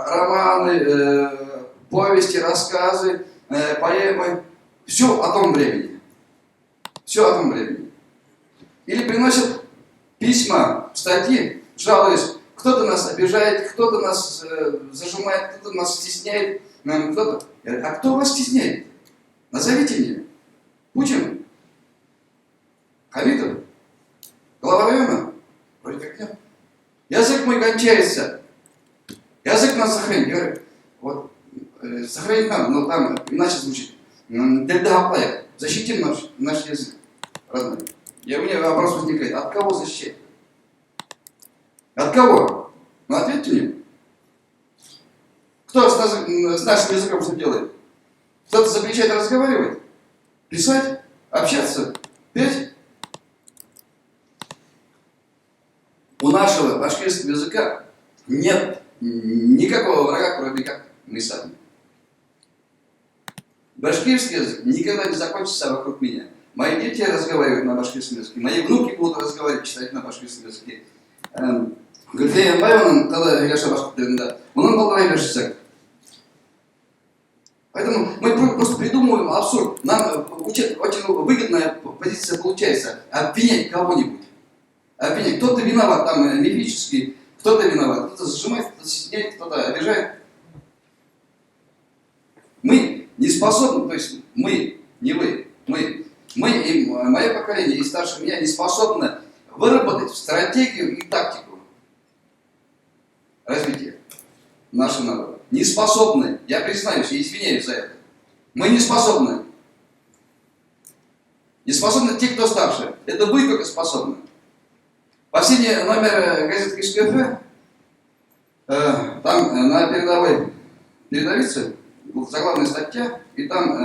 романы, повести, рассказы, поэмы. Все о том времени. Все о том времени. Или приносят письма, статьи, жалуясь, кто-то нас обижает, кто-то нас зажимает, кто-то нас стесняет, кто-то... А кто вас стесняет? Назовите мне. Путин? Хамитов? Глава района? Вроде как нет. Язык мой кончается. Язык нас сохранить. Я говорю, вот, сохранить надо, но там иначе звучит. Дельдааплая. Защитим наш язык, родной. У меня вопрос возникает, от кого защищать? От кого? Ну ответьте мне. Кто с нашим языком что делает? Кто-то запрещает разговаривать? Писать? Общаться? Петь? У нашего башкирского языка нет никакого врага, кроме как мы сами. Башкирский язык никогда не закончится вокруг меня. Мои дети разговаривают на башкирском языке, мои внуки будут разговаривать, читать на башкирском языке. Гүлфия Байваның тогда Яша башкирттерінде, оның балдары сөйлесек. Поэтому мы просто придумываем абсурд. Нам очень выгодная позиция получается обвинять кого-нибудь. Обвинять. Кто-то виноват, там мифический, кто-то виноват, кто-то зажимает, кто-то стесняет, кто-то обижает. Мы не способны, то есть мы, не вы, мы и мое поколение, и старше меня не способны выработать стратегию и тактику развития нашего народа. Не способны, я признаюсь и извиняюсь за это. Мы не способны. Не способны те, кто старше. Это вы только способны. Последний номер газеты КСКФ, там на передовой передовице заглавная статья, и там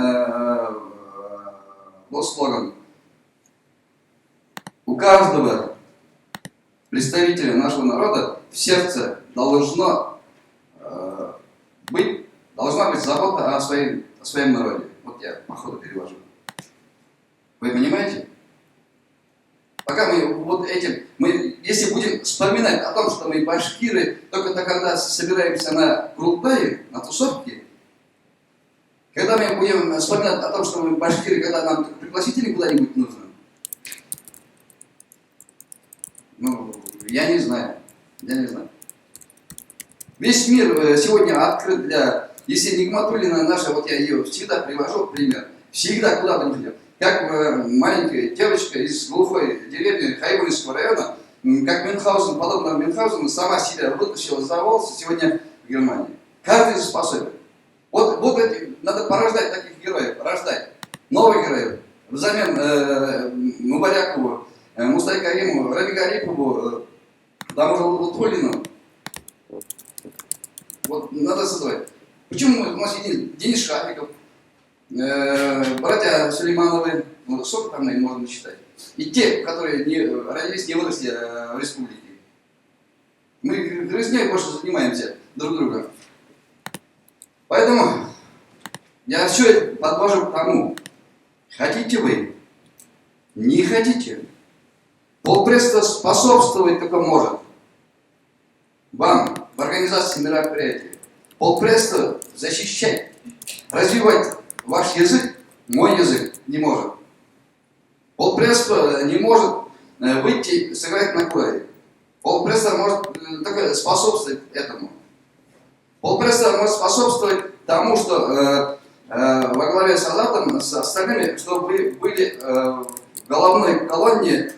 был слоган: у каждого представителя нашего народа в сердце должна быть забота о своем народе. Вот я по ходу перевожу. Вы понимаете? Пока мы вот этим, если будем вспоминать о том, что мы башкиры, только когда собираемся на Курултае, на тусовке, когда мы будем вспоминать о том, что мы башкиры, когда нам пригласители куда-нибудь нужно, ну, я не знаю. Весь мир сегодня открыт для... Если Нигматуллина наша, вот я ее всегда привожу в пример, всегда куда-то не идет. Как маленькая девочка из глухой деревни Хайбулинского района, как Мюнхгаузен, подобно Мюнхгаузену, сама себя вытащила за волосы сегодня в Германии. Каждый способен. Вот эти, надо порождать таких героев, рождать новых героев. Взамен Мубарякову, Мустай Каримову, Раби Гарипову, тому же Лутфуллину. Вот надо создавать. Почему у нас есть Денис Шафиков, братья Сулеймановы, ну, сколько там их можно считать? И те, которые родились, не выросли в республике. Мы грызней больше занимаемся друг другом. Поэтому я все это подвожу к тому, хотите вы, не хотите, полпредства способствовать только может вам в организации мероприятий. Полпредства защищать, развивать ваш язык, мой язык не может. Полпредства не может выйти сыграть на клаве. Полпредства может только способствовать этому. Полпредства может способствовать тому, что во главе с Азатом, с остальными, чтобы вы были в головной колонне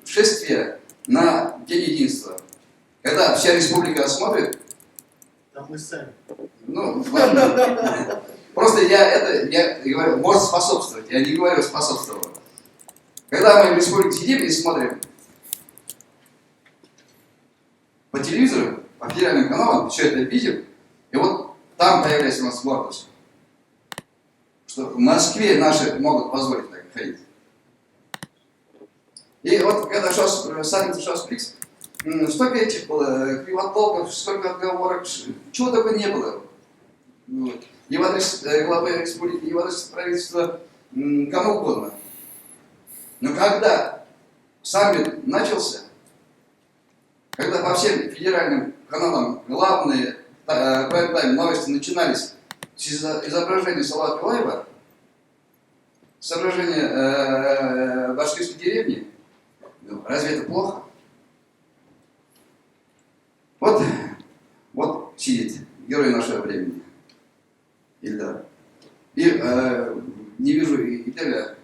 шествия на День единства. Когда вся республика смотрит. Там мы сами. Ну, ладно. Просто я говорю, может способствовать, я не говорю способствовало. Когда мы в республике сидим и смотрим по телевизору, по федеральным каналам, все это видим, и вот там появляется у нас гордость, что в Москве наши могут позволить так ходить. И вот когда саммит ШОС-БРИКС, столько этих было кривотолков, столько отговорок, чего только не было. Вот. И в адрес главы республики, и в адрес правительства, кому угодно. Но когда саммит начался, когда по всем федеральным каналам главные прайм-тайм новости начинались с изображения Салавата Юлаева, с изображения башкирской деревни, ну, разве это плохо? Вот сидит герой нашего времени, Ильдар. И не вижу Ильдара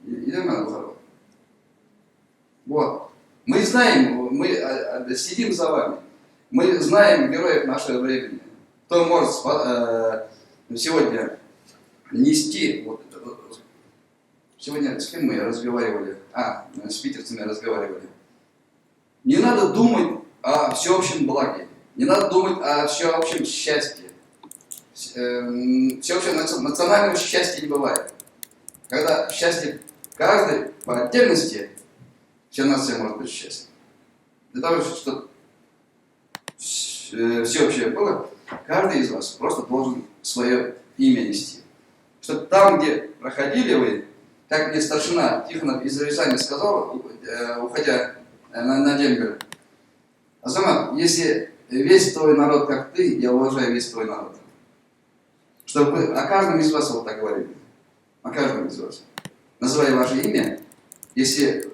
Бухарова. Вот. Мы знаем, мы сидим за вами, мы знаем героев нашего времени. Кто может сегодня нести, вот, сегодня с кем мы разговаривали? С питерцами разговаривали. Не надо думать о всеобщем благе, не надо думать о всеобщем счастье. Всеобщего национального счастья не бывает. Когда счастье каждый по отдельности, вся нация может быть счастливой. Для того, чтобы всеобщее было, каждый из вас просто должен свое имя нести. Чтобы там, где проходили вы, как мне старшина Тихонов из Рязани сказал, уходя на дембель: Азамат, если весь твой народ как ты, я уважаю весь твой народ. Чтобы вы о каждом из вас вот так говорили. О каждом из вас. Называя ваше имя, если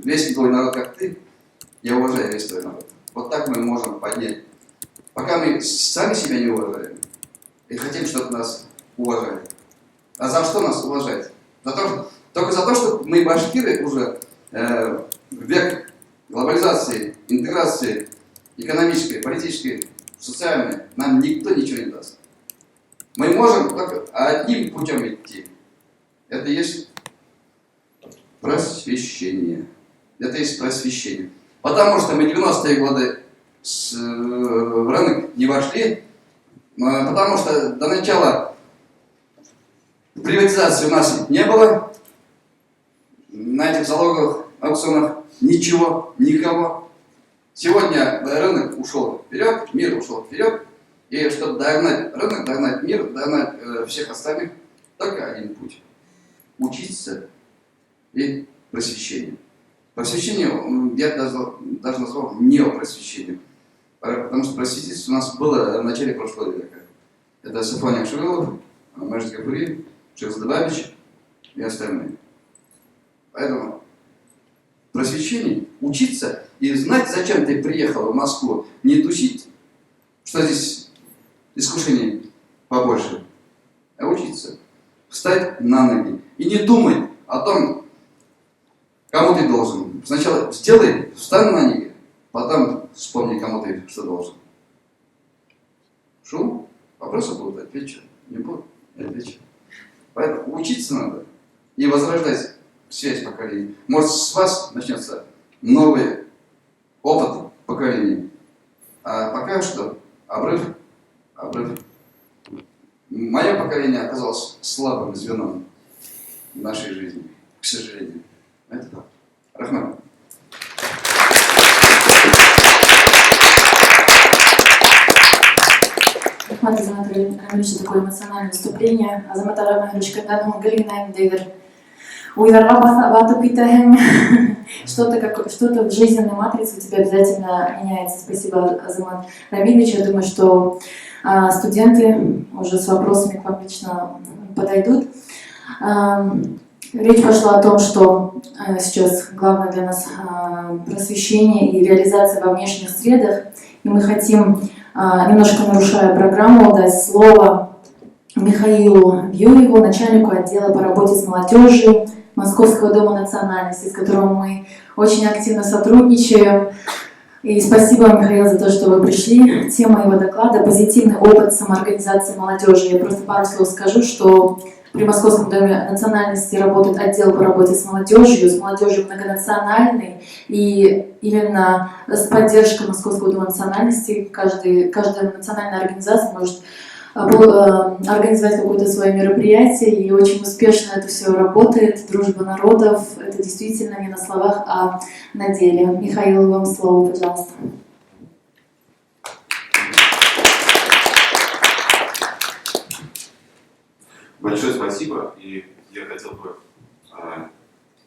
весь твой народ как ты, я уважаю весь твой народ. Вот так мы можем поднять. Пока мы сами себя не уважаем и хотим, чтобы нас уважали. А за что нас уважать? Только за то, что мы башкиры уже в век глобализации, интеграции экономической, политической, социальной, нам никто ничего не даст. Мы можем только одним путем идти. Это есть просвещение. Это есть просвещение. Потому что мы 90-е годы в рынок не вошли, потому что до начала приватизации у нас не было. На этих залоговых аукционах ничего, никого. Сегодня рынок ушел вперед, мир ушел вперед. И чтобы догнать рынок, догнать мир, догнать всех остальных, только один путь. Учиться и просвещение. Просвещение, я даже назвал неопросвещением. Потому что просветительство у нас было в начале прошлого века. Это Сафоний Акшевилов, Мажит Гапури, Шехзадабабич и остальные. Поэтому просвещение, учиться и знать, зачем ты приехал в Москву, не тусить, что здесь искушений побольше, а учиться, встать на ноги и не думать о том, кому ты должен. Сначала сделай, встань на ноги, потом вспомни, кому ты что должен. Шум? Вопросы будут, отвечу. Не будут, не отвечу. Поэтому учиться надо и возрождать связь поколений. Может, с вас начнется новый опыт поколений. А пока что обрыв. Мое поколение оказалось слабым звеном в нашей жизни, к сожалению. Это так. Рахман. Рахмат Азамат Рамилович, такое эмоциональное выступление. Азамат Рамилович, когда он Галина Эндегер, что-то в жизненной матрице у тебя обязательно меняется. Спасибо, Азамат Рамилович. Я думаю, что студенты уже с вопросами к вам лично подойдут. Речь пошла о том, что сейчас главное для нас просвещение и реализация во внешних средах. И мы хотим, немножко нарушая программу, дать слово Михаилу Бьюеву, начальнику отдела по работе с молодежью Московского дома национальностей, с которым мы очень активно сотрудничаем. И спасибо, Михаил, за то, что вы пришли. Тема его доклада — позитивный опыт самоорганизации молодежи. Я просто пару слов скажу, что при Московском доме национальностей работает отдел по работе с молодежью многонациональный, и именно с поддержкой Московского дома национальностей каждая национальная организация может организовать какое-то свое мероприятие, и очень успешно это все работает. Дружба народов — это действительно не на словах, а на деле. Михаил, вам слово, пожалуйста. Большое спасибо, и я хотел бы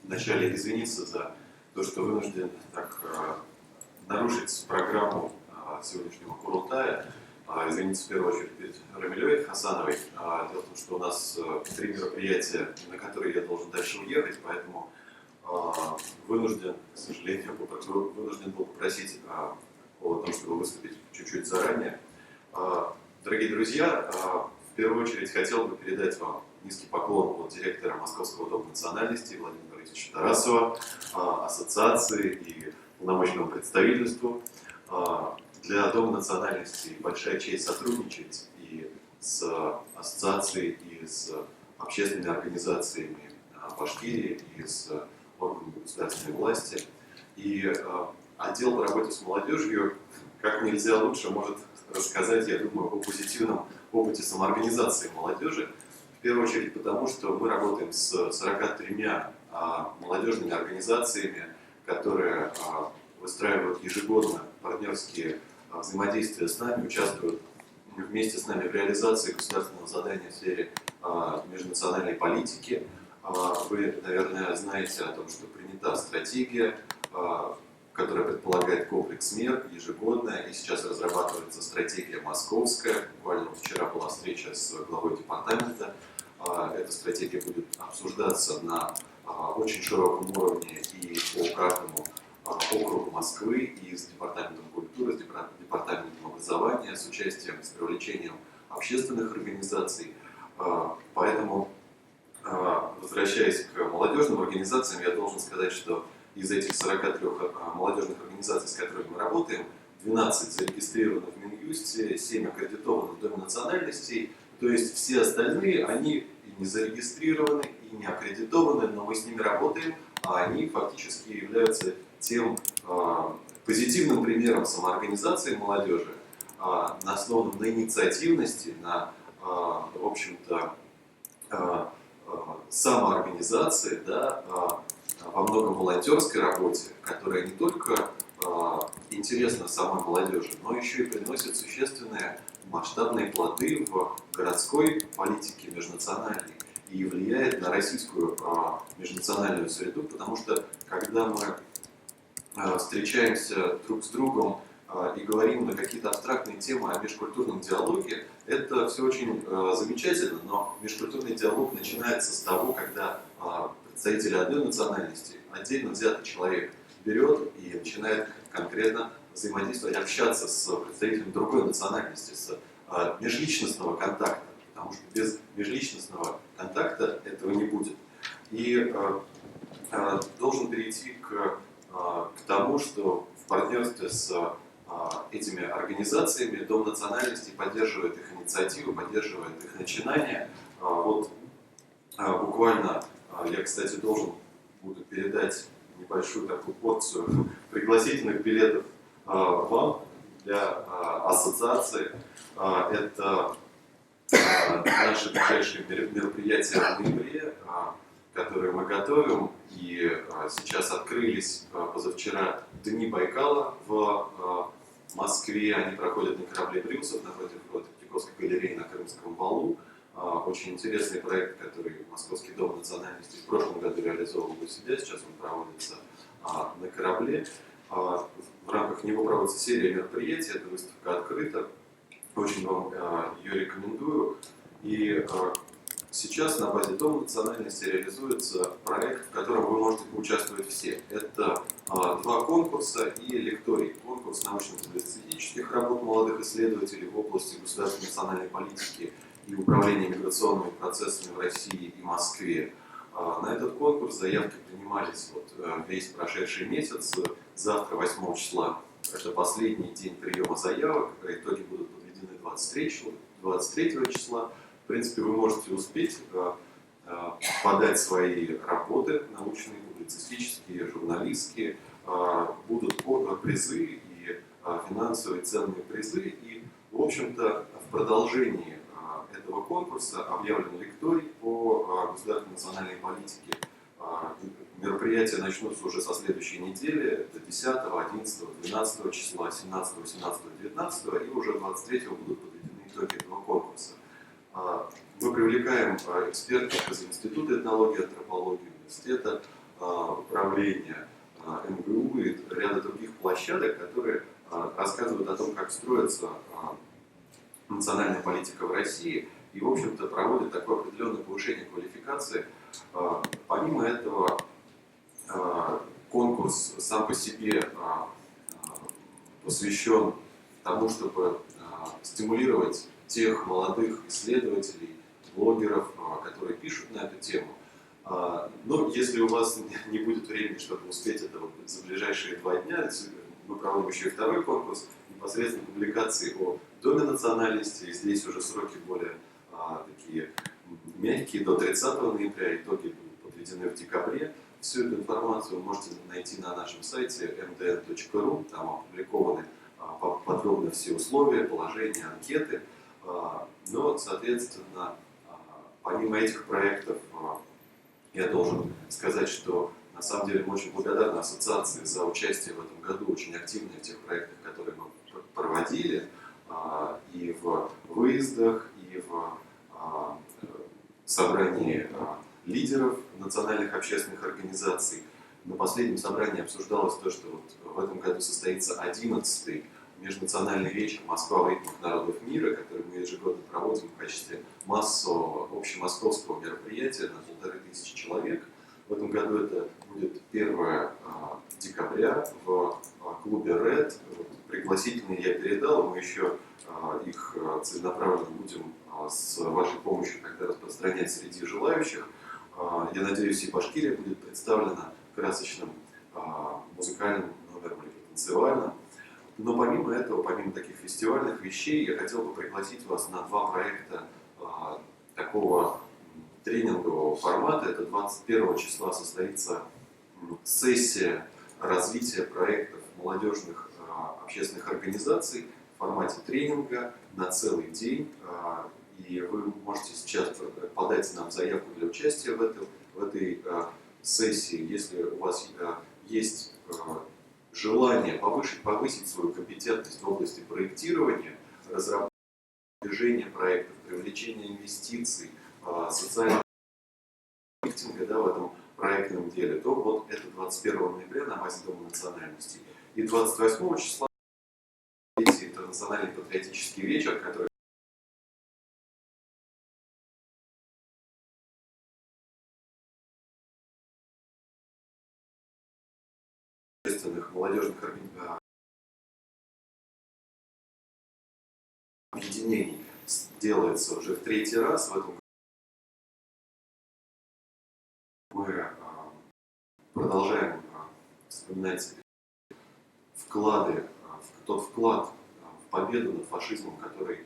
вначале извиниться за то, что вынужден так нарушить программу сегодняшнего Курултая. Извините, в первую очередь, перед Рамилей Хасановой. Дело в том, что у нас 3 мероприятия, на которые я должен дальше уехать, поэтому вынужден, к сожалению, вынужден был попросить о том, чтобы выступить чуть-чуть заранее. Дорогие друзья, в первую очередь хотел бы передать вам низкий поклон от директора Московского дома национальностей Владимира Борисовича Тарасова, ассоциации и полномочному представительству. Для Дома национальностей большая честь сотрудничать и с ассоциацией, и с общественными организациями Башкирии, и с органами государственной власти. И отдел по работе с молодежью как нельзя лучше может рассказать, я думаю, о позитивном опыте самоорганизации молодежи. В первую очередь потому, что мы работаем с 43 молодежными организациями, которые выстраивают ежегодно партнерские взаимодействия с нами, участвуют вместе с нами в реализации государственного задания в сфере межнациональной политики. Вы, наверное, знаете о том, что принята стратегия, которая предполагает комплекс мер ежегодная, и сейчас разрабатывается стратегия московская. Буквально вчера была встреча с главой департамента. Эта стратегия будет обсуждаться на очень широком уровне и по каждому округу Москвы, и с департаментом культуры, с департаментом образования, с участием, с привлечением общественных организаций. Поэтому, возвращаясь к молодежным организациям, я должен сказать, что из этих 43 молодежных организаций, с которыми мы работаем, 12 зарегистрированы в Минюсте, 7 аккредитованы в Доме национальностей, то есть все остальные, они и не зарегистрированы, и не аккредитованы, но мы с ними работаем, а они фактически являются тем позитивным примером самоорганизации молодежи, основанным на инициативности, на, в общем-то, самоорганизации, да, во многом волонтерской работе, которая не только интересна самой молодежи, но еще и приносит существенные масштабные плоды в городской политике межнациональной и влияет на российскую межнациональную среду, потому что когда мы встречаемся друг с другом и говорим на какие-то абстрактные темы о межкультурном диалоге, это все очень замечательно, но межкультурный диалог начинается с того, когда представители одной национальности, отдельно взятый человек, берет и начинает конкретно взаимодействовать, общаться с представителем другой национальности, с межличностного контакта, потому что без межличностного контакта этого не будет. И должен перейти к тому, что в партнерстве с этими организациями Дом национальностей поддерживает их инициативы, поддерживает их начинания. Вот буквально я, кстати, должен буду передать небольшую такую порцию пригласительных билетов вам для ассоциации. Это наши ближайшие мероприятия в ноябре, которые мы готовим. И сейчас открылись позавчера Дни Байкала в Москве. Они проходят на корабле «Брюсов» напротив Третьяковской галереи на Крымском валу. Очень интересный проект, который Московский дом национальностей в прошлом году реализовал у себя. Сейчас он проводится на корабле. В рамках него проводится серия мероприятий. Эта выставка открыта. Очень вам ее рекомендую. И сейчас на базе Дома национальности реализуется проект, в котором вы можете поучаствовать все. Это 2 конкурса и лекторий. Конкурс научно-статистических работ молодых исследователей в области государственной национальной политики и управления миграционными процессами в России и Москве. На этот конкурс заявки принимались весь прошедший месяц. Завтра, 8 числа, это последний день приема заявок. Итоги будут подведены 23 числа. В принципе, вы можете успеть подать свои работы научные, публицистические, журналистские. Будут призы и финансовые ценные призы. И, в общем-то, в продолжении этого конкурса объявлен лекторий по государственной национальной политике. Мероприятия начнутся уже со следующей недели, до 10, 11, 12 числа, 17, 18, 19, и уже 23 будут подведены итоги этого конкурса. Мы привлекаем экспертов из Института этнологии и антропологии, университета управления, МГУ и ряда других площадок, которые рассказывают о том, как строится национальная политика в России и, в общем-то, проводят такое определенное повышение квалификации. Помимо этого, конкурс сам по себе посвящен тому, чтобы стимулировать тех молодых исследователей, блогеров, которые пишут на эту тему. Но если у вас не будет времени, чтобы успеть это за ближайшие 2 дня, мы проводим еще и второй конкурс, непосредственно публикации о Доме национальности. И здесь уже сроки более такие мягкие, до 30 ноября, итоги будут подведены в декабре. Всю эту информацию вы можете найти на нашем сайте mdn.ru, там опубликованы подробно все условия, положения, анкеты. Но, соответственно, помимо этих проектов, я должен сказать, что на самом деле мы очень благодарны ассоциации за участие в этом году очень активно в тех проектах, которые мы проводили, и в выездах, и в собрании лидеров национальных общественных организаций. На последнем собрании обсуждалось то, что вот в этом году состоится 11-й межнациональный вечер «Москва в ритмах народов мира», который мы ежегодно проводим в качестве массового общемосковского мероприятия на 1500 человек. В этом году это будет 1 декабря в клубе «Ред». Пригласительные я передал, мы еще их целенаправленно будем с вашей помощью тогда распространять среди желающих. Я надеюсь, и Башкирия будет представлена красочным музыкальным номером или танцевальным. Но помимо этого, помимо таких фестивальных вещей, я хотел бы пригласить вас на 2 проекта такого тренингового формата. Это 21 числа состоится сессия развития проектов молодежных общественных организаций в формате тренинга на целый день. И вы можете сейчас подать нам заявку для участия в этой сессии, если у вас есть желание повысить свою компетентность в области проектирования, разработки, движения проектов, привлечения инвестиций, социального маркетинга, да, в этом проектном деле, то вот это 21 ноября на базе Дома национальностей. И 28 числа интернациональный патриотический вечер, который молодежных объединений делается уже в 3-й раз. В этом мы продолжаем вспоминать вклады, тот вклад в победу над фашизмом, который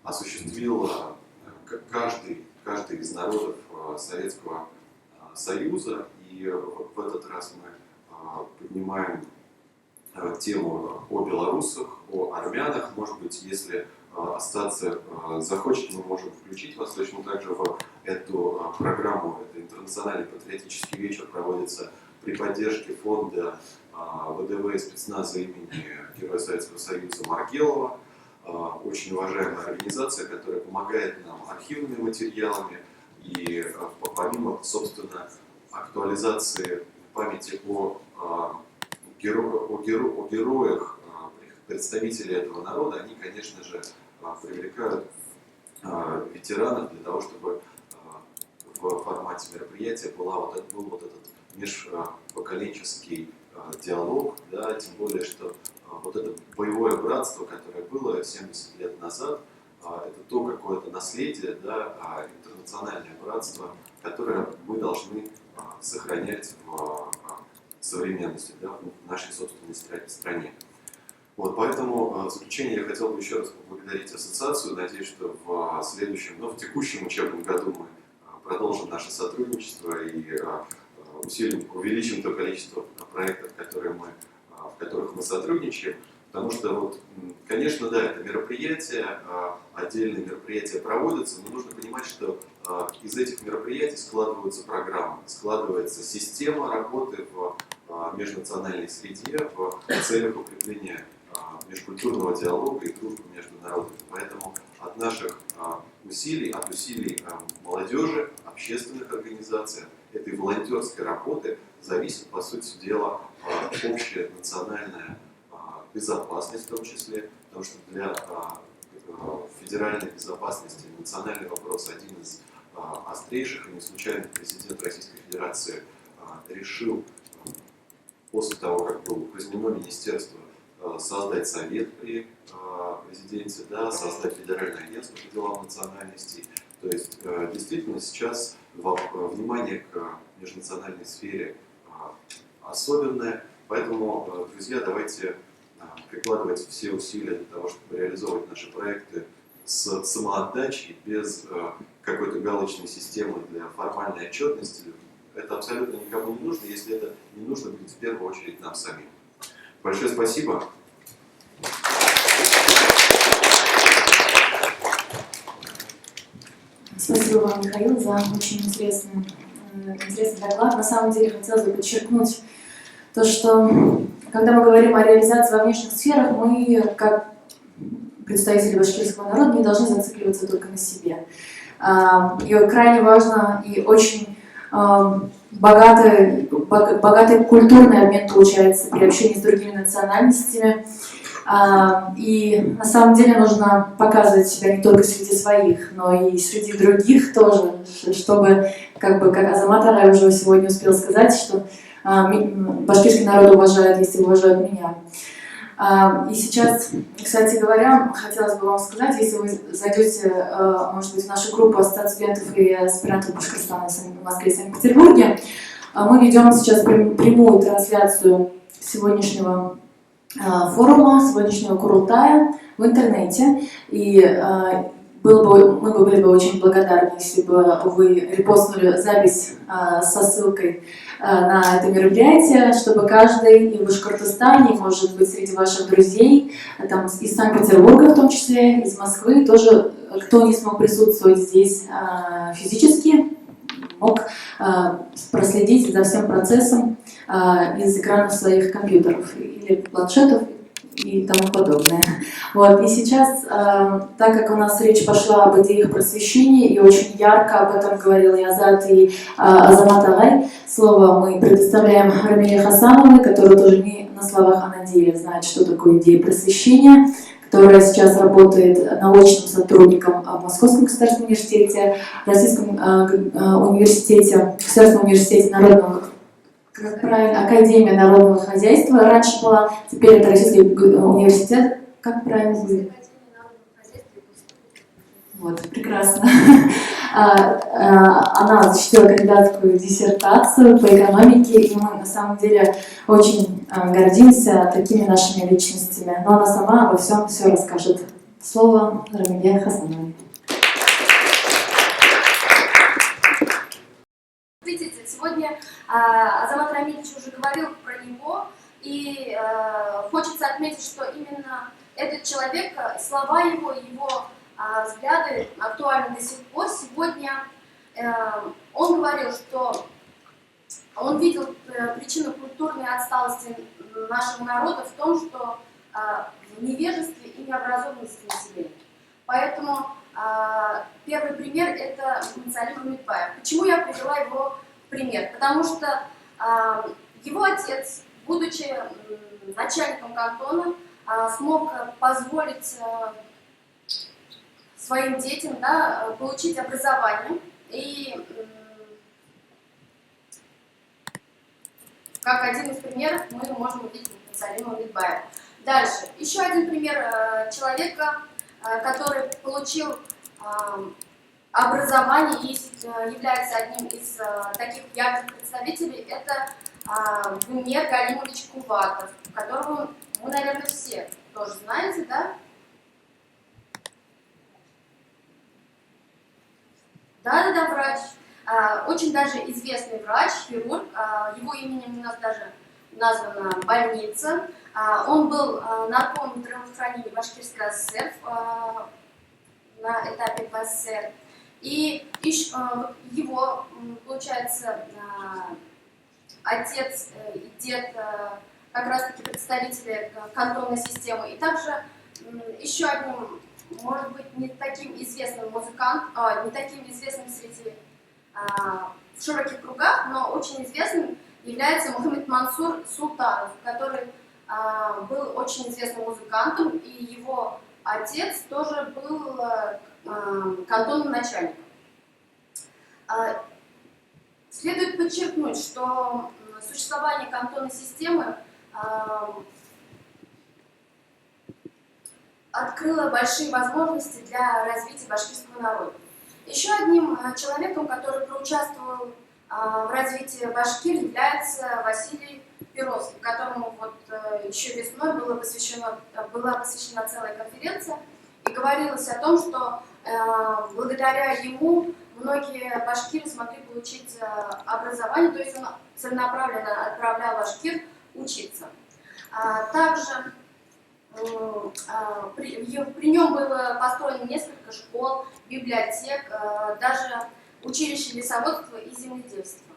осуществил каждый из народов Советского Союза. И в этот раз мы поднимаем тему о белорусах, о армянах. Может быть, если ассоциация захочет, мы можем включить вас точно так же в эту программу. Это интернациональный патриотический вечер, проводится при поддержке фонда ВДВ и спецназа имени Героя Советского Союза Маргелова. Очень уважаемая организация, которая помогает нам архивными материалами и помимо, собственно, актуализации памяти о героях, представителей этого народа, они, конечно же, привлекают ветеранов для того, чтобы в формате мероприятия был вот этот межпоколенческий диалог, да, тем более, что вот это боевое братство, которое было 70 лет назад, это то какое-то наследие, да, интернациональное братство, которое мы должны сохранять в современности, да, в нашей собственной стране. Вот, поэтому в заключение я хотел бы еще раз поблагодарить ассоциацию. Надеюсь, что в следующем, в текущем учебном году мы продолжим наше сотрудничество и увеличим то количество проектов, в которых мы сотрудничаем. Потому что, вот, конечно, да, это мероприятия, отдельные мероприятия проводятся, но нужно понимать, что из этих мероприятий складываются программы, складывается система работы в межнациональной среде в целях укрепления межкультурного диалога и дружбы между народами. Поэтому от наших усилий, от усилий молодежи, общественных организаций, этой волонтерской работы зависит, по сути дела, общая национальная безопасность в том числе, потому что для федеральной безопасности национальный вопрос один из острейших, и не случайно президент Российской Федерации решил после того, как было упразднено министерство, создать совет при президенте, да, создать федеральное агентство по делам национальностей. То есть действительно сейчас внимание к межнациональной сфере особенное, поэтому, друзья, давайте прикладывать все усилия для того, чтобы реализовывать наши проекты с самоотдачей, без какой-то галочной системы для формальной отчетности. Это абсолютно никому не нужно, если это не нужно будет в первую очередь нам самим. Большое спасибо. Спасибо вам, Михаил, за очень интересный доклад. На самом деле хотелось бы подчеркнуть то, что когда мы говорим о реализации во внешних сферах, мы, как представители башкирского народа, не должны зацикливаться только на себе. И крайне важно и очень богатый культурный обмен получается при общении с другими национальностями. И на самом деле нужно показывать себя не только среди своих, но и среди других тоже, чтобы, как Азамат Арай уже сегодня успел сказать, что башкирский народ уважает, если уважают меня. И сейчас, кстати говоря, хотелось бы вам сказать, если вы зайдете, может быть, в нашу группу Ассоциации студентов и аспирантов Башкортостана в Москве и Санкт-Петербурге, мы ведем сейчас прямую трансляцию сегодняшнего форума, сегодняшнего Курултая в интернете. И мы были бы очень благодарны, если бы вы репостнули запись со ссылкой на это мероприятие, чтобы каждый и в Башкортостане, может быть, среди ваших друзей, там, из Санкт-Петербурга в том числе, из Москвы, тоже, кто не смог присутствовать здесь физически, мог проследить за всем процессом из экранов своих компьютеров или планшетов и тому подобное. Вот. И сейчас, так как у нас речь пошла об идеях просвещения, и очень ярко об этом говорил и Азат, и Азамат Агай, слово мы предоставляем Рамиле Хасановой, которая тоже не на словах, а на деле знает, что такое идея просвещения, которая сейчас работает научным сотрудником в Московском государственном университете, Российском университете, Государственном университете народного, как правильно, Академия народного хозяйства раньше была, теперь это Российский университет, как правильно будет? Вот, прекрасно. Она защитила кандидатскую диссертацию по экономике, и мы на самом деле очень гордимся такими нашими личностями. Но она сама обо всем все расскажет. Слово Рамиле Хасановой. Видите, сегодня Азамат Рамильевич уже говорил про него, и хочется отметить, что именно этот человек, слова его, взгляды актуальны до сих пор. Сегодня он говорил, что он видел причину культурной отсталости нашего народа в том, что в невежестве и необразованности населения. Поэтому первый пример – это Салим Умитбаев. Почему я привела его в пример? Потому что его отец, будучи начальником кантона, смог позволить своим детям, да, получить образование. И как один из примеров мы можем увидеть Салима Умитбаева. Дальше. Еще один пример человека, который получил образование и является одним из таких ярких представителей, это Гумер Галимович Куватов, которого вы, наверное, все тоже знаете, да? Да, врач. Очень даже известный врач, хирург. Его именем у нас даже названа больница. Он был наркомом здравоохранения Башкирской ССР на этапе БССР. И его, получается, отец и дед как раз-таки представители кантонной системы. И также еще одним, может быть, не таким известным музыкантом, не таким известным среди в широких кругах, но очень известным является Мухаммед Мансур Султанов, который был очень известным музыкантом, и его отец тоже был кантонным начальником. Следует подчеркнуть, что существование кантонной системы открыло большие возможности для развития башкирского народа. Еще одним человеком, который проучаствовал в развитии Башкир, является Василий Перовский, которому вот еще весной была посвящена целая конференция, и говорилось о том, что благодаря ему многие башкиры смогли получить образование, то есть он целенаправленно отправлял башкир учиться. Также при нем было построено несколько школ, библиотек, даже училище лесоводства и земледельства.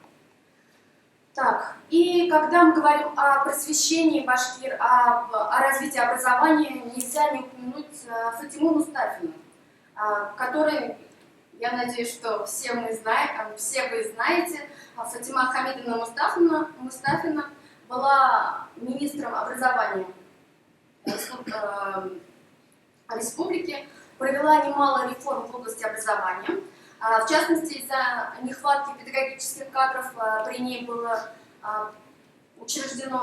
Так, и когда мы говорим о просвещении башкир, о развитии образования, нельзя не упомянуть Фатиму Мустафину, который, я надеюсь, что все вы знаете, Фатима Хамидовна Мустафина была министром образования республики, провела немало реформ в области образования. В частности, из-за нехватки педагогических кадров при ней было учреждены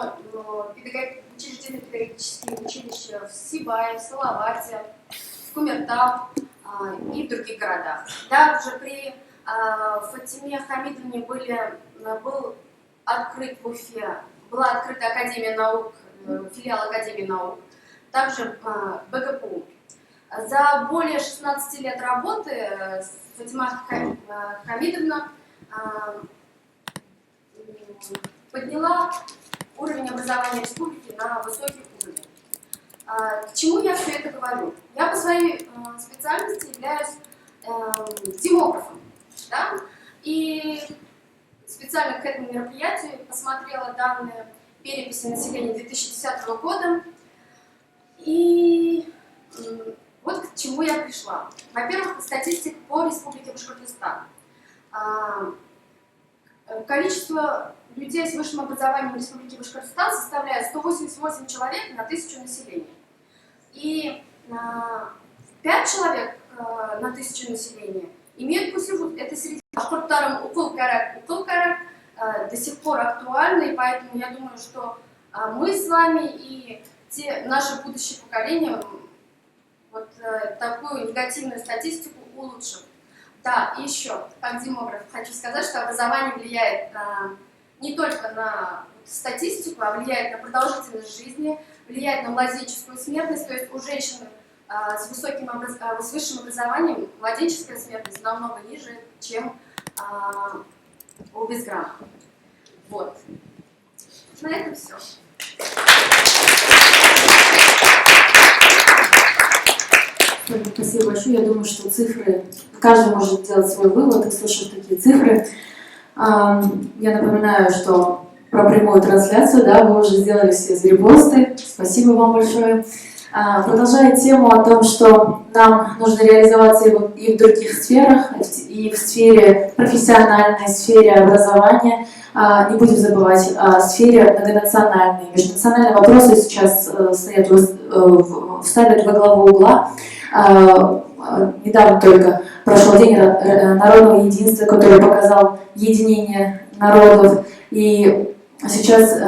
педагогические училища в Сибае, в Салавате, в Кумертау и в других городах. Также при Фатиме Хамидовне была открыта Академия наук, филиал Академии наук, также БГПУ. За более 16 лет работы Фатима Хамидовна подняла уровень образования республики на высокий уровень. К чему я все это говорю? Я по своей специальности являюсь демографом, да? И специально к этому мероприятию посмотрела данные переписи населения 2010 года. И вот к чему я пришла. Во-первых, статистика по Республике Башкортостан. Количество людей с высшим образованием в Республике Башкортостан составляет 188 человек на 1000 населения. И 5 человек на 1000 населения имеют путевод. Это среди башкорттарам укол карак до сих пор актуально, и поэтому я думаю, что мы с вами и наше будущее поколение вот такую негативную статистику улучшим. Да, и еще, как демограф, хочу сказать, что образование влияет не только на статистику, а влияет на продолжительность жизни, влияет на младенческую смертность, то есть у женщин с высшим образованием младенческая смертность намного ниже, чем у безграмотных. Вот. На этом все. Спасибо большое. Я думаю, что цифры, каждый может сделать свой вывод, услышав такие цифры. Я напоминаю, что про прямую трансляцию, да, вы уже сделали все репосты. Спасибо вам большое. Продолжая тему о том, что нам нужно реализоваться и в других сферах, и в сфере профессиональной, в сфере образования. Не будем забывать о сфере многонациональной. Межнациональные вопросы сейчас ставят во главу угла. Недавно только прошел День народного единства, который показал единение народов. И сейчас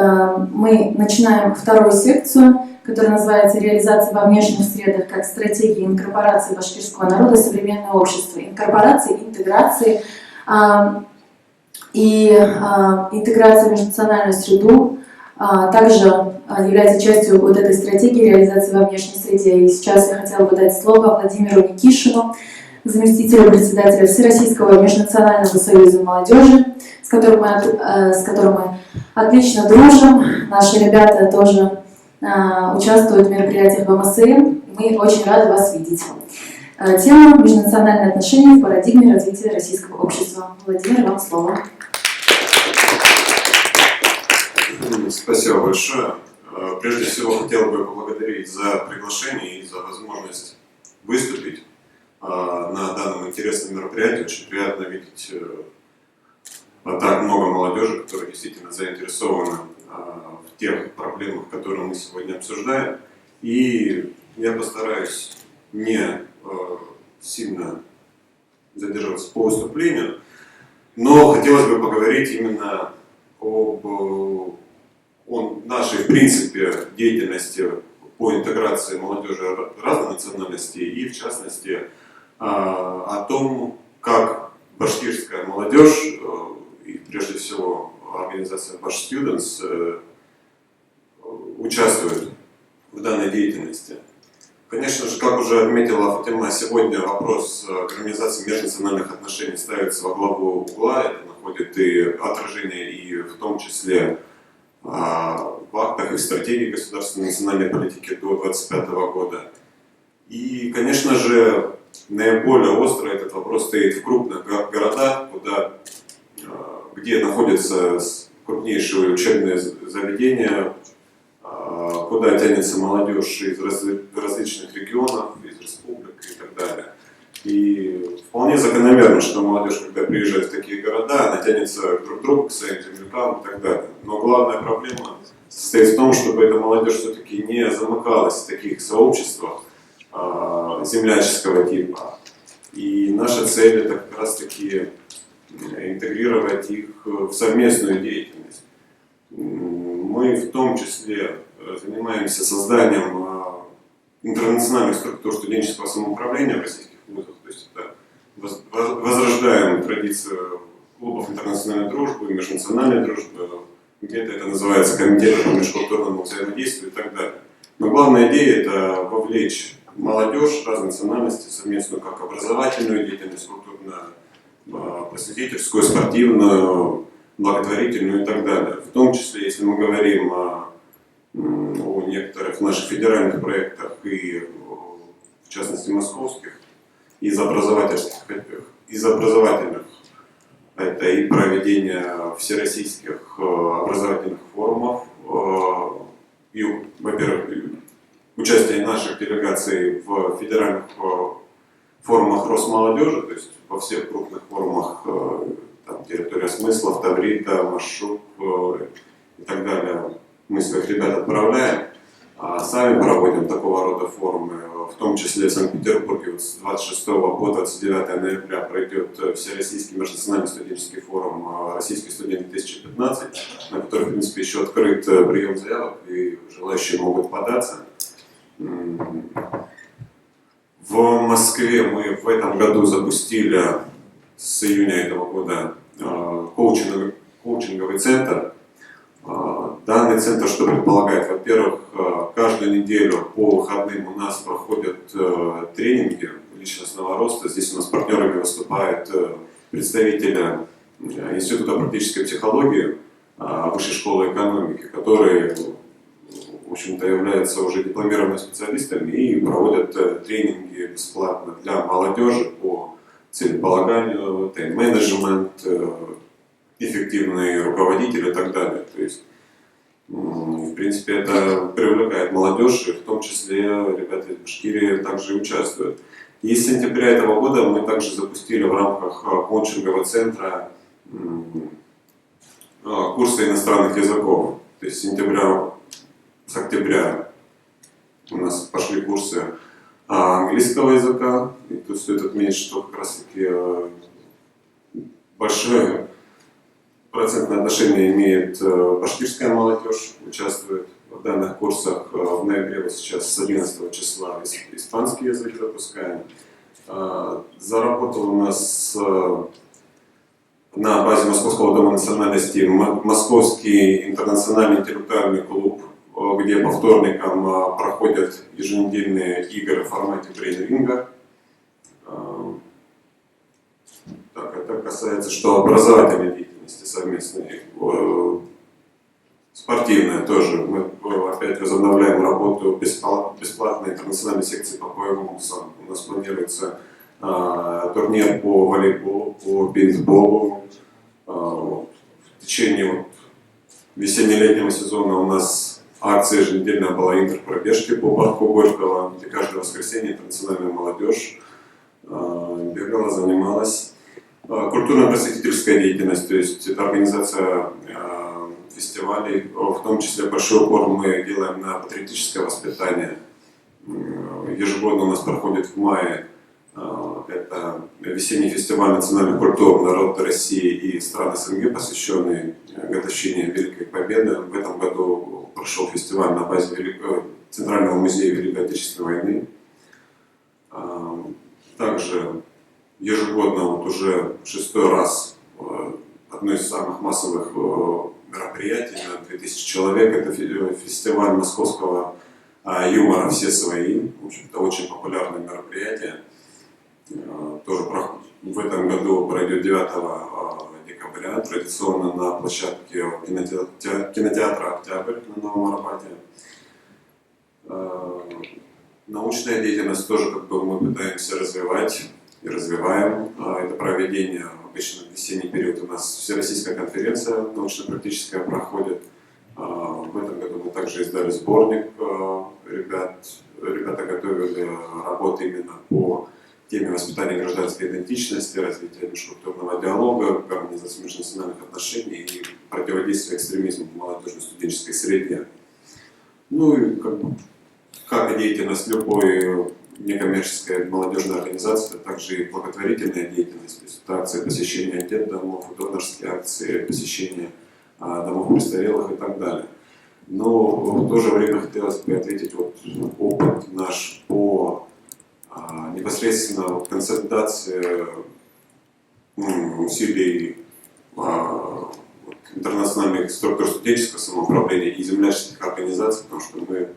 мы начинаем вторую секцию, которая называется «Реализация во внешних средах как стратегия инкорпорации башкирского народа в современное общество». Инкорпорации, интеграции и интеграция в межнациональную среду также является частью вот этой стратегии реализации во внешней среде. И сейчас я хотела бы дать слово Владимиру Никишину, заместителю председателя Всероссийского межнационального союза молодежи, с которым мы отлично дружим. Наши ребята тоже участвуют в мероприятиях ВМСМ. Мы очень рады вас видеть. Тема «Межнациональные отношения в парадигме развития российского общества». Владимир, вам слово. Спасибо большое. Прежде всего, хотел бы поблагодарить за приглашение и за возможность выступить на данном интересном мероприятии. Очень приятно видеть так много молодежи, которая действительно заинтересована в тех проблемах, которые мы сегодня обсуждаем. И я постараюсь не сильно задерживаться по выступлению, но хотелось бы поговорить именно о нашей, в принципе, деятельности по интеграции молодежи разных национальностей и, в частности, о том, как башкирская молодежь, и прежде всего организация Bash Students, участвует в данной деятельности. Конечно же, как уже отметила Фатима, сегодня вопрос гармонизации межнациональных отношений ставится во главу угла. Это находит и отражение и в том числе в актах и в стратегии государственной национальной политики до 2025 года. И, конечно же, наиболее остро этот вопрос стоит в крупных городах, где находятся крупнейшие учебные заведения, куда тянется молодежь из различных регионов, из республик и так далее. И вполне закономерно, что молодежь, когда приезжает в такие города, она тянется друг к другу, к своим землякам и так далее. Но главная проблема состоит в том, чтобы эта молодежь все-таки не замыкалась в таких сообществах земляческого типа. И наша цель – это как раз-таки интегрировать их в совместную деятельность. Мы в том числе занимаемся созданием интернациональных структур студенческого самоуправления в российских вузах. То есть это возрождаем традицию клубов интернациональной дружбы, межнациональной дружбы, где-то это называется комитеты по межкультурному взаимодействию и так далее. Но главная идея – это вовлечь молодежь разной национальности совместную как образовательную деятельность, культурно-просветительскую, спортивную, благотворительную и так далее. В том числе, если мы говорим о некоторых наших федеральных проектах и, в частности, московских, из образовательных, это и проведение всероссийских образовательных форумов, и, во-первых, участие наших делегаций в федеральных форумах Росмолодежи, то есть во всех крупных форумах, там, территория смыслов, Таврита, Маршрут и так далее, мы своих ребят отправляем, а сами проводим такого рода форумы, в том числе в Санкт-Петербурге с 26 по 29 ноября пройдет Всероссийский межнациональный студенческий форум «Российский студент-2015», на который, в принципе, еще открыт прием заявок, и желающие могут податься. В Москве мы в этом году запустили с июня этого года коучинговый центр. Данный центр что предполагает? Во-первых, каждую неделю по выходным у нас проходят тренинги личностного роста. Здесь у нас партнерами выступают представители Института практической психологии Высшей школы экономики, которые, в общем-то, являются уже дипломированными специалистами и проводят тренинги бесплатно для молодежи по целеполаганию, тайм-менеджмент, эффективный руководитель и так далее. То есть, в принципе, это привлекает молодежь, и в том числе ребята из Башкирии также участвуют. И с сентября этого года мы также запустили в рамках коучингового центра курсы иностранных языков. То есть с октября у нас пошли курсы английского языка. И тут стоит отметить, что как раз таки большое процентное отношение имеет башкирская молодежь, участвует в данных курсах. В ноябре вот сейчас с 11 числа испанский язык запускаем. Заработал у нас на базе Московского дома национальностей Московский интернациональный интеллектуальный клуб, где по вторникам проходят еженедельные игры в формате брейн-ринга. Так, это касается, что образовательной деятельности совместной. Спортивная тоже. Мы опять возобновляем работу бесплатной интернациональной секции по боевым усам. У нас планируется турнир по волейболу, по бейсболу. В течение весенне-летнего сезона у нас акция еженедельная была интерпробежки по парку Горького, где каждое воскресенье интернациональная молодежь бегала, занималась. Культурно-просветительская деятельность, то есть это организация фестивалей, в том числе большой упор мы делаем на патриотическое воспитание. Ежегодно у нас проходит в мае это весенний фестиваль национальных культур народа России и стран СНГ, посвященный годовщине Великой Победы. В этом году прошел фестиваль на базе Центрального музея Великой Отечественной войны. Также ежегодно, вот уже 6-й раз, одно из самых массовых мероприятий на 2000 человек, это фестиваль московского юмора «Все свои». В общем-то, очень популярное мероприятие. Тоже в этом году пройдет 9 декабря, традиционно на площадке кинотеатра «Октябрь» на Новом Арбате. Научная деятельность тоже мы пытаемся развивать и развиваем. Это проведение, обычно в весенний период у нас Всероссийская конференция научно-практическая проходит. В этом году мы также издали сборник. Ребята готовили работы именно по теме воспитания гражданской идентичности, развития межкультурного диалога, гармонизации межнациональных отношений и противодействия экстремизму в молодежной студенческой среде. Ну и как и деятельность любой некоммерческой молодежной организации, а также и благотворительная деятельность, то есть это акции посещения детдомов, донорские акции, посещения домов престарелых и так далее. Но в то же время хотелось бы ответить опыт наш по непосредственно консолидации усилий интернациональных структур студенческого самоуправления и земляческих организаций, потому что мы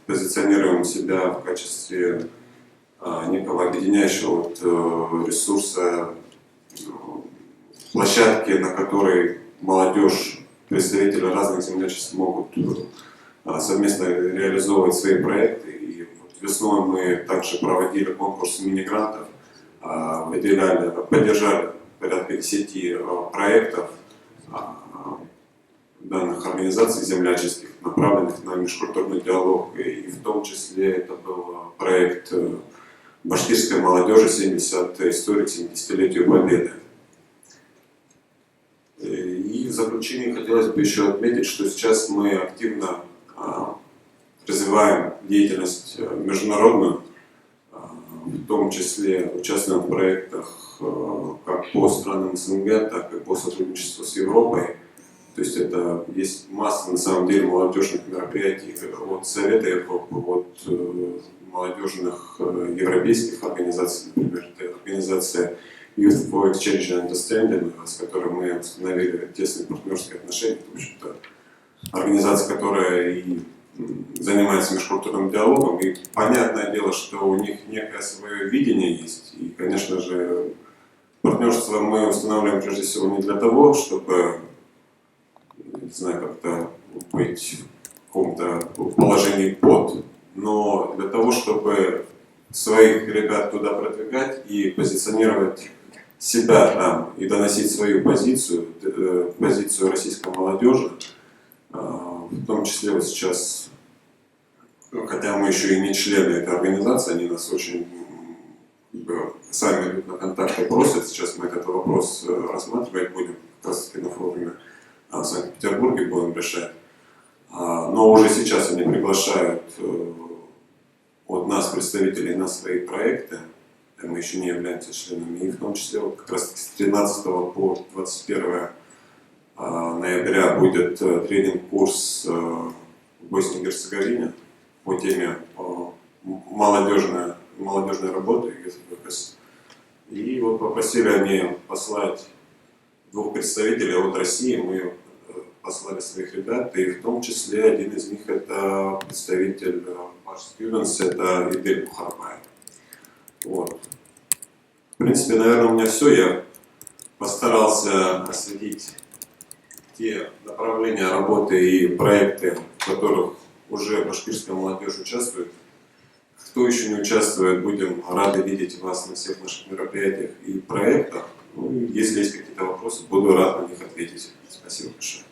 позиционируем себя в качестве некого объединяющего ресурса, площадки, на которой молодежь, представители разных землячеств могут совместно реализовывать свои проекты. И весной мы также проводили конкурс мини-грантов, поддержали порядка 10 проектов данных организаций земляческих, направленных на межкультурный диалог. И в том числе это был проект башкирской молодежи 70-й истории к 70-летию Победы. И в заключение хотелось бы еще отметить, что сейчас мы активно развиваем деятельность международную, в том числе участвуем в проектах как по странам СНГ, так и по сотрудничеству с Европой. То есть это есть масса на самом деле молодежных мероприятий от Совета Европы, от молодежных европейских организаций, например, это организация Youth for Exchange and Understanding, с которой мы установили тесные партнерские отношения. В общем-то, организация, которая и занимается межкультурным диалогом, и понятное дело, что у них некое свое видение есть. И, конечно же, партнерство мы устанавливаем прежде всего не для того, чтобы, не знаю, как-то быть в каком-то положении под, но для того, чтобы своих ребят туда продвигать и позиционировать себя там и доносить свою позицию, позицию российской молодежи, в том числе вот сейчас, хотя мы еще и не члены этой организации, они нас очень сами идут на контакты, просят, сейчас мы этот вопрос рассматривать будем, как раз таки на форуме в Санкт-Петербурге будем решать. Но уже сейчас они приглашают от нас представителей на свои проекты, мы еще не являемся членами, и в том числе вот как раз с 13 по 21 ноября будет тренинг-курс в Боснии и Герцеговине по теме молодежной работы. И вот попросили они послать 2 представителей от России, мы послали своих ребят, и в том числе один из них это представитель Students, это Идель Бухарбаев. Вот. В принципе, наверное, у меня все. Я постарался осветить те направления работы и проекты, в которых уже башкирская молодежь участвует. Кто еще не участвует, будем рады видеть вас на всех наших мероприятиях и проектах. Ну, если есть какие-то вопросы, буду рад на них ответить. Спасибо большое.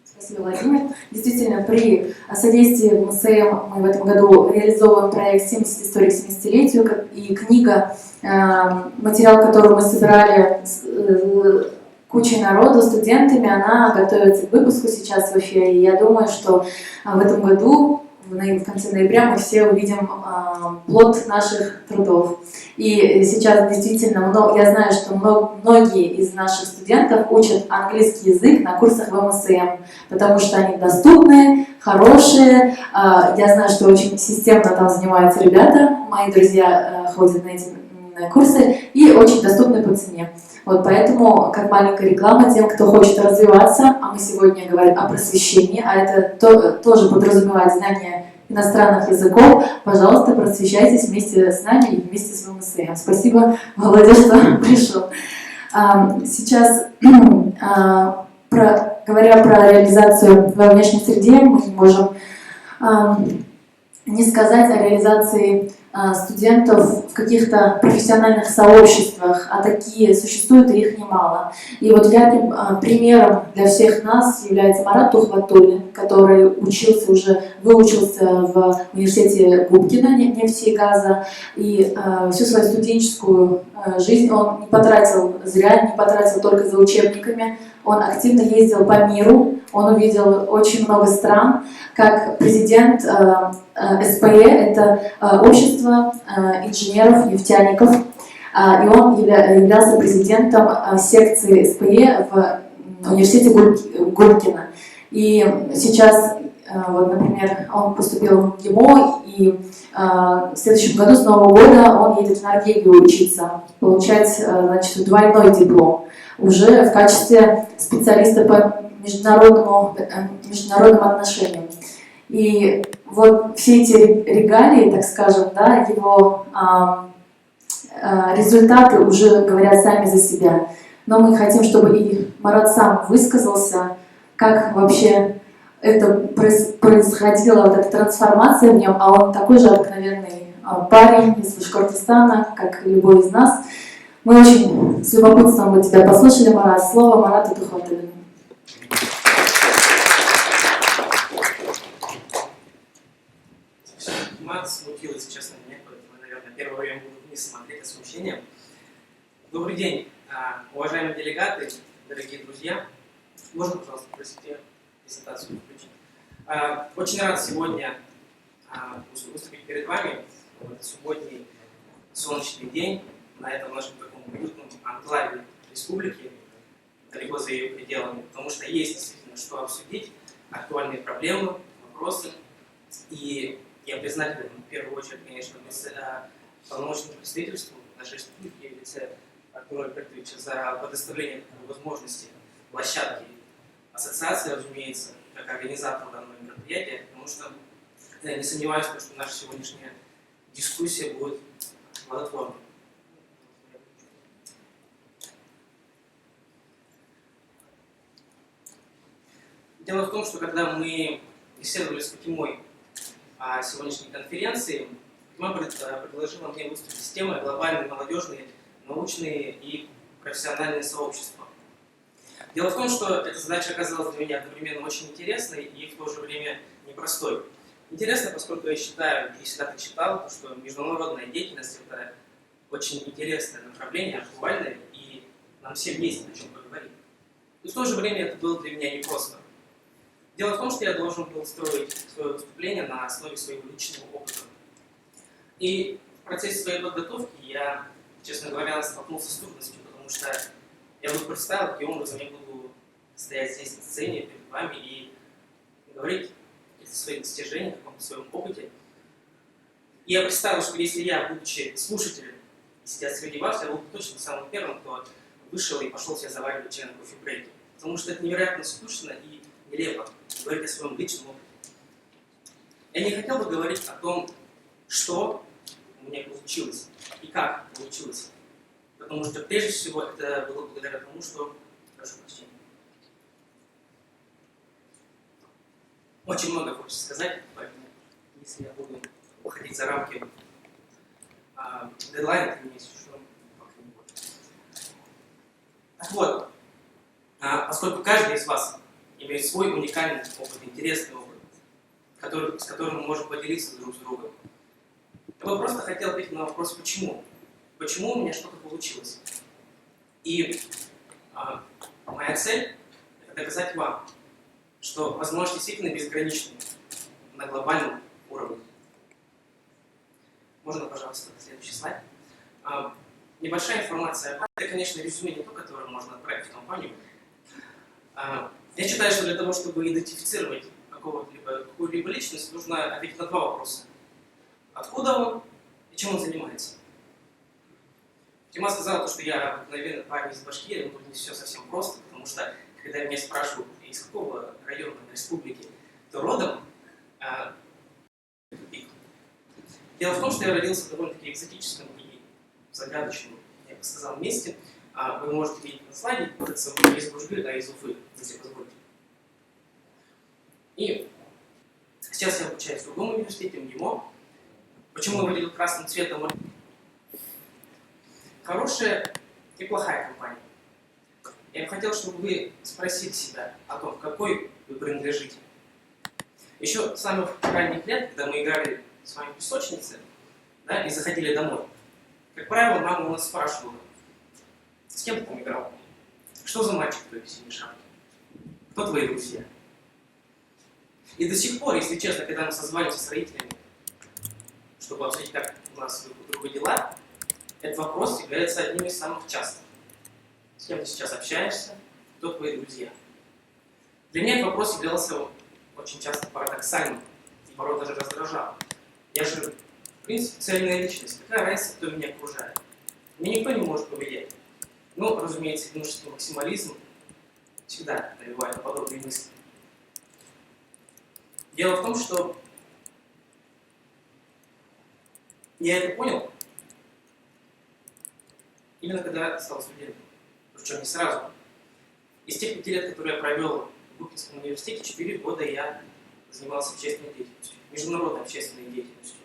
Спасибо, Владимир. Действительно, при содействии МСМ мы в этом году реализовываем проект «70 историй к 70-летию», и книга, материал, который мы собирали с кучей народу, студентами, она готовится к выпуску сейчас в эфире. И я думаю, что в этом году, в конце ноября, мы все увидим плод наших трудов. И сейчас действительно, я знаю, что многие из наших студентов учат английский язык на курсах в МСМ, потому что они доступные, хорошие. Я знаю, что очень системно там занимаются ребята, мои друзья ходят на эти курсы, и очень доступны по цене. Вот поэтому, как маленькая реклама тем, кто хочет развиваться, а мы сегодня говорим о просвещении, а это тоже подразумевает знание иностранных языков, пожалуйста, просвещайтесь вместе с нами и вместе с МСМ. Спасибо, Володя, что пришел. Сейчас, говоря про реализацию во внешней среде, мы не можем не сказать о реализации студентов в каких-то профессиональных сообществах, а такие существуют, и их немало. И вот ярким примером для всех нас является Марат Тухватуллин, который выучился в университете Губкина, нефти и газа, и всю свою студенческую жизнь он не потратил зря, не потратил только за учебниками. Он активно ездил по миру, он увидел очень много стран, как президент СПЕ, это общество инженеров-нефтяников, и он являлся президентом секции СПЕ в университете Губкина. И сейчас, вот, например, он поступил в ГИМО, и в следующем году, с Нового года, он едет в Норвегию учиться, получать, значит, двойной диплом, уже в качестве специалиста по международным отношениям. И вот все эти регалии, так скажем, да, его результаты уже говорят сами за себя. Но мы хотим, чтобы и Марат сам высказался, как вообще это происходила, вот эта трансформация в нем, а он такой же обыкновенный парень из Башкортостана, как и любой из нас. Мы очень с любопытством бы тебя послушали, Марат. Слово Марату Тухватуллину. Мат смутилась, честно, меня, поэтому, наверное, первое время буду вниз смотреть от смущения. Добрый день, уважаемые делегаты, дорогие друзья. Можно, пожалуйста, попросите презентацию включить? Очень рад сегодня выступить перед вами в этот субботний солнечный день на этом нашем таком уютном анклаве республики, далеко за ее пределами, потому что есть действительно что обсудить, актуальные проблемы, вопросы. И я признателен, в первую очередь, конечно, полномочному представительству нашей республики в лице Артура Альбертовича за предоставление такой возможности площадки ассоциации, разумеется, как организатора данного мероприятия, потому что я не сомневаюсь, что наша сегодняшняя дискуссия будет плодотворной. Дело в том, что когда мы беседовали с Фатимой о сегодняшней конференции, Фатима предложила мне выступить с темой глобальные молодежные, научные и профессиональные сообщества. Дело в том, что эта задача оказалась для меня одновременно очень интересной и в то же время непростой. Интересно, поскольку я считаю, и всегда так считал, что международная деятельность – это очень интересное направление, актуальное, и нам всем есть о чем поговорить. И в то же время это было для меня непросто. Дело в том, что я должен был строить свое выступление на основе своего личного опыта. И в процессе своей подготовки я, честно говоря, столкнулся с трудностью, потому что я вдруг представил, каким образом я буду стоять здесь на сцене перед вами и говорить о своих достижениях, о каком-то своем опыте. И я представил, что если я, будучи слушателем, и сидя среди вас, я был точно самым первым, кто вышел и пошел себе заваривать чай на кофе-брейке. Потому что это невероятно скучно и нелепо говорить о своем личном опыте. Я не хотел бы говорить о том, что у меня получилось и как получилось. Потому что прежде всего это было благодаря тому, что... Прошу прощения. Очень много хочется сказать, поэтому если я буду уходить за рамки дедлайна, то мне еще пока не будет. Так вот, поскольку каждый из вас имеют свой уникальный опыт, интересный опыт, с которым мы можем поделиться друг с другом. Я бы просто хотел ответить на вопрос «почему?». Почему у меня что-то получилось? И моя цель – это доказать вам, что возможности действительно безграничны на глобальном уровне. Можно, пожалуйста, следующий слайд. Небольшая информация. Это, конечно, резюме не то, которое можно отправить в компанию. Я считаю, что для того, чтобы идентифицировать какую-либо личность, нужно ответить на два вопроса. Откуда он и чем он занимается? Тима сказала, что я обыкновенный парень из Башкирии, но тут не все совсем просто, потому что, когда меня спрашивают, из какого района республики ты родом, дело в том, что я родился в довольно-таки экзотическом и загадочном, я бы сказал, месте. Вы можете видеть на слайде, кажется, не из Башкирии, а из Уфы, если позволите. И сейчас я обучаюсь в другом университете, МГИМО. Почему я выделил красным цветом? Хорошая и плохая компания. Я бы хотел, чтобы вы спросили себя о том, какой вы принадлежите. Еще с самых ранних лет, когда мы играли с вами в песочнице, да, и заходили домой, как правило, мама у нас спрашивала, с кем ты там играл? Что за мальчик в твоей синей шапке? Кто твои друзья? И до сих пор, если честно, когда мы созваниваемся с родителями, чтобы обсудить, как у нас друг дела, этот вопрос является одним из самых частых. С кем ты сейчас общаешься? Кто твои друзья? Для меня этот вопрос являлся очень часто парадоксальным и порой даже раздражал. Я же, в принципе, цельная личность. Какая разница, кто меня окружает? Мне никто не может повлиять. Но, разумеется, юношеский максимализм всегда навевает на подобные мысли. Дело в том, что я это понял именно когда стал студентом. Причем не сразу. Из тех 5 лет, которые я провел в Губкинском университете, 4 года я занимался общественной деятельностью, международной общественной деятельностью.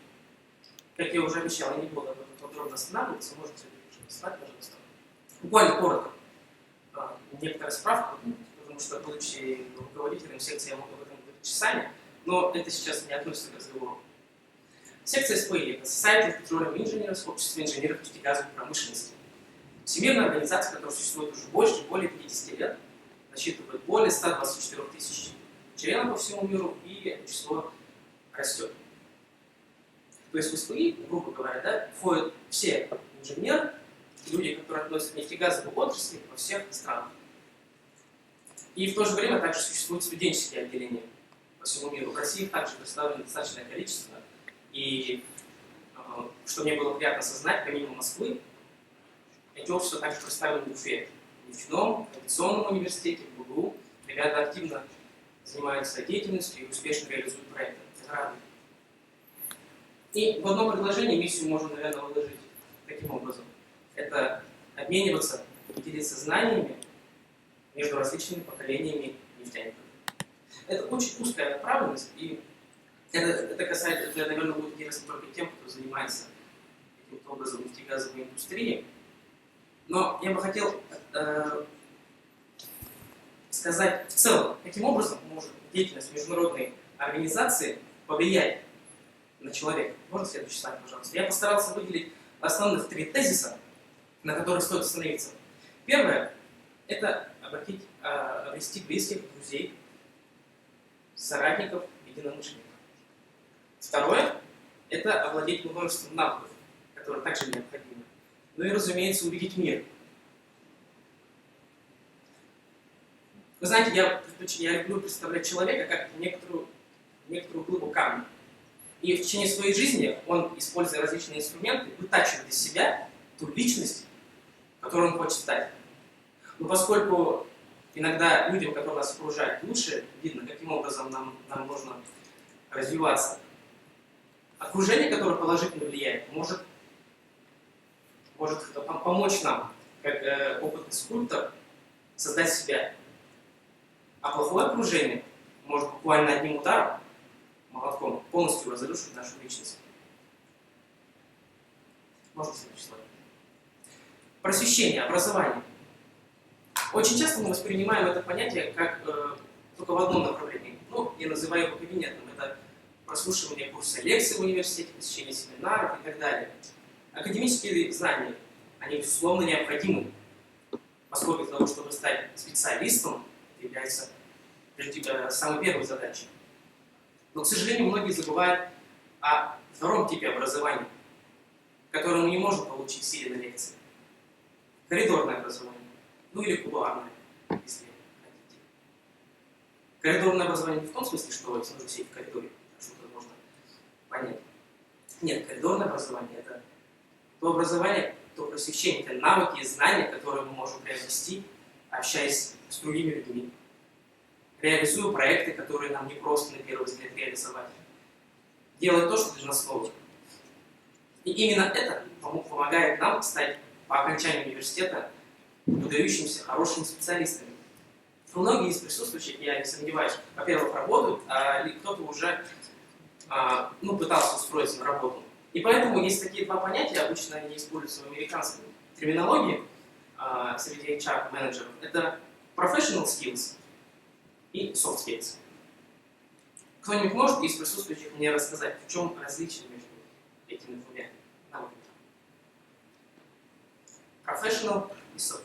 Как я уже обещал, я не буду об этом подробно останавливаться, можете слайд, пожалуйста. Буквально коротко. Некоторая справка, потому что, будучи руководителем секции, я могу об этом говорить часами, но это сейчас не относится к разговору. Секция СПИ – это Society of Petroleum Engineers, общество инженеров нефтегазовой промышленности. Всемирная организация, которая существует уже более 50 лет, насчитывает более 124 тысяч членов по всему миру, и это число растет. То есть в СПИ, грубо говоря, да, входят все инженеры, люди, которые относятся к нефтегазовой отрасли во всех странах. И в то же время также существуют студенческие отделения по всему миру. В России их также представлено достаточное количество. И что мне было приятно осознать, помимо Москвы, эти общества также представлены в Уфе, в нефтяном, авиационном университете, в БГУ. Ребята активно занимаются деятельностью и успешно реализуют проекты. Это радует. И в одном предложении миссию можно, наверное, выложить таким образом. Это обмениваться и делиться знаниями между различными поколениями нефтяников. Это очень узкая направленность, и это касается, это, наверное, будет интересно только тем, кто занимается каким-то образом нефтегазовой индустрией. Но я бы хотел сказать в целом, каким образом может деятельность международной организации повлиять на человека. Можно следующий слайд, пожалуйста? Я постарался выделить основных 3 тезиса, на которых стоит остановиться. Первое – это обрести близких друзей, соратников, единомышленников. Второе – это овладеть множеством навыков, которые также необходимы. Ну и, разумеется, увидеть мир. Вы знаете, я люблю представлять человека как некоторую глыбу камня. И в течение своей жизни он, используя различные инструменты, вытачивает из себя ту личность, которую он хочет стать. Но поскольку иногда людям, которые нас окружают, лучше видно, каким образом нам нужно развиваться, окружение, которое положительно влияет, может помочь нам, как опытный скульптор, создать себя. А плохое окружение может буквально одним ударом, молотком, полностью разрушить нашу личность. Можно следующий слайд. Просвещение, образование. Очень часто мы воспринимаем это понятие как только в одном направлении. Ну, я называю его кабинетом. Это прослушивание курса лекций в университете, посещение семинаров и так далее. Академические знания, они, безусловно, необходимы, поскольку для того, чтобы стать специалистом, это является самой первой задачей. Но, к сожалению, многие забывают о втором типе образования, которое мы не можем получить, сидя на лекции. Коридорное образование, ну или кулуарное, если хотите. Коридорное образование не в том смысле, что нужно сидеть в коридоре, что-то можно понять. Нет, коридорное образование – это то образование, то просвещение, это навыки и знания, которые мы можем приобрести, общаясь с другими людьми, реализуя проекты, которые нам не просто на первый взгляд реализовать. Делать то, что для нас сложно. И именно это помогает нам стать по окончании университета выдающимися, хорошими специалистами. Многие из присутствующих, я не сомневаюсь, во-первых, работают, а кто-то уже пытался устроиться на работу. И поэтому есть такие два понятия, обычно они используются в американской терминологии среди HR-менеджеров. Это professional skills и soft skills. Кто-нибудь может из присутствующих мне рассказать, в чем различие между этими двумя навыками? Professional и soft.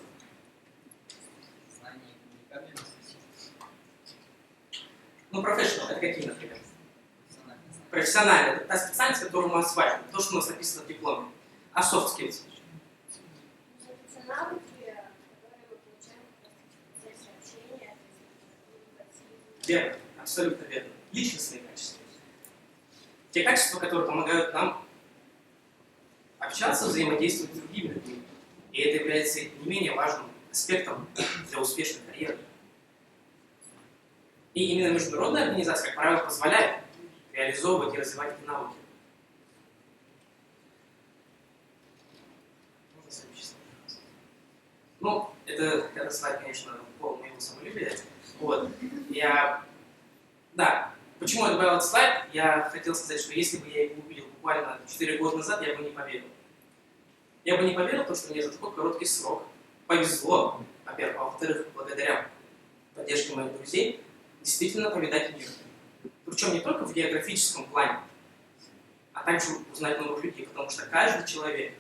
Знание и коммуникабельность. Ну, professional — это какие, например? Профессиональность. Профессионально — это та специальность, которую мы осваиваем, то, что у нас написано в дипломе. А soft skills? Это навыки, которые мы получаем в процессе общения, коммуникации. Верно, абсолютно верно. Личностные качества. Те качества, которые помогают нам общаться, взаимодействовать с другими людьми. И это является не менее важным аспектом для успешной карьеры. И именно международная организация, как правило, позволяет реализовывать и развивать эти навыки. Можно следующий слайд? Ну, это слайд, конечно, полный моего самолюбия. Вот. Да, почему я добавил этот слайд? Я хотел сказать, что если бы я его увидел буквально 4 года назад, я бы не поверил. Я бы не поверил, потому что мне за такой короткий срок повезло, во-первых, а во-вторых, благодаря поддержке моих друзей, действительно повидать мир. Причем не только в географическом плане, а также узнать новых людей, потому что каждый человек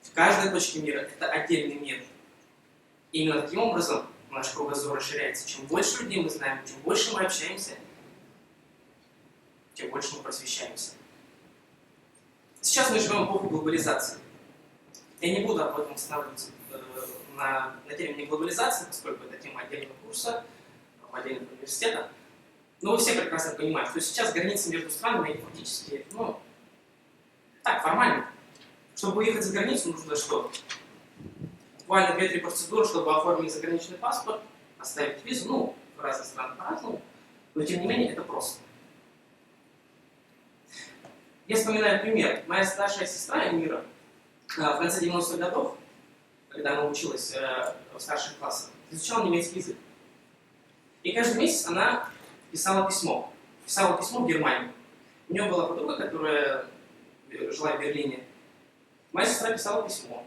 в каждой точке мира – это отдельный мир. И именно таким образом наш кругозор расширяется. Чем больше людей мы знаем, чем больше мы общаемся, тем больше мы просвещаемся. Сейчас мы живем в эпоху глобализации. Я не буду об этом останавливаться на термине глобализации, поскольку это тема отдельного курса, отдельного университета. Но вы все прекрасно понимаете, что сейчас границы между странами они фактически, так, формально. Чтобы уехать за границу, нужно что? Буквально 2-3 процедуры, чтобы оформить заграничный паспорт, оставить визу, в разных странах по-разному, но тем не менее это просто. Я вспоминаю пример. Моя старшая сестра Эмира в конце 90-х годов, когда она училась в старших классах, изучала немецкий язык. И каждый месяц она писала письмо. Писала письмо в Германию. У нее была подруга, которая жила в Берлине. Моя сестра писала письмо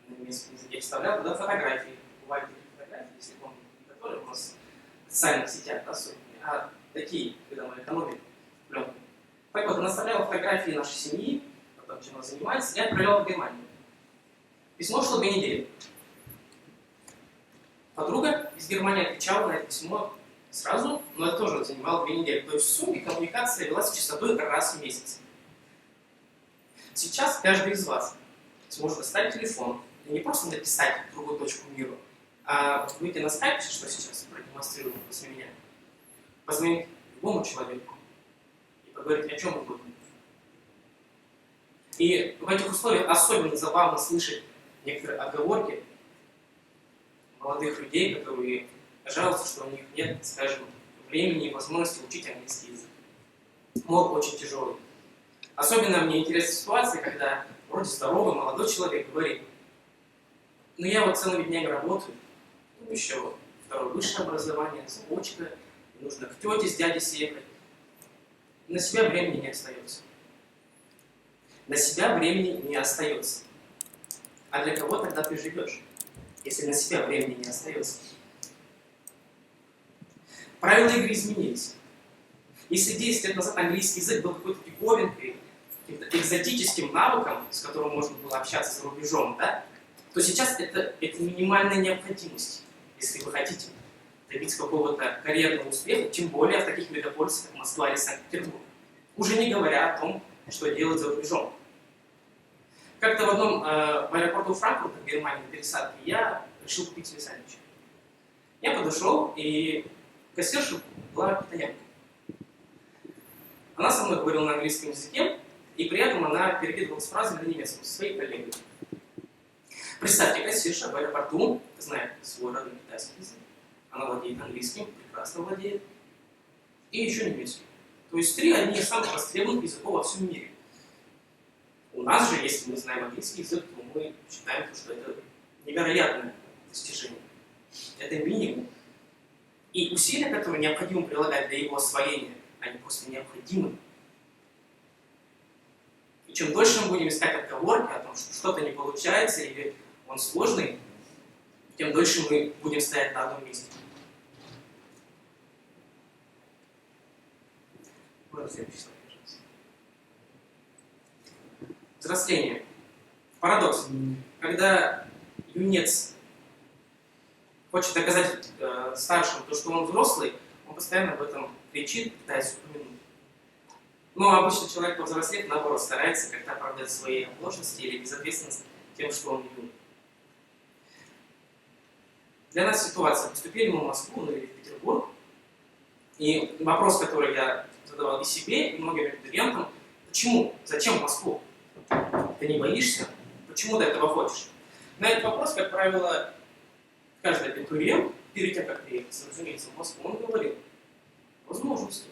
на немецком языке, вставляла туда фотографии. Бывают такие фотографии, если помните, которые у нас в социальных сетях особенно, а такие, когда мы экономим пленку. Так вот, она оставляла фотографии нашей семьи, потом чем она занимается, и отправляла в Германию. Письмо шло 2 недели. Подруга из Германии отвечала на это письмо сразу, но это тоже занимало 2 недели. То есть в сумме коммуникация велась частотой раз в месяц. Сейчас каждый из вас сможет достать телефон и не просто написать в другую точку мира, а выйти на скайп, что сейчас продемонстрирую после меня, позвонить любому человеку и поговорить о чем угодно. И в этих условиях особенно забавно слышать некоторые отговорки молодых людей, которые жалуются, что у них нет, скажем, времени и возможности учить английский язык. Мол, очень тяжелый. Особенно мне интересна ситуация, когда вроде здоровый молодой человек говорит: ну я вот целыми днями работаю, еще второе высшее образование, заочка, нужно к тете с дядей съехать. На себя времени не остается. На себя времени не остается. А для кого тогда ты живешь, если на себя времени не остается? правила игры изменились. Если 10 лет назад английский язык был какой-то диковинкой, каким-то экзотическим навыком, с которым можно было общаться за рубежом, да, то сейчас это минимальная необходимость, если вы хотите добиться какого-то карьерного успеха, тем более в таких мегаполисах, как Москва или Санкт-Петербург. Уже не говоря о том, что делать за рубежом. Как-то в одном в аэропорту Франкфурта, в Германии, на пересадке, я решил купить себе сэндвич. Я подошел, и кассирша была китаянка. Она со мной говорила на английском языке, и при этом она перекидывалась фразами на немецком со своей коллегой. Представьте, кассирша в аэропорту знает свой родной китайский язык. Она владеет английским, прекрасно владеет, и еще немецкий. То есть одни из самых востребованных языков во всем мире. У нас же, если мы знаем английский язык, то мы считаем, что это невероятное достижение. Это минимум. И усилия, которые необходимо прилагать для его освоения, они просто необходимы. И чем дольше мы будем искать отговорки о том, что что-то не получается или он сложный, тем дольше мы будем стоять на одном месте. Взросление. Парадокс. Когда юнец хочет доказать старшим то, что он взрослый, он постоянно об этом кричит, пытается упомянуть. Но обычно человек, повзрослев, наоборот, старается как-то оправдать свои оплошности или безответственность тем, что он не юный. Для нас ситуация. Поступили мы в Москву, ну или в Петербург. И вопрос, который я задавал и себе, и многим абитуриентам: почему? Зачем в Москву? Ты не боишься? Почему ты этого хочешь? На этот вопрос, как правило, каждый абитуриент, перед тем, как приехать, разумеется, в Москву, он говорил: возможности.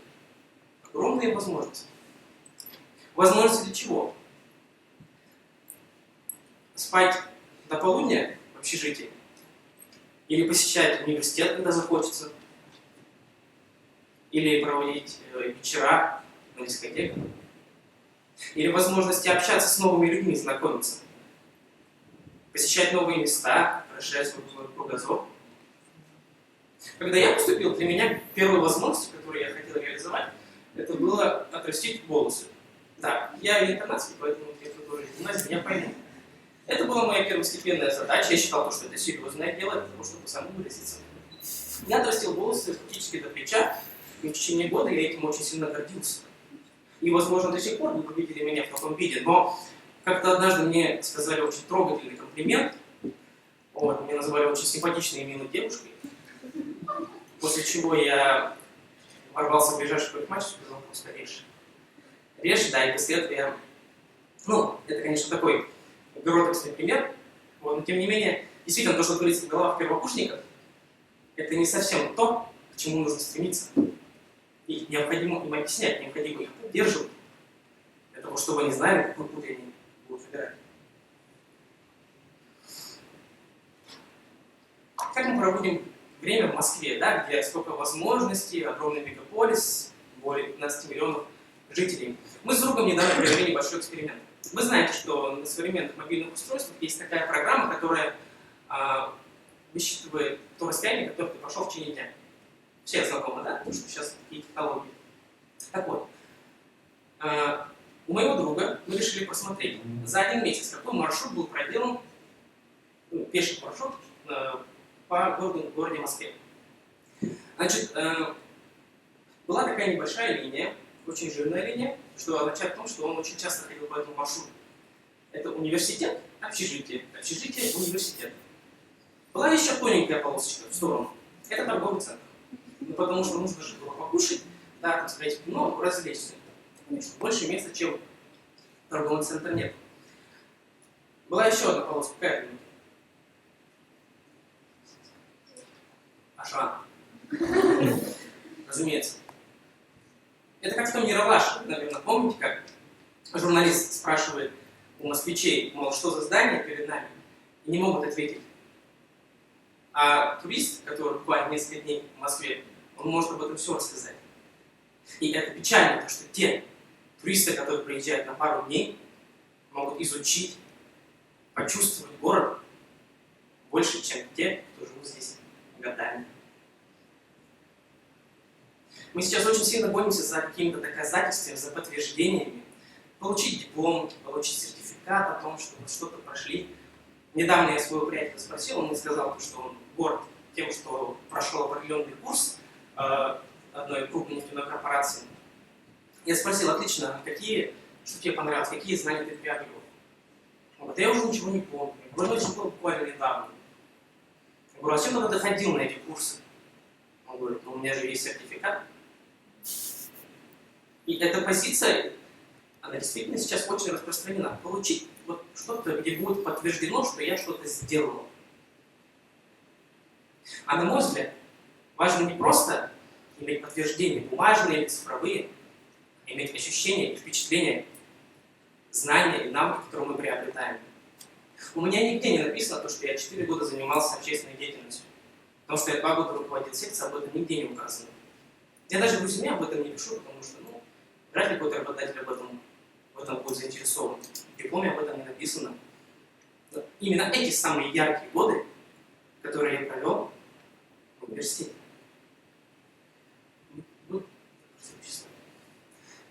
Огромные возможности. Возможности для чего? Спать до полудня в общежитии? Или посещать университет, когда захочется? Или проводить вечера на дискотеках? Или возможности общаться с новыми людьми, знакомиться? Посещать новые места, расширять свой кругозор? Когда я поступил, для меня первой возможностью, которую я хотел реализовать, это было отрастить волосы. Да, я интонации, поэтому те, кто тоже из гимназии, меня поймут. Это была моя первостепенная задача. Я считал, что это серьезное дело, для того, чтобы самому выразиться. Я отрастил волосы практически до плеча, и в течение года я этим очень сильно гордился. И, возможно, до сих пор вы увидели меня в таком виде, но как-то однажды мне сказали очень трогательный комплимент. Вот, меня назвали очень симпатичной и милой девушкой. После чего я ворвался в ближайший парикмахерскую и сказал: просто режь. Режь, да, и после этого я... Ну, это, конечно, такой гротовский пример, вот, но тем не менее, действительно, то, что творится в головах первокурсников, это не совсем то, к чему нужно стремиться. И необходимо им объяснять, необходимо их поддерживать, для того, чтобы они знали, какой путь они будут выбирать. Как мы проводим время в Москве, да, где столько возможностей, огромный мегаполис, более 15 миллионов жителей. Мы с другом недавно провели небольшой эксперимент. Вы знаете, что на современных мобильных устройствах есть такая программа, которая высчитывает то расстояние, которое ты прошел в течение дня. Все знакомы, да? Потому что сейчас такие технологии. Так вот, у моего друга мы решили посмотреть за один месяц, какой маршрут был проделан, пеший маршрут, по городе Москве. Значит, была такая небольшая линия, очень жирная линия, что означает в том, что он очень часто ходил по этому маршруту. Это университет, общежитие, общежитие, университет. Была еще тоненькая полосочка в сторону. Это торговый центр. Ну, потому что нужно же было покушать, да, там смотреть кино, развлечься. Конечно, больше места, чем торговый центр нет. Была еще одна полоска, какая это? Ашан. Разумеется. Это как в том Ералаше, наверное, помните, как журналист спрашивает у москвичей, мол, что за здание перед нами, и не могут ответить. А турист, который буквально несколько дней в Москве, он может об этом все рассказать. И это печально, потому что те туристы, которые приезжают на пару дней, могут изучить, почувствовать город больше, чем те, кто живут здесь годами. Мы сейчас очень сильно гонимся за какими-то доказательствами, за подтверждениями. Получить диплом, получить сертификат о том, что вы что-то прошли. Недавно я своего приятеля спросил, он мне сказал, что он горд тем, что прошел определенный курс одной крупной нефтяной корпорации. Я спросил: отлично, что тебе понравилось, какие знания ты приобрел? Он говорит: я уже ничего не помню. Я говорю: это было буквально недавно. Я говорю: а зачем тогда ты ходил на эти курсы? Он говорит: ну у меня же есть сертификат. И эта позиция, она действительно сейчас очень распространена. Получить вот что-то, где будет подтверждено, что я что-то сделал. А на мой взгляд, важно не просто иметь подтверждения бумажные или цифровые, а иметь ощущения и впечатления, знания и навыки, которые мы приобретаем. У меня нигде не написано то, что я 4 года занимался общественной деятельностью. Потому что я 2 года руководил секцией, об этом нигде не указано. Я даже в резюме об этом не пишу, потому что, вряд ли какой-то работодатель в этом будет заинтересован. В дипломе об этом не написано. Но именно эти самые яркие годы, которые я провел в университете.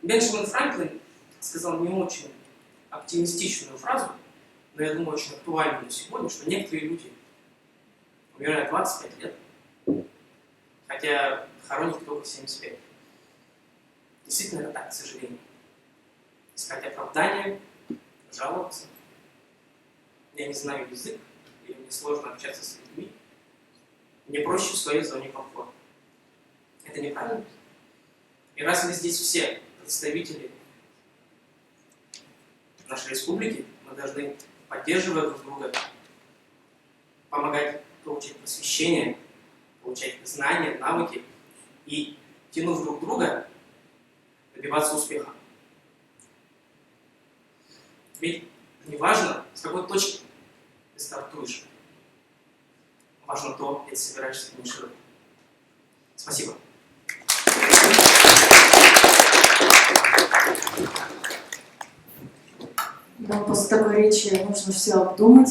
Бенджамин Франклин сказал не очень оптимистичную фразу, но я думаю, очень актуальную сегодня, что некоторые люди умирают 25 лет, хотя хоронят только 75. Действительно это так, к сожалению. Искать оправдания, жаловаться. Я не знаю язык, или мне сложно общаться с людьми. Мне проще в своей зоне комфорта. Это неправильно. И раз мы здесь все представители нашей республики, мы должны поддерживать друг друга, помогать получить просвещение, получать знания, навыки и, тянув друг друга, добиваться успеха. Ведь не важно, с какой точки ты стартуешь. Важно то, где ты собираешься финишировать. Спасибо. Но после такой речи нужно все обдумать.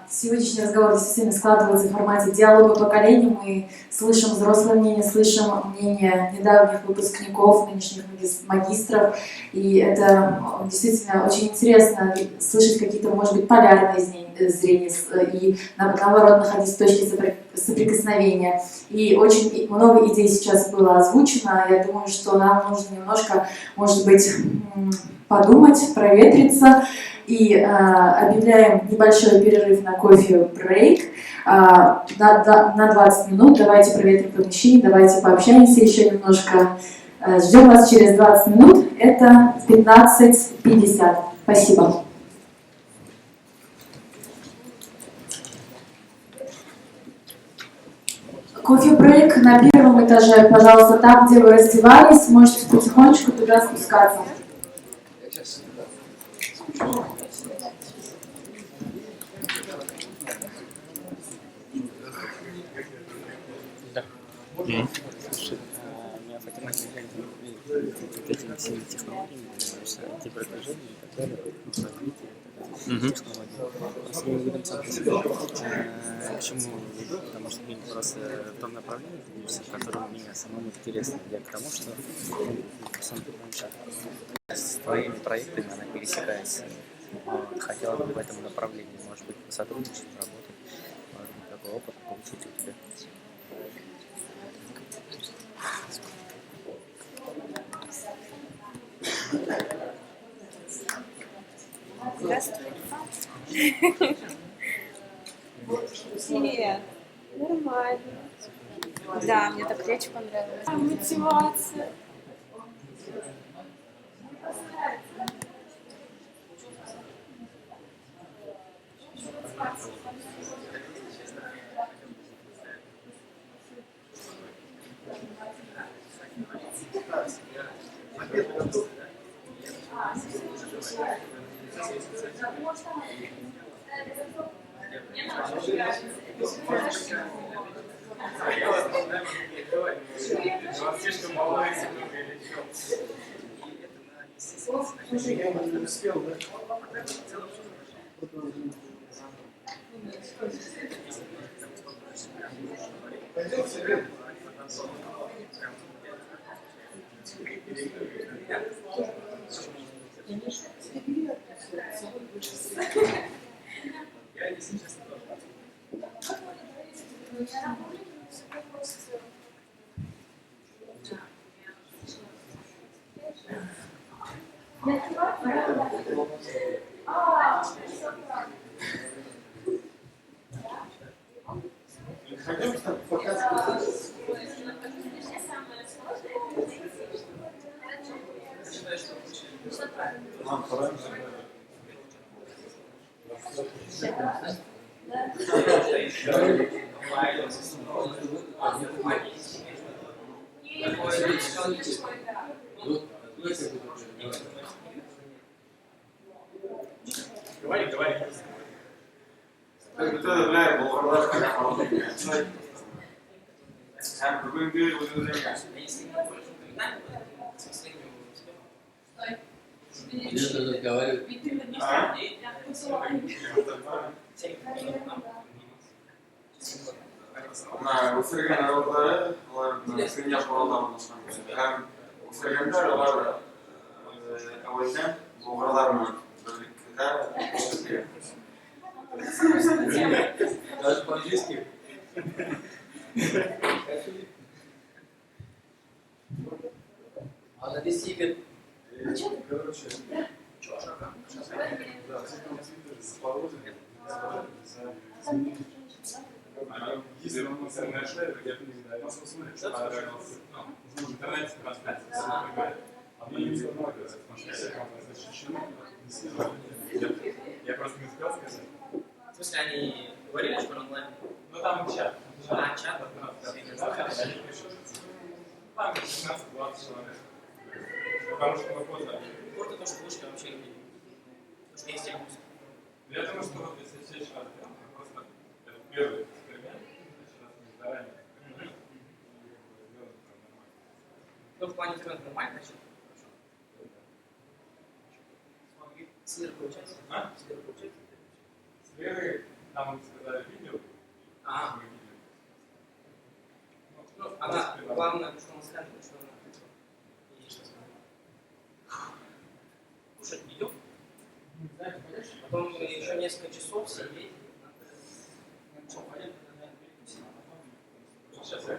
Сегодняшний разговор действительно складывается в формате диалога поколений. Мы слышим взрослое мнение, слышим мнение недавних выпускников, нынешних магистров. И это действительно очень интересно слышать какие-то, может быть, полярные зрения и, наоборот, находить точки соприкосновения. И очень много идей сейчас было озвучено. Я думаю, что нам нужно немножко, может быть, подумать, проветриться. И объявляем небольшой перерыв на кофе-брейк на 20 минут. Давайте проветрим помещение, давайте пообщаемся еще немножко. Ждем вас через 20 минут. Это 15:50. Спасибо. Кофе-брейк на 1-м этаже. Пожалуйста, там, где вы раздевались, можете потихонечку туда спускаться. Необходимо этими всеми технологиями, эти продвижения и так далее, развитие технологий. Если мы будем сами себе, к чему мы идем, потому что мы просто в том направлении движемся, в котором мне самому интересно. Я к тому, что сам с твоими проектами она пересекается. Хотела бы в этом направлении, может быть, сотрудничать, работать, может быть, такой опыт получить у тебя. Здравствуй. Привет. Нормально. Да, мне так речь понравилась. Мотивация. Я не успел, да? Пойдем, Я, если честно, тоже. Говори, говори. O'zbekiston narodlari ular senga qurollarni ham O'zbekistonda ular avvaldan bo'g'alarni birlikda Даже по-английски. А на 10 игр. Короче. Если он эмоциональный шейер, я бы не знаю, он смотрит, что понравился. В интернете трансляция, а мне не устанавливается, потому что все там защищены. Я просто не успел сказать. В смысле, они говорили, что онлайн? Ну там чат. А, чат? Там 15-20 человек. Потому что мы поздно. Просто то, что вышли, вообще не видели. Потому что есть тема. Я думаю, что вот если все чаты, просто это первый эксперимент, сейчас мы заранее. Ну, в плане интернета нормально, значит? С Лерой получается? А? С Лерой получается? С Лерой, там сказали видео. А, Мы видели. ну, она, главное, что она скажет, что она и что сказать. Кушать идем? Потом еще несколько часов сидеть. Сейчас я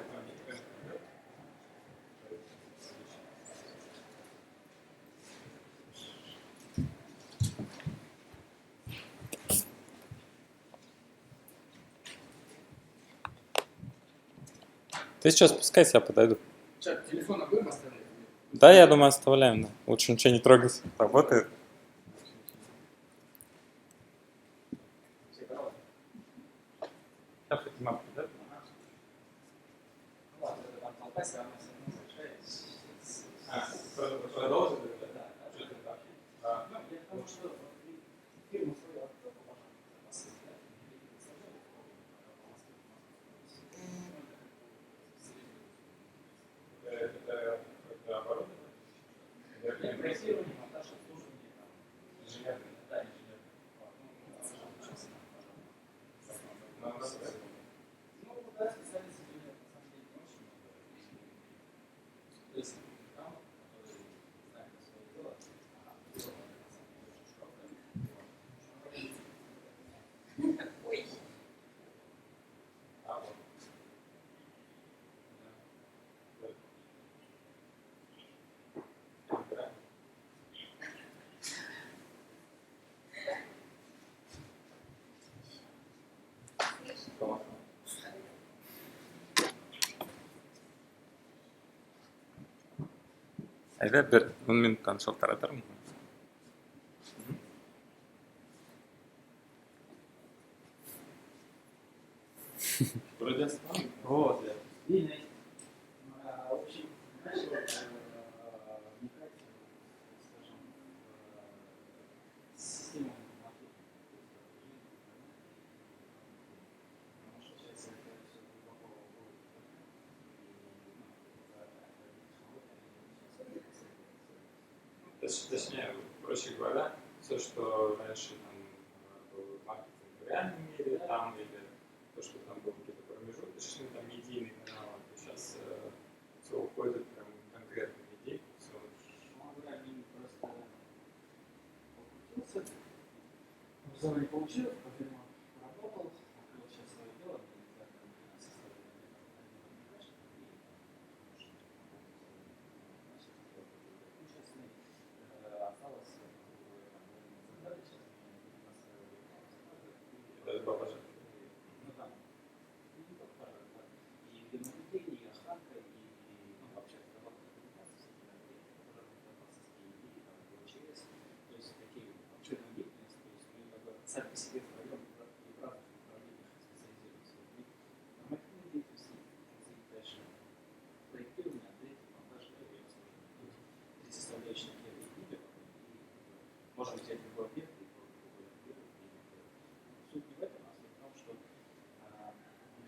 Ты сейчас спускайся, я подойду. Чат, телефон будем оставлять? Да, я думаю, оставляем. Да. Лучше ничего не трогать. Работает. Сейчас эти мапки, да? Ладно, это там толпа, все равно продолжит? Да. Ну, я потому что фирма свою это оборудование? Проектирование, монтаж, обслуживание, инженерное, да, инженерное. Ну, да, специалисты на самом деле не очень много. То есть там, которые знают свое дело, Ой. а вот. Ayda bir 10 minutdan шалтыратырмын. Вроде остановим. Вот, да. В общем, начал вникать, скажем, в систему потому что сейчас это все глубоко точнее, проще говоря, все, что раньше там был маркетинг в реальном мире, там или то, что там был какие-то промежуточные, там медийные каналы, то сейчас все уходит прям конкретно в медийку, все. Просто покрутился. образование получил, по фирмам работал, открыл сейчас свое дело, составил осталось задали сейчас Это папа же. ну там и пожар, да. И видеонаблюдение, и охранка, и ну, вообще разработка документации, пожарной безопасности, и там ОЧС, то есть такие обширные деятельности, то есть мы как бы сами по себе втроем и в разных направлениях специализируемся. Нормативные деятельности, дальше проектирование, отделение, монтаж, и три составляющие первой книги, и можем взять любой объект и попробовать. Суть не в этом, а суть в том, что мы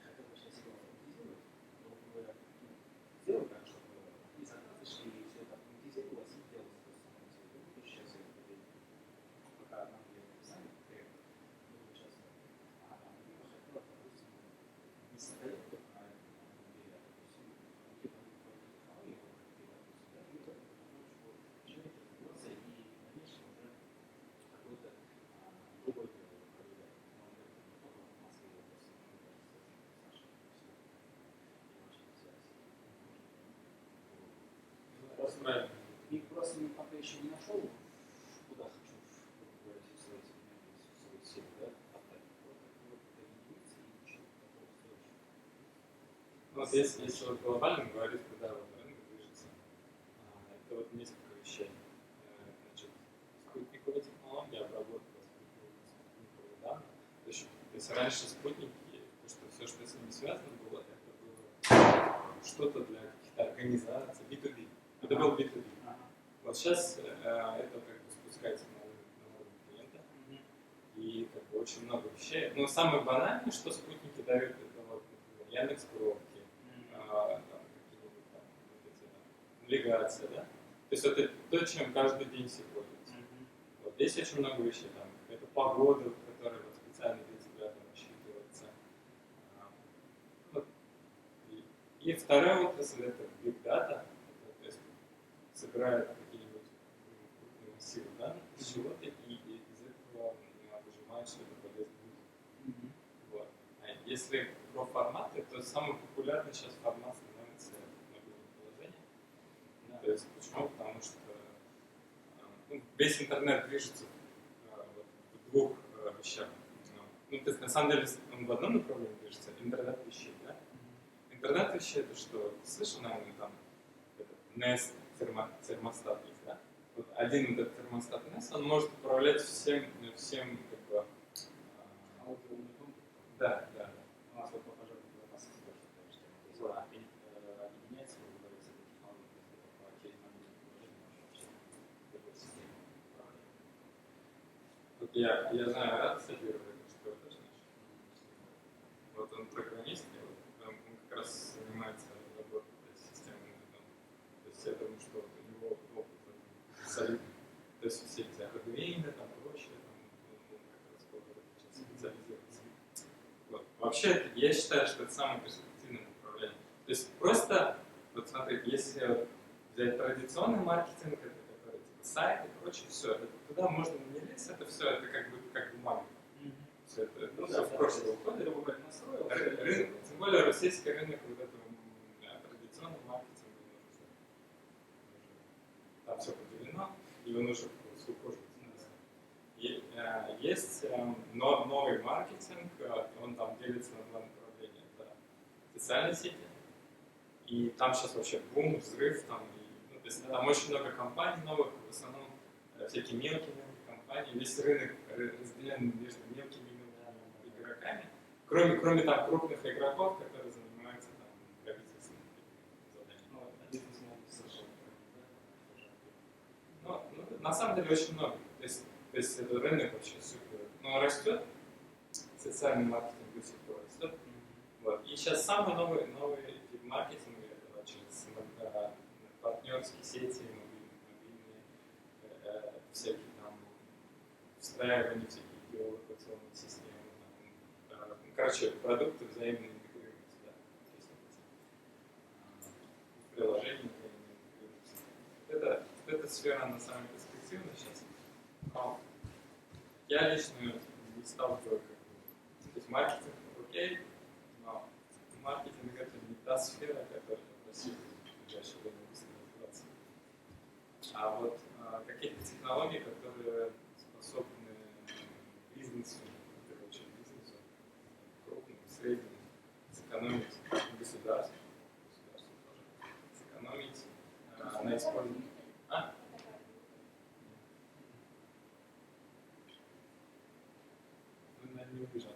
хотим сейчас его автоматизировать, грубо говоря, сделать так, чтобы и заказы шли, и все это автоматизировалось, и делалось то самое все. И сейчас я пока нам делаем сами проект, сейчас Либо хотела, допустим, не создает только на этом деле, а допустим, где-то технологии, либо, допустим, да, и вот уже и в дальнейшем уже какой-то другой дело проверяет. Но он говорит, не только в Москве, а просто с нашей Просто правильно. и просто пока еще не нашел, куда хочу, грубо говоря, всю свою сегменту, всю свою силу, да, отдать. Вот это единицы и ничего такого стоящего. Ну, вот если вот глобально говорить, куда вот рынок движется, это вот несколько вещей. Значит, спутниковая технология, обработка спутниковых данных. То есть раньше спутники, то, что все, что с ними связано было, это было что-то для каких-то организаций, B2B. Это был B2B. Вот сейчас это как бы спускается на уровень клиента. И как бы очень много вещей. Но самое банальное, что спутники дают, это вот, например, Яндекс.Пробки, какие-нибудь там, вот эти, навигация, да? То есть это то, чем каждый день все пользуются. Вот здесь очень много вещей, там, это погода, которая вот специально для тебя там рассчитывается. Вот. И вторая отрасль это Big Data, то есть собирают какие-нибудь крупные массивы данных из чего-то и из этого выжимают что-то полезное. Вот. А если про форматы, то самый популярный сейчас формат становится мобильное приложение. То есть почему? Потому что весь интернет движется вот, в двух вещах. Ну, то есть на самом деле он в одном направлении движется, интернет вещей, да? Интернет вещей это что? Слышал, наверное, там Nest термостат есть, да? Вот один этот термостат Nest, он может управлять всем как бы... Да. У нас вот по пожарной безопасности тоже, конечно, объединяется, благодаря этой технологии, через мобильное приложение можно вообще любой системе управления. Вот я знаю, рад содержать, что ты тоже знаешь. Вот он программист, и вот он как раз занимается разработкой этой системы. То есть я думаю, что вот у него опыт солидный. То есть все эти Arduino, там прочее, там, он как раз сейчас специализируется. Вот. Вообще, я считаю, что это самое перспективное направление. То есть просто, вот смотри, если вот взять традиционный маркетинг, это который типа сайт и прочее, все, это, туда можно не лезть, это все, это как бумага. Все это все в прошлое уходит. Рынок, тем более российский рынок вот этого традиционного маркетинга нужно. Там все поделено, его нужно сухожить. Есть новый маркетинг, он там делится на два направления. Это социальные сети, и там сейчас вообще бум, взрыв, там, и, ну, то есть там очень много компаний новых, в основном всякие мелкие компании, весь рынок разделен между мелкими игроками, кроме там крупных игроков, которые занимаются там правительственными заданиями. Ну, на самом деле очень много. То есть этот рынок вообще супер, но растет, социальный маркетинг до сих пор растет. Вот. И сейчас самый новый тип маркетинга это через партнерские сети, мобильные, всякие там встраивания, всякие геолокационные системы. Короче, продукты взаимно интегрируются, да. Приложения интегрируются. Эта сфера на самом деле перспективна сейчас. Но я лично и стал бы, то есть маркетинг окей, но маркетинг это не та сфера, которая в России в ближайшее время быстро развиваться. А вот какие-то технологии, которые способны бизнесу, в первую очередь бизнесу, крупному, среднему, сэкономить государству тоже, сэкономить на использовании. Ну, наверное, не убежал.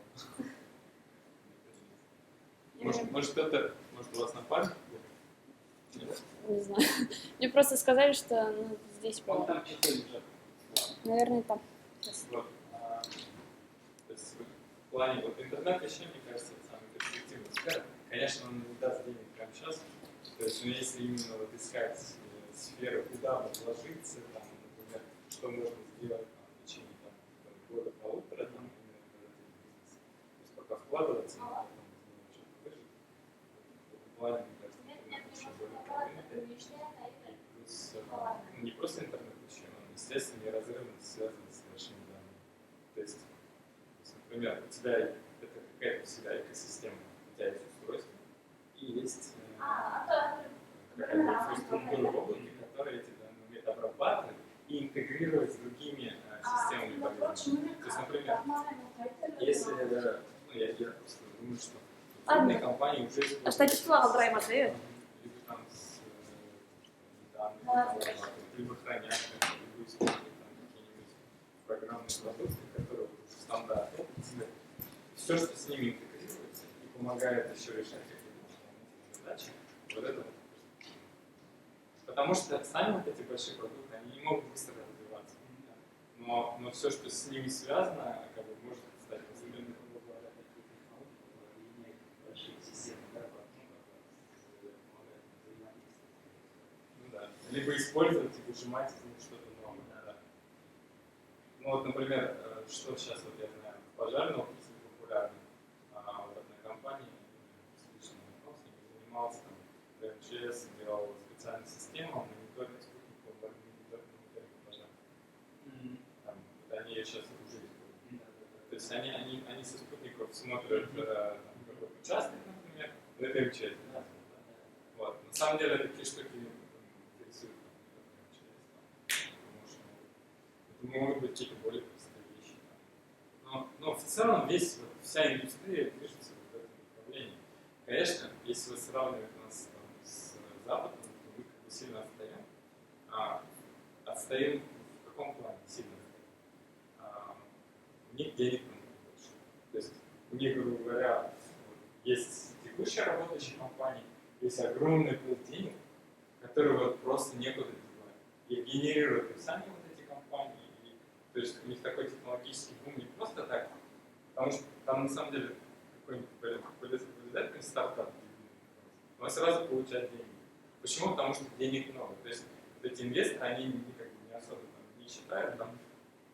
Может, у вас напарник был? Нет? Не знаю. Мне просто сказали, что здесь Он было. там часы лежат. Наверное, там. Вот. То есть в плане вот интернет вещей, мне кажется, это самый перспективный сфера. Конечно, он не даст денег прямо сейчас. То есть, если именно вот искать сферы, куда вот вложиться, там, например, что можно сделать там, в течение года-полутора, там, именно в этот бизнес. То есть пока вкладываться, но потом что-то выжить. В этом плане, мне кажется, интернет еще более продвинутый. И плюс, не просто интернет вещей, он, естественно, неразрывно связан с вашими данными. То есть, например, у тебя это какая-то всегда экосистема, у тебя есть устройство, и есть какая-то инфраструктура в облаке, которая эти данные умеет обрабатывать и интегрировать с другими системами поведения. То есть, например, если, я просто думаю, что крупные компании уже используют либо там с данными, либо хранят, либо используют там какие-нибудь программные продукты, которые уже стандартные. Все, что с ними интегрируется и помогает еще решать какие-то задачи, вот это. Потому что сами вот эти большие продукты, они не могут быстро развиваться. Но все, что с ними связано, как бы может стать современным. Ну да. Либо использовать и выжимать из них что-то новое. Да. Ну вот, например, что сейчас вот я знаю, пожарный опытный популярный в одной компании, слишком много с ними занимался, там, МЧС делал специальную систему мониторинга спутников, мониторинга пожаров. Там, вот они ее сейчас уже используют. То есть они со спутников смотрят какой-то участок, например, на это МЧС. Вот. На самом деле такие штуки интересуют МЧС, потому что это могут быть какие-то более простые вещи. Но в целом вся индустрия движется в этом направлении. Конечно, если вы сравниваете нас там, с Западом, то мы как бы сильно отстаем. Отстаем в каком плане сильно отстаем? У них денег намного больше. То есть у них, грубо говоря, есть текущая работающая компания, есть огромный плод денег, которые вот просто некуда девать. И генерируют их сами вот эти компании. То есть у них такой технологический бум не просто так, потому что там на самом деле какой-нибудь вылезательный стартап, он сразу получает деньги. Почему? Потому что денег много. То есть вот эти инвесторы, они как бы не особо там, не считают, там,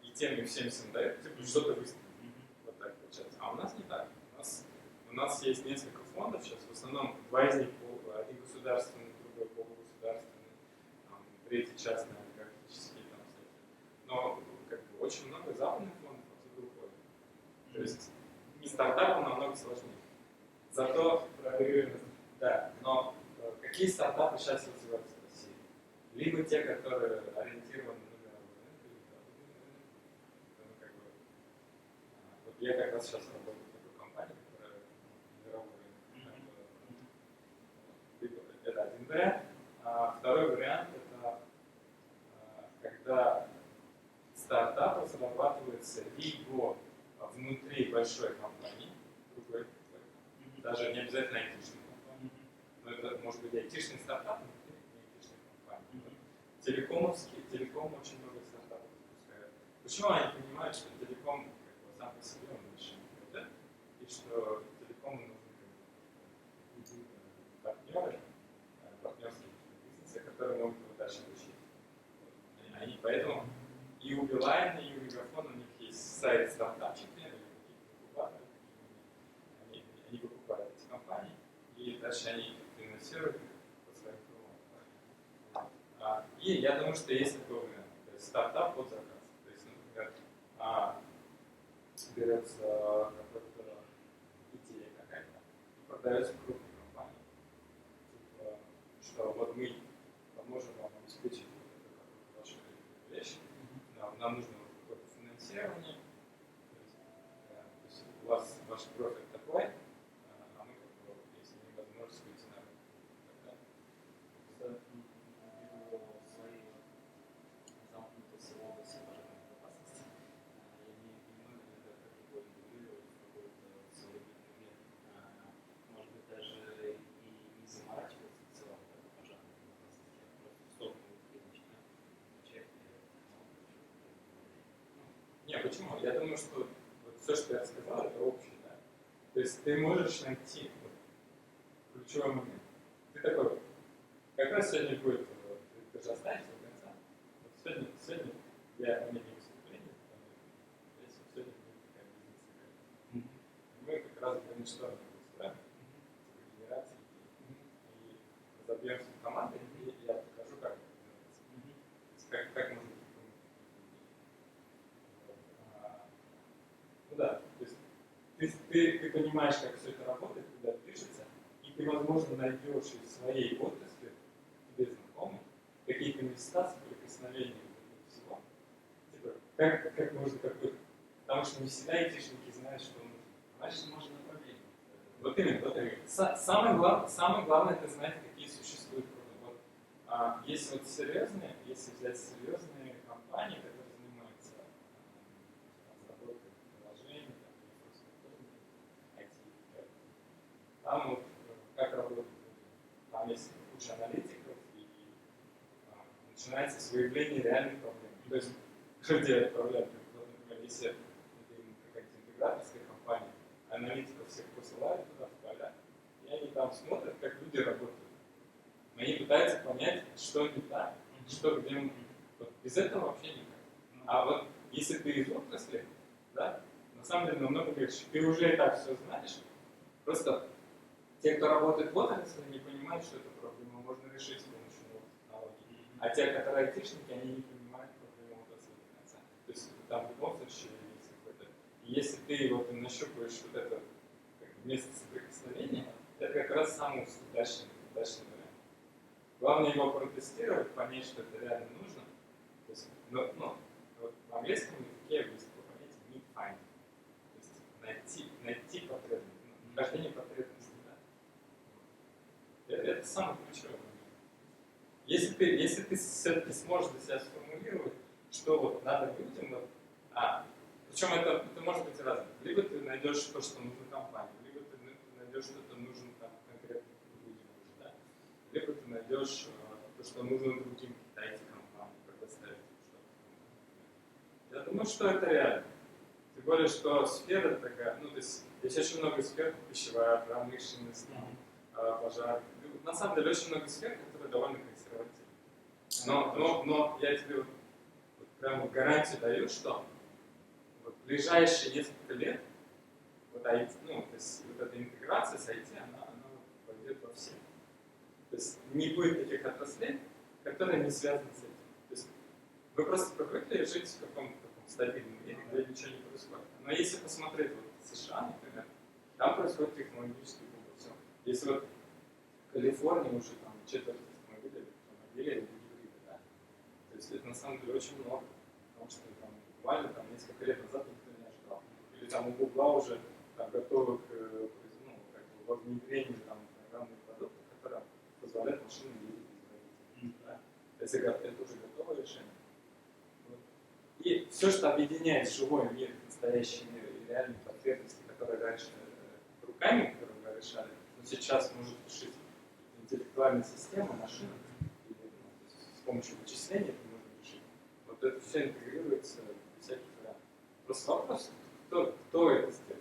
и тем, и всем дают, типа что-то выстрелит. Вот так получается. А у нас не так. У нас есть несколько фондов сейчас, в основном два из них, один государственный, другой полугосударственный, третий частный, олигархический, там всякие. Но как бы, очень много западных фондов отсюда уходит. То есть и стартапам намного сложнее. Зато, да, но какие стартапы сейчас развиваются в России? Либо те, которые ориентированы на мировой рынок, как бы, вот я как раз сейчас работаю в такой компании, которая мировой рынок. Это один вариант. Второй вариант это когда стартап разрабатывается либо внутри большой компании, другой, даже не обязательно айтишной компании, но это может быть айтишный стартап внутри айтишной компании. Телеком очень много стартапов запускают. Почему они понимают, что телеком как бы, сам по себе он большой приоритет, и что телекому нужны партнеры, партнерские бизнесы, которые могут его дальше учить. Они поэтому и у Билайна, и у Мегафона у них есть сайт стартапчик, или какие-то инкубаторы, они покупают эти компании, и дальше они их финансируют по своим кругам. И я думаю, что есть такой вариант, то есть стартап под заказ. То есть, например, берется какая-то идея какая-то и продается в крупной компании. Типа, что вот мы поможем вам обеспечить вот эту вашу вещь, нам нужно вот какое-то финансирование, то есть у вас ваш профиль такой, а мы как бы, если не возможность выйти на рынок, тогда своей замкнутости в области пожарной безопасности, я не понимаю, как его интегрировать в какой-то свой предмет. Может быть, даже и не заморачиваться в целом пожарной безопасности, а просто в сторону начинать изучать. Не, почему? Я думаю, что вот все, что я сказал, это общее, да? То есть ты можешь найти вот, ключевой момент. Ты такой, как раз сегодня будет, ты же останешься до конца. Вот сегодня у меня не выступление, сегодня будет такая бизнес-игра. Мы как раз брейншторминг устраиваем, типа генерации, и разобьемся в команды, и я покажу, как это делается. Как можно ну да, то есть ты понимаешь, как все это работает, куда движется, и ты, возможно, найдешь из своей отрасли, тебе знакомых, какие-то места соприкосновения всего. Типа, как можно какой-то... Потому что не всегда айтишники знают, что нужно. Значит, можно направление. Вот именно, вот именно. Самое главное это знать, какие существуют вот, если вот серьезные, если взять серьезные компании, которые занимаются разработкой приложений, IT, там вот как работает, там есть куча аналитиков и начинается с выявления реальных проблем. То есть, где проблемы? Например, если это какая-то интеграторская компания, аналитиков всех посылают туда, в поля, и они там смотрят, как люди работают. Они пытаются понять, что не так, что где. Вот без этого вообще никак. А вот если ты из отрасли, да, на самом деле намного легче. Ты уже и так все знаешь, просто те, кто работает в отрасли, не понимают, что эту проблему можно решить с помощью новых технологий. А те, которые айтишники, они не понимают проблему отрасли до конца. То есть там в любом случае есть какой-то... И если ты вот нащупаешь вот это место соприкосновения, это как раз самый удачный вариант. Главное его протестировать, понять, что это реально нужно. То есть, вот в английском языке есть такое понятие need find. То есть найти потребность, нахождение потребности. Да? Это самый ключевой момент. Если ты все-таки сможешь для себя сформулировать, что вот надо людям, вот, причем это может быть разное. Либо ты найдешь то, что нужно компании, либо ты найдешь, что это нужно там, конкретно людям уже, да? Либо ты найдешь то, что нужно другим IT-компаниям, предоставить что-то. Я думаю, что это реально. Тем более, что сфера такая, ну, то есть очень много сфер, пищевая промышленность, пожар. На самом деле очень много сфер, которые довольно консервативны. Но я тебе вот прямо гарантию даю, что вот в ближайшие несколько лет вот, IT, то есть вот эта интеграция с IT, она пойдет во все. То есть не будет таких отраслей, которые не связаны с этим. То есть вы просто привыкли жить в каком-то таком стабильном мире, где ничего не происходит. Но если посмотреть вот в США, например, там происходит технологический бум. Все. Если вот в Калифорнии уже там четверть автомобилей или гибриды, да? То есть это на самом деле очень много. Потому что там, буквально там, несколько лет назад никто не ожидал. Или там у Гугла уже там, готовы к во внедрению там, программных продуктов, которые позволяют машинам ездить без водителя. Да? То есть это уже готовое решение. Вот. И все, что объединяет живой мир, настоящий мир и реальные потребности, которые раньше руками, которые вы решали, но сейчас может решить интеллектуальная система, машина, или, с помощью вычислений это можно решить. Вот это все интегрируется без всяких вариантов. Просто вопрос, кто это сделал?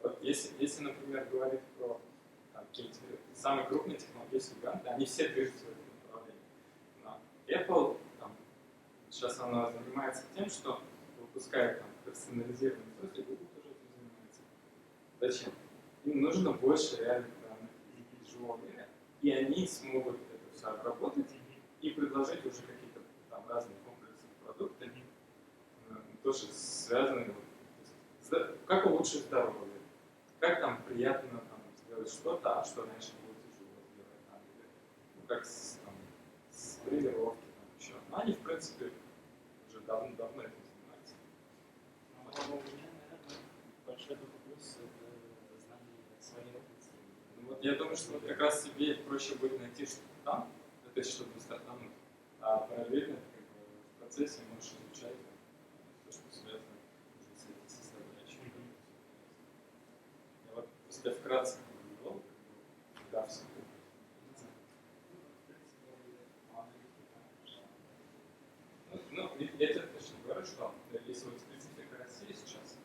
Вот если, например, говорить про какие-то самые крупные технологические гиганты, они все движутся в этом направлении. Но Apple сейчас она занимается тем, что выпускает персонализированные устройства, и Google тоже этим занимается. Зачем? Им нужно больше реальных данных из живого мира, и они смогут это все обработать и предложить уже какие-то разные комплексы продуктов, тоже связанные с как улучшить здоровье, как там приятно там, сделать что-то, а что раньше было тяжело сделать, там, или, ну, как с тренировки, там, еще. Но они, в принципе, уже давно этим занимаются. Но у меня, наверное, большой только плюс это знание своей области. Ну, вот я думаю, что вот как раз тебе проще будет найти что-то там, это чтобы стартануть, а параллельно как бы, в процессе можешь изучать то, что связано уже с этой составляющей. Я вот если вкратце говорю, да, все. Ну, я тебе точно говорю, что если вот специфика России сейчас,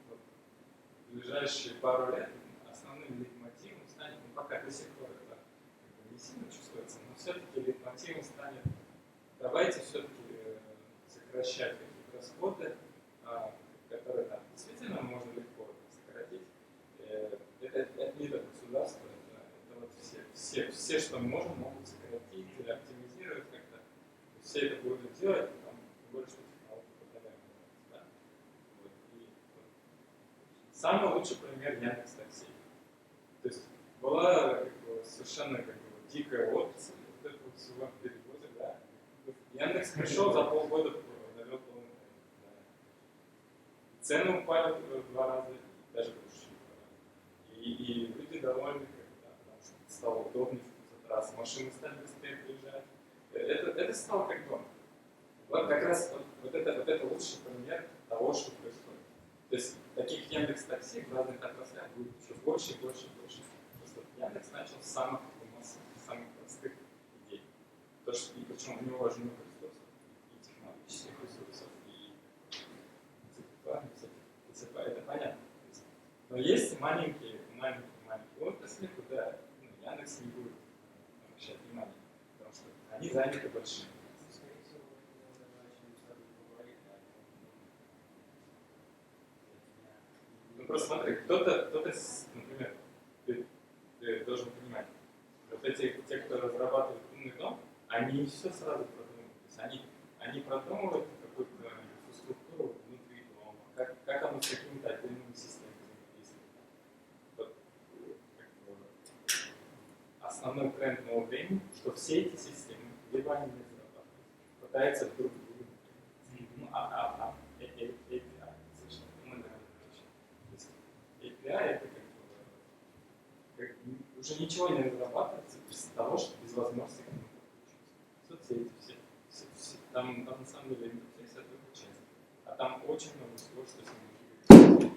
вот, в ближайшие пару лет основным лейтмотивом станет, ну пока до сих пор это как бы не сильно чувствуется, но все-таки лейтмотивом станет, давайте все-таки сокращать какие-то расходы, которые там действительно можно легко сократить. Это не только государство, это вот все, что мы можем, могут сократить или оптимизировать как-то. Все это будут делать, там, тем более, что технологии позволяют. Да? Вот. И вот. Самый лучший пример Яндекс.Такси. То есть была как бы, совершенно как бы, дикая отрасль вот этого всего перевоза, да. Яндекс пришел за полгода довел полный да. Цены упали в 2 раза, даже больше, чем в 2 раза. И люди довольны, да, потому что стало удобнее в этот раз, машины стали быстрее приезжать. Это стало как дом. Вот как раз вот это лучший пример того, что происходит. То есть таких Яндекс.Такси в разных отраслях будет еще больше и больше и больше. Просто Яндекс начал с самых массовых, самых простых идей. То, что, и причем у него очень много ресурсов, и технологических ресурсов, и ЦП, это понятно. Но есть маленькие отрасли, куда Яндекс не будет обращать внимание. Потому что они заняты большими. Ну просто смотри, кто-то, например, ты должен понимать, вот те, кто разрабатывает умный дом, они не все сразу продумывают. То есть они продумывают какую-то инфраструктуру внутри дома, как оно с какими-то отдельными системами взаимодействует. Вот, основной тренд нового времени, что все эти системы, либо они не зарабатывают, пытаются друг друга. Ну, API совершенно фундаментальная вещь. То есть API это как уже ничего не разрабатывается без того, что без возможности к нему подключиться. Соцсети все. Там на самом деле интерфейс это только часть. А там очень много всего, что с ним можно.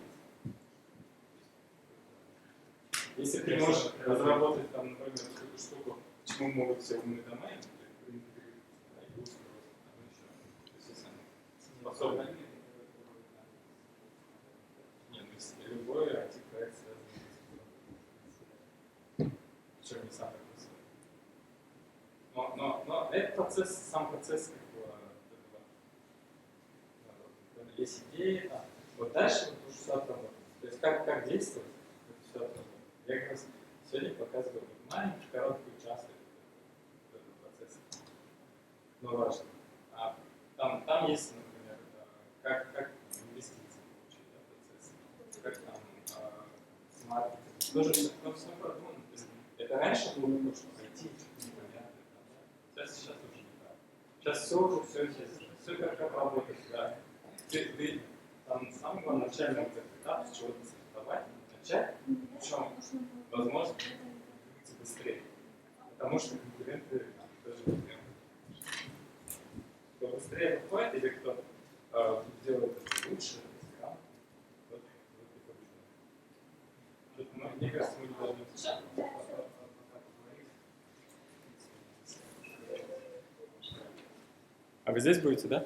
Если ты можешь разработать там, например, какую-то штуку, почему могут все умные дома, способны. Нет, то есть любой IT-проект связан с причем не самый простой. Но этот процесс, сам процесс как бы, есть идеи, вот дальше вот уже все отработать. То есть как действовать, это все отработать. Я как раз сегодня показываю маленький, короткий участок этого процесса. Но важно. Там есть, например, как инвестиции получить, да, процесс, как там с маркетингом. Тоже все продумано. То есть, это раньше было то, что IT непонятно. Сейчас уже не так. Сейчас все есть. Все как работает. Да. Ты там самый главный начальный этап, с чего-то стартовать, начать, причем возможно двигаться быстрее. Потому что конкуренты тоже конкуренты. Кто быстрее выходит или кто делает это лучше, вот и побеждает. Мне кажется, мы не должны А вы здесь будете, да?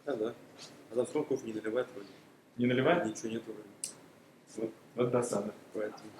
Да. А там срок кофе не наливает вроде. Не наливает? Ничего нету вроде. Вот досада. Поэтому.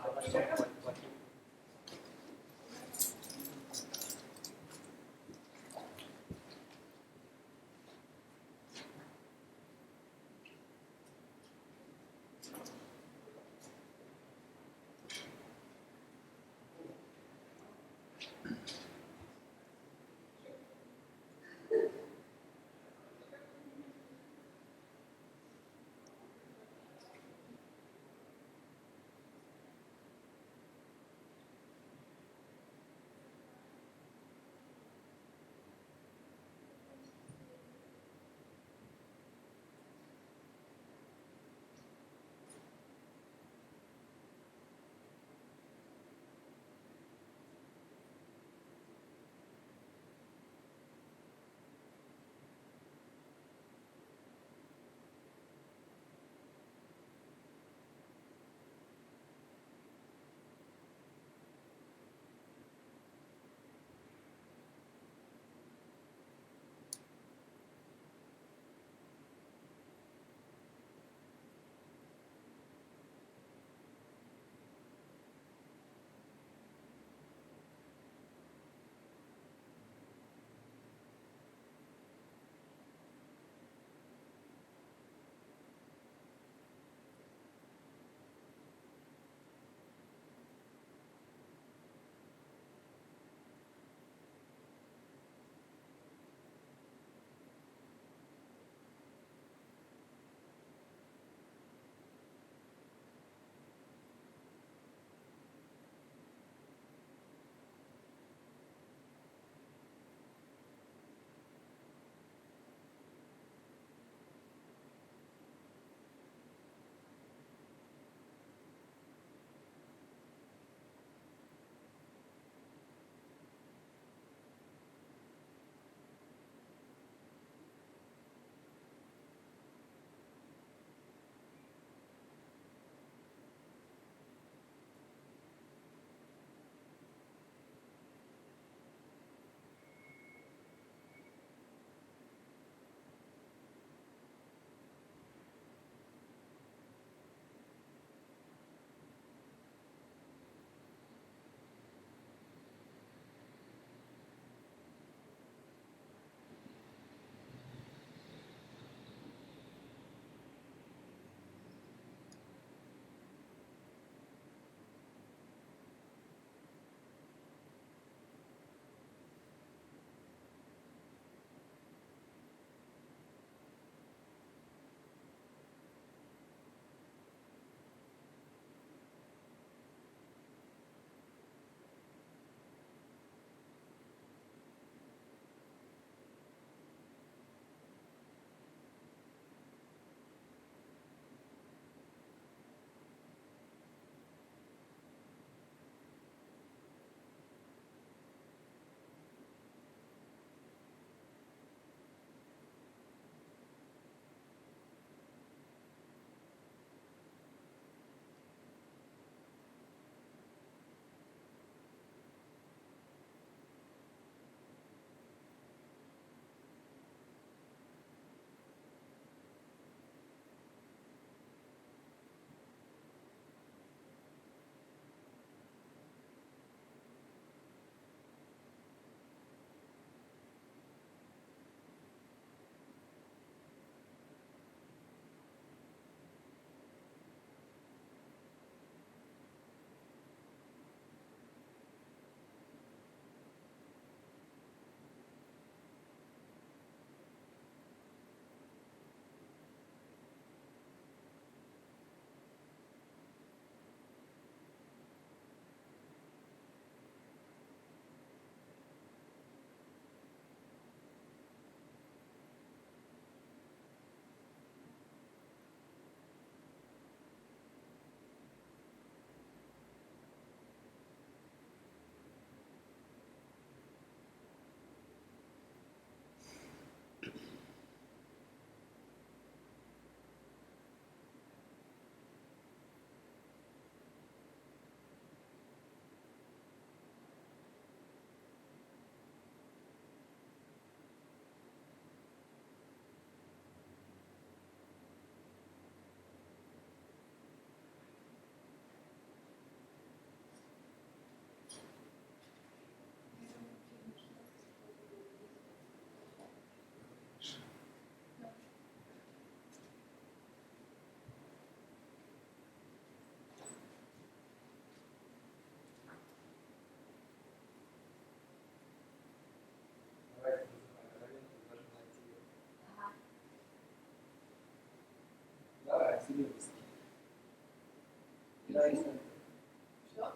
Что?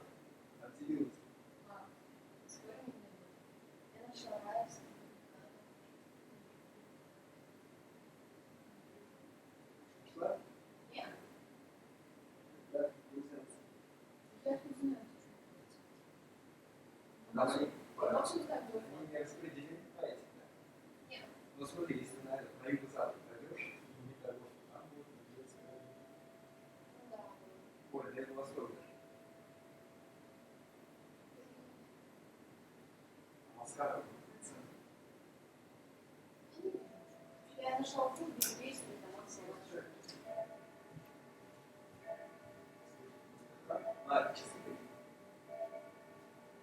Активируется. Сегодня я начала нравиться. Шла? Нет. Да, получается. Я не знаю. Да, они Очень так было. не распределены по этим, да? Нет. Ну смотри, если на юго-запад пойдешь, и не дай бог, там будет детская Ну да. поле для востока. А Москва там Я нашла путь без действий, там все. А, часы.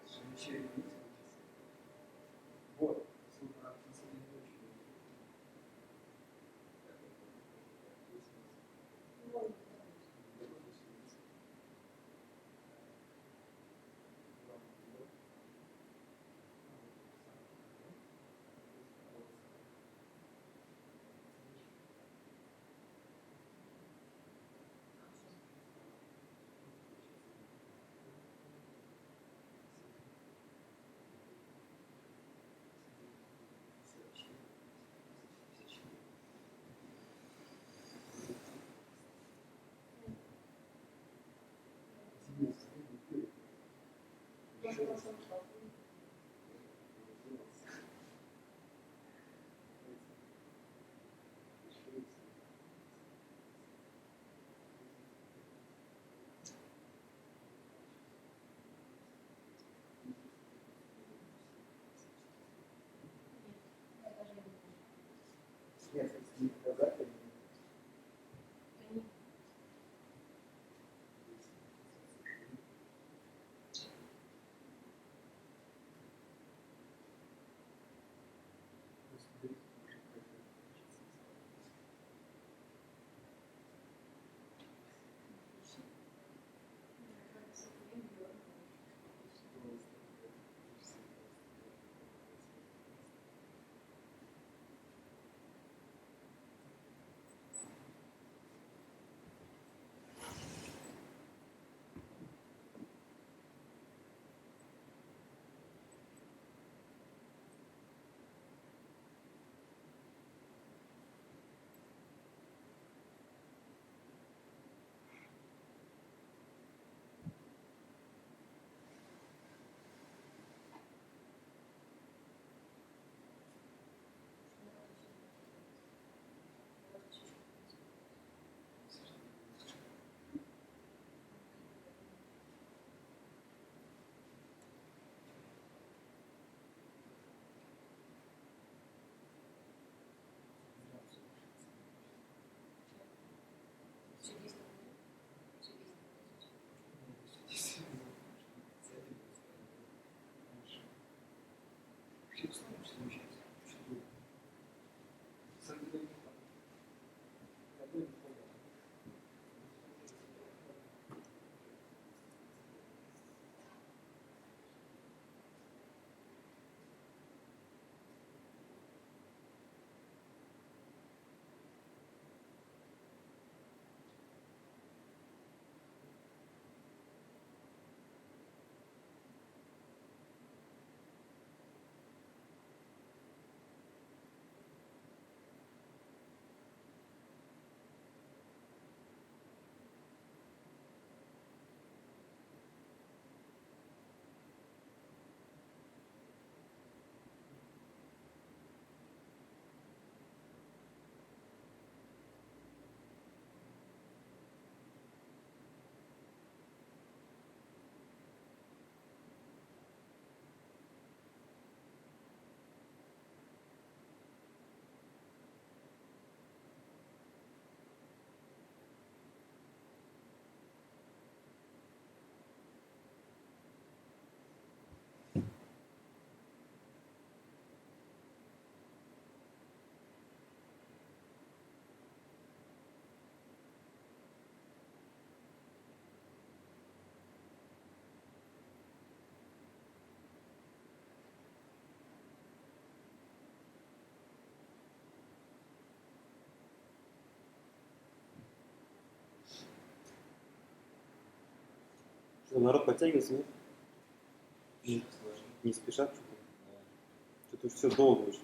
Что ничего не видите, часы. Вот, супер, на самом деле очень. Нет, если не показать, Что, народ подтягивается, нет? Не спешат что-то? Что-то все долго очень.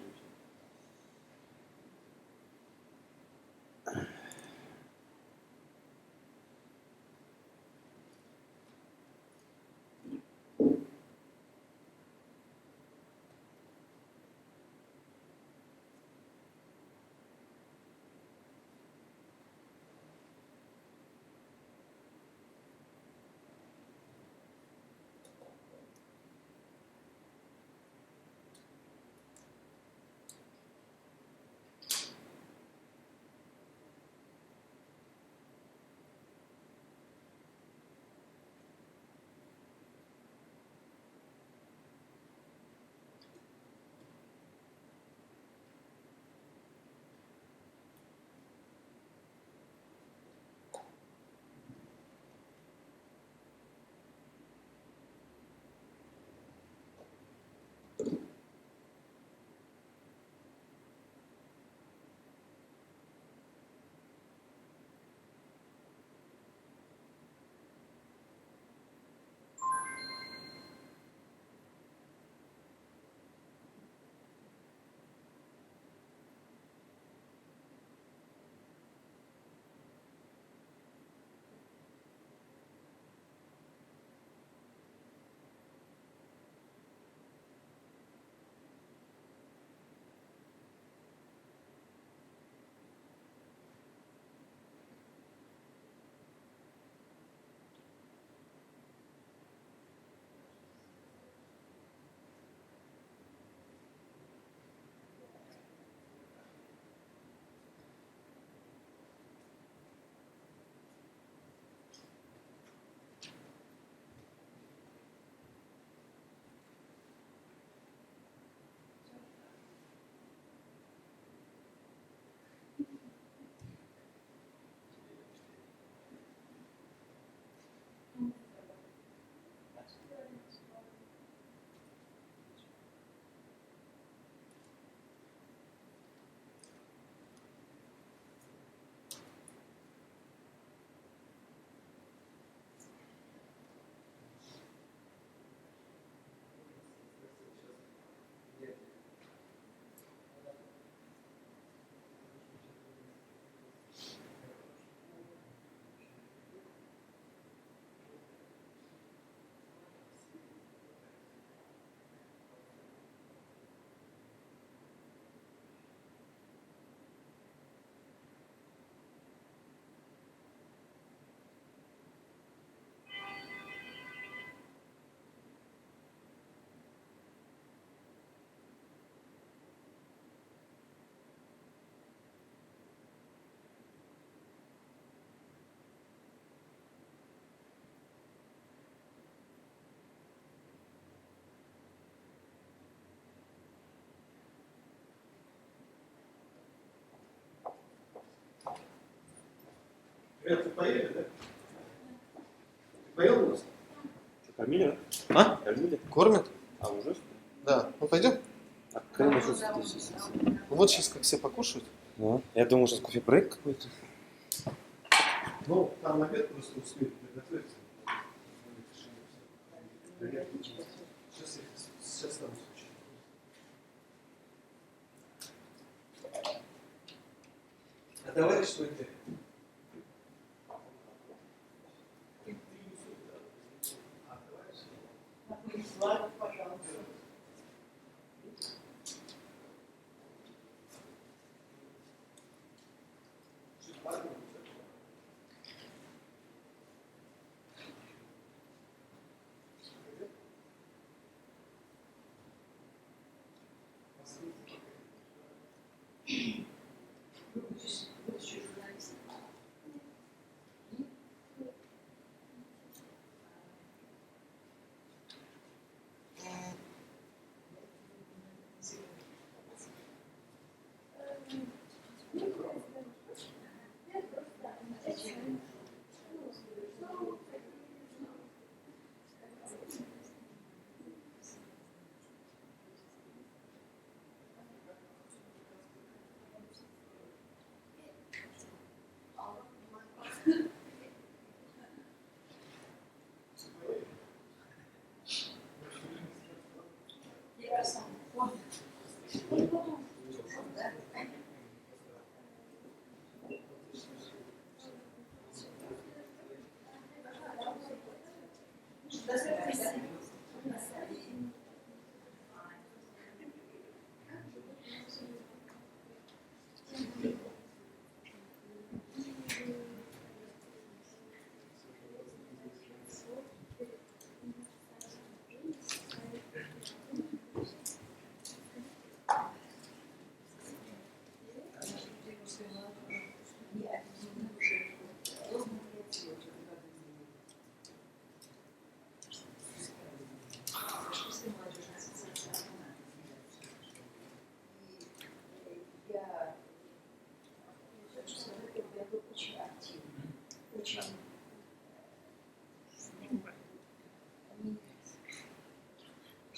Это поели, да? Поел у нас? Что, кормили? А? Кормили? Кормят? А, уже? Да. Ну пойдем? А когда начнется здесь? Вот сейчас как все покушают. Ну, я думал, сейчас кофе-брейк какой-то. Ну, там обед просто успеют приготовиться. Сейчас там случится. А товарищ твой где? Ладно, пожалуйста. Будущий журналист.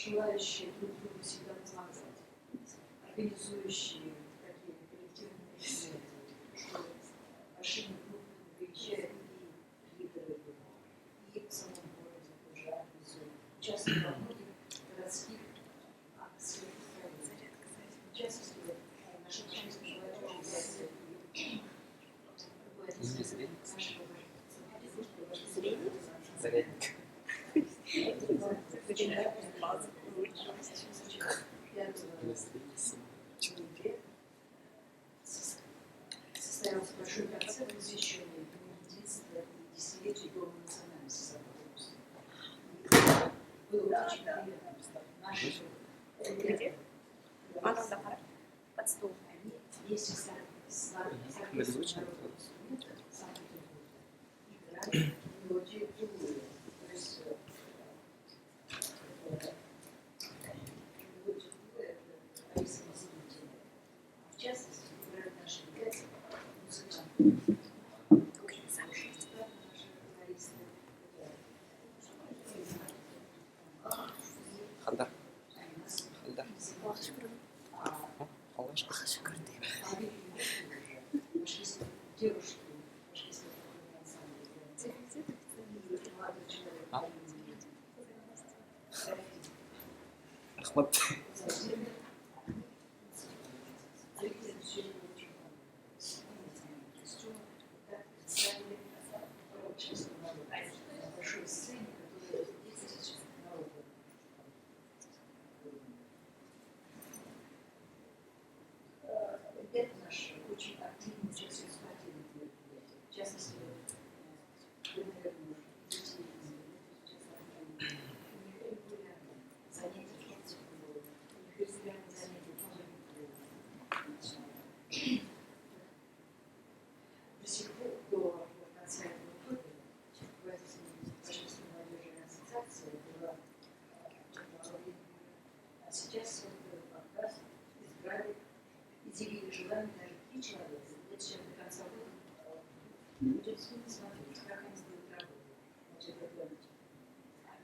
желающие друг другу всегда помогать, организующие такие коллективные мероприятия, большими группами приезжают и лидеры, и в самом городе тоже организуют. Участвуют во многих городских акциях. В частности, наша общественная молодежь Зарядник. Состоялся большой концерт, посвященный единству и десятилетию Дома национальности Запорожца. Было очень приятно. Наши ребята, под стол. они вместе с оркестром народного инструмента Санкт-Петербурга играли мелодию другую. То есть мелодию другую — это Раиса Масленникова. В частности, играют наши ребята, музыканты. Хандар. Хандар. Халашка. Девушки, пошли с ансамблем. Молодой человек. Ахмад. Это наш очень активный участие в спортивных мероприятиях. В частности, вы, наверное, видите, регулярно занятия в футболе, регулярно занятия в до сих пор, до конца этого года, в Общественной молодежной ассоциации была а сейчас вот избрали изъявили желание даже 3 человека. Вот сейчас до конца года будем смотреть, как они сделают работу. Значит, это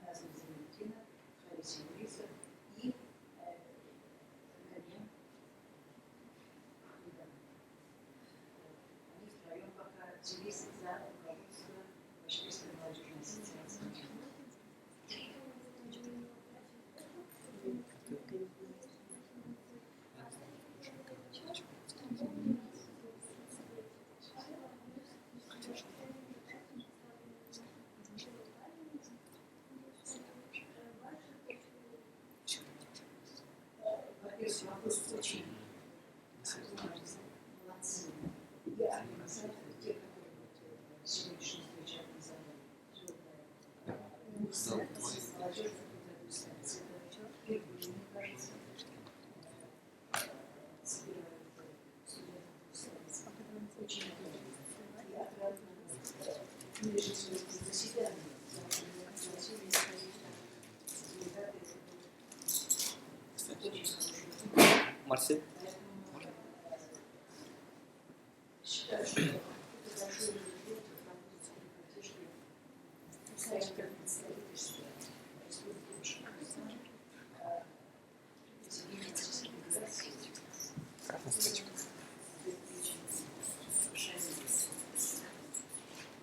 Назма Заментина, Харис Юрисов и Гамен. Они втроем пока взялись за руководство Общественной молодежной ассоциации. Во-первых, вопрос очень молодцы. И организаторы, те, которые сегодняшнюю встречу организовали. Молодежь станция. Впервые, мне кажется, собирают студентов. Очень я отрадна. Мы же сегодня заседание. Марсель. Считаю, что это большой результат работы представительства Республики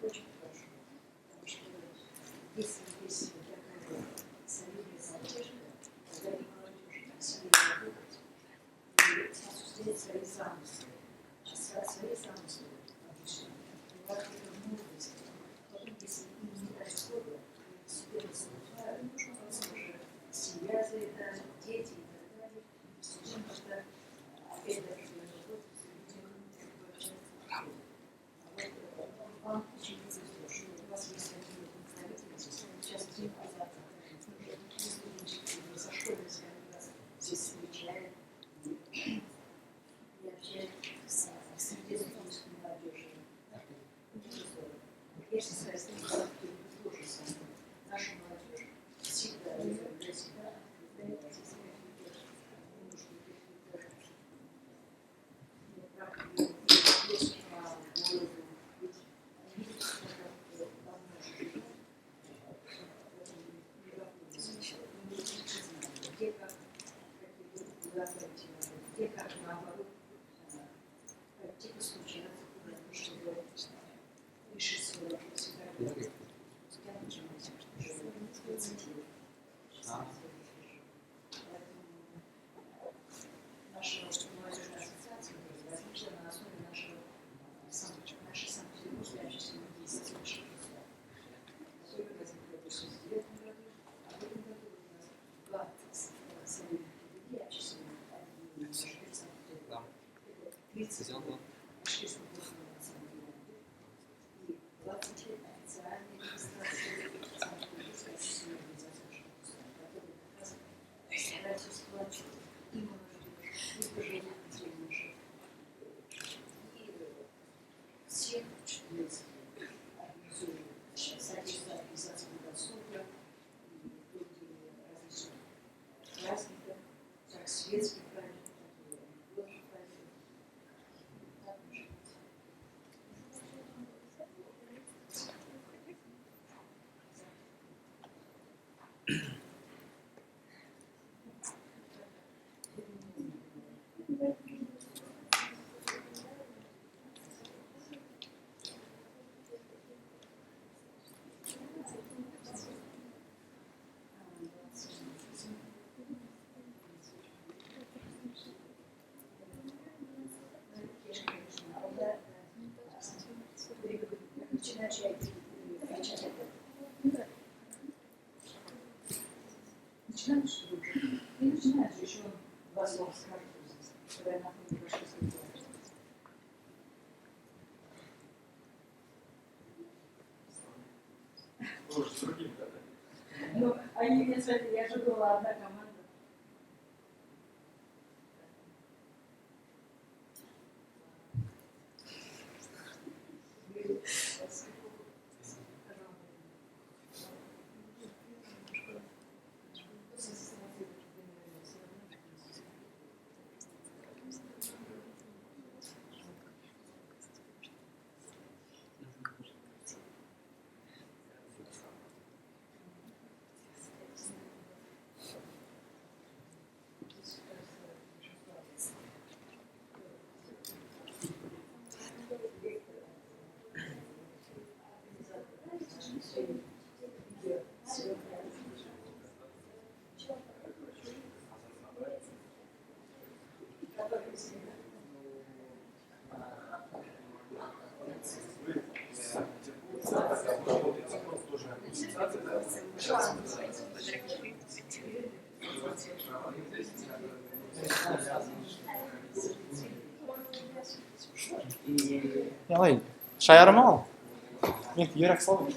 очень хорошо, потому что если есть такая солидная задержка, когда и молодежь так сильно работает, и осуществляет свои замыслы, свои замыслы обычно, бывает это молодость, потом, если им не дать хода, себе забывают, потом уже семья заедает, дети и так далее, студент тогда опять даже работать, вам очень повезло, что у вас есть такие представители, сейчас не казаться, за школой, если они вас здесь встречают и общаются. Вы уже с другим тогда. Ну, они мне сказали, я же была одна команда. Ялай, шаярмал. Мен ерек салдым.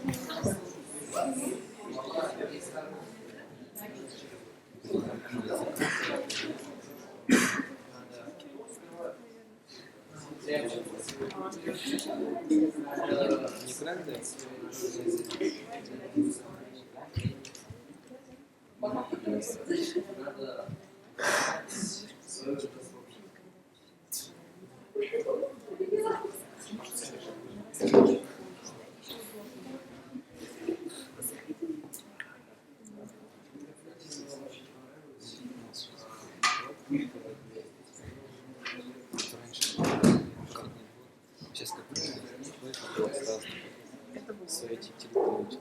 Сейчас как это был свои территории.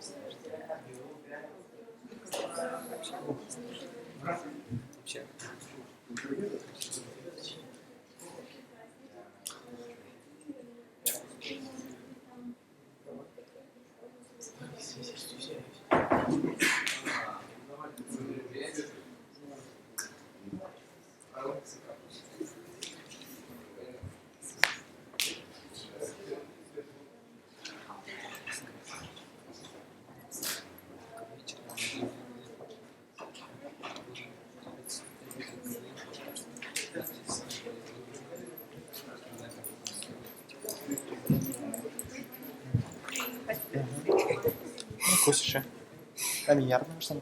Вообще. Косише. Они ярко, что ли?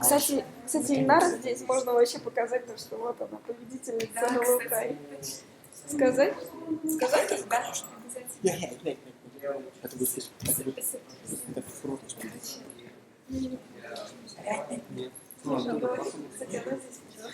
Кстати, Ильнара здесь можно вообще показать то, что вот она, победительница Новой. Сказать? Сказать? Да. Это будет здесь. Это будет. Это просто. Нет. Кстати, она здесь.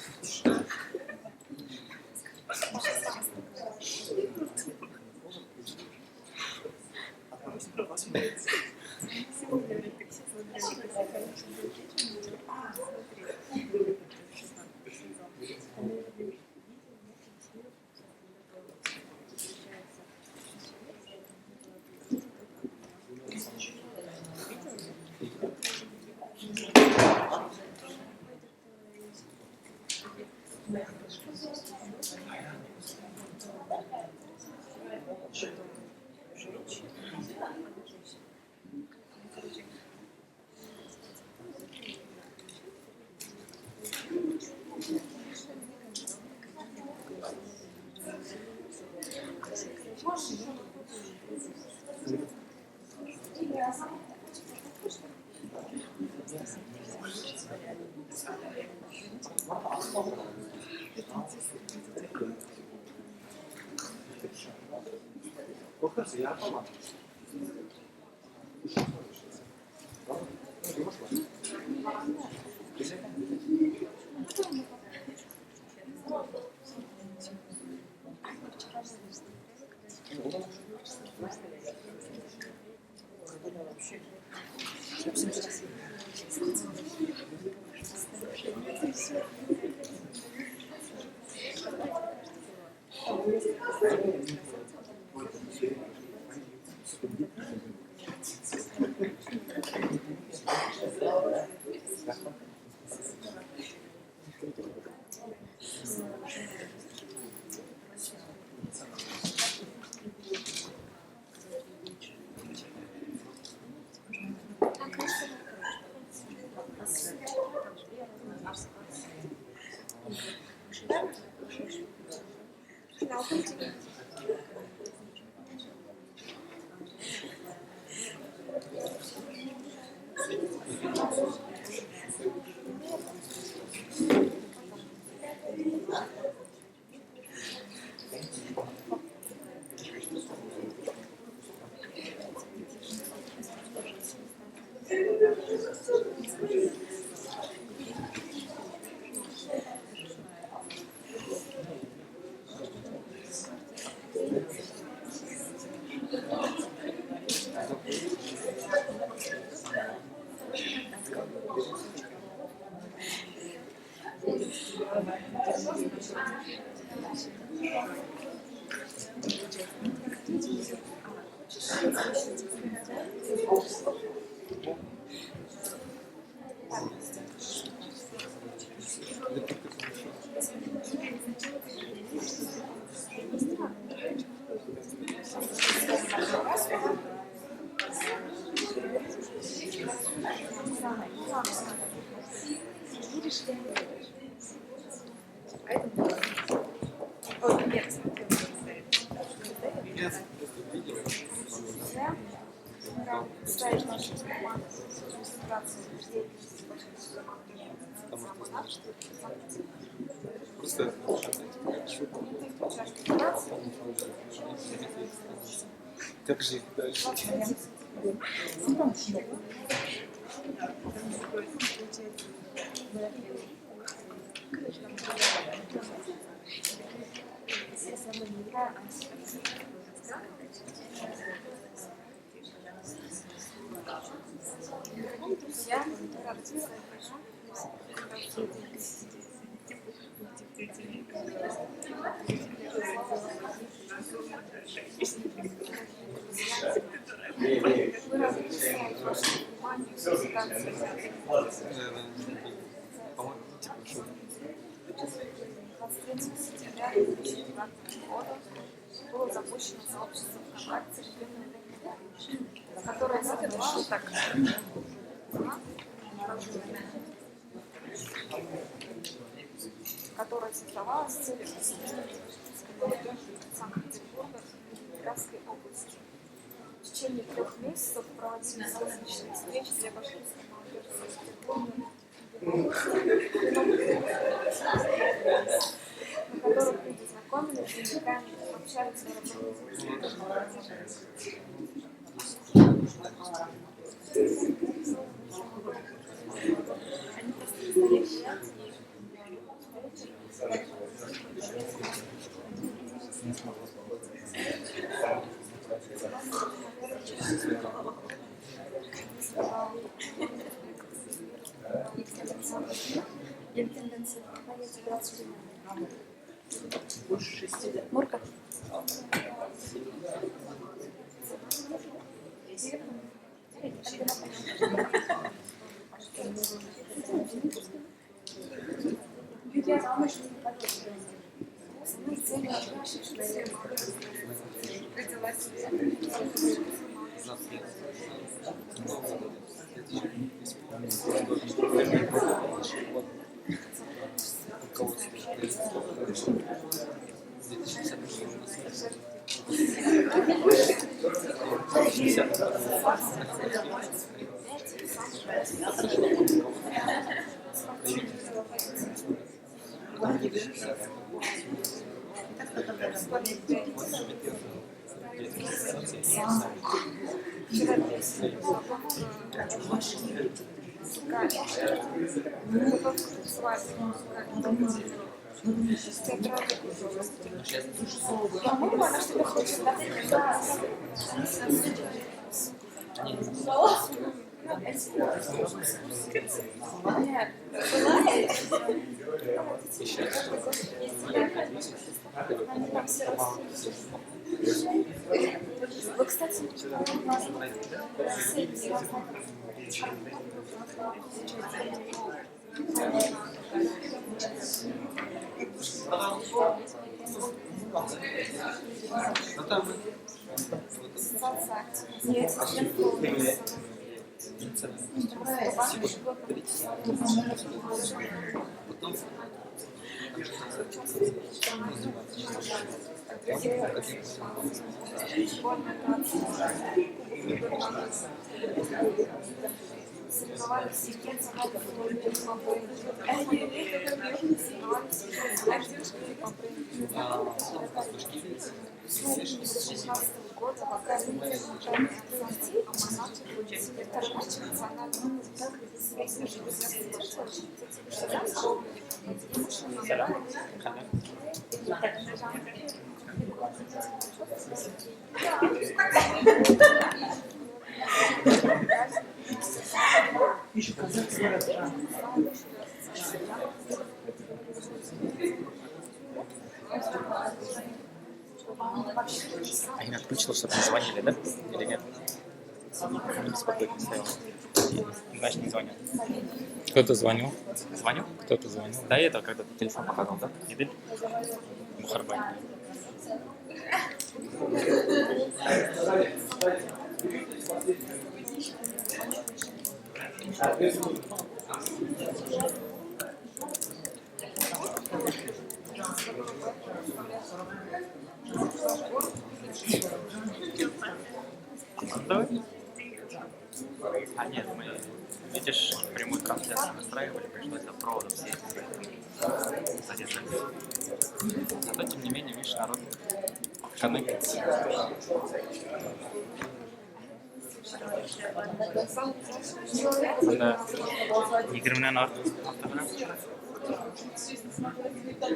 Ой, нет. Ставить нашу команду концентрацию деятельности Просто как жить дальше? Я рада тебя. По-моему, типа, что 23 сентября 2009 года было запущено сообщество ВКонтакте, которое создавало которое создавалось с целью достижения молодежи Санкт-Петербурга и Ленинградской области. В течение 3 месяцев проводились различные встречи для башкирской молодежи Санкт-Петербурга, на которых люди знакомились, языками, общались и они просто настоящие. Тенденция интеграции. больше 6 лет. Мурка. По-моему, она что-то хочет, да? Нет, вы, кстати, нет, соревновались в года в Академии центральной Атлантики Аманаты будет секретарь национального А я отключила, чтобы не звонили, да? Или нет? Не беспокойно стоял. Значит, не звонят. Кто-то звонил? Звоню? Кто-то звонил. Да, это когда ты телефон показывал, да? Идель? Мухарбай. Давай. А нет, мы, видишь, прямую трансляцию настраивали, пришлось от провода все задержать. Зато, тем не менее, видишь, народ коннектится. Да. Игорь Нарт.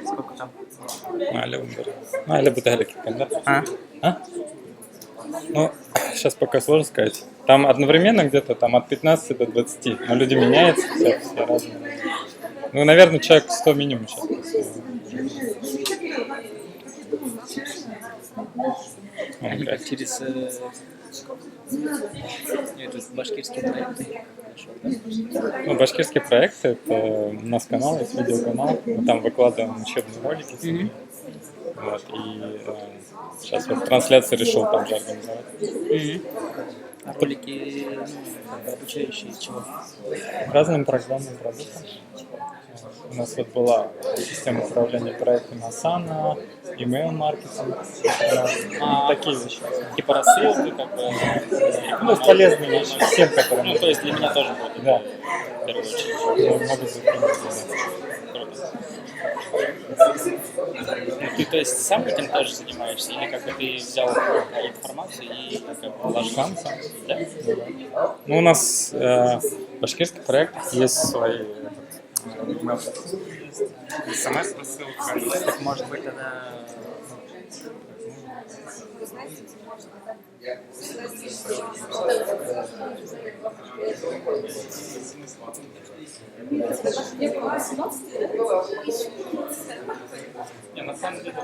Сколько там? Аля Буталики, да? А? Ну, сейчас пока сложно сказать. Там одновременно где-то там от 15 до 20. Но люди меняются, все разные. Ну, наверное, человек 100 минимум сейчас. Они как через башкирские проекты. Ну, башкирские проекты, это у нас канал, есть видеоканал, мы там выкладываем учебные ролики. Вот, и сейчас вот трансляцию решил там же организовать. А ролики обучающие чего? Разным программным продуктам. У нас вот была система управления проектами Asana, email-маркетинг, такие вещи. Типа рассылки, как бы. Ну, полезные вещи всем, которым... Ну, то есть для меня тоже будет. Да. В первую очередь. Могут быть. Ну, ты, то есть, сам этим тоже занимаешься? Или как бы ты взял информацию и как бы положил? Сам. Да? Ну, у нас башкирский проект, есть свои смс-рассылка. Так может быть тогда... Не, на самом деле.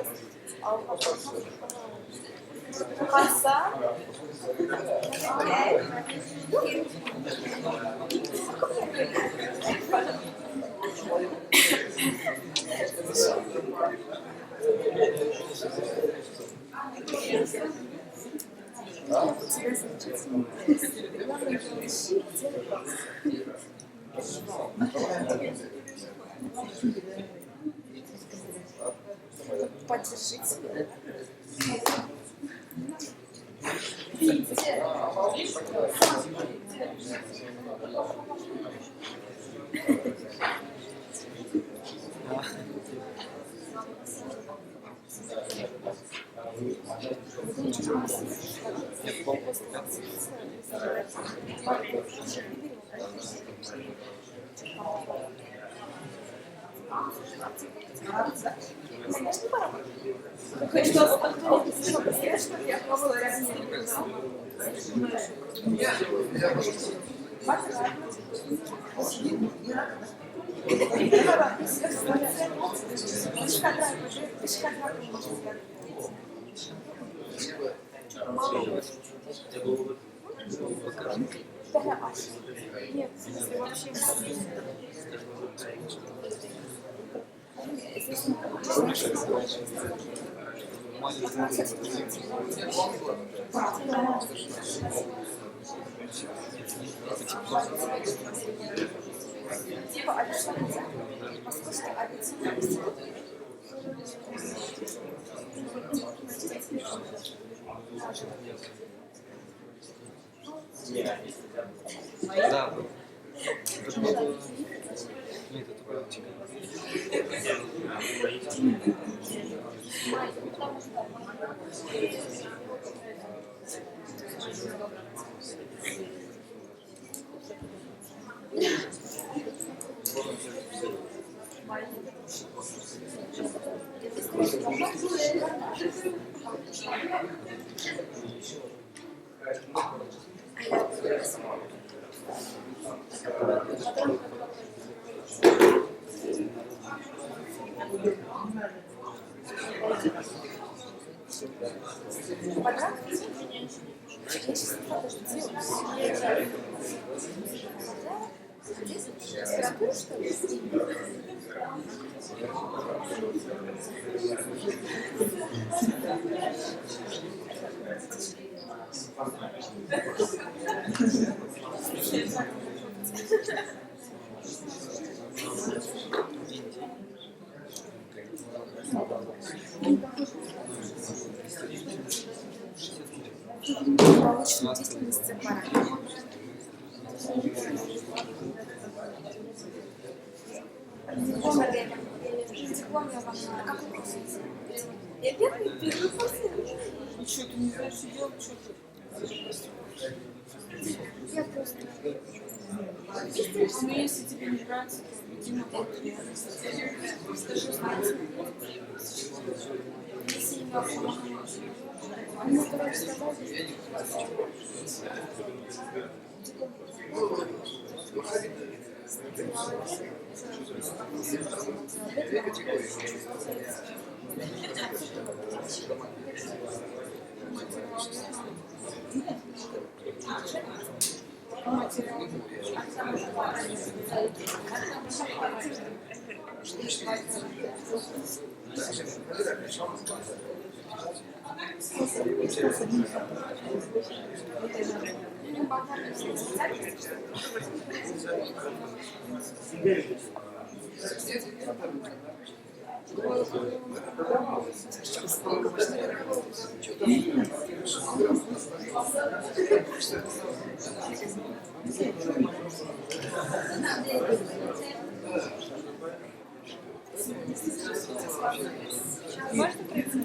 Поддержите. Нет, вообще типа, а что нельзя? Послушайте, а ведь Да. Научную деятельность аппарата. Диплом я вам на какой курс? Я первый курс. Ну что, ты не знаешь, что делать, что ты? Я просто... Ну, если тебе не нравится, то иди на это. Если не можешь, ну, короче, сказать. Можно прийти?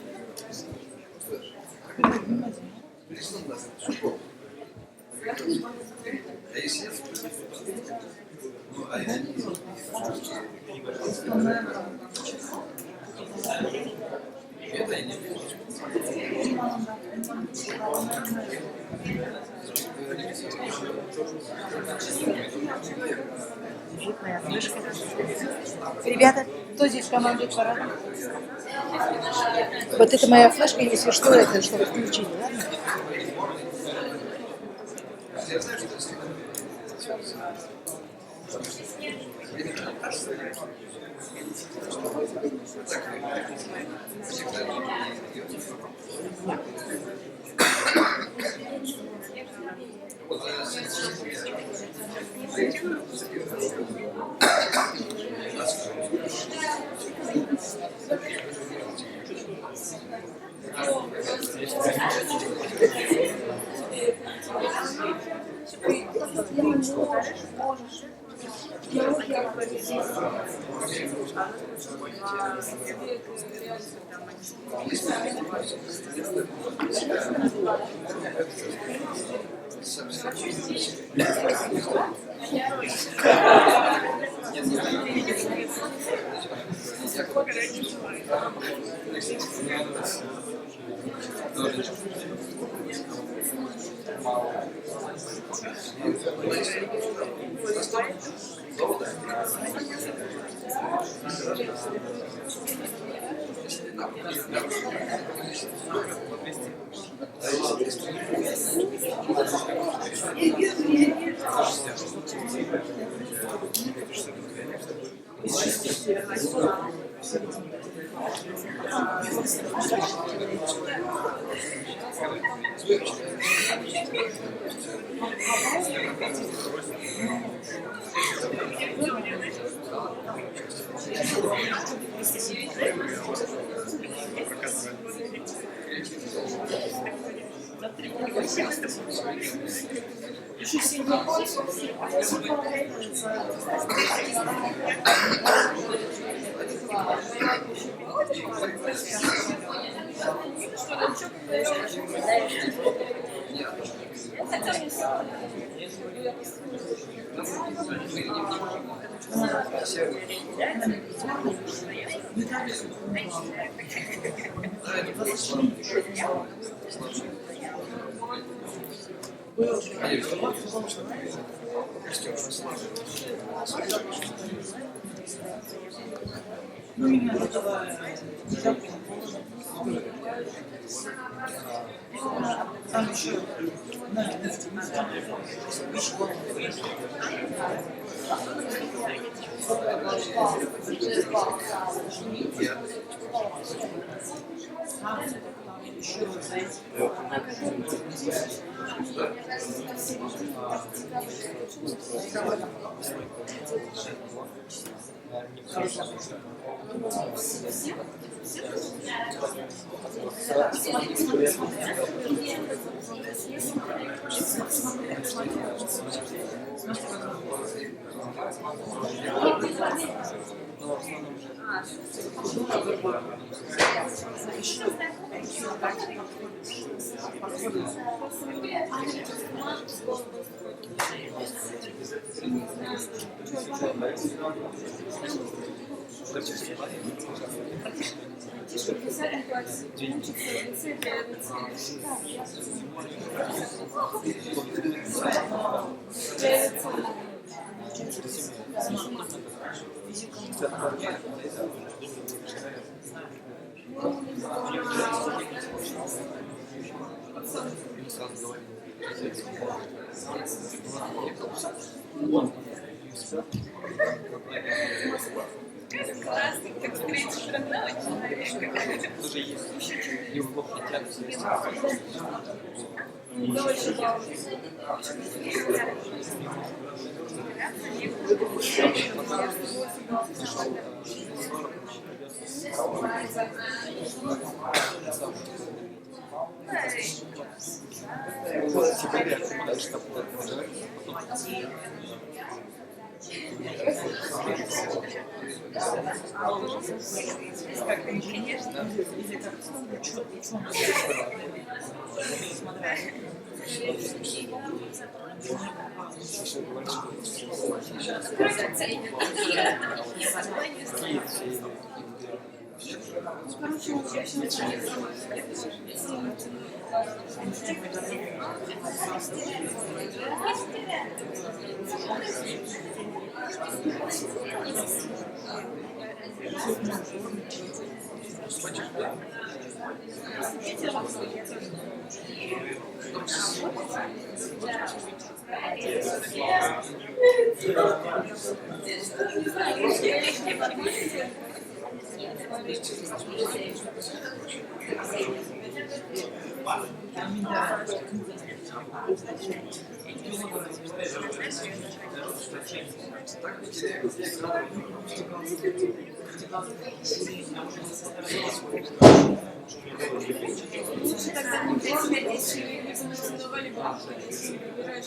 Ребята, кто здесь командует парадом? Вот это моя флешка, если что, это чтобы включить, ладно? Лучше тогда не 5 если не замариновали бы, если выбираешь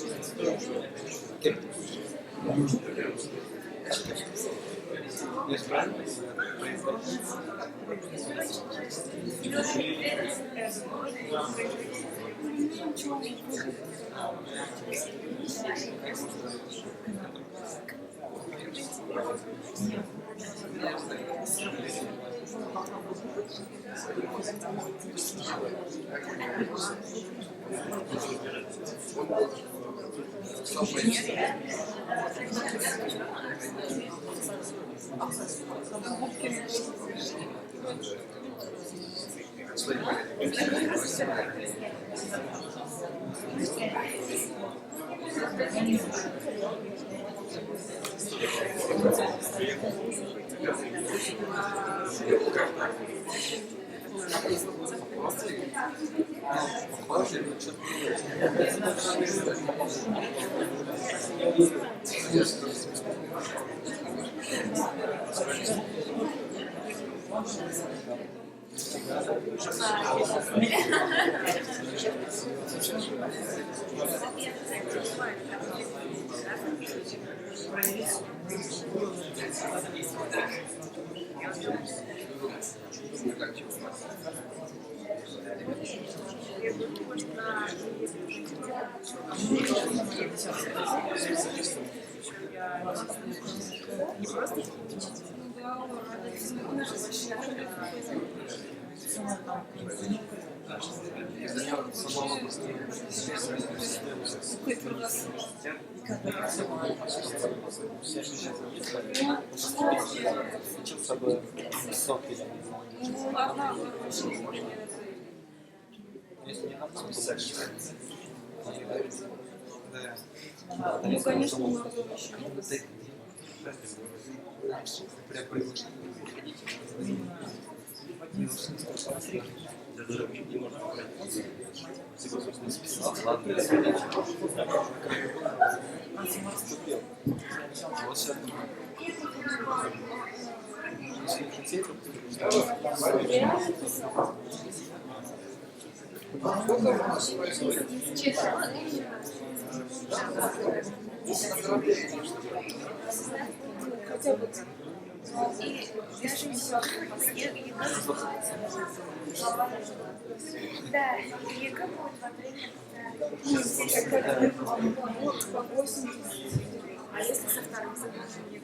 Ну, конечно, много хотя бы. И даже все. Да, ЕГЭ будет во время по 80. А если со вторым заданием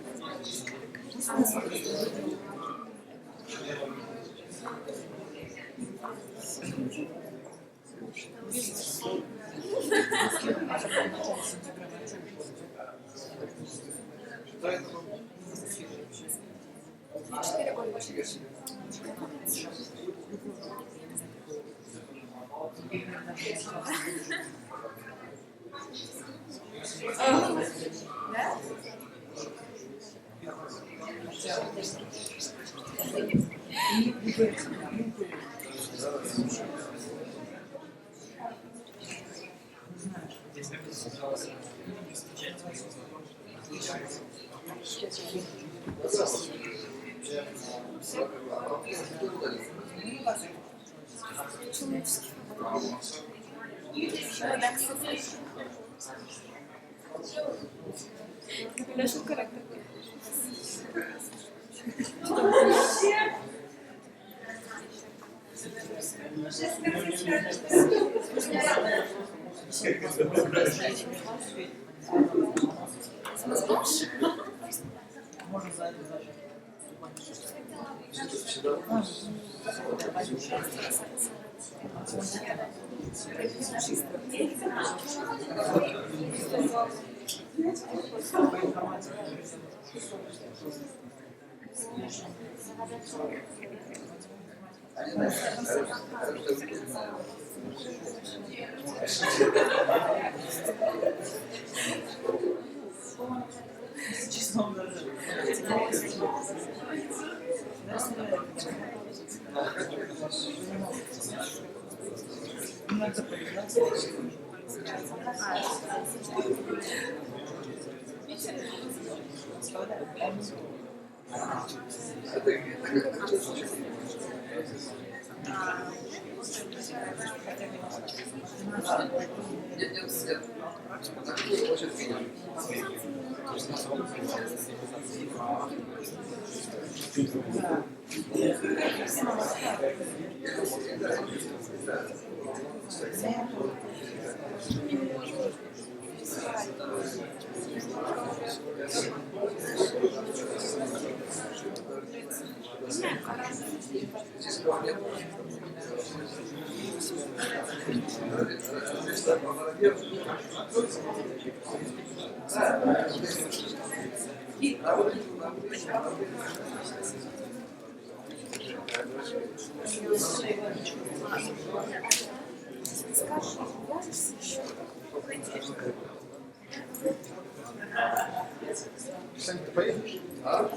Сань, ты поедешь? А?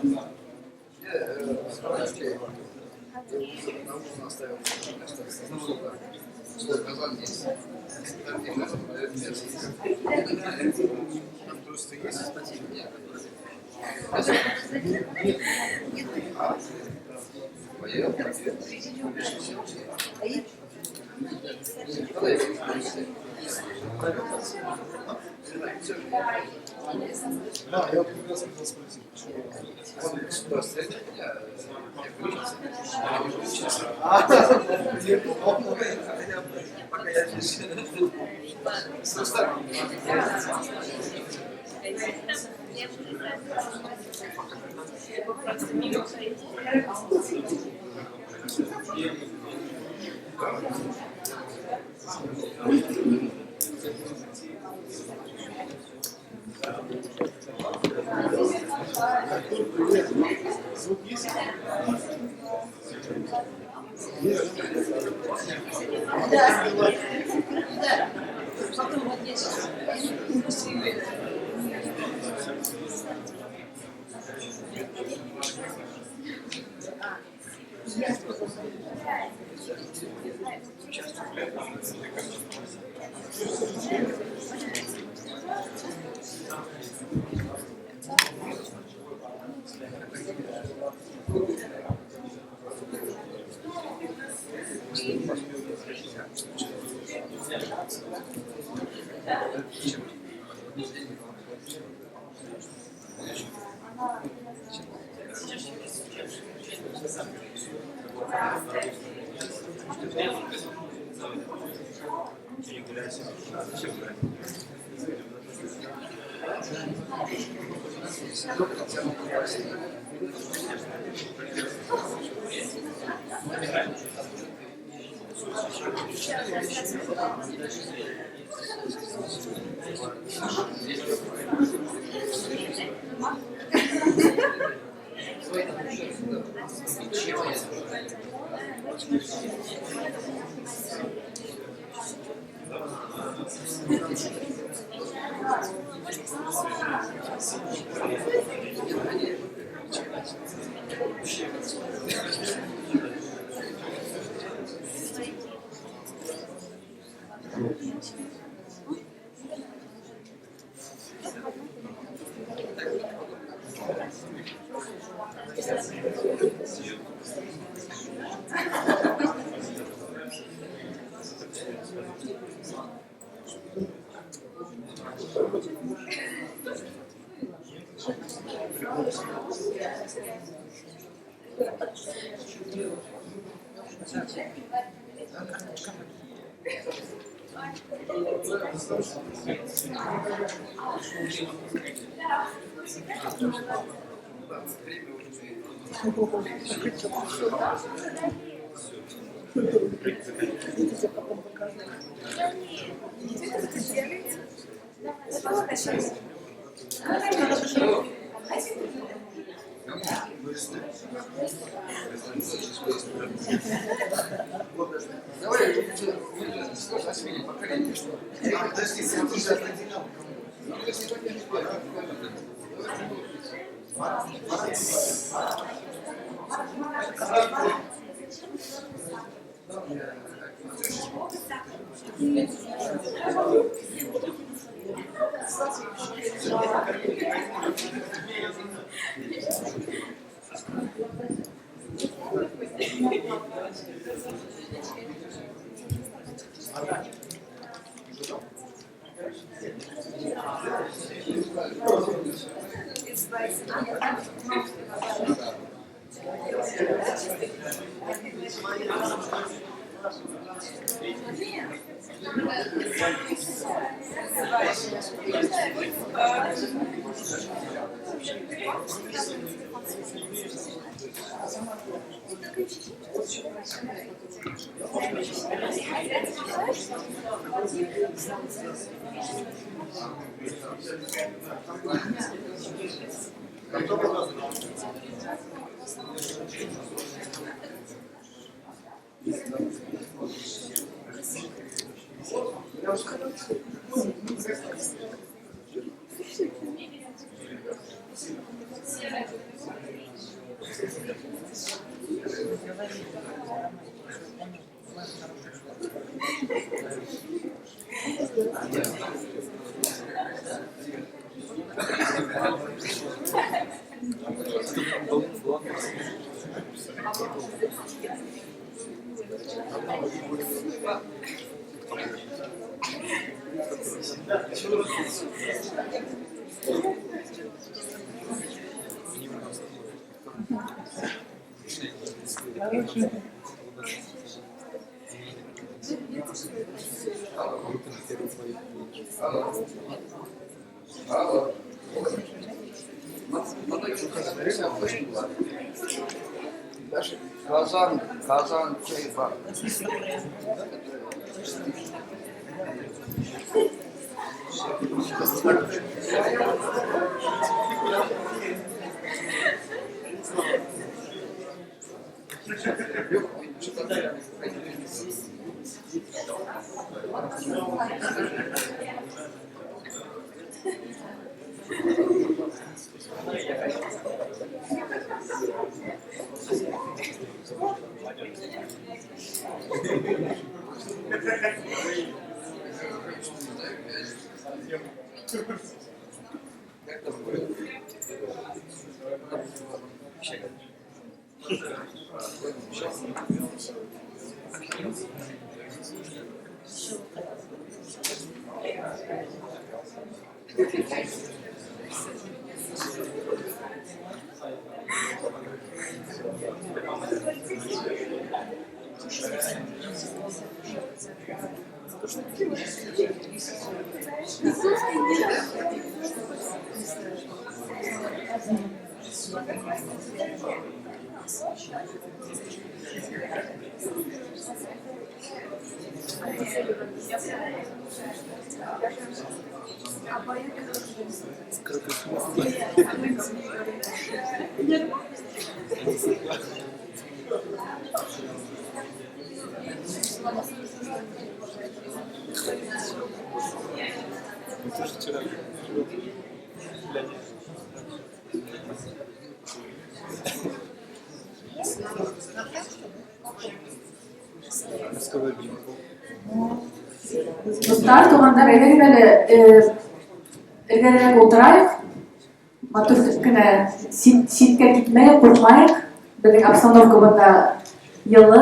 Я оставляю. На ужин оставил. Свой казан есть. Там где мясо продают мясо. Там просто есть статьи. Нет. А? Поел? Да, я вот как раз хотел спросить, почему звук есть? Давай, скажи о смене поколения. Подожди, вот уже определял. Алло. Казан, чайба. Достар туғандар ілгерірек отырайық, матур кішкене ситке кетмейік, қорқмайық, біздің обстановка бұнда йылы.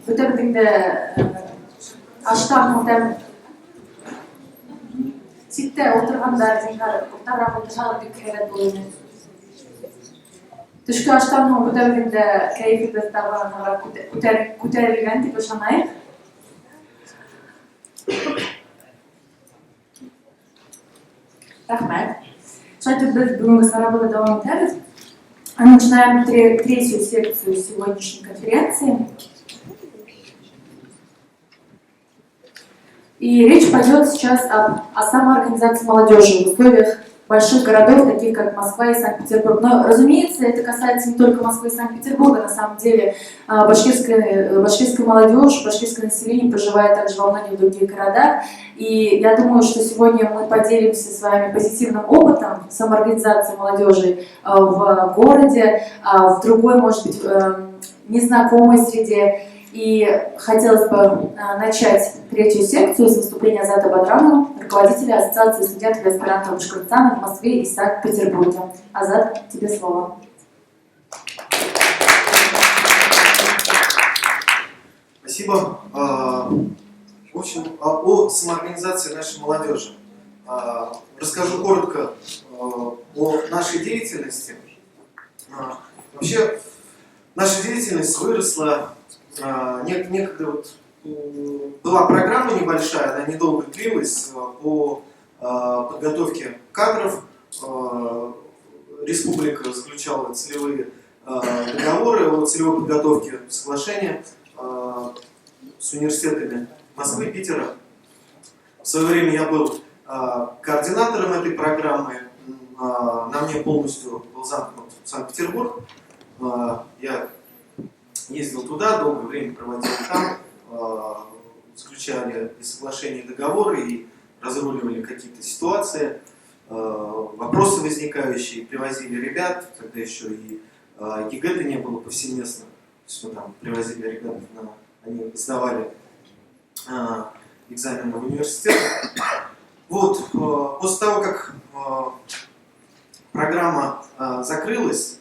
Бүті біздіңді аштан мұқтам ситте отырғандар, ұқтарап отыршалып деп кәрет болуын. Түшкі аштан мұң бұтәлігінде кәйфі bestағанға көтерілген деп ұшанайық. Рахмет. Шайтып біз бүгінгі сарабылы давам етәріз. Начинаем третью секцию сегодняшней конференции. И речь пойдет сейчас о самоорганизации молодежи в условиях больших городов, таких как Москва и Санкт-Петербург. Но, разумеется, это касается не только Москвы и Санкт-Петербурга. На самом деле, башкирская молодежь, башкирское население проживает также во многих других городах. И я думаю, что сегодня мы поделимся с вами позитивным опытом самоорганизации молодежи в городе, в другой, может быть, незнакомой среде. И хотелось бы начать третью секцию с выступления Азата Бадранова, руководителя Ассоциации студентов и аспирантов Башкортостана в Москве и Санкт-Петербурге. Азат, тебе слово. Спасибо. В общем, о самоорганизации нашей молодежи. Расскажу коротко о нашей деятельности. Вообще, наша деятельность выросла. Некогда вот была программа небольшая, она недолго длилась, по подготовке кадров. Республика заключала целевые договоры о целевой подготовке, соглашения с университетами Москвы и Питера. В свое время я был координатором этой программы, на мне полностью был замкнут Санкт-Петербург. Я ездил туда, долгое время проводил там, заключали и соглашения, и договоры, и разруливали какие-то ситуации, вопросы возникающие, привозили ребят, тогда еще и ЕГЭ-то не было повсеместно, то есть мы там привозили ребят, они сдавали экзамены в университет. Вот, после того, как программа закрылась,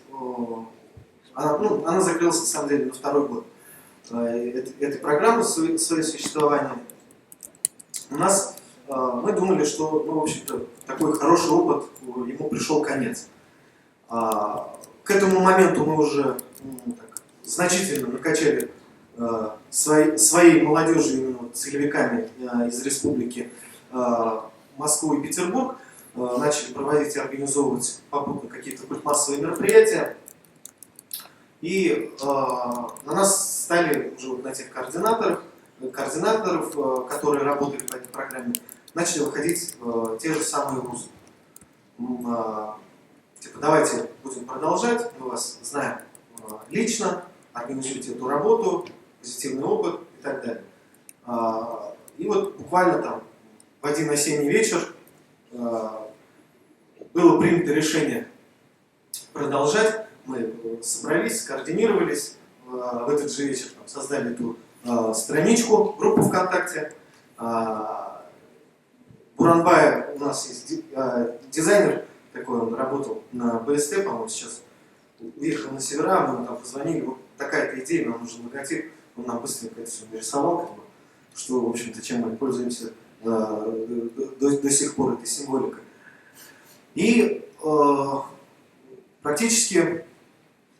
она закрылась на самом деле на второй год. этой программы свое существование, у нас мы думали, что, ну, в общем-то, такой хороший опыт, ему пришел конец. К этому моменту мы уже значительно накачали своей молодежью, именно целевиками из республики Москву и Петербург, начали проводить и организовывать попутно какие-то массовые мероприятия. И на нас стали уже вот на тех координаторов, которые работали по этой программе, начали выходить те же самые вузы. Типа, давайте будем продолжать, мы вас знаем лично, организуйте эту работу, позитивный опыт и так далее. И вот буквально там в один осенний вечер было принято решение продолжать. Мы собрались, скоординировались, в этот же вечер там, создали эту страничку, группу ВКонтакте. Буранбай у нас есть дизайнер, такой он работал на БСТ, по-моему, сейчас уехал на севера, мы ему там позвонили, вот такая-то идея, нам нужен логотип, он нам быстренько это все нарисовал, как бы, что, в общем-то, чем мы пользуемся до сих пор этой символикой. И практически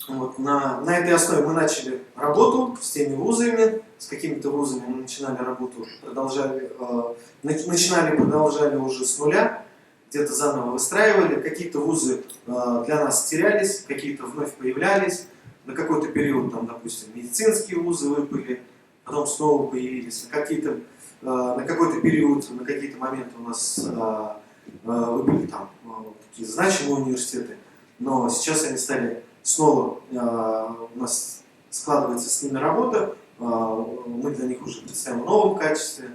вот, на этой основе мы начали работу с теми вузами, с какими-то вузами мы начинали работу, продолжали уже с нуля, где-то заново выстраивали, какие-то вузы для нас терялись, какие-то вновь появлялись, на какой-то период, там, допустим, медицинские вузы выпали, потом снова появились, на какой-то период, на какие-то моменты у нас выпали там такие значимые университеты, но сейчас они стали снова, у нас складывается с ними работа, мы для них уже представим в новом качестве.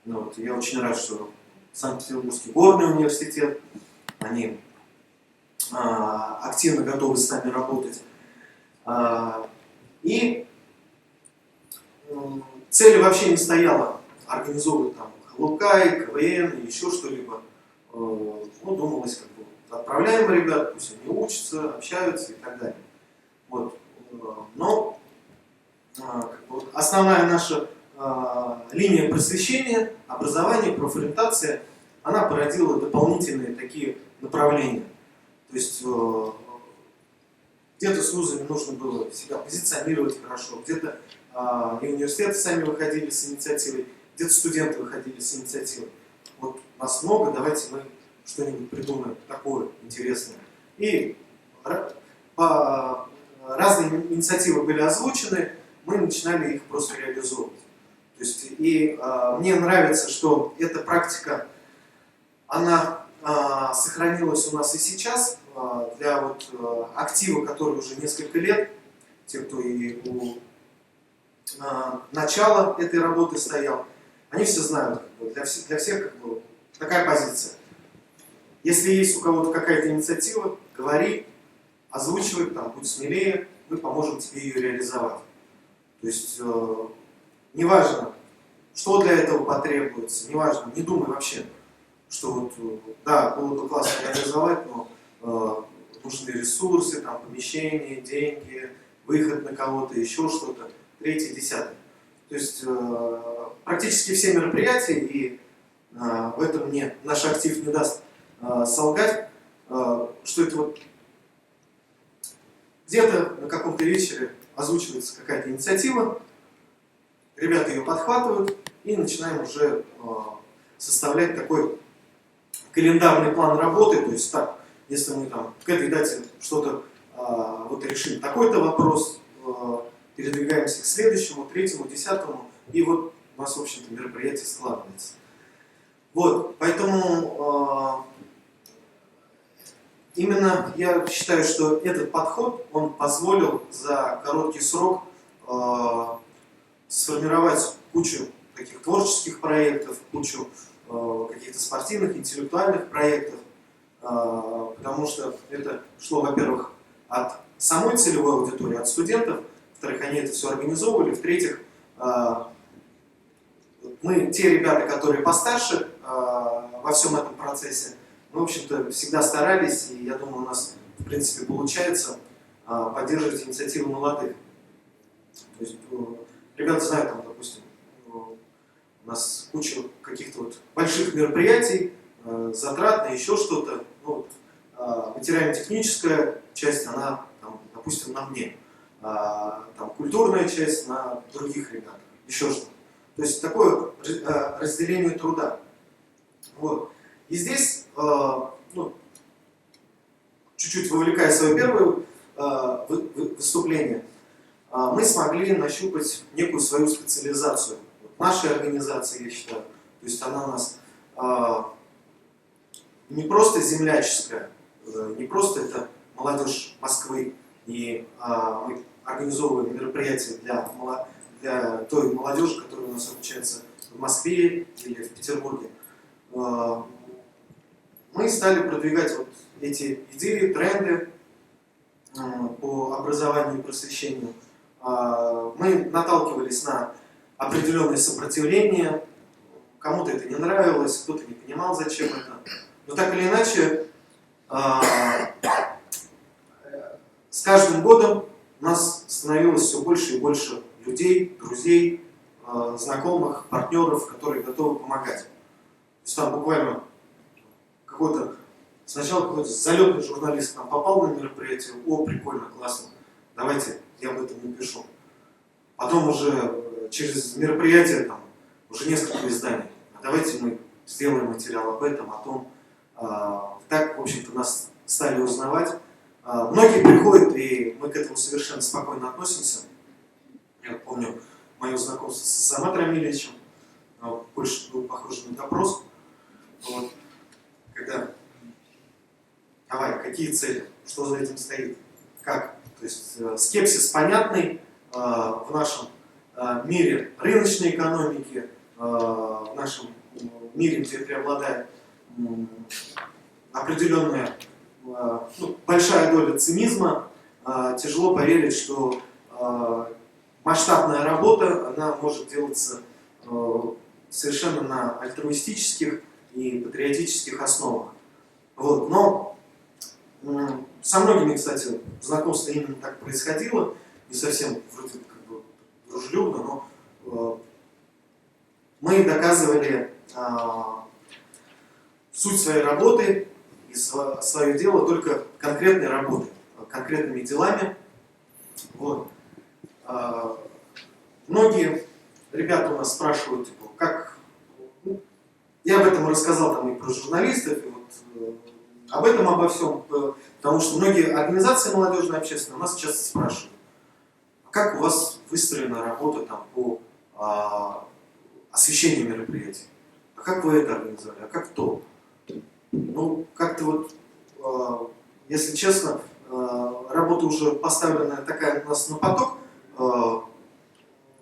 Вот, я очень рад, что Санкт-Петербургский горный университет, они активно готовы с нами работать. И цель вообще не стояла организовывать там Халукай, КВН и еще что-либо. Ну, думалось, как бы, отправляем ребят, пусть они учатся, общаются и так далее. Вот. Но как бы, вот основная наша линия просвещения, образования, профориентация, она породила дополнительные такие направления. То есть где-то с вузами нужно было себя позиционировать хорошо, где-то и университеты сами выходили с инициативой, где-то студенты выходили с инициативой. Вот нас много, давайте мы что-нибудь придумаем такое интересное. И разные инициативы были озвучены, мы начинали их просто реализовывать. То есть, и мне нравится, что эта практика, она сохранилась у нас и сейчас, для вот актива, который уже несколько лет, те, кто и у начала этой работы стоял, они все знают, как бы, для всех как бы, такая позиция. Если есть у кого-то какая-то инициатива, говори, озвучивай, там, будь смелее, мы поможем тебе ее реализовать. То есть неважно, что для этого потребуется, неважно, не думай вообще, что вот, да, было бы классно реализовать, но нужны ресурсы, там, помещения, деньги, выход на кого-то, еще что-то, третье, десятое. То есть практически все мероприятия, и в этом мне наш актив не даст солгать, что это вот где-то на каком-то вечере озвучивается какая-то инициатива, ребята ее подхватывают, и начинаем уже составлять такой календарный план работы, то есть так, если мы там к этой дате что-то вот решим такой-то вопрос, передвигаемся к следующему, третьему, десятому, и вот у нас, в общем-то, мероприятие складывается. Вот, поэтому именно я считаю, что этот подход, он позволил за короткий срок сформировать кучу таких творческих проектов, кучу каких-то спортивных, интеллектуальных проектов, потому что это шло, во-первых, от самой целевой аудитории, от студентов, во-вторых, они это все организовывали, в-третьих, мы, те ребята, которые постарше во всем этом процессе, мы, в общем-то, всегда старались, и я думаю, у нас, в принципе, получается поддерживать инициативы молодых. То есть ребята знают, там, допустим, у нас куча каких-то вот больших мероприятий, затратные, еще что-то. Ну, вот, материально-техническая часть, она, там, допустим, на мне. Там, культурная часть на других ребятах. Еще что-то. То есть такое разделение труда. Вот. И здесь, ну, чуть-чуть вовлекая свое первое выступление, мы смогли нащупать некую свою специализацию. Вот нашей организации, я считаю. То есть она у нас не просто земляческая, не просто это молодежь Москвы, и мы организовываем мероприятия для той молодежи, которая у нас обучается в Москве или в Петербурге. Мы стали продвигать вот эти идеи, тренды по образованию и просвещению. Мы наталкивались на определенное сопротивление, кому-то это не нравилось, кто-то не понимал, зачем это. Но так или иначе, с каждым годом у нас становилось все больше и больше людей, друзей, знакомых, партнеров, которые готовы помогать. То есть там буквально сначала какой-то залетный журналист там попал на мероприятие, о, прикольно, классно, давайте я об этом напишу. Потом уже через мероприятие там уже несколько изданий. А давайте мы сделаем материал об этом, о том. Так, в общем-то, нас стали узнавать. Многие приходят, и мы к этому совершенно спокойно относимся. Я помню мое знакомство с Азаматом Рамилевичем, больше был похож на допрос. Вот. Когда, давай, какие цели, что за этим стоит, как. То есть скепсис понятный в нашем мире рыночной экономики, в нашем мире, где преобладает определенная большая доля цинизма, тяжело поверить, что масштабная работа, она может делаться совершенно на альтруистических и патриотических основах. Вот. Но со многими, кстати, знакомство именно так происходило, не совсем вроде как бы дружелюбно, но мы доказывали суть своей работы и свое дело только конкретной работой, конкретными делами. Вот. Многие ребята у нас спрашивают, типа, как... Я об этом рассказал там и про журналистов, и вот обо всем, потому что многие организации молодежные, общественные у нас часто спрашивают, как у вас выстроена работа там, по освещению мероприятий? А как вы это организовали? А как то? Ну, как-то вот, если честно, работа уже поставлена такая у нас на поток,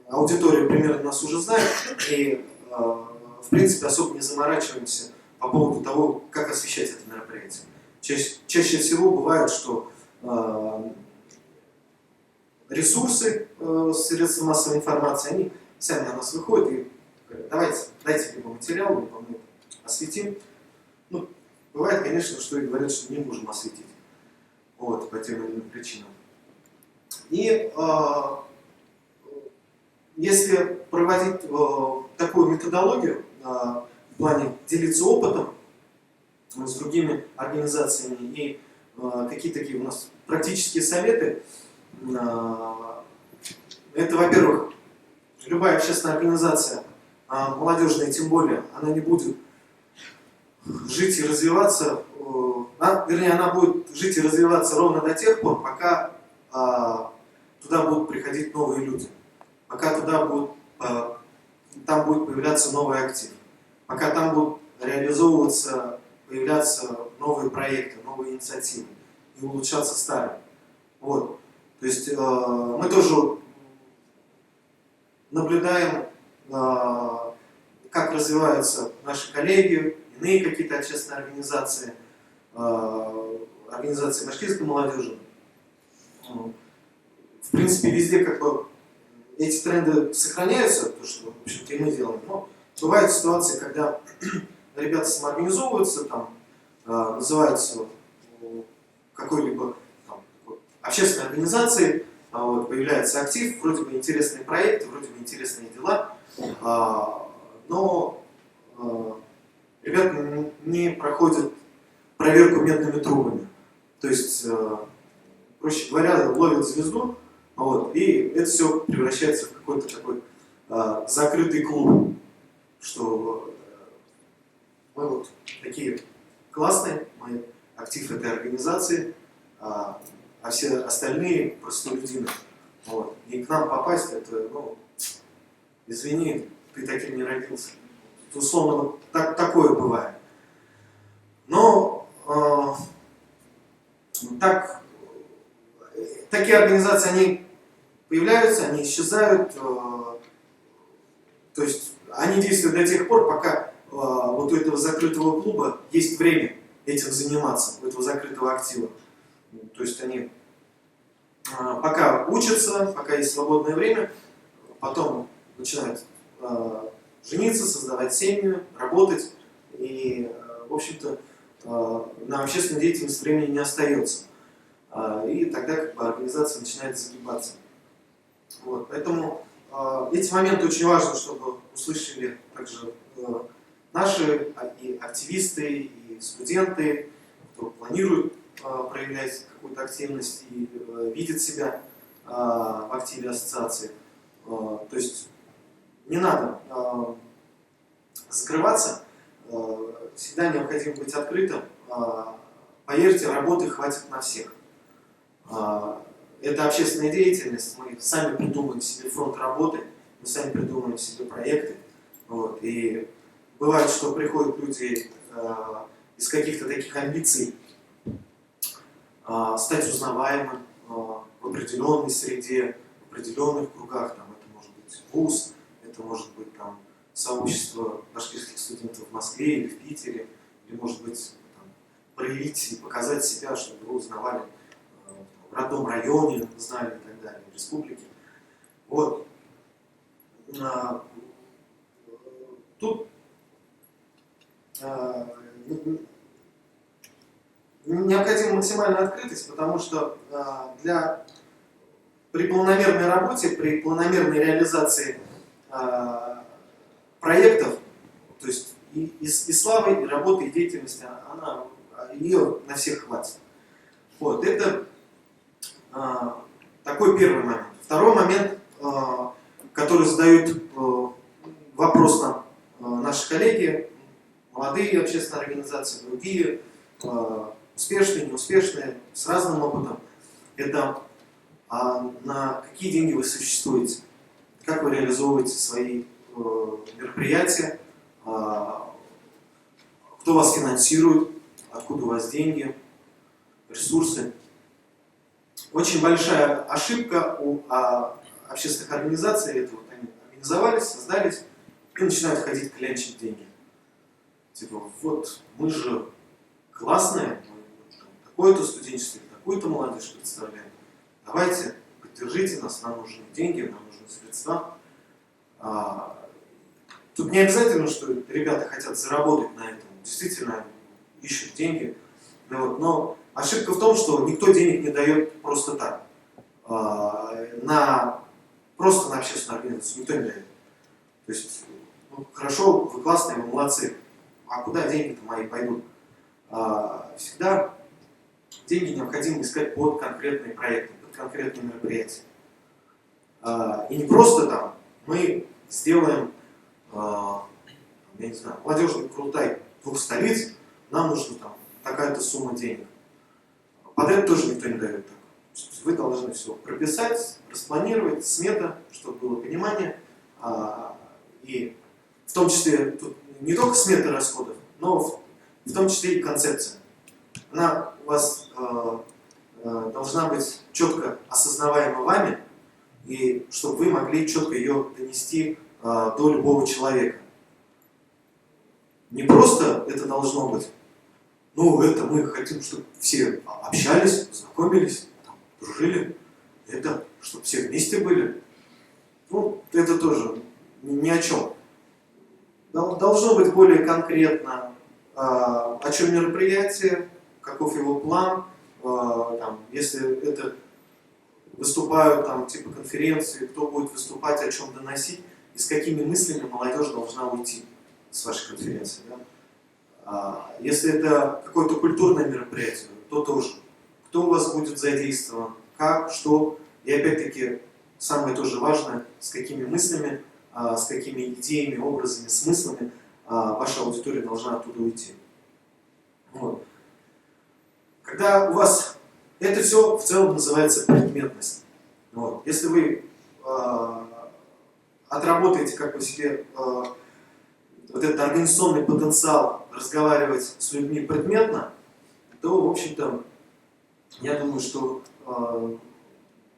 аудитория примерно нас уже знает, и в принципе особо не заморачиваемся по поводу того, как освещать это мероприятие. Чаще всего бывает, что ресурсы, средства массовой информации, они сами на нас выходят и говорят, давайте, дайте либо материал, либо мы осветим. Ну, бывает, конечно, что и говорят, что не можем осветить. Вот, по тем или иным причинам. И если проводить такую методологию в плане делиться опытом с другими организациями и какие такие у нас практические советы, это, во-первых, любая общественная организация, молодежная тем более, она не будет жить и развиваться, вернее, она будет жить и развиваться ровно до тех пор, пока туда будут приходить новые люди, пока там будет появляться новый актив, пока там будут появляться новые проекты, новые инициативы и улучшаться старые. Вот. То есть мы тоже наблюдаем, как развиваются наши коллеги, иные какие-то общественные организации, организации башкирской молодежи. В принципе, везде как бы эти тренды сохраняются, то, что, в общем-то, и мы делаем. Но бывают ситуации, когда ребята самоорганизовываются, там, называются какой-либо общественной организацией, вот, появляется актив, вроде бы интересные проекты, вроде бы интересные дела, но ребята не проходят проверку медными трубами. То есть, проще говоря, ловят звезду, вот, и это все превращается в какой-то такой закрытый клуб, что мы вот такие классные, мы актив этой организации, а все остальные простолюдины. Вот. И к нам попасть, это, ну, извини, ты таким не родился. Условно, вот такое бывает. Но такие организации, они появляются, они исчезают, то есть они действуют до тех пор, пока вот у этого закрытого клуба есть время этим заниматься, у этого закрытого актива. То есть они пока учатся, пока есть свободное время, потом начинают жениться, создавать семью, работать, и, в общем-то, на общественную деятельность времени не остается. И тогда как бы организация начинает загибаться. Вот. Поэтому эти моменты очень важно, чтобы услышали также наши и активисты, и студенты, кто планирует проявлять какую-то активность и видит себя в активе ассоциации. То есть не надо закрываться, всегда необходимо быть открытым. Поверьте, работы хватит на всех. Это общественная деятельность, мы сами придумываем себе фронт работы, мы сами придумываем себе проекты. Вот. И бывает, что приходят люди из каких-то таких амбиций стать узнаваемым в определенной среде, в определенных кругах. Там, это может быть вуз, это может быть там, сообщество башкирских студентов в Москве или в Питере, или может быть там, проявить и показать себя, чтобы вы узнавали в родном районе, знали и так далее, в республике. Вот. Тут необходима максимальная открытость, потому что при планомерной работе, при планомерной реализации проектов, то есть и славы, и работы, и деятельности, ее на всех хватит. Вот, это такой первый момент. Второй момент, который задают вопрос нам наши коллеги, молодые общественные организации, другие, успешные, неуспешные, с разным опытом, это на какие деньги вы существуете, как вы реализовываете свои мероприятия, кто вас финансирует, откуда у вас деньги, ресурсы. Очень большая ошибка у общественных организаций, это вот они организовались, создались и начинают ходить клянчить деньги. Типа, вот мы же классные, мы такое-то студенчество, такую-то молодежь представляем. Давайте, поддержите нас, нам нужны деньги, нам нужны средства. Тут не обязательно, что ребята хотят заработать на этом, действительно ищут деньги. Но ошибка в том, что никто денег не дает просто так. Просто на общественную организацию никто не дает. То есть, ну, хорошо, вы классные, вы молодцы. А куда деньги-то мои пойдут? Всегда деньги необходимо искать под конкретные проекты, под конкретные мероприятия. И не просто там мы сделаем, я не знаю, молодежный Курултай 2 столиц, нам нужна там такая-то сумма денег. Подряд тоже никто не дает так. Вы должны все прописать, распланировать, смета, чтобы было понимание. И в том числе тут не только смета расходов, но в том числе и концепция. Она у вас должна быть четко осознаваема вами, и чтобы вы могли четко ее донести до любого человека. Не просто это должно быть, ну это мы хотим, чтобы все общались, знакомились, там, дружили, это чтобы все вместе были. Ну, это тоже ни о чем. Должно быть более конкретно, о чем мероприятие, каков его план, там, если это выступают там типа конференции, кто будет выступать, о чем доносить, и с какими мыслями молодежь должна уйти с вашей конференции. Да? Если это какое-то культурное мероприятие, то тоже. Кто у вас будет задействован, как, что, и опять-таки самое тоже важное, с какими мыслями, с какими идеями, образами, смыслами ваша аудитория должна оттуда уйти. Вот. Когда у вас это все в целом называется предметность. Вот. Если вы отработаете как бы себе вот этот организационный потенциал разговаривать с людьми предметно, то, в общем-то, я думаю, что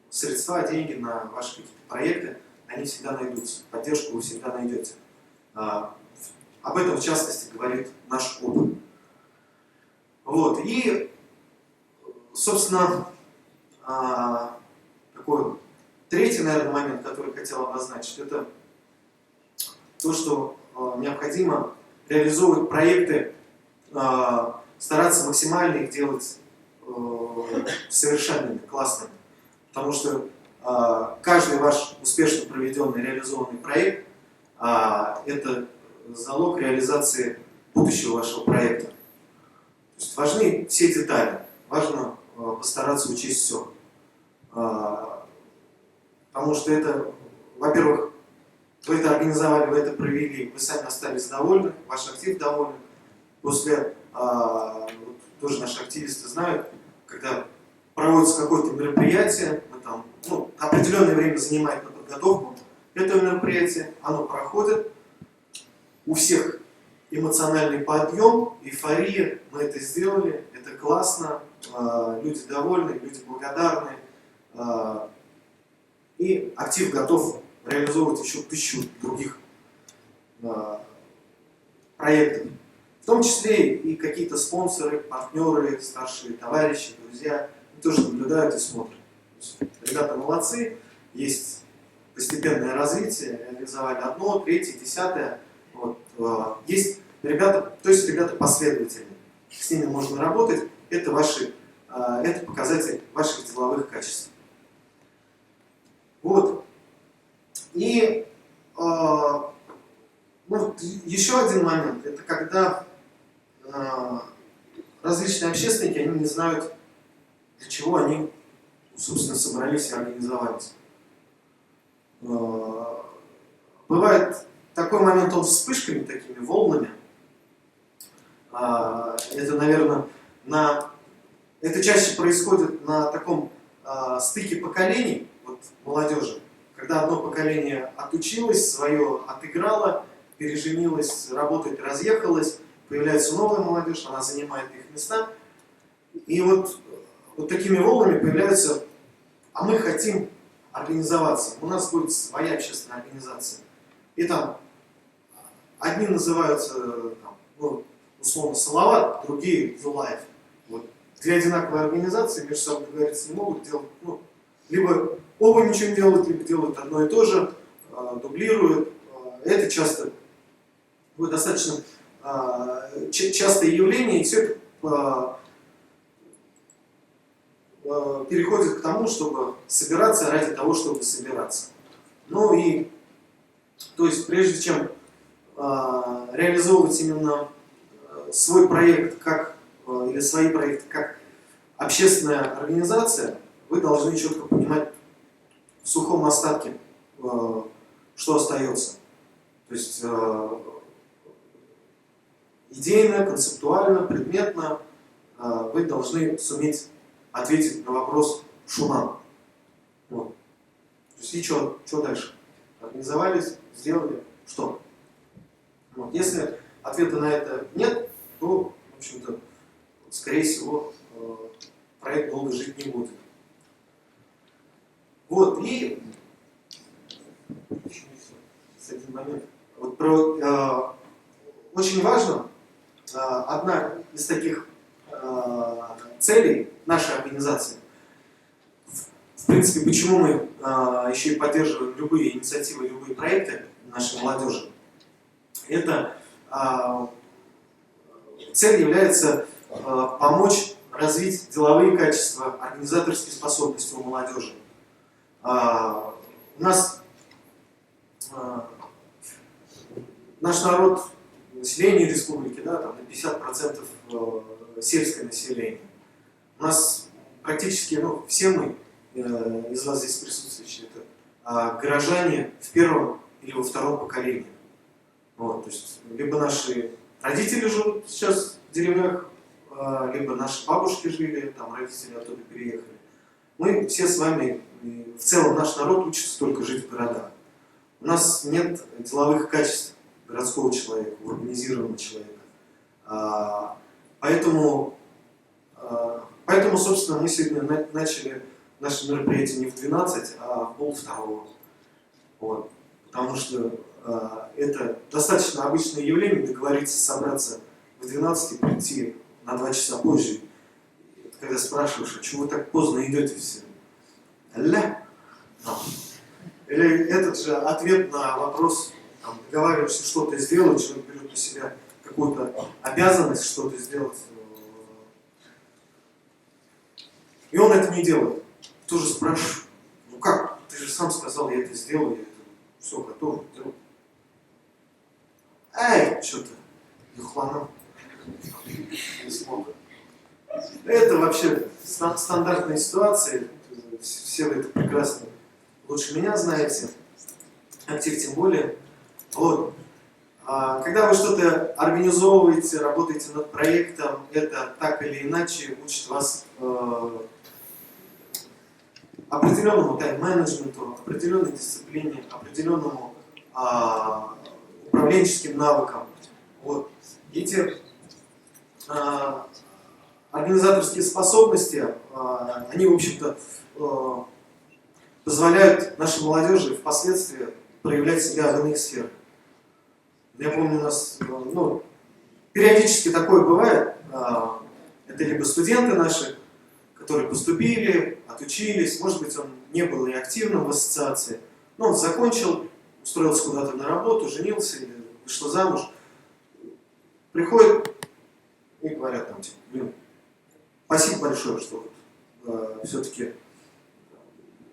средства, деньги на ваши какие-то проекты, они всегда найдутся. Поддержку вы всегда найдете. Об этом, в частности, говорит наш опыт. Вот. И, собственно, такой третий, наверное, момент, который я хотел обозначить, это то, что необходимо реализовывать проекты, стараться максимально их делать совершенными, классными. Потому что каждый ваш успешно проведенный, реализованный проект это залог реализации будущего вашего проекта. То есть важны все детали, важно постараться учесть все. Потому что это, во-первых, вы это организовали, вы это провели, вы сами остались довольны, ваш актив доволен. После, тоже наши активисты знают, когда проводится какое-то мероприятие, мы там, определенное время занимает на подготовку этого мероприятия, оно проходит, у всех эмоциональный подъем, эйфория, мы это сделали, это классно, люди довольны, люди благодарны, и актив готов реализовывать еще 1000 других проектов. В том числе и какие-то спонсоры, партнеры, старшие товарищи, друзья тоже наблюдают и смотрят. Ребята молодцы, есть постепенное развитие, реализовали одно, третье, 10-е. Вот. Есть ребята, то есть ребята последовательные, с ними можно работать, это показатель ваших деловых качеств. Вот. И еще один момент, это когда различные общественники, они не знают, для чего они, собственно, собрались и организовались. Бывает такой момент, он вспышками, такими волнами. Это, наверное, это чаще происходит на таком стыке поколений, вот, молодежи, когда одно поколение отучилось, свое отыграло, переженилось, работает, разъехалось, появляется новая молодежь, она занимает их места. И вот такими волнами появляются, а мы хотим организоваться, у нас будет своя общественная организация. И там одни называются, условно, Салават, другие Юлаев. Вот. Две одинаковые организации между собой договориться не могут, делать, либо оба ничего не делают, либо делают одно и то же, дублируют. Это часто достаточно частое явление, и все это переходит к тому, чтобы собираться ради того, чтобы собираться. Ну и, то есть, прежде чем реализовывать именно свой проект или свои проекты как общественная организация, вы должны четко понимать в сухом остатке, что остается. То есть идейно, концептуально, предметно вы должны суметь ответить на вопрос шуман. Вот. То есть и что дальше? Организовались, сделали, что? Вот. Если ответа на это нет, то, в общем-то, скорее всего, проект долго жить не будет. Вот, и еще один момент. Вот очень важно, одна из таких целей нашей организации, в принципе, почему мы еще и поддерживаем любые инициативы, любые проекты нашей молодежи, это цель является помочь развить деловые качества, организаторские способности у молодежи. У нас наш народ, население республики, да, там на 50% сельское население. У нас практически, ну, все мы из вас здесь присутствующие, это горожане в первом или во втором поколении. Вот, то есть, либо наши родители живут сейчас в деревнях, либо наши бабушки жили, там родители оттуда переехали. Мы все с вами, в целом наш народ учится только жить в городах. У нас нет деловых качеств городского человека, урбанизированного человека. Поэтому, собственно, мы сегодня начали наше мероприятие не в 12, а в полвторого. Вот. Потому что это достаточно обычное явление, договориться собраться в 12 и прийти на 2 часа позже. Когда спрашиваешь, а чего вы так поздно идете все? Ля? Или этот же ответ на вопрос, там, договариваешься что-то сделать, человек берет на себя какую-то обязанность что-то сделать. И он это не делает. Тоже спрашиваю, ну как, ты же сам сказал, я это сделаю, я это все готово делать. Эй, что-то, юхланам. Не смог. Это вообще стандартная ситуация, все вы это прекрасно лучше меня знаете, актив тем более. Вот. Когда вы что-то организовываете, работаете над проектом, это так или иначе учит вас определенному тайм-менеджменту, определенной дисциплине, определенному управленческим навыкам. Вот. Эти организаторские способности, они, в общем-то, позволяют нашей молодежи впоследствии проявлять себя в иных сферах. Я помню, у нас, ну, периодически такое бывает. Это либо студенты наши, которые поступили, отучились, может быть, он не был и активным в ассоциации, но он закончил, устроился куда-то на работу, женился или вышел замуж, приходит и говорят там, типа, блин, спасибо большое, что все-таки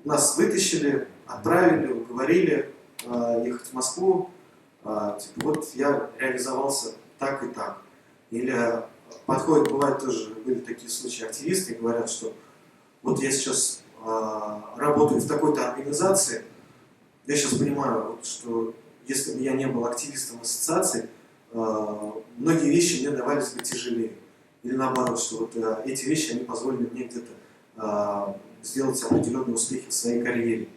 нас вытащили, отправили, уговорили ехать в Москву, типа, вот я реализовался так и так. Или подходят, бывает тоже, были такие случаи, активисты говорят, что вот я сейчас работаю в такой-то организации, я сейчас понимаю, вот, что если бы я не был активистом ассоциации, многие вещи мне давались бы тяжелее. Или наоборот, что вот эти вещи, они позволили мне где-то сделать определенные успехи в своей карьере.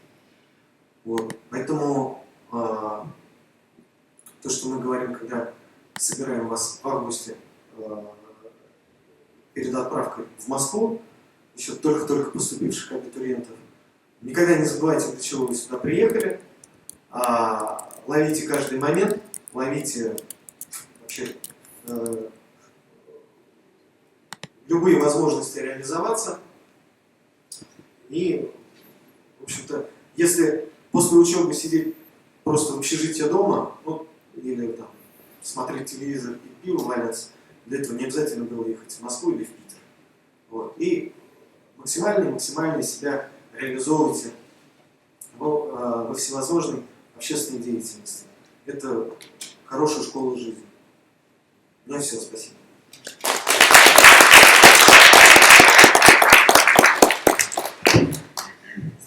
Вот. Поэтому то, что мы говорим, когда собираем вас в августе перед отправкой в Москву, еще только-только поступивших абитуриентов, никогда не забывайте, для чего вы сюда приехали, ловите каждый момент, ловите вообще любые возможности реализоваться. И, в общем-то, если после учебы сидеть просто в общежитии дома, ну, или там смотреть телевизор и пиво валяться, для этого не обязательно было ехать в Москву или в Питер. Вот. И максимально себя реализовывайте во всевозможной общественной деятельности. Это хорошая школа жизни. Ну и все, спасибо.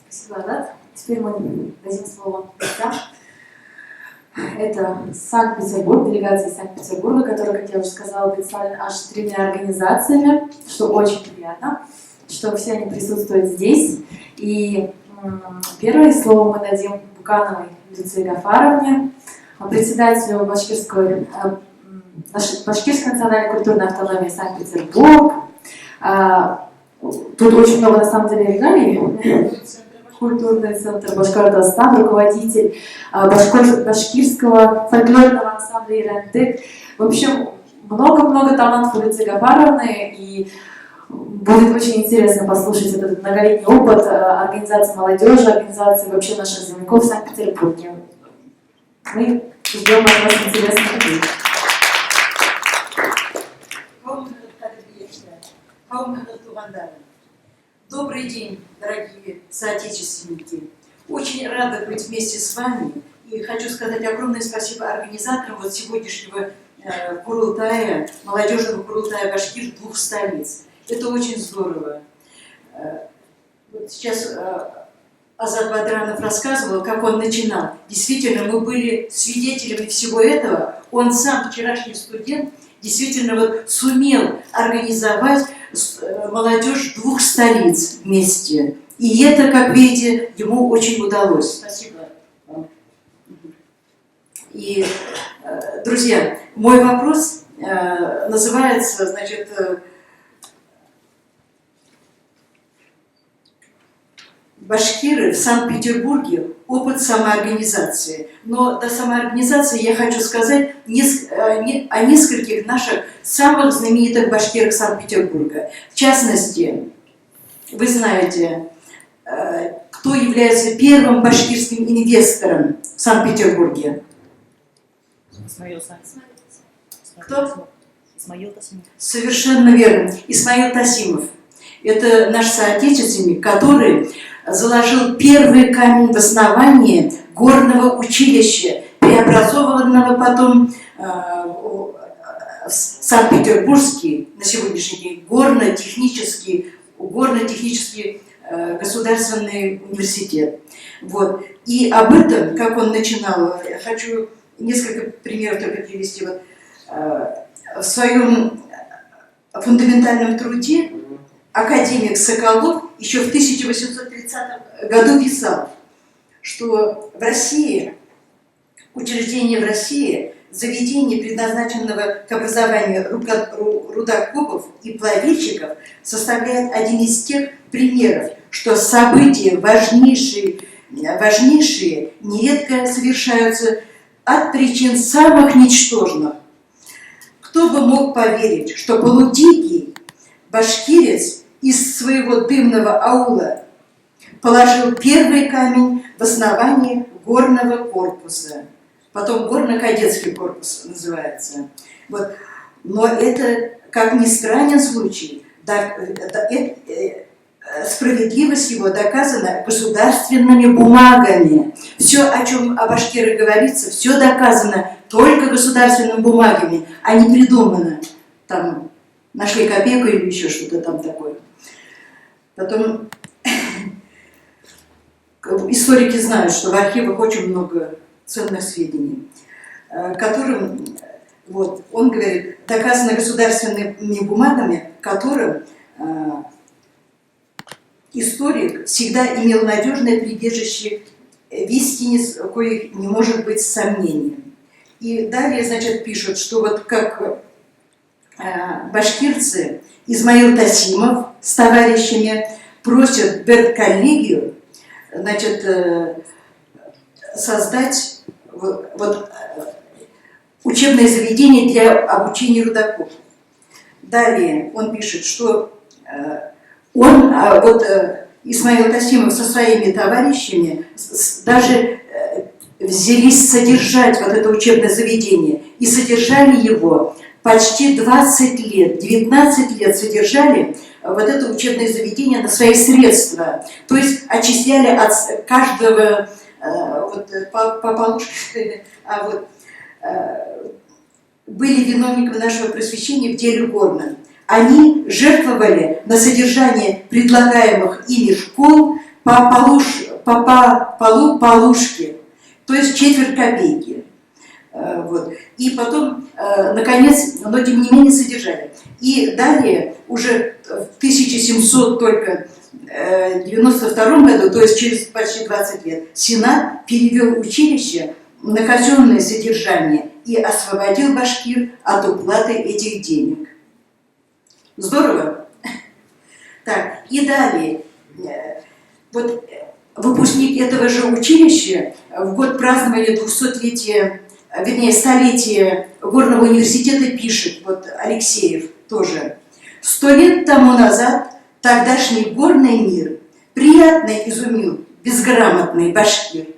Спасибо, Азат. Теперь мы дадим слово гостям. Это Санкт-Петербург, делегация из Санкт-Петербурга, которая, как я уже сказала, представлена аж 3 организациями, что очень приятно, что все они присутствуют здесь. И первое слово мы дадим Букановой Люции Гафаровне, председателю Башкирской национальной культурной автономии Санкт-Петербург. Тут очень много, на самом деле, регалий. Культурный центр Башкортостан, руководитель башкирского фольклорного ансамбля «Ирантык». В общем, много-много талантов у Люции Гафаровны, и будет очень интересно послушать этот многолетний опыт организации молодежи, организации вообще наших земляков в Санкт-Петербурге. Мы ждем от вас интересных идей. Добрый день, дорогие соотечественники. Очень рада быть вместе с вами. И хочу сказать огромное спасибо организаторам вот сегодняшнего Курултая, молодежного Курултая Башкир двух столиц. Это очень здорово. Вот сейчас Азат Бадранов рассказывал, как он начинал. Действительно, мы были свидетелями всего этого. Он сам, вчерашний студент, действительно вот сумел организовать молодежь двух столиц вместе. И это, как видите, ему очень удалось. Спасибо вам. И, друзья, мой вопрос называется, значит, башкиры в Санкт-Петербурге опыт самоорганизации. Но до самоорганизации я хочу сказать о нескольких наших самых знаменитых башкирах Санкт-Петербурга. В частности, вы знаете, кто является первым башкирским инвестором в Санкт-Петербурге? Кто? Совершенно верно. Исмаил Тасимов. Это наш соотечественник, который заложил первый камень в основании горного училища, преобразованного потом в Санкт-Петербургский, на сегодняшний день, горно-технический государственный университет. Вот. И об этом, как он начинал, я хочу несколько примеров только привести. Вот, в своем фундаментальном труде академик Соколов еще в 1830 году писал, что в России, учреждение в России, заведение, предназначенного к образованию рудокопов и плавильщиков, составляет один из тех примеров, что события важнейшие нередко совершаются от причин самых ничтожных. Кто бы мог поверить, что полудикий башкирец из своего дымного аула положил первый камень в основании горного корпуса. Потом горно-кадетский корпус называется. Вот. Но это, как ни странен случай, справедливость его доказана государственными бумагами. Все, о чем о башкирах говорится, все доказано только государственными бумагами, а не придумано. Там нашли копейку или еще что-то там такое. Потом историки знают, что в архивах очень много ценных сведений, которым, вот, он говорит, доказано государственными бумагами, которым историк всегда имел надежное прибежище в истине, коих не может быть сомнением. И далее, значит, пишут, что вот как башкирцы Исмаил Тасимов с товарищами просят Берт-коллегию, значит, создать вот, учебное заведение для обучения рудокопов. Далее он пишет, что он, Исмаил Тасимов со своими товарищами даже взялись содержать вот это учебное заведение. И содержали его почти 20 лет, 19 лет содержали вот это учебное заведение на свои средства. То есть отчисляли от каждого вот, по полушке, были виновниками нашего просвещения в деле горном. Они жертвовали на содержание предлагаемых ими школ по полушке, то есть четверть копейки. Вот. И потом, наконец, но тем не менее содержали. И далее, уже в 1792 году, то есть через почти 20 лет, Сенат перевел училище на казенное содержание и освободил башкир от уплаты этих денег. Здорово? Так, и далее. Вот выпускник этого же училища в год празднования 200-летия, вернее, столетия Горного университета пишет, вот Алексеев тоже. 100 лет тому назад тогдашний горный мир приятно изумил безграмотный башкир.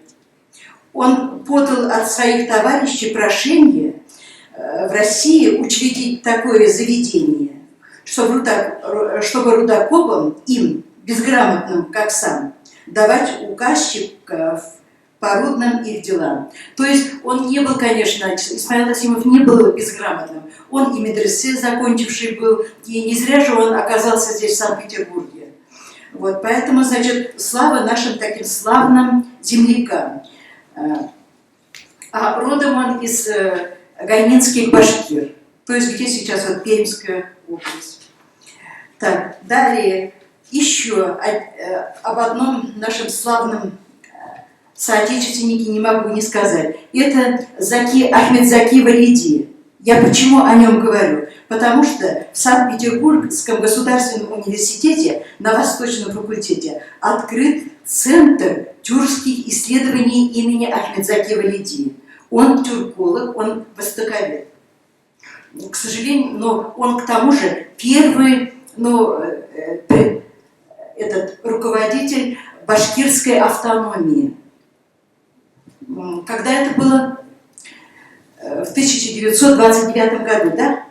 Он подал от своих товарищей прошение в России учредить такое заведение, чтобы рудокопам им безграмотным, как сам, давать указчиков по рудным их делам. То есть он не был, конечно, Исмаил Асимов не был безграмотным. Он и медресе закончивший был, и не зря же он оказался здесь, в Санкт-Петербурге. Вот, поэтому, значит, слава нашим таким славным землякам. А родом он из Гайнинских башкир, то есть где сейчас вот Пермская область. Так, далее еще об одном нашем славном соотечественнике не могу не сказать. Это Ахмед Заки Валиди. Я почему о нем говорю? Потому что в Санкт-Петербургском государственном университете на Восточном факультете открыт Центр тюркских исследований имени Ахмед Заки Валиди. Он тюрколог, он востоковед. К сожалению, но он к тому же первый этот руководитель башкирской автономии. Когда это было? В 1929 году, да?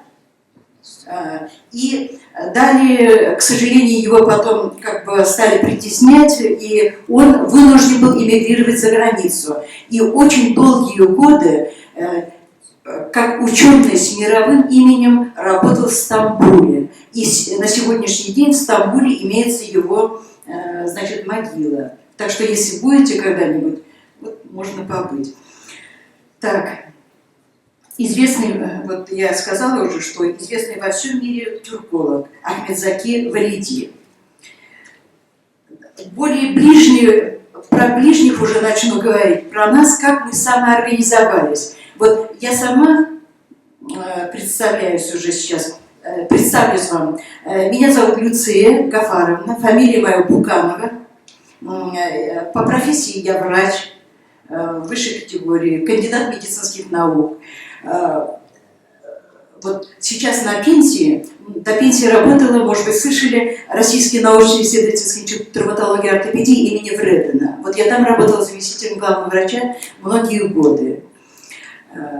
И далее, к сожалению, его потом как бы стали притеснять, и он вынужден был эмигрировать за границу. И очень долгие годы, как ученый с мировым именем, работал в Стамбуле. И на сегодняшний день в Стамбуле имеется его, значит, могила. Так что, если будете когда-нибудь, вот, можно побыть. Так. Известный, вот я сказала уже, что известный во всем мире тюрколог Ахмед Заки Валиди. Более ближние, про ближних уже начну говорить, про нас, как мы самоорганизовались. Вот я сама представляюсь уже сейчас, представлюсь вам. Меня зовут Люция Гафаровна, фамилия моя Буканова. По профессии я врач высшей категории, кандидат медицинских наук. Вот сейчас на пенсии, до пенсии работала, может быть, слышали, Российский научно-исследовательский институт травматологии и ортопедии имени Вредена. Вот я там работала заместителем главного врача многие годы.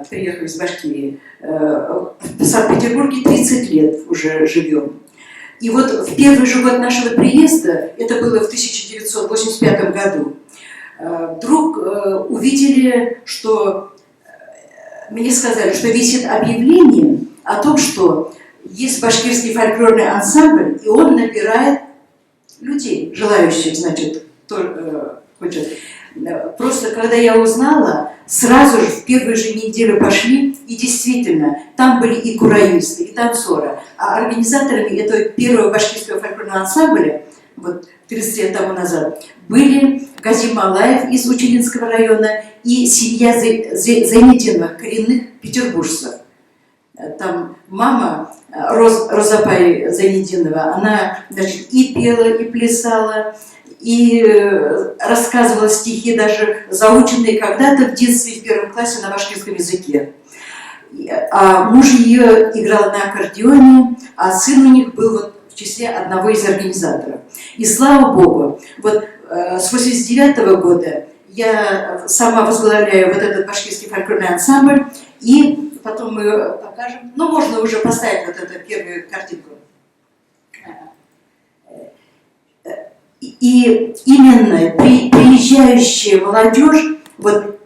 Приехали из Башкирии. В Санкт-Петербурге 30 лет уже живем. И вот в первый же год нашего приезда, это было в 1985 году, вдруг увидели, что мне сказали, что висит объявление о том, что есть башкирский фольклорный ансамбль, и он набирает людей, желающих, значит, кто хочет. Просто когда я узнала, сразу же в первую же неделю пошли, и действительно, там были и кураисты, и танцоры. А организаторами этого первого башкирского фольклорного ансамбля, вот 30 лет тому назад, были Гази Малаев из Учелинского района и семья Зайнетдиновых, коренных петербуржцев. Там мама Розапай Зайнетдинова, она, значит, и пела, и плясала, и рассказывала стихи, даже заученные когда-то в детстве в первом классе на башкирском языке. А муж ее играл на аккордеоне, а сын у них был вот в числе одного из организаторов. И слава Богу, вот с 1989 года я сама возглавляю вот этот башкирский фольклорный ансамбль, и потом мы покажем, ну, можно уже поставить вот эту первую картинку. И именно приезжающая молодежь, вот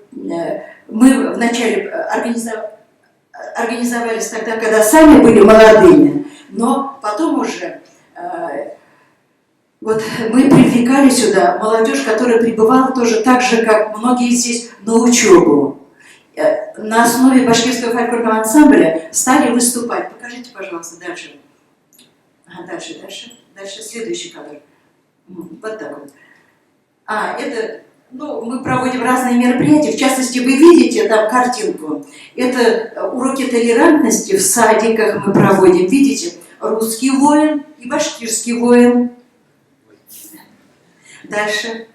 мы вначале организовались тогда, когда сами были молодыми, но потом уже вот мы привлекали сюда молодежь, которая пребывала тоже так же, как многие здесь, на учебу. На основе башкирского фольклорного ансамбля стали выступать. Покажите, пожалуйста, дальше. Дальше, следующий кадр. Вот так вот. Это, ну, мы проводим разные мероприятия. В частности, вы видите там картинку. Это уроки толерантности в садиках мы проводим. Видите, русский воин и башкирский воин. Дальше.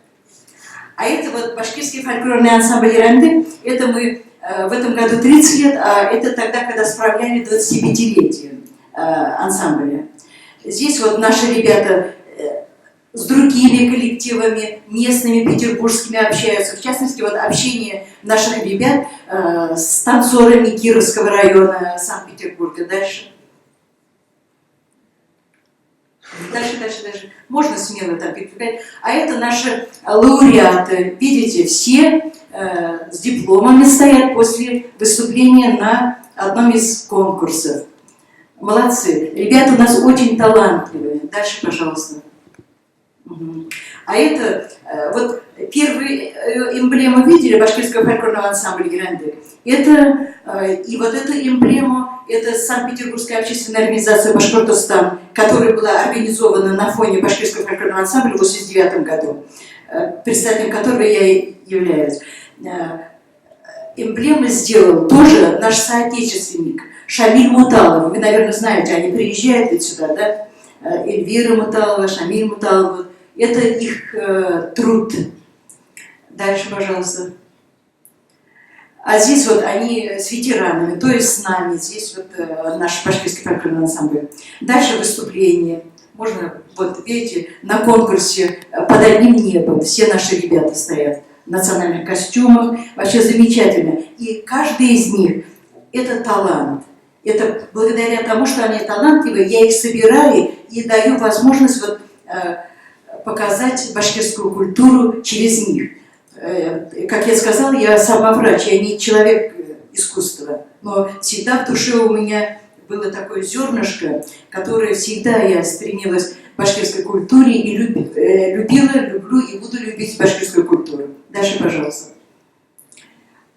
А это вот башкирский фольклорный ансамбль «Иранды». Это мы в этом году 30 лет, а это тогда, когда справляли 25-летие ансамбля. Здесь вот наши ребята с другими коллективами, местными, петербургскими общаются. В частности, вот общение наших ребят с танцорами Кировского района Санкт-Петербурга. Дальше. дальше. Можно смело там передвигать. А это наши лауреаты. Видите, все с дипломами стоят после выступления на одном из конкурсов. Молодцы. Ребята у нас очень талантливые. Дальше, пожалуйста. А это, вот первые эмблему видели башкирского фольклорного ансамбля «Грандек». Это, и вот эту эмблему, это Санкт-Петербургская общественная организация «Башкортостан», которая была организована на фоне башкирского фольклорного ансамбля в 1989 году, представителем которого я являюсь. Эмблему сделал тоже наш соотечественник Шамиль Муталов. Вы, наверное, знаете, они приезжают ведь сюда, да? Эльвира Муталова, Шамиль Муталов. Это их труд. Дальше, пожалуйста. А здесь вот они с ветеранами, то есть с нами. Здесь вот наш башкирский фольклорный ансамбль. Дальше выступление. Можно, вот видите, на конкурсе «Под одним небом» все наши ребята стоят в национальных костюмах. Вообще замечательно. И каждый из них – это талант. Это благодаря тому, что они талантливые, я их собираю и даю возможность вот, показать башкирскую культуру через них. Как я сказала, я сама врач, я не человек искусства, но всегда в душе у меня было такое зернышко, которое всегда я стремилась к башкирской культуре и любила, люблю и буду любить башкирскую культуру. Дальше, пожалуйста.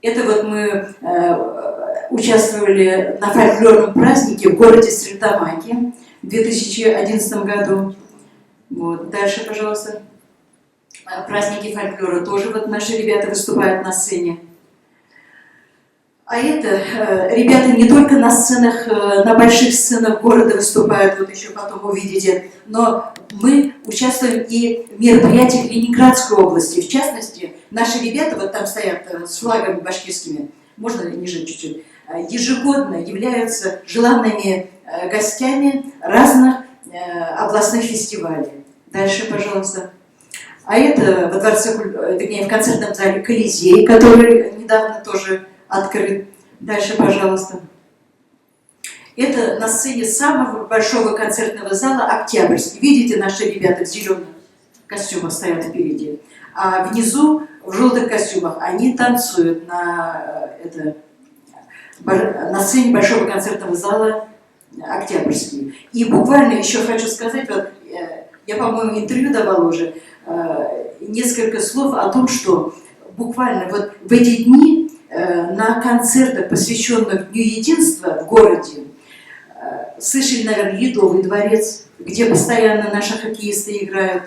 Это вот мы участвовали на фольклорном празднике в городе Стерлитамаке в 2011 году. Вот. Дальше, пожалуйста. Праздники фольклора тоже вот наши ребята выступают на сцене. А это ребята не только на сценах, на больших сценах города выступают, вот еще потом увидите, но мы участвуем и в мероприятиях Ленинградской области. В частности, наши ребята вот там стоят с флагами башкирскими, можно ниже чуть-чуть, ежегодно являются желанными гостями разных областных фестивалей. Дальше, пожалуйста. А это во дворце, вернее, в концертном зале Колизей, который недавно тоже открыт. Дальше, пожалуйста. Это на сцене самого большого концертного зала Октябрьский. Видите, наши ребята в зеленых костюмах стоят впереди. А внизу, в желтых костюмах, они танцуют на сцене большого концертного зала Октябрьский. И буквально еще хочу сказать, вот, я, по-моему, интервью давала уже, несколько слов о том, что буквально вот в эти дни на концертах, посвященных Дню Единства в городе, слышали, наверное, Ледовый дворец, где постоянно наши хоккеисты играют.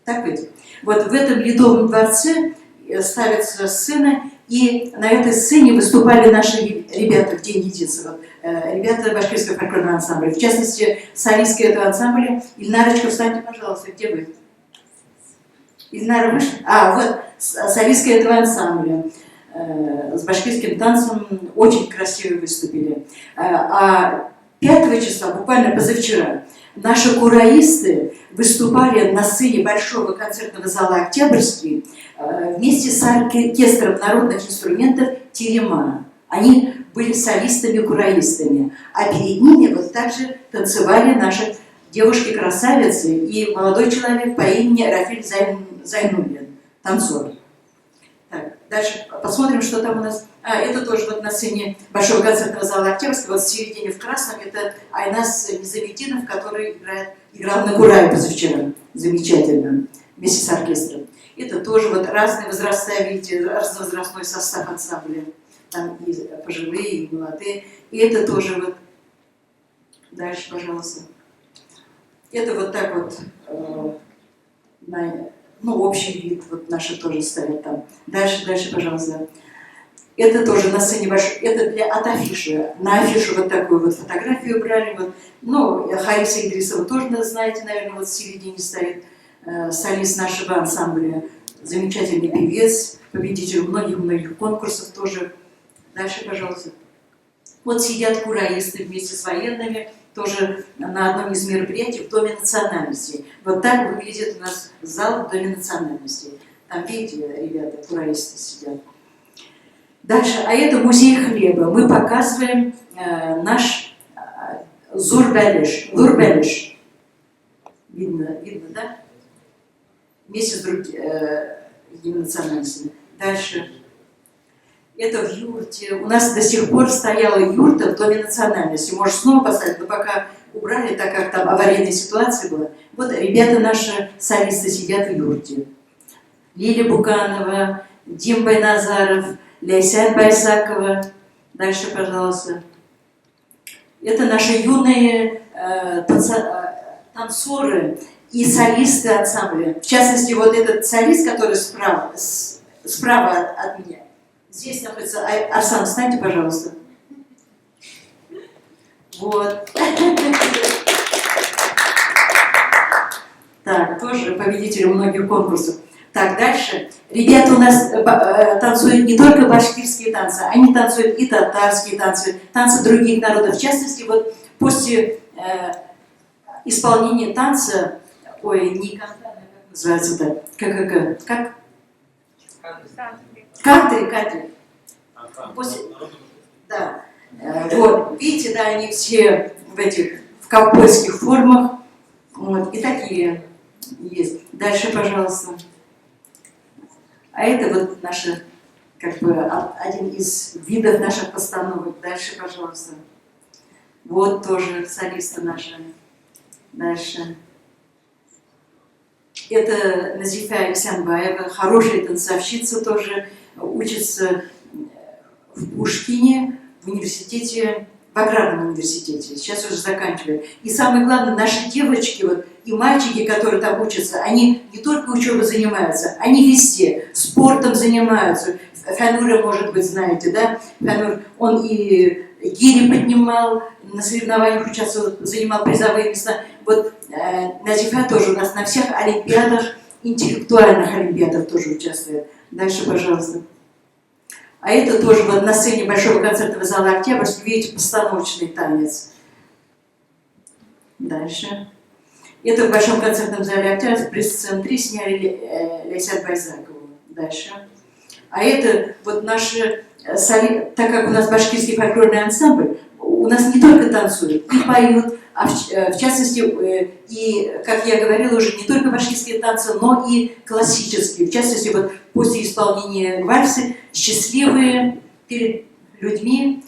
Так ведь? Вот в этом Ледовом дворце ставится сцена, и на этой сцене выступали наши ребята в День Единства. Ребята башкирского фольклорного ансамбля. В частности, солистка этого ансамбля. Ильнарочка, встаньте, пожалуйста, где вы? Ильнара вышла? А, вот, солистка этого ансамбля. С башкирским танцем очень красиво выступили. А 5 числа, буквально позавчера, наши кураисты выступали на сцене большого концертного зала «Октябрьский» вместе с оркестром народных инструментов «Терема». Они были солистами-кураистами. А перед ними вот также танцевали наши девушки-красавицы и молодой человек по имени Рафиль Зайнуллин, танцор. Так, дальше посмотрим, что там у нас. Это тоже вот на сцене большого концертного зала Октябрьского, вот в середине в красном, это Айнас Низаметдинов, который играл на Курае позавчера, замечательно, вместе с оркестром. Это тоже вот разные возраста, видите, разновозрастной состав ансамбля, там и пожилые, и молодые, и это тоже вот, дальше, пожалуйста. Это вот так вот, общий вид, вот наши тоже стоят там. Дальше, пожалуйста. Это тоже на сцене большой, это от афиши. На афишу вот такую вот фотографию брали. Вот. Хариса Идрисова тоже, знаете, наверное, вот в середине стоит, солист нашего ансамбля. Замечательный певец, победитель многих-многих конкурсов тоже. Дальше, пожалуйста. Вот сидят кураисты вместе с военными, тоже на одном из мероприятий в Доме национальностей. Вот так выглядит у нас зал в Доме национальностей. Там, видите, ребята, кураисты сидят. Дальше, а это музей хлеба. Мы показываем наш Зурбелиш. Видно, да? Вместе с другими национальностями. Дальше. Это в юрте. У нас до сих пор стояла юрта в Доме национальности. Может, снова поставить, но пока убрали, так как там аварийная ситуация была. Вот ребята наши солисты сидят в юрте. Лиля Буканова, Дим Байназаров, Ляйсян Байсакова. Дальше, пожалуйста. Это наши юные танцоры и солисты ансамбля. В частности, вот этот солист, который справа от меня. Здесь находится Арсан, встаньте, пожалуйста. Вот. Так, тоже победители многих конкурсов. Так, дальше. Ребята у нас танцуют не только башкирские танцы, они танцуют и татарские танцы, танцы других народов. В частности, вот после исполнения танца, ой, не кантри, как называется это? Как? Кантри. После, да. Вот, видите, да, они все в ковбойских формах. Вот, и такие есть. Дальше, пожалуйста. А это вот наша, как бы, один из видов наших постановок. Дальше, пожалуйста. Вот тоже солисты наши. Дальше. Это Назифа Исянбаева, хорошая танцовщица тоже, учится в Пушкине, в университете, в аграрном университете, сейчас уже заканчивает. И самое главное, наши девочки вот, и мальчики, которые там учатся, они не только учебой занимаются, они везде, спортом занимаются. Фанура, может быть, знаете, да? Фанур, он и гири поднимал, на соревнованиях участвовал, занимал призовые места. Вот Назифа тоже у нас на всех олимпиадах, интеллектуальных олимпиадах тоже участвует. Дальше, пожалуйста. А это тоже вот на сцене Большого концертного зала Октябрьский, видите, постановочный танец. Дальше. Это в Большом концертном зале Октябрьском, в пресс-центре сняли Ляйсят Байзакову. Дальше. А это вот наши, так как у нас башкирский фольклорный ансамбль, у нас не только танцуют, и поют, а в частности, и, как я говорила уже, не только башкирские танцы, но и классические. В частности, вот после исполнения вальсы счастливые перед людьми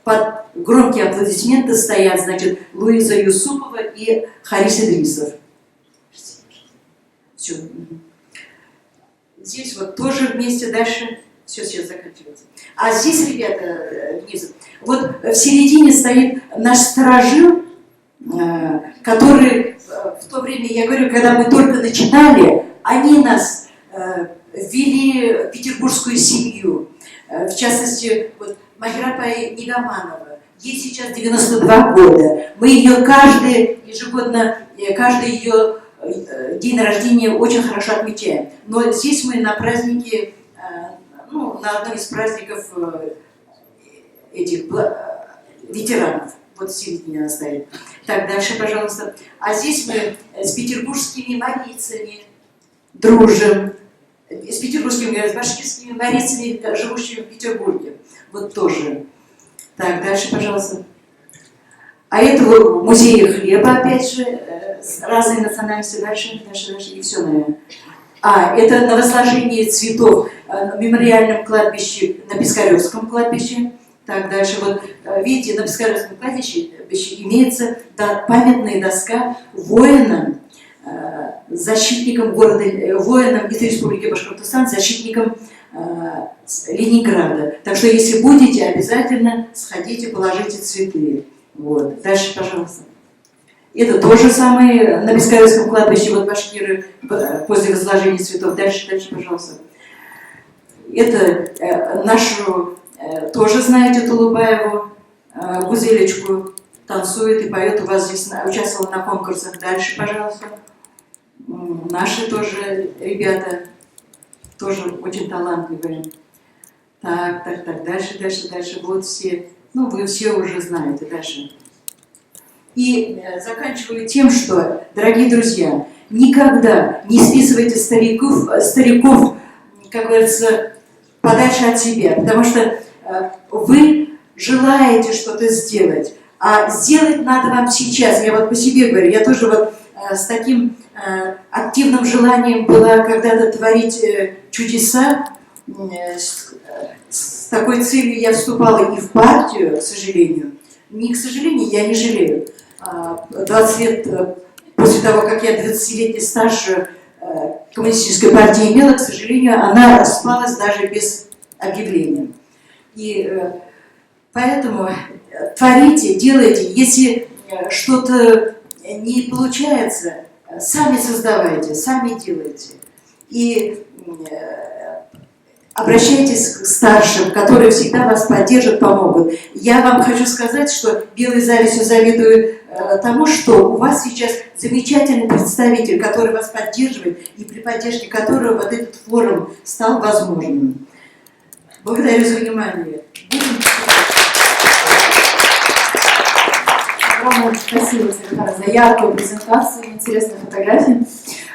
под громкие аплодисменты стоят, значит, Луиза Юсупова и Харис Идрисов. Все. Здесь вот тоже вместе дальше. Все, сейчас заканчивается. А здесь, ребята, внизу, вот в середине стоит наш сторожил, который в то время, я говорю, когда мы только начинали, они нас ввели в петербургскую семью. В частности, вот Махира Нигаманова, ей сейчас 92 года. Мы ее ежегодно, каждый ее день рождения очень хорошо отмечаем. Но здесь мы на празднике, на одном из праздников этих ветеранов. Вот в середине она стоит. Так, дальше, пожалуйста. А здесь мы с петербургскими марийцами дружим. С петербургскими, с башкирскими марийцами, живущими в Петербурге. Вот тоже. Так, дальше, пожалуйста. А это в музее хлеба, опять же, разные национальности. Дальше, и все, наверное. А, это на возложение цветов на мемориальном кладбище, на Пискаревском кладбище. Так, дальше, вот, видите, на Пискаревском кладбище имеется памятная доска воинам, защитникам города, воинам из Республики Башкортостан, защитникам Ленинграда. Так что, если будете, обязательно сходите, положите цветы. Вот. Дальше, пожалуйста. Это то же самое на Пискаревском кладбище, вот башкиры после возложения цветов. Дальше, пожалуйста. Это нашу, тоже знаете, Тулубаеву, Гузелечку, танцует и поет, у вас здесь участвовала на конкурсах. Дальше, пожалуйста. Наши тоже ребята, тоже очень талантливые. Так, дальше. Вот все, вы все уже знаете. Дальше. И заканчиваю тем, что, дорогие друзья, никогда не списывайте стариков, как говорится, подальше от себя, потому что вы желаете что-то сделать, а сделать надо вам сейчас. Я вот по себе говорю, я тоже вот с таким активным желанием была когда-то творить чудеса. С такой целью я вступала и в партию, к сожалению. Не к сожалению, я не жалею. 20 лет после того, как я 20-летний стаж коммунистической партии имела, к сожалению, она распалась даже без объявления. И поэтому творите, делайте. Если что-то не получается, сами создавайте, сами делайте. И обращайтесь к старшим, которые всегда вас поддержат, помогут. Я вам хочу сказать, что белой завистью завидую тому, что у вас сейчас замечательный представитель, который вас поддерживает, и при поддержке которого вот этот форум стал возможным. Благодарю за внимание. Огромное спасибо тебе за яркую презентацию, интересные фотографии.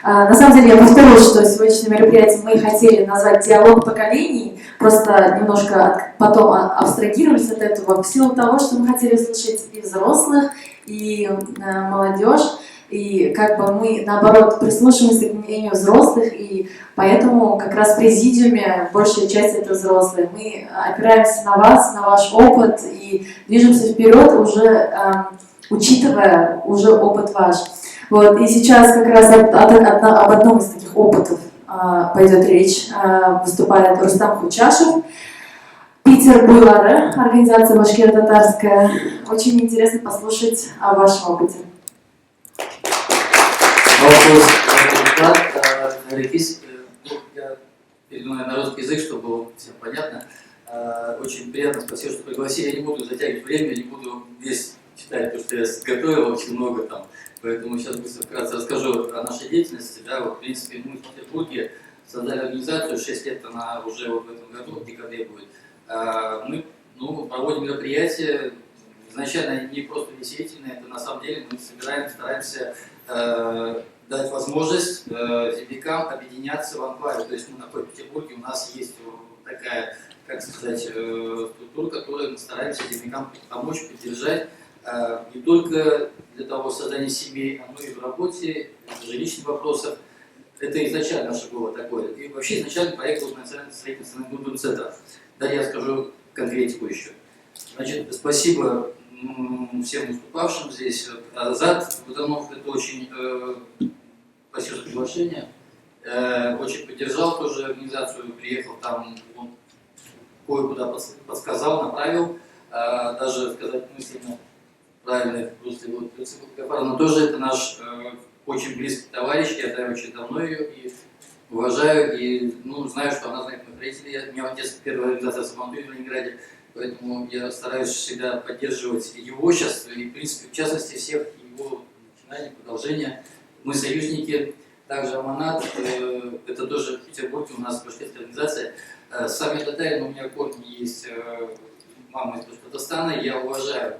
На самом деле, я повторюсь, что сегодняшнее мероприятие мы хотели назвать «Диалог поколений», просто немножко потом абстрагировались от этого, в силу того, что мы хотели услышать и взрослых, и молодежь, и как бы мы, наоборот, прислушиваемся к мнению взрослых, и поэтому как раз в президиуме большая часть это взрослые. Мы опираемся на вас, на ваш опыт, и движемся вперед, уже учитывая уже опыт ваш. Вот, и сейчас как раз об одном из таких опытов пойдет речь. Выступает Рустам Хучашев, Питер Буйлары, организация башкиро-татарская. Очень интересно послушать о вашем опыте. Вопрос я перейду на русский язык, чтобы было всем понятно. Очень приятно, спасибо, что пригласили. Я не буду затягивать время, не буду весь читать, потому что я готовил очень много там. Поэтому сейчас быстро вкратце расскажу о нашей деятельности. Да, вот, в принципе, мы в Петербурге создали организацию, 6 лет она уже вот в этом году, в декабре будет. Мы проводим мероприятия, изначально не просто весельные, это на самом деле мы стараемся дать возможность землякам объединяться в анклаве. То есть мы находимся в Петербурге, у нас есть такая, как сказать, структура, которой мы стараемся землякам помочь, поддержать. Не только для того создания семей, но и в работе, в жилищных вопросах. Это изначально наше было такое. И вообще изначально проект был национальный строительный культурный центр. Далее я скажу конкретику еще. Значит, спасибо всем выступавшим здесь. Азат Бутанов, это очень спасибо за приглашение. Очень поддержал тоже организацию, приехал там, он кое-куда подсказал, направил. Даже сказать мысленно правильных русле. Но тоже это наш очень близкий товарищ, я знаю очень давно ее и уважаю, и знаю, что она знает моих родителей. У меня отец первая организация Самантуй в Ленинграде, поэтому я стараюсь всегда поддерживать его сейчас, и в принципе, в частности, всех его начинаний, продолжения. Мы союзники, также Аманат, это тоже в Петербурге у нас башкирская организация. Сами татарин, у меня корни есть, мама из Башкортостана, я уважаю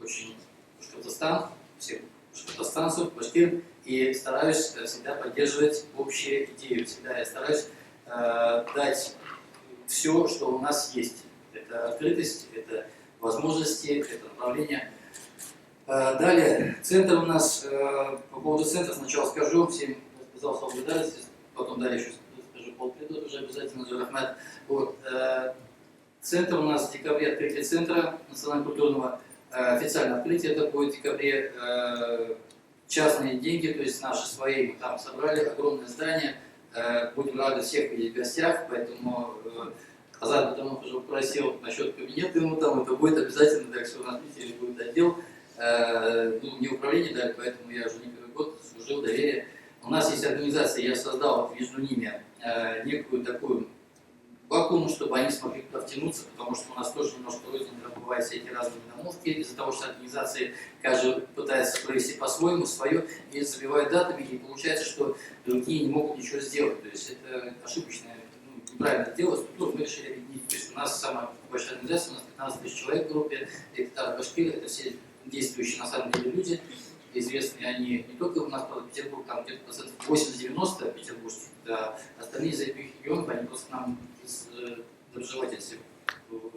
очень Башкортостан, всех башкортостанцев, башкир, и стараюсь всегда поддерживать общие идеи. Всегда я стараюсь дать все, что у нас есть. Это открытость, это возможности, это направление. Далее, центр у нас, по поводу центра сначала скажу, всем сказал слово благодарности, потом далее еще скажу полпредот уже обязательно, Джарахмат. Вот. Центр у нас в декабре, открытие центра национально-культурного. Официальное открытие это будет в декабре. Частные деньги, то есть наши свои, мы там собрали огромное здание. Будем рады всех видеть в гостях, поэтому Азат Бутанов уже попросил насчет кабинета ему там, это будет обязательно, так что у нас в Питере будет отдел. Не управление дали, поэтому я уже не первый год служил доверие. У нас есть организация, я создал между ними некую такую вакуум, чтобы они смогли туда втянуться, потому что у нас тоже немножко розненно бывают все эти разные намолвки, из-за того, что организации каждый пытается провести по-своему, свое, и забивают датами, и получается, что другие не могут ничего сделать. То есть это ошибочное, неправильное дело, структуру мы решили объединить. То есть у нас самая большая организация, у нас 15 тысяч человек в группе, это Татар-Башкирия, это все действующие на самом деле люди, известные они не только у нас, правда, Петербург, там где-то процентов 80-90 петербургских, а остальные из этих регионов, они просто к нам из доброжелательности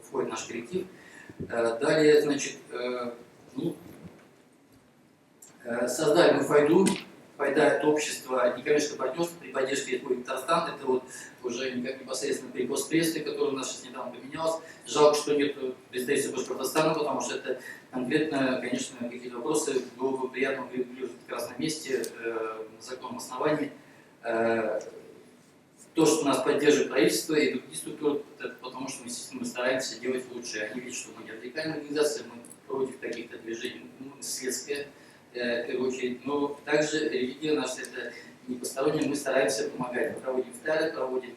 входят в наш коллектив. Далее, значит, создали мы Файду, Файда – это общество некоммерческого партнерства при поддержке Республики Татарстан. Это вот уже непосредственно при Госпрессе, который у нас сейчас недавно поменялся. Жалко, что нет представительства Башкортостана, потому что это конкретно, конечно, какие-то вопросы было бы приятно регулировать как раз на месте, на законном основании. То, что нас поддерживает правительство и другие структуры, это потому что мы, естественно, мы стараемся делать лучше. Они видят, что мы не радикальная организация, мы против каких-то движений, светская, в первую очередь, но также религия наша это не посторонняя, мы стараемся помогать. Мы проводим ифтары, проводим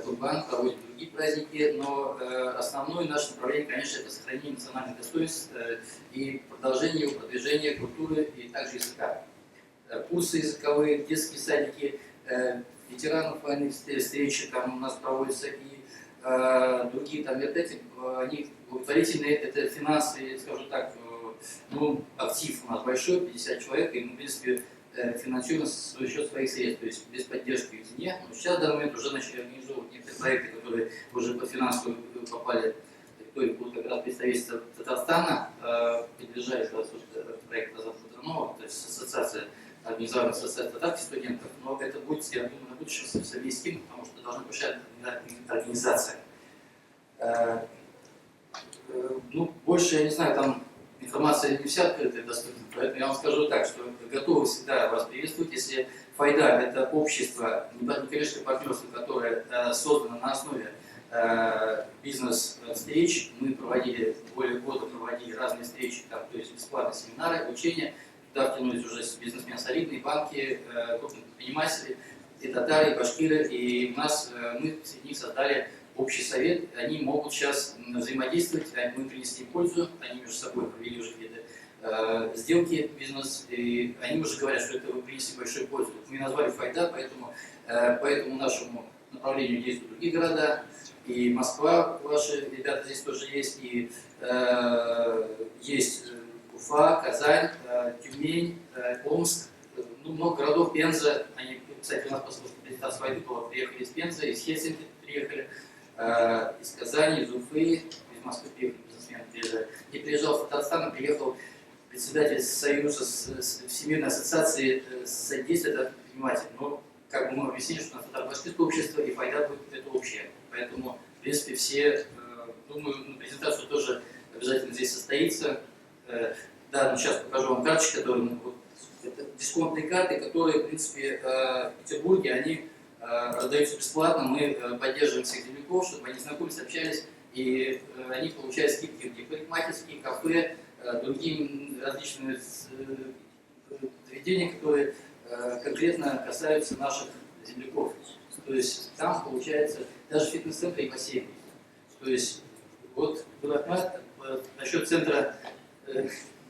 Курбан, проводим другие праздники, но основное наше направление, конечно, это сохранение национальных достоинств и продолжение его продвижения культуры и также языка. Курсы языковые, детские садики, ветеранов войны встречи там у нас проводятся и другие там мероприятия, они благотворительные, это финансовые, скажу так, ну, актив у нас большой, 50 человек, и мы, в принципе, финансируем за счет своих средств, то есть без поддержки извне. Но сейчас в данный момент уже начали организовывать некоторые проекты, которые уже под финансовую попали, которые будут как раз представительства Татарстана, поддержали проект Азат-Мудранова, то есть ассоциация, организованная ассоциация татарских студентов, но это будет, я думаю, на будущее совместимо, потому что должна большая организация. Ну, больше, я не знаю, там информация не вся открытая и доступна, поэтому я вам скажу так, что готовы всегда вас приветствовать, если Файда – это общество, некоммерческое партнерство, которое создано на основе бизнес-встреч. Мы проводили, более года проводили разные встречи, там, то есть бесплатные семинары, обучения. Туда втянулись уже бизнесмены солидные, банки, крупные предприниматели, и татары, и башкиры. И у нас, мы среди них создали общий совет. Они могут сейчас взаимодействовать, мы принесли пользу, они между собой провели уже какие-то сделки, бизнес, и они уже говорят, что это вы принесли большую пользу. Мы назвали Файда, поэтому по этому нашему направлению действуют другие города. И Москва, ваши ребята здесь тоже есть, и есть Уфа, Казань, Тюмень, Омск, ну, много городов, Пенза. Они, кстати, у нас послушали презентацию Файды, приехали из Пензы, из Хельсинки приехали, из Казани, из Уфы, из Москвы приехали бизнесмены, приезжали. И приезжал с Татарстана, приехал председатель Союза Всемирной ассоциации содействия предпринимателей. Но как бы мы объяснили, что у нас татаро-башкирское общество и Файда будет это общее. Поэтому, в принципе, все, думаю, презентацию тоже обязательно здесь состоится. Да, ну сейчас покажу вам карточки, которые, вот, это дисконтные карты, которые, в принципе, в Петербурге, они раздаются бесплатно. Мы поддерживаем всех земляков, чтобы они знакомились, общались, и они получают скидки в парикмахерские, кафе, другие различные заведения, которые конкретно касаются наших земляков. То есть там получается даже фитнес-центр и бассейн. То есть вот насчет центра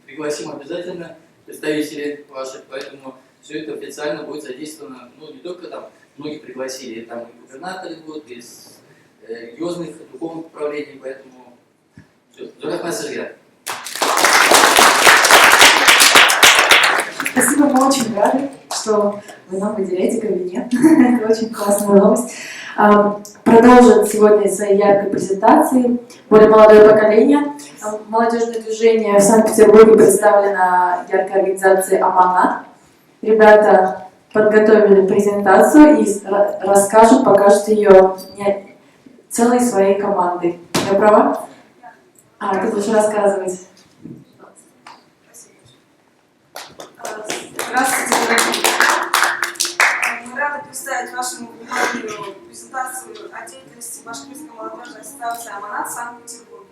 пригласим обязательно представителей ваших, поэтому все это официально будет задействовано, ну не только там, многих пригласили, там и губернаторы будут, из религиозных, духовных управлений, поэтому все. Спасибо, мы очень рады, что вы нам выделяете кабинет. Это очень классная новость. Продолжит сегодня свои яркие презентации более молодое поколение. Молодежное движение в Санкт-Петербурге представлено яркой организацией «Аманат». Ребята подготовили презентацию и расскажут, покажут ее целой своей командой. Я права? Ты будешь рассказывать. Здравствуйте, дорогие! Мы рады представить вашему вниманию презентацию о деятельности Башкирской молодежной ассоциации «Аманат» в Санкт-Петербурге.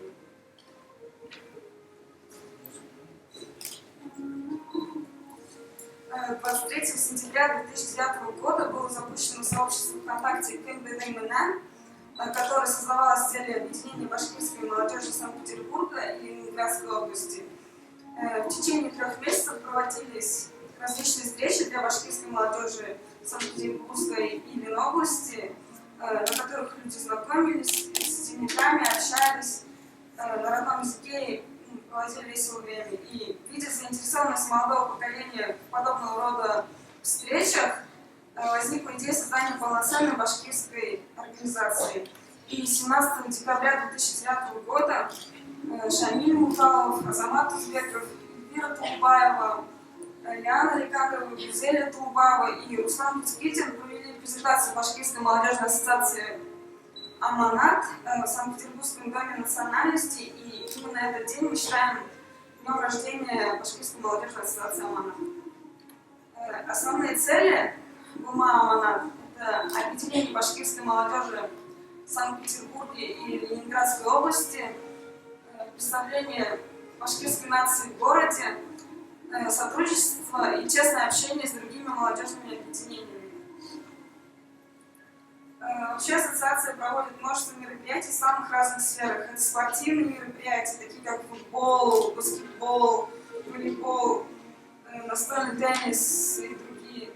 — 23 сентября 2009 года было запущено сообщество ВКонтакте КМДН, которое создавалось с целью объединения башкирской молодежи Санкт-Петербурга и Ленинградской области. В течение 3 месяцев проводились различные встречи для башкирской молодежи Санкт-Петербургской и Ленобласти, на которых люди знакомились с земляками, общались на родном языке и проводили веселое время. И, видя заинтересованность молодого поколения в подобного рода встречах, возникла идея создания полноценной башкирской организации. И 17 декабря 2009 года Шамиль Мухалов, Азамат Узбеков, Вера Тулубаева, Лиана Рикадова, Гюзеля Тулбава и Руслан Куцпитин провели презентацию Башкирской молодежной ассоциации «Аманат» в Санкт-Петербургском доме национальности, и именно этот день мы считаем днем рождения Башкирской молодежной ассоциации «Аманат». Основные цели ГУМА «Аманат» — это объединение башкирской молодежи в Санкт-Петербурге и Ленинградской области, представление башкирской нации в городе, сотрудничество и честное общение с другими молодежными объединениями. Вообще ассоциация проводит множество мероприятий в самых разных сферах. Это спортивные мероприятия, такие как футбол, баскетбол, волейбол, настольный теннис и другие.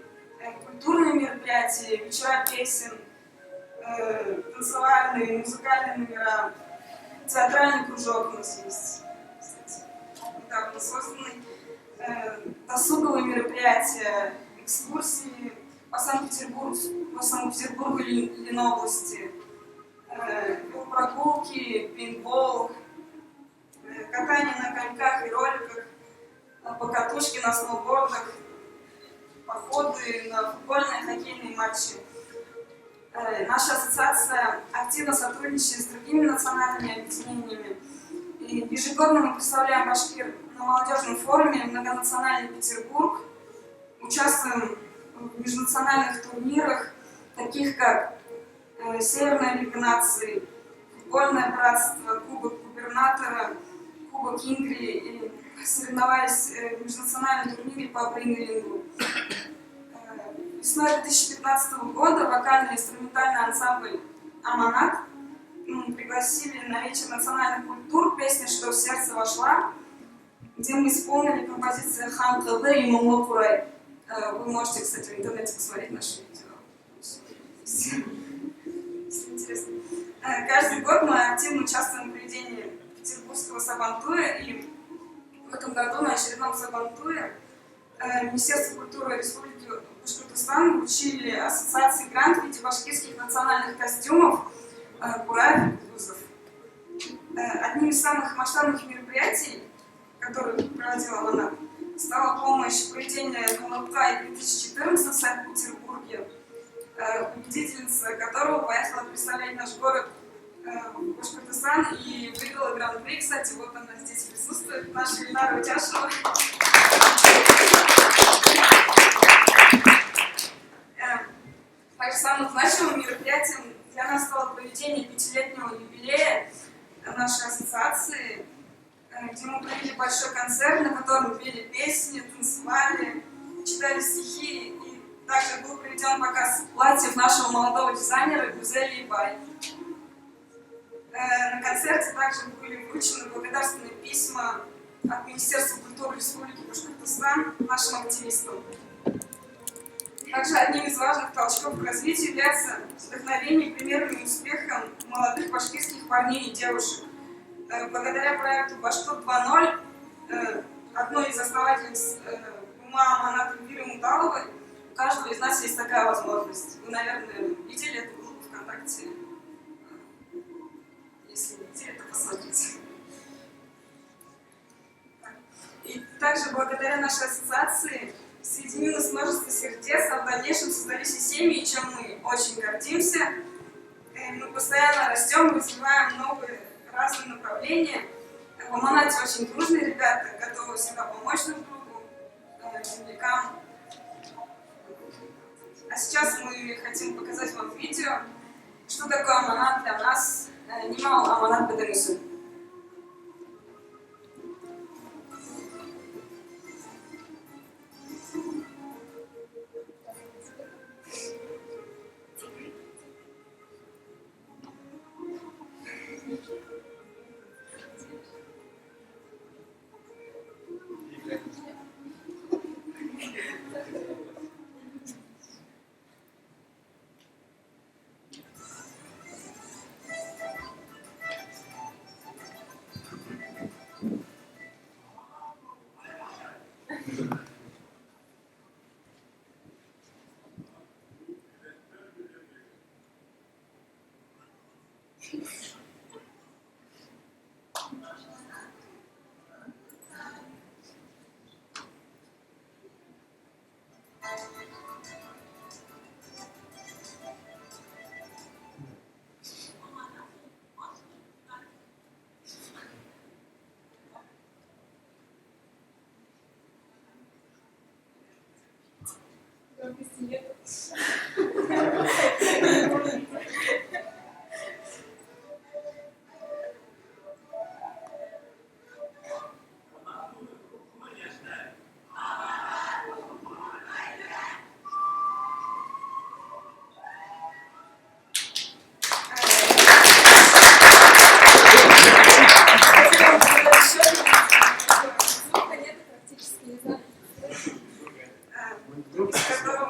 Культурные мероприятия, вечера песен, танцевальные, музыкальные номера, театральный кружок у нас есть, кстати, недавно созданный, досуговые мероприятия, экскурсии по Санкт-Петербургу и Ленобласти, велопрогулки, пейнтбол, катание на коньках и роликах, покатушки на сноубордах, походы на футбольные и хоккейные матчи. Наша ассоциация активно сотрудничает с другими национальными объединениями. И ежегодно мы представляем Башкир на молодежном форуме «Многонациональный Петербург». Участвуем в межнациональных турнирах, таких как Северная Лига наций, Футбольное братство, Кубок губернатора, Кубок Ингрии, и соревновались в межнациональном турнире по брейнрингу. Весной 2015 года вокально-инструментальный ансамбль «Аманат» пригласили на вечер национальных культур песни «Что в сердце вошла», где мы исполнили композиции «Хан КВ» и «Мумло Курай». Вы можете, кстати, в интернете посмотреть наши видео, если интересно. Каждый год мы активно участвуем в проведении Петербургского Сабантуя, и в этом году на очередном Сабантуе Министерство культуры Республики Башкортостан вручили ассоциации грант в виде башкирских национальных костюмов «Кураев» и «Кузов». Одним из самых масштабных мероприятий, которые проводила «Аманат», стала помощь в проведении Калмыктай 2014 в Санкт-Петербурге, победительница которого поехала представлять наш город в Башкортостан и выиграла гран-при. Кстати, вот она здесь присутствует, наша Ильнара Утяшева. Также самым значимым мероприятием для нас стало проведение 5-летнего юбилея нашей ассоциации, где мы провели большой концерт, на котором пели песни, танцевали, читали стихи, и также был проведен показ платьев нашего молодого дизайнера Гюзели Ибай. На концерте также были вручены благодарственные письма от Министерства культуры Республики Башкортостан нашим активистам. Также одним из важных толчков к развитию является вдохновение и примерами успеха молодых башкирских парней и девушек. Благодаря проекту «Башкир 2.0», одной из основательниц ГУМА «Аманат» Эльвиры Муталовой, у каждого из нас есть такая возможность. Вы, наверное, видели эту группу ВКонтакте? Если не видели, то посмотрите. И также благодаря нашей ассоциации соединилось множество сердец, а в дальнейшем создались и семьи, чем мы очень гордимся. Мы постоянно растем, развиваем новые разные направления. В Аманате очень дружные ребята, готовы всегда помочь друг другу, землякам. А сейчас мы хотим показать вам видео, что такое Аманат для нас. Немало Аманат Бедемису.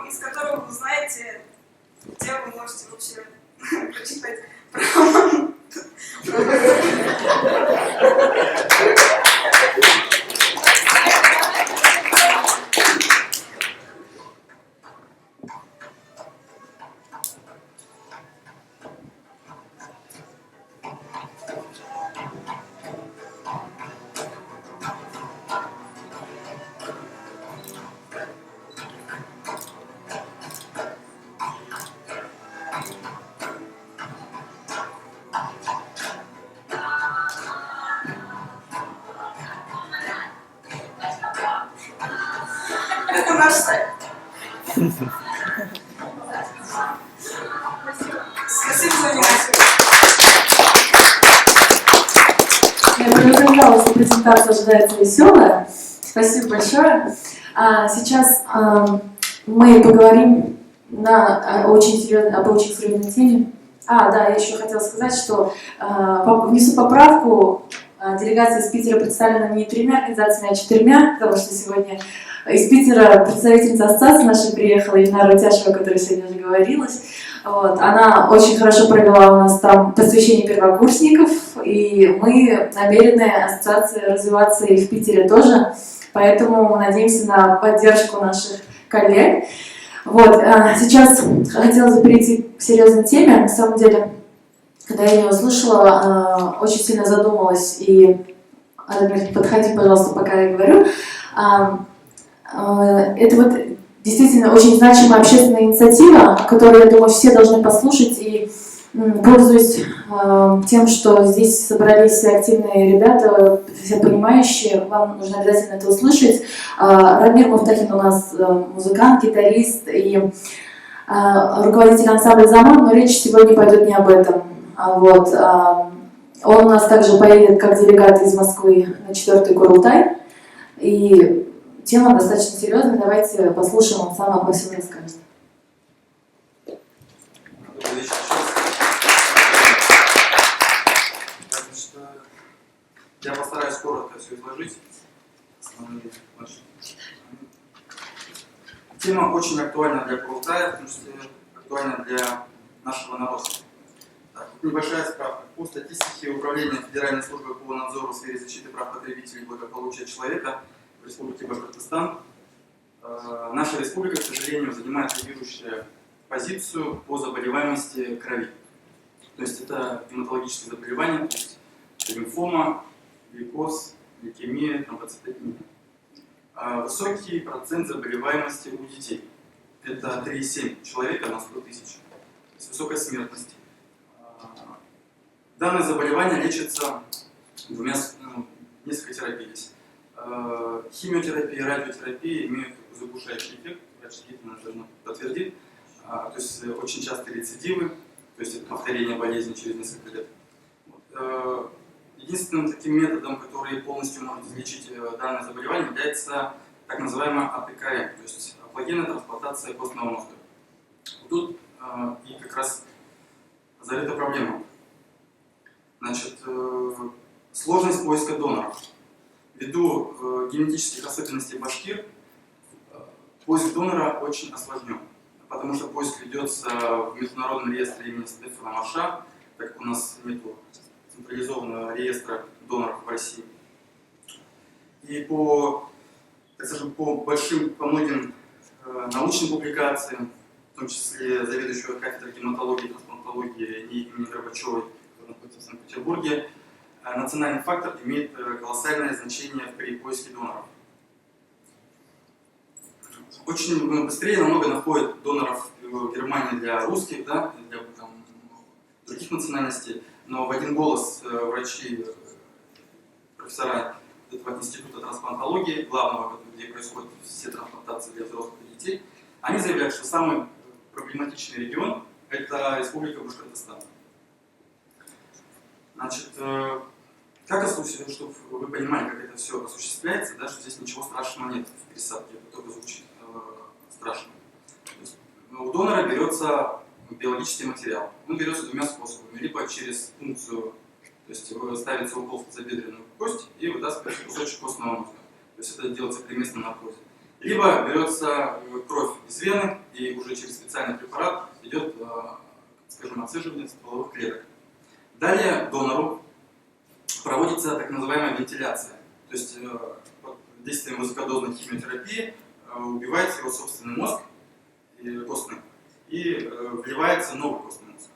Из которого вы знаете, где вы можете вообще прочитать право. Это наш сайт. Спасибо за внимание. Я предупреждала, что презентация ожидается веселая. Спасибо большое. Сейчас мы поговорим об очень серьезной теме. Да, я еще хотела сказать, что внесу поправку. Делегация из Питера представлена не 3 организациями, а 4, потому что сегодня из Питера представительница ассоциации нашей приехала, Ильнара Утяшева, о которой сегодня уже говорилось. Вот. Она очень хорошо провела у нас там посвящение первокурсников, и мы намерены ассоциации развиваться и в Питере тоже, поэтому мы надеемся на поддержку наших коллег. Вот. Сейчас хотелось бы перейти к серьезной теме. На самом деле, когда я ее услышала, очень сильно задумалась, и, Радмир, подходи, пожалуйста, пока я говорю. Это вот действительно очень значимая общественная инициатива, которую, я думаю, все должны послушать, и пользуясь тем, что здесь собрались активные ребята, все понимающие, вам нужно обязательно это услышать. Радмир Муфтахин у нас музыкант, гитарист и руководитель ансамбля «Заман», но речь сегодня пойдет не об этом. Вот. Он у нас также поедет как делегат из Москвы на 4-й Курултай. И тема достаточно серьезная. Давайте послушаем, он сам обо всем расскажет. Я постараюсь коротко все изложить. Тема очень актуальна для Курултая, в том числе актуальна для нашего народа. Так, небольшая справка. По статистике Управления Федеральной службы по надзору в сфере защиты прав потребителей и благополучия человека в Республике Башкортостан, наша республика, к сожалению, занимает лидирующую позицию по заболеваемости крови. То есть это гематологические заболевания, то есть лимфома, лейкоз, лейкемия, тромбоцитопения. Высокий процент заболеваемости у детей. Это 3,7 человека на 100 тысяч. То есть высокая смертность. Данное заболевание лечится несколько терапий есть. Химиотерапия и радиотерапия имеют заглушающий эффект, врач действительно должен подтвердить. То есть очень частые рецидивы, то есть это повторение болезни через несколько лет. Единственным таким методом, который полностью может излечить данное заболевание, является так называемая АТКМ, то есть аплогенная трансплантация костного мозга. Тут и как раз зарыта проблема. Значит, сложность поиска доноров. Ввиду генетических особенностей башкир, поиск донора очень осложнен, потому что поиск ведется в международном реестре имени Стефана Марша, так как у нас нет централизованного реестра доноров в России. И по многим научным публикациям, в том числе заведующего кафедрой гематологии и трансплантологии имени Горбачевой, который находится в Санкт-Петербурге, национальный фактор имеет колоссальное значение при поиске доноров. Очень быстрее намного находят доноров в Германии для русских, да, для других национальностей, но в один голос врачи, профессора этого института трансплантологии, главного, где происходят все трансплантации для взрослых и детей, они заявляют, что самый климатичный регион – это Республика Башкортостан. Значит, как осуществляется, чтобы вы понимали, как это все осуществляется, да, что здесь ничего страшного нет в пересадке, это только звучит страшно. То есть, у донора берется биологический материал. Он берется двумя способами. Либо через пункцию, то есть ставится укол в тазобедренную кость и вытаскивается кусочек костного мозга. То есть это делается при местном наркозе. Либо берется кровь из вены и уже через специальный препарат идет, скажем, отцеживание стволовых клеток. Далее донору проводится так называемая вентиляция. То есть под действием высокодозной химиотерапии убивается его собственный мозг костный и вливается новый костный мозг.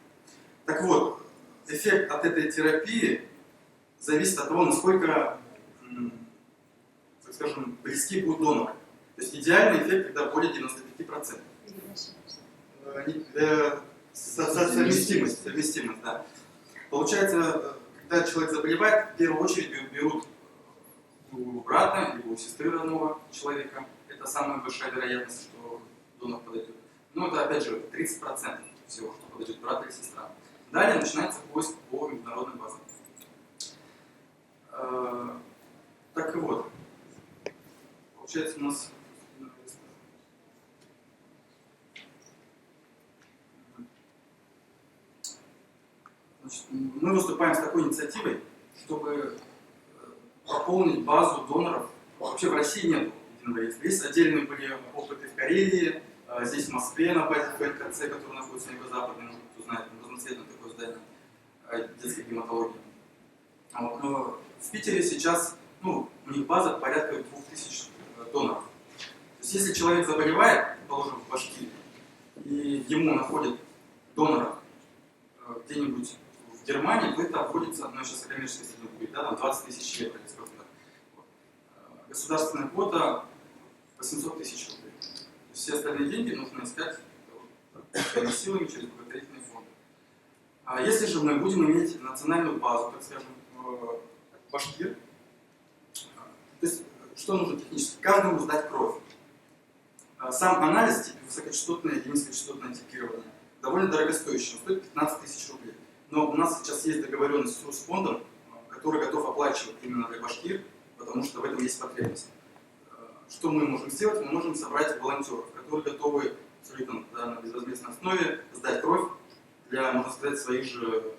Так вот, эффект от этой терапии зависит от того, насколько, так скажем, близки будут доноры. То есть идеальный эффект, когда более 95%. Совместимость, да. Получается, когда человек заболевает, в первую очередь берут у брата или у сестры родного человека. Это самая большая вероятность, что донор подойдет. Но это опять же 30% всего, что подойдет брат или сестра. Далее начинается поиск по международной базе. Так и вот. Получается у нас... Значит, мы выступаем с такой инициативой, чтобы пополнить базу доноров. Вообще в России нет единого реестра. Есть отдельные были опыты в Карелии, здесь в Москве на базе ФНКЦ, который находится на юго-западном, может кто знает, разноцветное такое здание детской гематологии. Вот. Но в Питере сейчас у них база порядка 2000 доноров. То есть если человек заболевает, положим, в Башкирии, и ему находят донора где-нибудь в Германии, то это обходится, сейчас коммерческий средний будет, да, там 20 тысяч евро или сколько-то. Государственная квота 800 тысяч рублей. То есть все остальные деньги нужно искать своими силами через благотворительные фонды. А если же мы будем иметь национальную базу, так скажем, башкир, то есть что нужно технически? Каждому сдать кровь. Сам анализ, типа высокочастотное и низкочастотное типирование, довольно дорогостоящее, стоит 15 тысяч рублей. Но у нас сейчас есть договоренность с Русфондом, который готов оплачивать именно для башкир, потому что в этом есть потребность. Что мы можем сделать? Мы можем собрать волонтеров, которые готовы абсолютно на безвозмездной основе сдать кровь для, можно сказать, своих же,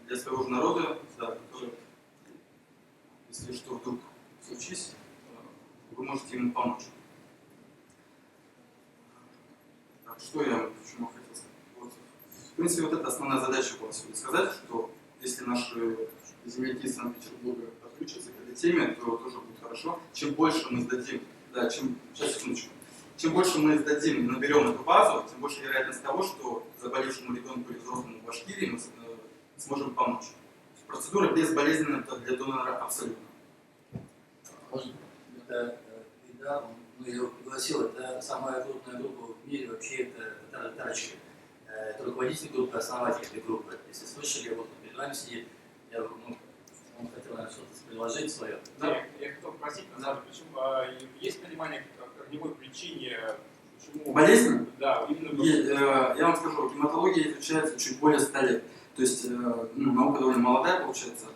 для своего же народа, да, который, если что вдруг случись, вы можете ему помочь. Так, что я почему хотел сказать? Вот. В принципе, вот это основная задача была сегодня сказать, что если наши земляки из Санкт-Петербурга подключатся к этой теме, то тоже будет хорошо. Чем больше мы сдадим, да, сейчас секундочку, чем больше мы сдадим и наберем эту базу, тем больше вероятность того, что заболевшему ребенку или взрослому в Башкирии мы сможем помочь. Процедура безболезненная для донора абсолютно. Это беда, мы его пригласил, это самая крупная группа в мире, вообще это Тарачки. Это руководитель группы, основатель этой группы. Если слышали, вот перед вами сидит, он хотел, наверное, что-то предложить свое. Да, я хотел спросить, на самом деле, почему есть понимание о корневой причине, почему... Болезнь? Да, именно... Я вам скажу, гематология изучается чуть более 100 лет. То есть наука довольно молодая получается.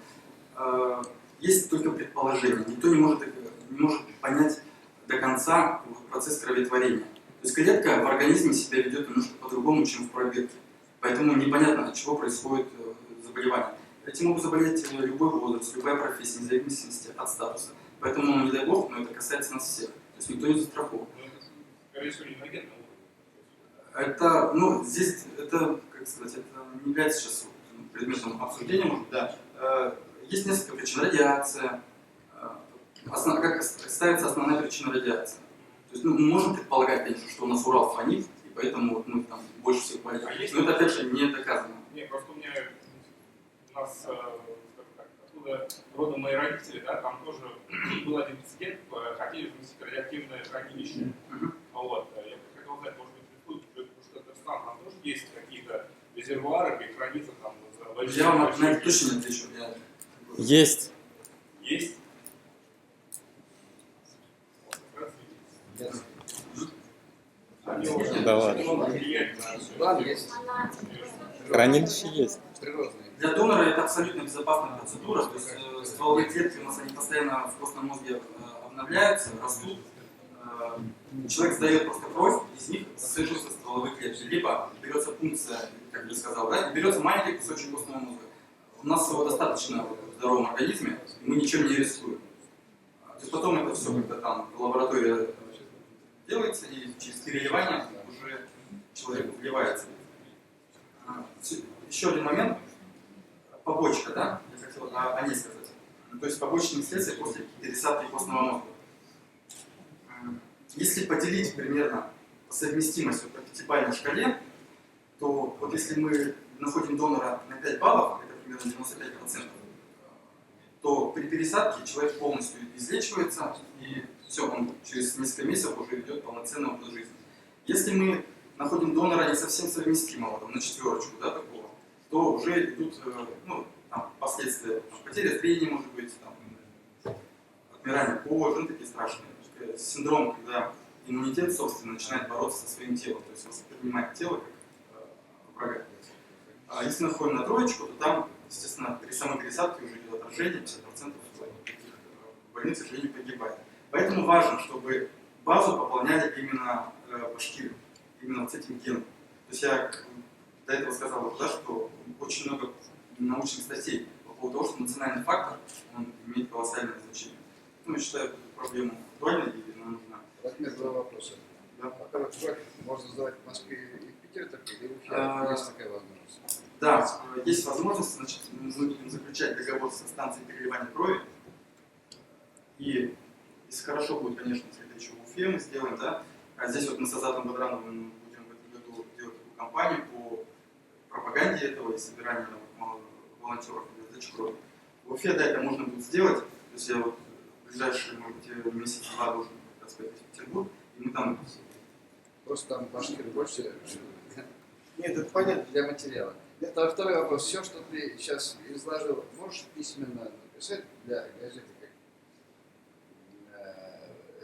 Есть только предположение. Никто не может понять до конца процесс кроветворения. То есть клетка в организме себя ведет немножко по-другому, чем в пробирке. Поэтому непонятно, от чего происходит заболевание. Этим могут заболеть любой возраст, любая профессия, вне зависимости от статуса. Поэтому, не дай бог, но это касается нас всех. То есть никто не застрахован. Это, здесь, это, как сказать, это не является сейчас предметом обсуждения, может, да. Есть несколько причин. Радиация. Как ставится основная причина радиации? То есть, мы можем предполагать, конечно, что у нас Урал фонит, и поэтому мы там больше всех болеем. Но это, опять же, не доказано. Нет, просто у нас, оттуда родом мои родители, да, там тоже был один инцидент, хотели внести радиоактивное хранилище. Вот. Я хотел узнать, может быть, что Татарстан, там тоже есть какие-то резервуары, где хранится там за большие... Я вам на это точно не отвечу. Есть. Есть? Нет, Да ладно. План есть. Хранилище есть. Природный. Для донора это абсолютно безопасная процедура, то есть стволовые клетки у нас они постоянно в костном мозге обновляются, растут. Человек сдает просто кровь, из них содержатся стволовые клетки. Либо берется пункция, как я сказал, да, и берется маленький кусочек костного мозга. У нас его достаточно в здоровом организме, и мы ничем не рискуем. То есть потом это все как-то там в лаборатории делается, и через переливание уже человеку вливается. Еще один момент. Побочка, да? Я хотел о ней сказать. То есть побочные следствия после пересадки костного мозга. Если поделить примерно совместимость вот по пятибалльной шкале, то вот если мы находим донора на 5 баллов, это примерно 95%, то при пересадке человек полностью излечивается, и все, он через несколько месяцев уже ведет полноценный образ жизни. Если мы находим донора не совсем совместимого, там, на 4, да, такого, то уже идут ну, там, последствия, там, потеря зрения, может быть, там, отмирание кожи, ну, такие страшные. Синдром, когда иммунитет, собственно, начинает бороться со своим телом, то есть воспринимает тело как врага. А если мы находим на 3, то там, естественно, при самой пересадке уже идет отражение, 50% таких больных, к сожалению, погибает. Поэтому важно, чтобы базу пополняли именно башкиры, именно вот с этим геном. То есть я до этого сказал уже, да, что очень много научных статей по поводу того, что национальный фактор он имеет колоссальное значение. Ну, я считаю эту проблему актуальной и нам нужна. Размер два вопроса. Да. Во-первых, можно задавать в Москве и в Питере, так или в Уфе? Есть такая возможность? Да, есть возможность. Значит, мы будем заключать договор со станцией переливания крови. И если хорошо будет, конечно, следующего в Уфе мы сделаем, да. А здесь вот мы с Азатом Бадрановым будем в этом году делать такую кампанию по пропаганде этого и собиранию волонтеров для сдачи крови. В Уфе, да, это можно будет сделать. То есть я вот в ближайшие, может быть, месяц-два должен как раз поехать в Петербург, и мы там... Просто там башкиры больше... Нет, это понятно для материала. Это второй вопрос. Все, что ты сейчас изложил, можешь письменно написать для газеты как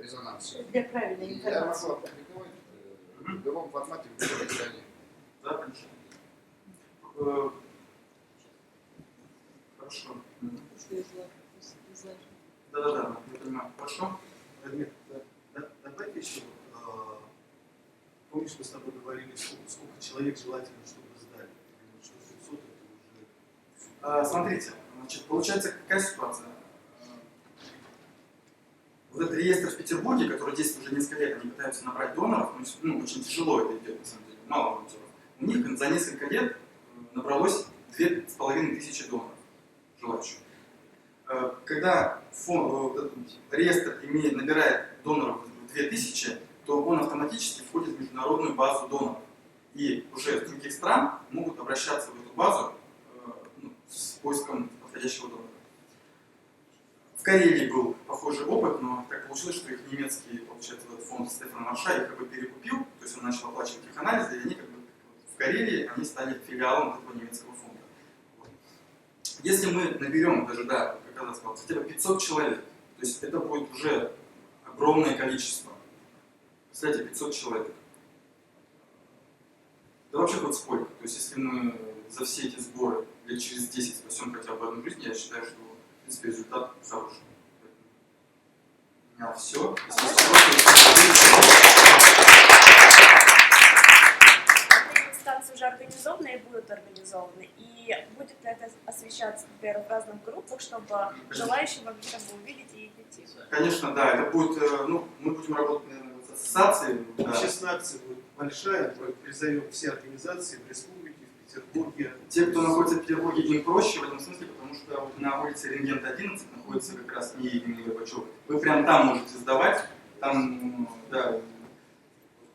резонанс? Для правильной информации. Я могу опубликовать в любом формате, в любом издании. Да, конечно. Хорошо. Да, я понимаю. Хорошо. Давайте еще. Помнишь, мы с тобой говорили, сколько человек желательно, чтобы сдали? Что 500 это уже... Смотрите, значит, получается какая ситуация? Вот этот реестр в Петербурге, который действует уже несколько лет, они пытаются набрать доноров, ну, очень тяжело это идет, на самом деле, мало волонтеров. У них за несколько лет набралось 2500 доноров желающих. Когда реестр набирает доноров 2000, то он автоматически входит в международную базу доноров. И уже из других стран могут обращаться в эту базу с поиском подходящего донора. В Карелии был похожий опыт, но так получилось, что их немецкий, получается, фонд Стефана Марша их как бы перекупил, то есть он начал оплачивать их анализы, и они как бы в Карелии они стали филиалом этого немецкого фонда. Вот. Если мы наберем даже, да, как я сказал, хотя бы 500 человек, то есть это будет уже огромное количество. Представляете, 500 человек. Да вообще хоть сколько. То есть если мы за все эти сборы лет через 10 спасем хотя бы одну жизнь, я считаю, что в принципе результат хороший. У меня все. Станции уже организованы и будут организованы. И будет ли это освещаться, например, в разных группах, чтобы желающие могли как бы увидеть и идти? Конечно, да. Это будет, ну, мы будем работать, наверное, с ассоциацией. Да. Общественная акция будет большая, призовем все организации в республике, в Петербурге. Те, кто находится в Петербурге, им проще в этом смысле, потому что вот на улице Рентгента 11 находится как раз НИИ имени Горбачева. Вы прям там можете сдавать, там, да,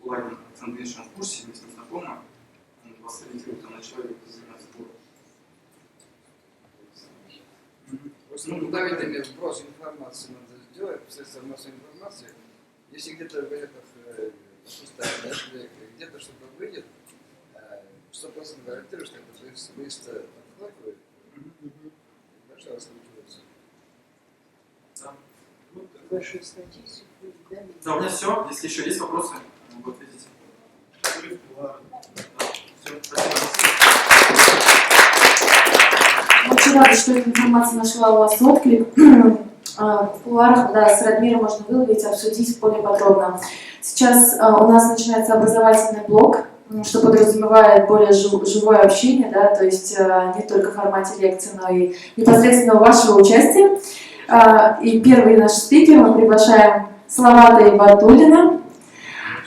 Кулагин Александр Ильич, он в курсе, мы с ним знакомы, он вас ориентирует там на человека, кто занимается сбором. Фундаментальный вброс информации надо сделать, средства массовой информации. Если где-то в газетах где-то что-то выйдет, 100% гарантирую, что это быстро отхватывает, даже раскручивается. Да. Большой статьи. Да, у меня все. Если еще есть вопросы, могу ответить. очень рада, что эта информация нашла у вас отклик. В кулуарах, да, с Радмиром можно выловить, обсудить более подробно. Сейчас у нас начинается образовательный блок, что подразумевает более живое общение, да, то есть не только в формате лекции, но и непосредственно вашего участия. И первый наш спикер, мы приглашаем Салавата Ибатуллина,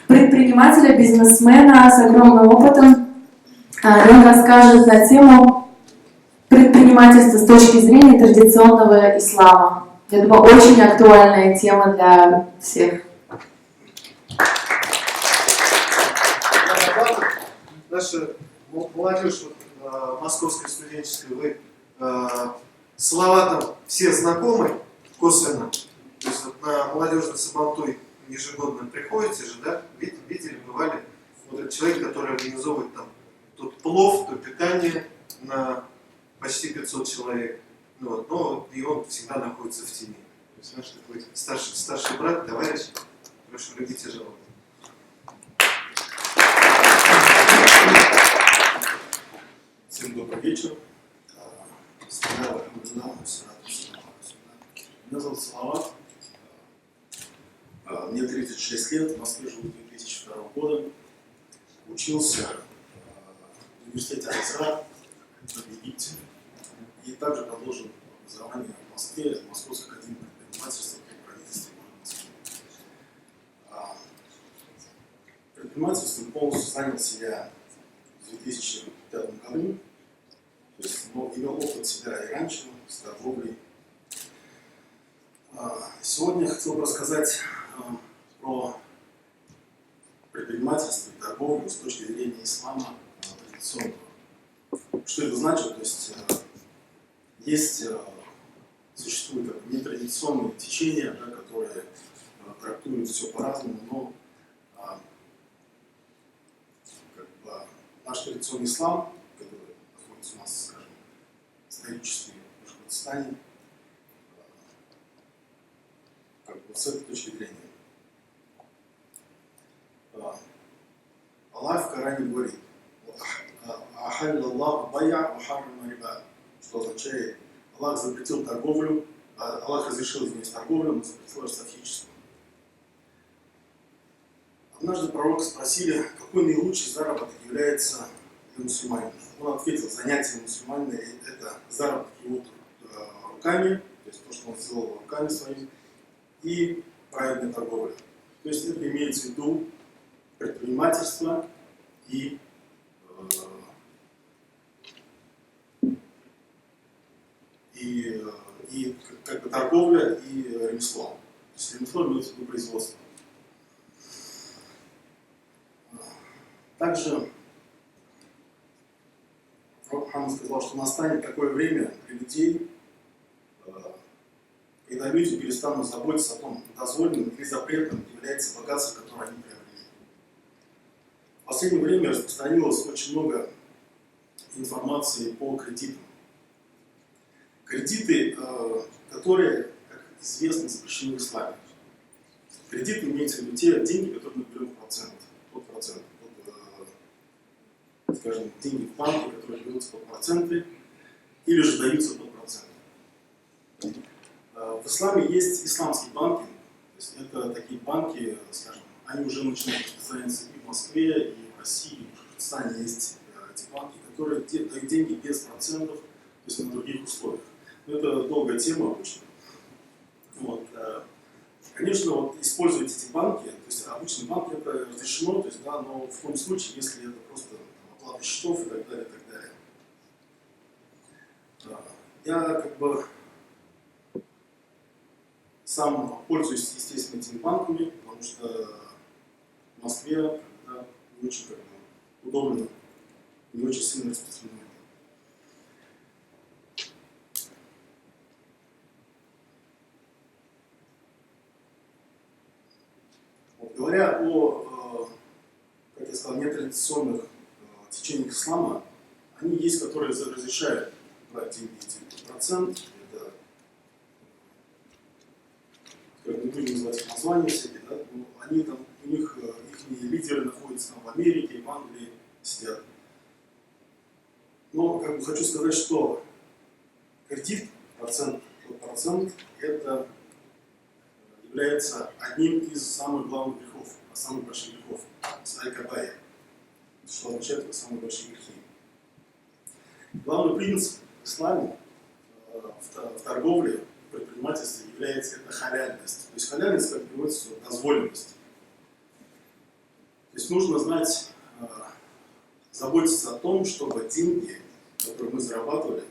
предпринимателя, бизнесмена с огромным опытом. И он расскажет на тему предпринимательства с точки зрения традиционного ислама. Я думаю, очень актуальная тема для всех. Наша молодежь московской студенческой, вы с Салаватом все знакомы косвенно? То есть вот на молодежный сабантуй ежегодно приходите же, да? Видели, бывали? Вот этот человек, который организовывает там тут плов, то питание на почти 500 человек. Ну, вот, но и он всегда находится в тени. То есть наш такой старший брат, товарищ. Прошу любить и жаловать. Всем добрый вечер. Меня зовут Салават. Мне 36 лет, в Москве живу 2002 года. Учился в университете Азра в Египте. И также продолжил образование в Москве, в Московской академии предпринимательства при правительстве Москвы. Предпринимательством полностью занялся я в 2005 году. То есть имел опыт себя и раньше с торговлей. Сегодня я хотел бы рассказать про предпринимательство и торговлю с точки зрения ислама традиционного. Что это значит? То есть существуют как бы нетрадиционные течения, да, которые трактуют все по-разному, но как бы, наш традиционный ислам, который находится у нас, скажем, исторически в Башкортостане, как бы с этой точки зрения. Аллах в Коране говорит: «Ахаллаллаху бай'а ва харрама риба», что означает: Аллах запретил торговлю, Аллах разрешил здесь торговлю, но запретил ростовщичество. Однажды пророка спросили, какой наилучший заработок является для мусульманина. Он ответил: занятие мусульманина – это заработок его руками, то есть то, что он сделал руками своими, и правильная торговля. То есть это имеется в виду предпринимательство и как бы торговля и ремесло. То есть ремесло имеется в виду производство. Также пророк Мухаммад сказал, что настанет такое время для людей, когда люди перестанут заботиться о том, дозволенным или запретным является богатство, которое они приобрели. В последнее время распространилось очень много информации по кредитам. Кредиты, которые, как известно, запрещены в исламе. Кредит имеется в виду те деньги, которые мы берем под процент. Скажем, деньги в банке, которые берутся под проценты, или же даются под проценты. В исламе есть исламский банкинг, то есть это такие банки, скажем, они уже начинают распространяться и в Москве, и в России, и в Башкортостане есть эти банки, которые дают деньги без процентов, то есть на других условиях. Но это долгая тема обычно. Вот. Конечно, вот использовать эти банки, то есть обычные банки это разрешено, то есть, да, но в том случае, если это просто оплата счетов и так далее, и так далее. Я как бы сам пользуюсь, естественно, этими банками, потому что в Москве да, не очень как бы, удобно, не очень сильно распространено. Вот, говоря о, как я сказал, нетрадиционных течениях ислама, они есть, которые разрешают брать деньги эти процент. Это, не будем называть их названия всякие, да, но они там, у них их лидеры находятся там в Америке, в Англии сидят. Но как бы хочу сказать, что кредит процент под процент это является одним из самых главных грехов, самых больших грехов, аль-кабаир, что означает самые большие грехи. Главный принцип в исламе в торговле, в предпринимательстве является это халяльность. То есть халяльность, как переводится, дозволенность. То есть нужно знать, заботиться о том, чтобы деньги, которые мы зарабатывали,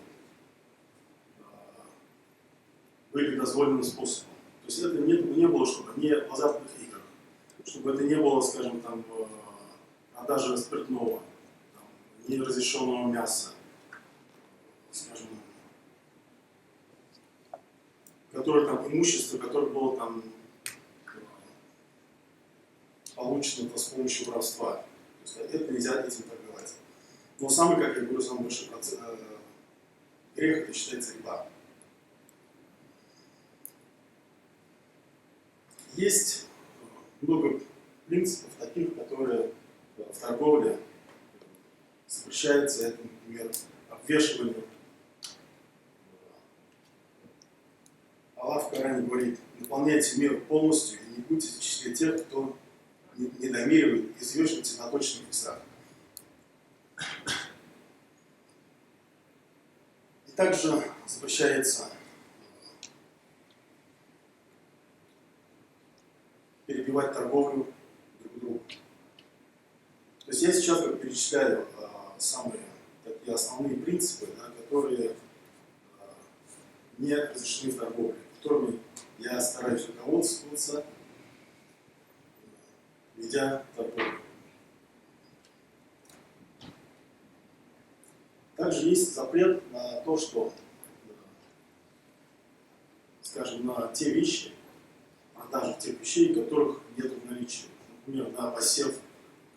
были дозволенным способом. То есть это не было, чтобы не в азартных играх, чтобы это не было, скажем, там, продажи спиртного, там, неразрешенного мяса, скажем, которое там имущество, которое было там получено с помощью воровства. То есть это нельзя этим торговать. Но самый, как я говорю, самый большой грех это считается риба. Есть много принципов таких, которые в торговле запрещается, это, например, обвешивание. Аллах в Коране говорит: наполняйте мир полностью и не будьте в числе тех, кто недомеривает и взвешивается на точных весах. И также запрещается перебивать торговлю друг другу. То есть я сейчас как перечисляю самые такие основные принципы, да, которые не разрешены в торговле, которыми я стараюсь руководствоваться, ведя торговлю. Также есть запрет на то, что, скажем, на те вещи, продажу тех вещей, которых нет в наличии. Например, на посев,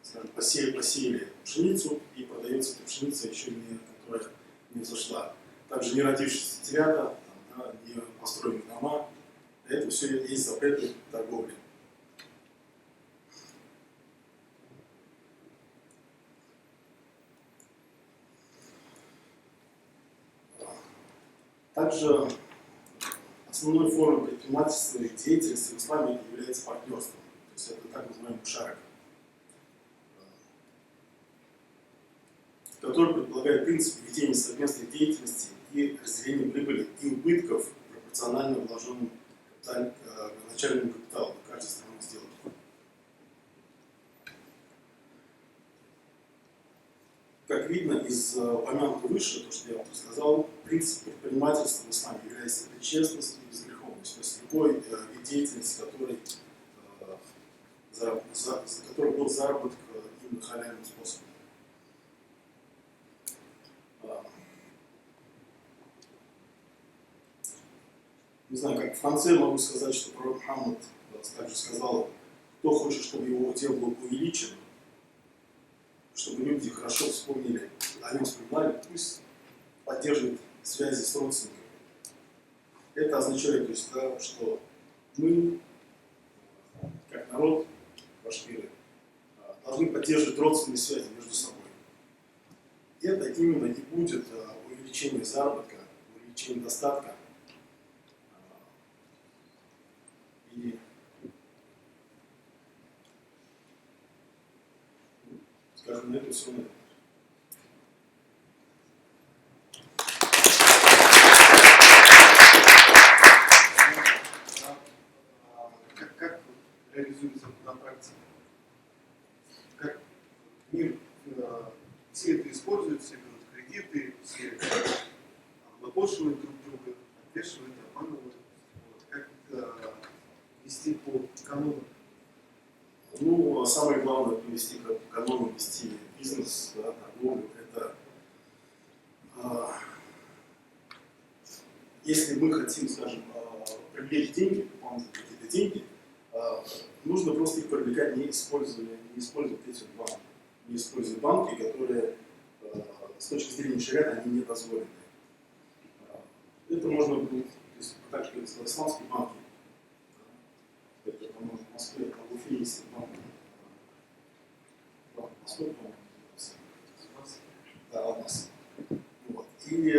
скажем, посеяли пшеницу и продается эта пшеница еще не, которая не взошла. Также не родившиеся телята, да, не построенные дома. Это все есть запреты торговли. Также основной формой предпринимательства и деятельности в исламе является партнерство. То есть это так называемый мушарак, который предполагает принцип ведения совместной деятельности и разделения прибыли и убытков пропорционально вложенному начальному капиталу каждой стороны сделки. Как видно из упомянутого выше, то, что я вам сказал, принцип предпринимательства в исламе является честность и безгреховность. То есть любой вид деятельности, который будет заработок именно халяльным способом. Не знаю, как в конце могу сказать, что пророк Мухаммад также сказал: кто хочет, чтобы его удел был увеличен, чтобы люди хорошо вспомнили, о нем вспоминали, пусть поддерживает связи с родственниками. Это означает, то есть, да, что мы, как народ Башкирии, должны поддерживать родственные связи между собой. И это именно и будет увеличение заработка, увеличение достатка. И скажем, на это все надо. Как реализуется на практике? Как мир, все это используют, все берут кредиты, все облапошивают друг друга, обвешивают, обманывают. Вот. Как вести по канону? Ну, самое главное, вести по канону, вести бизнес, да, торговлю, это если мы хотим, скажем, привлечь деньги, дополнительные какие-то деньги, нужно просто их привлекать, не используя эти банки. Не используя банки, которые с точки зрения шариата они не дозволены. Это можно будет, так сказать, исламские банки. Это, по-моему, в Москве, в Уфе есть банк. Москве, по-моему, да, Алмаз. Вот. И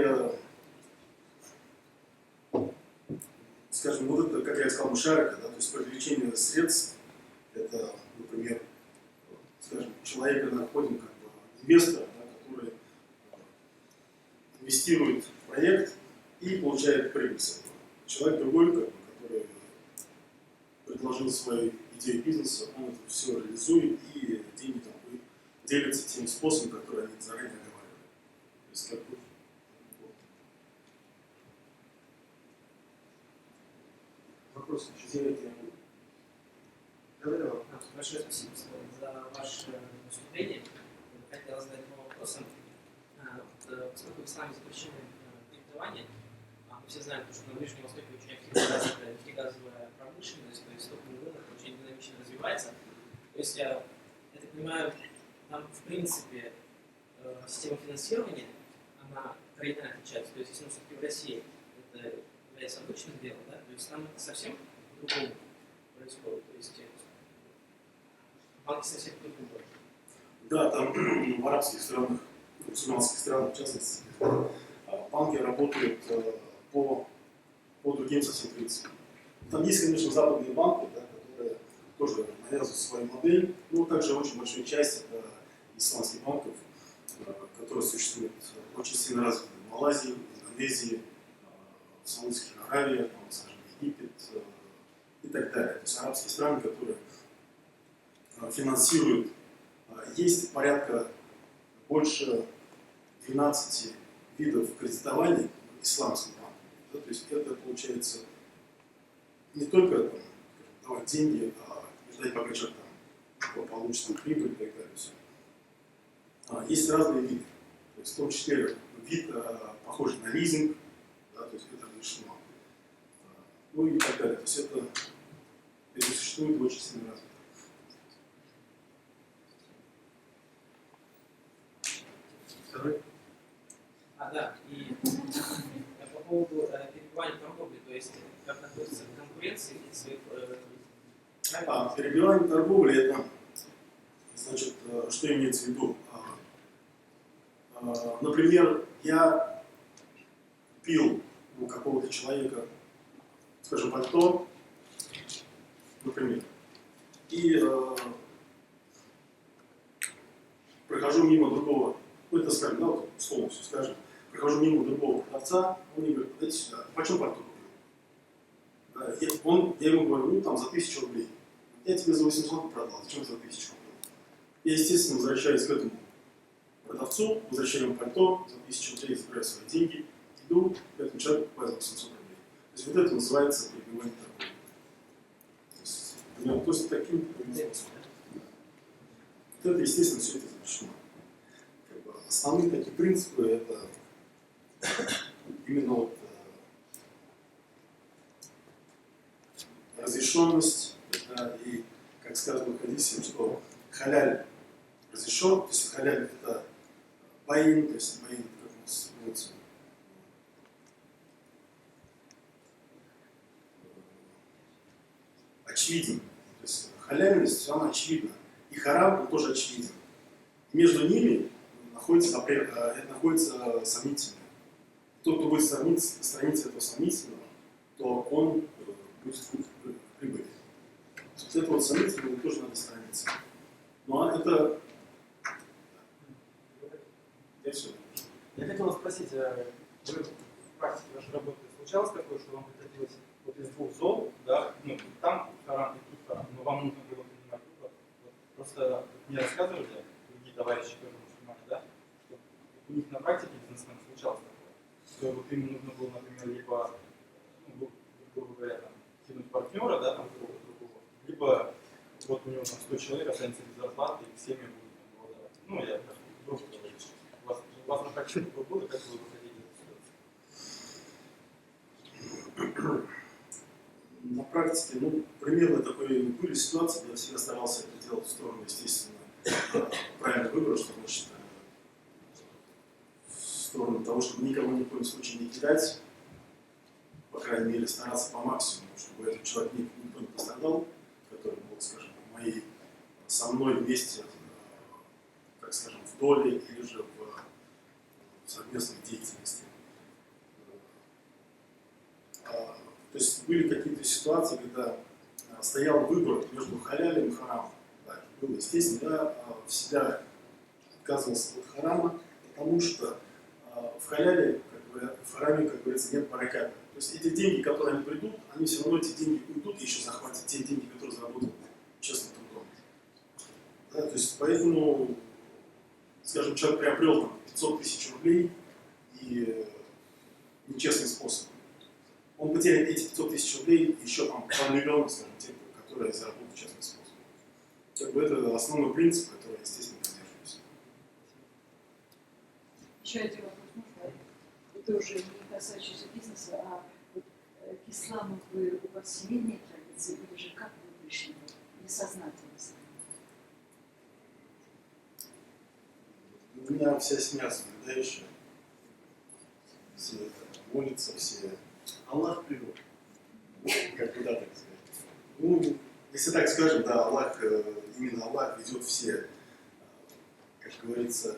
шарика, да, то есть привлечение средств, это, например, скажем, человека находим как бы инвестора, да, который инвестирует в проект и получает прибыль с этого. Человек другой, как бы, который предложил свою идею бизнеса, он это все реализует и деньги там делятся тем способом, который они заранее оговаривали. То есть как бы, Вопрос еще. Большое спасибо за ваше выступление. Хотел задать два вопроса. Поскольку в исламе запрещены кредитование, мы все знаем, что на Ближнем Востоке очень активно развита нефтегазовая промышленность, то есть стопный рынок очень динамично развивается. То есть, я так понимаю, там в принципе система финансирования, она корректно отличается. То есть, если все-таки в России это является обычным делом, да, то есть там совсем по-другому происходит. То есть банки совсем по-другому. да, там в арабских странах, в мусульманских странах, в частности, банки работают по другим совсем принципам. Там есть, конечно, западные банки, да, которые тоже навязывают свою модель, но также очень большая часть это исламских банков, которые существуют очень сильно развиты в Малайзии, Индонезии, в Саудовской Аравии, там, скажем, Египет и так далее. То есть арабские страны, которые финансируют, есть порядка больше 12 видов кредитования исламских банков. Да, то есть это получается не только там, давать деньги, а ждать, пока человек там, получит там, прибыль и так далее. Есть разные виды. То есть в том числе вид, похожий на лизинг, да, то есть это разрешено. Ну и так далее. То есть это существует очень сильно развито. Второй. Да, и по поводу перебивания торговли, то есть как относится к конкуренции и своих перебивание торговли, это значит, что имеется в виду? Например, я купил у какого-то человека, скажем, пальто, например, и прохожу мимо другого, ну это скажем, да, вот, условно все скажем, прохожу мимо другого продавца, он мне говорит, подайте сюда, почем пальто купил? Я ему говорю, ну там за 1000 рублей. Я тебе за 800 продал, зачем за 1000 купил? Я, естественно, возвращаюсь к этому продавцу, возвращаю ему пальто, за 1000 рублей забираю свои деньги, иду к этому человеку, покупаю за 800 рублей. То есть вот это называется перебивание торговли. То есть таким способом. Вот это, естественно, все это запрещено. Основные такие принципы это именно вот, разрешенность, да, и, как сказано в хадисе, что халяль разрешен, то есть халяль это баин, то есть баин, как у нас говорится, очевиден. То есть халяльность, она очевидна. И харам, он тоже очевиден. И между ними находится запрет, это находится сомнительное. Тот, кто будет страница этого сомнительного, то он будет в прибыли. Вот это вот сомнительное тоже надо страница. Ну а это... Я все. Я хотел вас спросить, вы в практике вашей работы случалось такое, что вам приходилось вот из двух зол, да, ну, там харам и тут харам, но вам нужно было принимать выбор. Вот, просто мне рассказывали другие товарищи, тоже мусульмане, да, что у них на практике бизнесмен случалось такое, что вот им нужно было, например, либо, ну, грубо говоря, там, кинуть партнера, да, там, другого, либо вот у него там 100 человек останется без зарплаты, и семьи будут там, его давать. Ну, я так грубо говорю. У вас на практике такое было, как вы выходили из этой ситуации? На практике, ну, примерно такой были ситуации, я всегда старался это делать в сторону, естественно, правильного выбора, что значит в сторону того, чтобы никого ни в коем случае не кидать, по крайней мере, стараться по максимуму, чтобы этот человек никто не пострадал, который был, скажем, со мной вместе, так скажем, в доле или же в совместной деятельности. В То есть были какие-то ситуации, когда стоял выбор между халялем и харамом. Да, было, естественно, я всегда отказывался от харама, потому что в халяле, в хараме, как говорится, нет бараката. То есть эти деньги, которые они придут, они все равно эти деньги уйдут и еще захватят те деньги, которые заработал честным трудом. Да, то есть поэтому, скажем, человек приобрел там 500 тысяч рублей и нечестным способом. Он потеряет эти 500 тысяч рублей и еще там 2 миллиона, скажем, те, которые заработал честным способом. Как бы это основной принцип, который, естественно, поддерживается. Еще один вопрос можно? Это уже не касающийся бизнеса, а вот, к исламу у вас семейные традиции, или же как вы пришли? Несознательно. У меня вся семья соблюдающая. Все молятся, все. Аллах привел. Как куда так сказать. Ну, если так скажем, да, Аллах, именно Аллах ведет все, как говорится,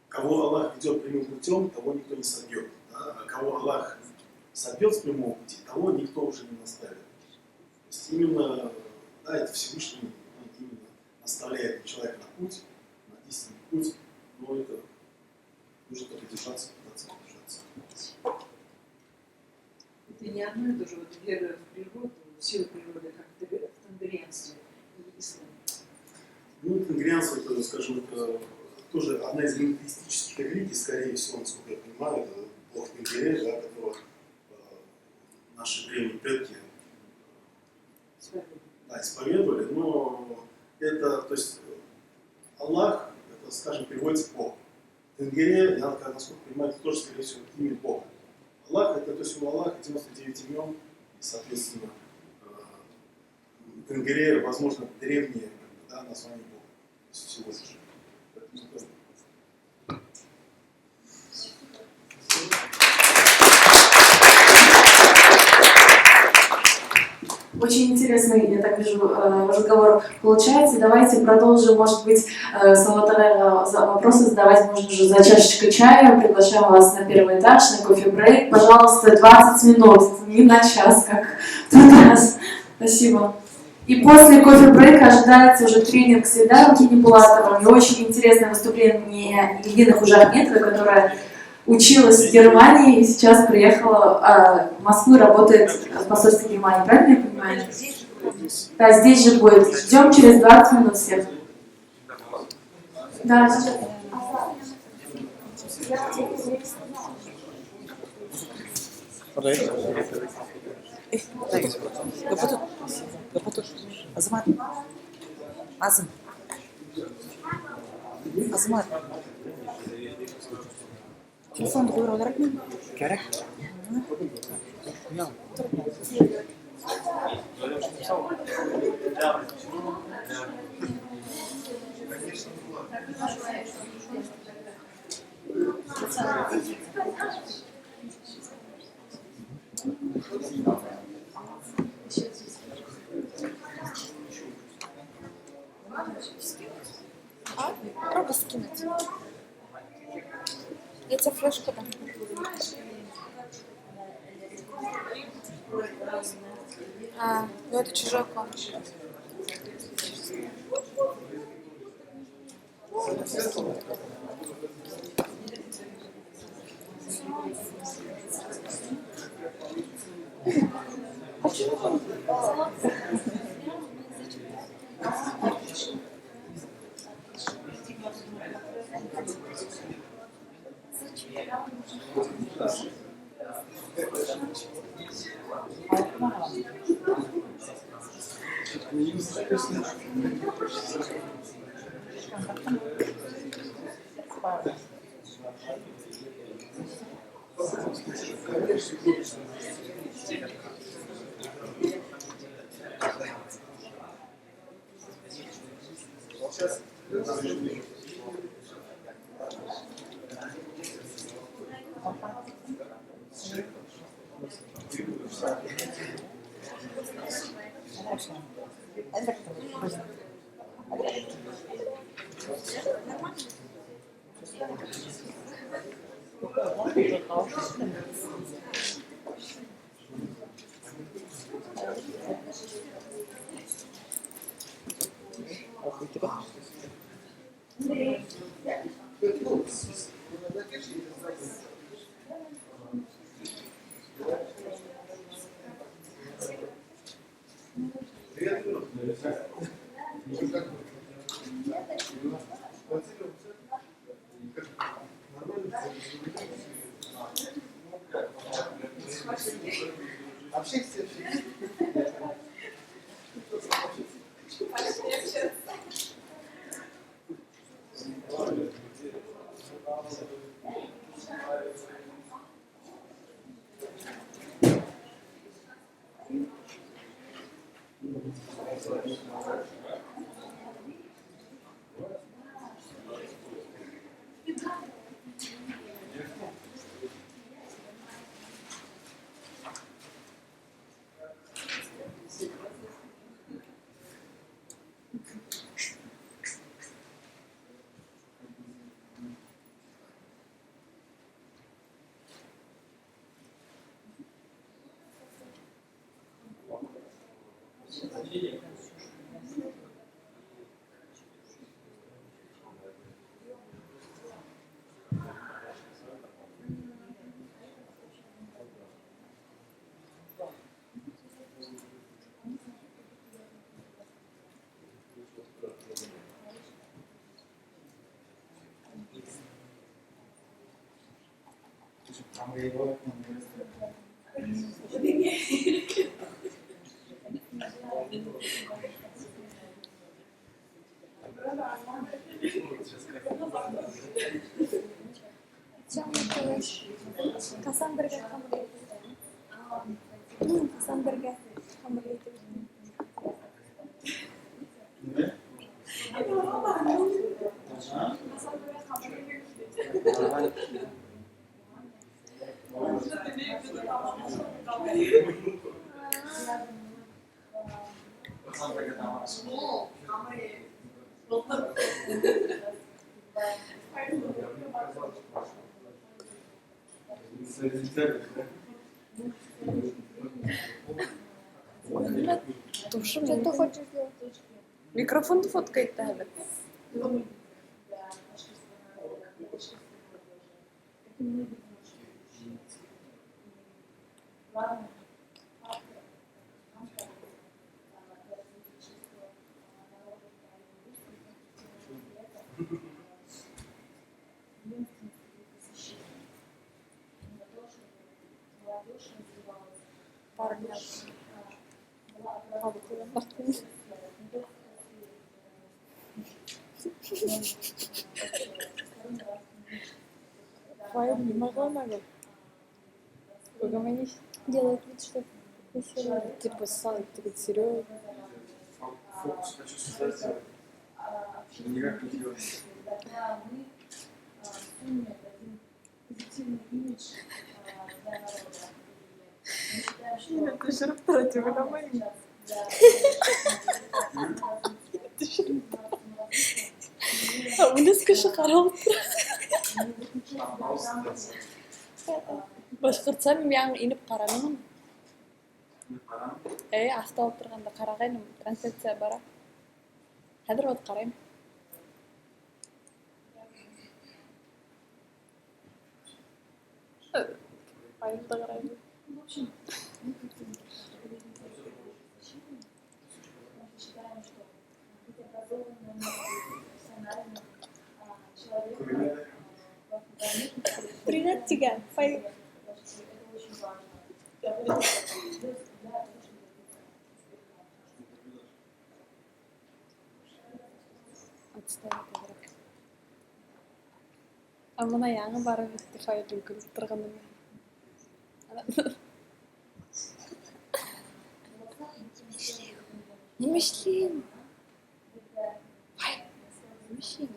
кого Аллах ведет прямым путем, того никто не собьет. Да? А кого Аллах собьет с прямого пути, того никто уже не наставит. То есть именно, да, это Всевышний, он именно наставляет человека на путь, на истинный путь, но это нужно только держаться, пытаться держаться. Это не одно и то же, вот вера в природу, силы природы, как в тангрианстве и исламе. Ну, тангрианство, это, скажем, это тоже одна из монотеистических религий, скорее всего, насколько я понимаю, это бог Тенгере, да, которого наши древние предки исповедовали, но это, то есть, Аллах, это, скажем, переводится Бог. Тенгере, я, насколько понимаю, это тоже, скорее всего, имя Бога. Аллах, это, то есть, у Аллаха 99 имен, и, соответственно, Тенгере, возможно, древнее, да, название Бога. Всего лишь. Очень интересный, я так вижу, разговор получается. Давайте продолжим, может быть, вопросы задавать можно уже за чашечкой чая. Приглашаем вас на первый этаж, на кофе-брейк. Пожалуйста, 20 минут, не на час, как в тот раз. Спасибо. И после кофе-брейка ожидается уже тренинг с Ильдаром Кинебулатовым и очень интересное выступление Ильины Хужахметовой, которая училась в Германии и сейчас приехала в Москву и работает в посольстве Германии. Правильно я понимаю? Да, здесь же будет. Ждем через 20 минут всех. Да, Азамат. Азамат. Телефон другой olarak mı? Gerek. А? Пробуй скинуть. Это флешка там. А, ну это чужой аккаунт. Кассандрага хамырлайды. Что ты хочешь сделать? Микрофон фоткает, да? Парня. Не могла. Поговорить. Делает вид, что весело. Типа сам, типа серьезно. Фокус хочу создать. Никак не делать. Это же против романии. Близко шахарал. Башкортса мен инеп карамын. Автоп турганда караган трансляция бара. Хәзер вот карайм. Айында карайм. Привет, Тиган. Мына яңы барып кетти файлын көрүп тургандым. Неме иштейм? Неме иштейм?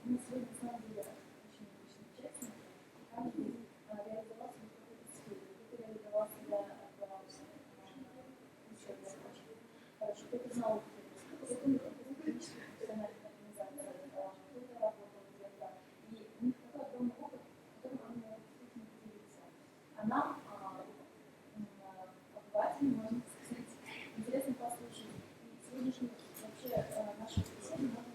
Мы сегодня с вами были очень честно, и каждый реализовал свою какую-то сферу. Кто-то реализовал себя хорошо, кто-то знал, кто-то экономических профессиональных организаций, кто-то работал где-то. И у них такой огромный опыт, которым они могут действительно поделиться. А нам, обывателям, можно сказать, интересно послушать. И сегодняшний вообще наша беседа можно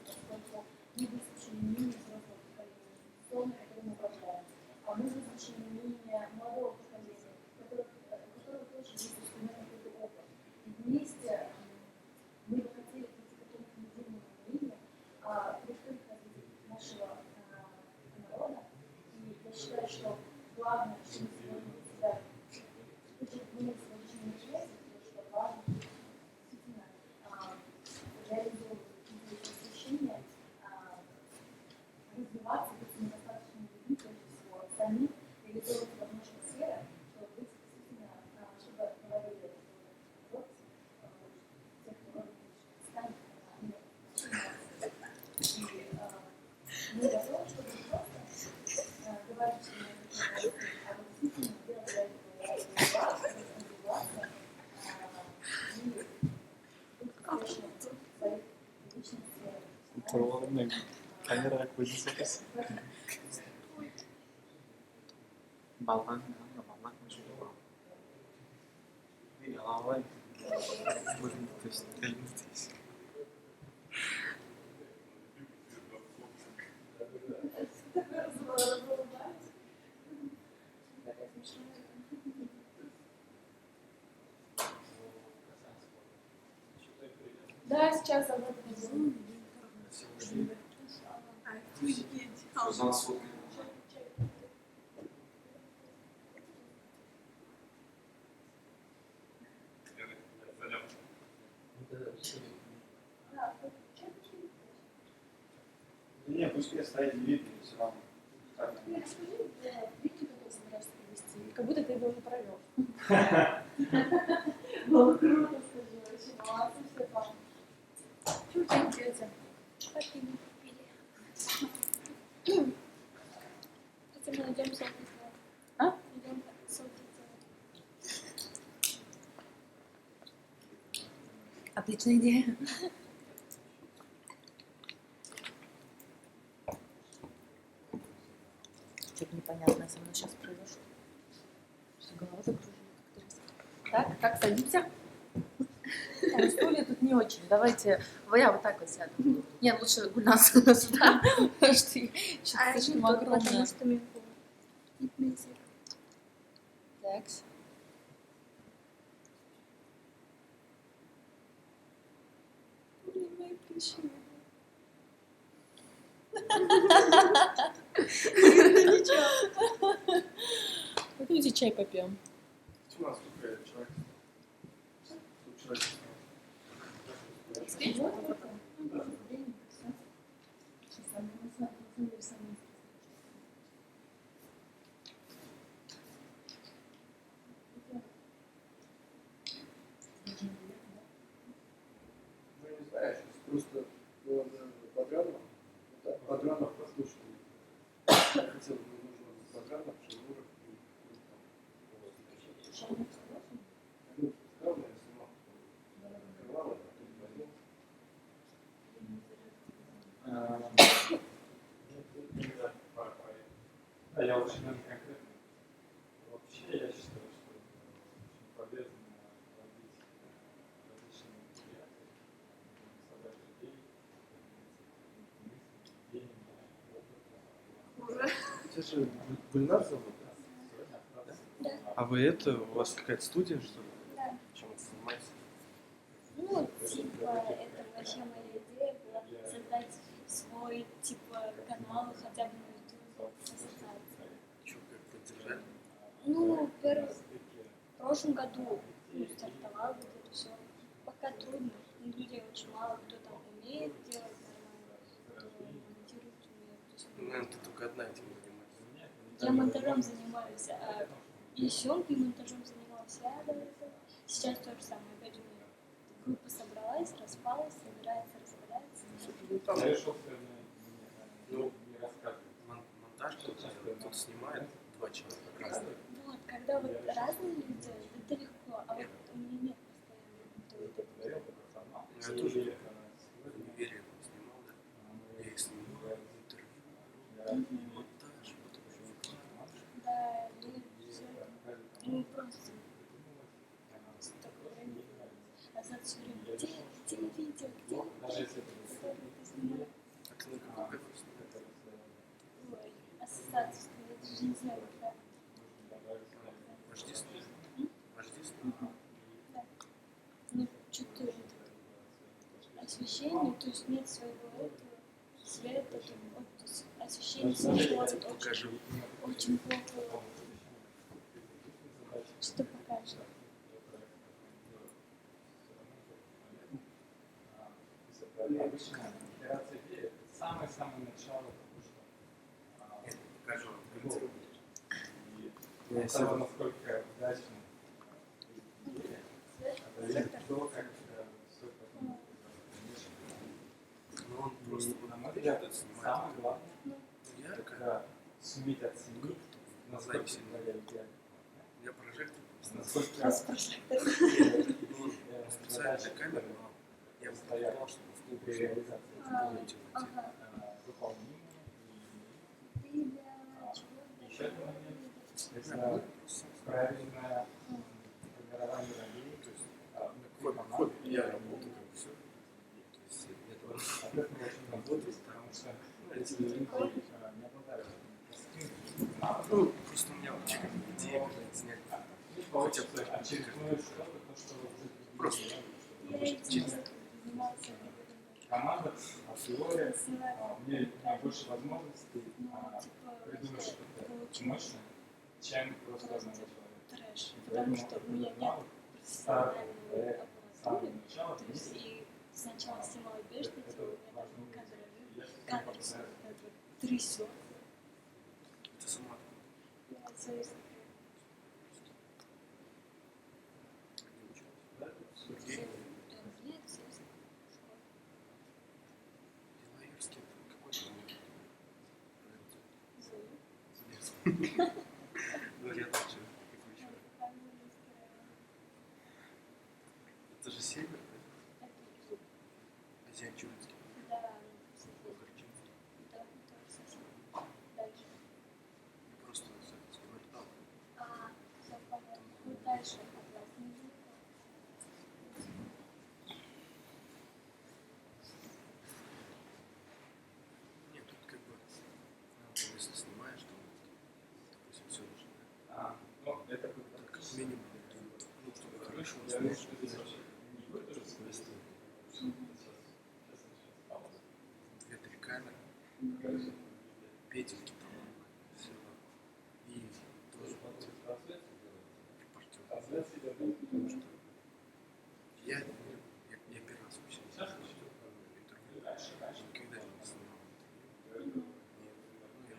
поскольку мы выслушали мнение взрослого поколения, безусловно, которым мы управляем. А мы выслушали мнение молодого поколения, у которого тоже есть примерно какой-то опыт. И вместе мы бы хотели прийти к какому-то единому мнению при истории нашего народа. И я считаю, что главное, что мы сегодня для себя подчеркнули в сегодняшнем мероприятии, что важно действительно реализовывать просвещение, развиваться, быть самодостаточными людьми, прежде всего, самим, реализовываться во внешних сферах, чтобы быть действительно, чтобы говорили вот, тех, кто станет, и мы готовы, чтобы не просто говорить, что мы это а вот действительно делать для этого развиваться, и быть успешным в своих личных сферах. Троллинг. Камера як вийде запис. Баллан, баллан уже было. Я лавай. То есть здесь. Да, сейчас об этом говорим. Что за сутки? Не, пусть стоит видно, все равно. Ты расскажи, видео, которое собираешься провести, как будто ты его уже провел. Было круто, скажи, очень молодцы, все там. Чего вы там пьете? Кофе не купили. Хотя мы найдем селфи. А? Найдем селфи. Отличная идея. Что-то непонятное со мной сейчас произошло. Что голова закружила. Так, как садимся? Стулья тут не очень. Давайте, я вот так вот сяду. Нет, лучше Гульнас сюда, потому что что-то слишком огромное. Потому что мы Так. мои прыщи. Давайте чай попьем. У нас тут человек. Тут человек. Ну, не знаю, сейчас просто было Багранов послушал. Я хотел бы, нужно Багранов, Шамуров и там. Ну, сказал, я сама открывала, потом звонил. Да, я очень конкретно. Вообще, я считаю, что очень полезно проводить различные мероприятия, собрать людей, мысли, идеи, опыт. Это же Гульнар зовут? Да. А вы это, у вас какая-то студия, что ли? Да. Чем вы занимаетесь? Ну, типа, это вообще моя идея была создать свой, типа, канал хотя бы на YouTube с ассоциацией. Что, как поддержать? Ну, в прошлом году стартовал вот это все. Пока трудно, людей очень мало, кто там умеет делать нормально, кто монтирует умеет. То есть, Наверное, ты только одна этим занимаешься. я монтажом занимаюсь, а и съемкой монтажом занималась я до этого. Сейчас то же самое, опять же, у меня группа собралась, распалась, собирается, распадается. Ну, монтаж тут снимает 2 человека разных. Вот, когда вот разные люди, это легко, а вот у меня нет постоянно никто вот это. Я тоже в универе снимал, да. Я и снимал интервью, монтаж, потом еще выкладываешь. Да, ну просто такое время. А за все время, где видео, где которые ты снимаешь? А ты на каком году снимал? Ой, ассоциацию, я даже не знаю, как. Вождество? Вождество? Да. Ну, что-то освещение, то есть нет своего этого света, вот, то есть освещение светит очень плохо. Что покажет? Обычно операция верит. Это самое-самое начало, потому что это покажу. И от того, насколько удачно зависит от того, как все потом. Ну, он просто, На мой взгляд, это самое главное, ярко, суметь оценить, насколько твоя идея. у меня прожектор. Насколько специальная камера, но я бы понимал, что в клубе реализации выполнимы. Еще один момент, это правильное формирование ролей, то есть вход, я работаю, как все. То есть это от этого очень работает, потому что эти люди не обладают ну, просто у меня вообще как идея какая-то снять. Хочется очередное что-то, то, что просто команда априори, мне больше возможностей придумать что-то мощное, чем просто одного человека. Потому что у меня нет профессиональной аппаратуры, то есть и сначала снимала без штатива, у меня там кадры трясет. Это сама. Нет, Белоярский, какой-то Зоя. Ну, рядом же, какой еще? Это же север, да? Азиатчуринский. Да, Бухарчинский. да, тоже совсем дальше. Я просто сквартал. А, все понятно. Ну, дальше от вас не будет. Нет, тут как бы, если снимаешь, то, допустим, все нужно, да? Ну, это как минимум, ну, чтобы хорошо я думаю, снять, что здесь вообще не будет уже вести. Две-три камеры, петельки там, все. И тоже репортер. Потому что я первый раз вообще интервью, никогда не снимал интервью. Ну, я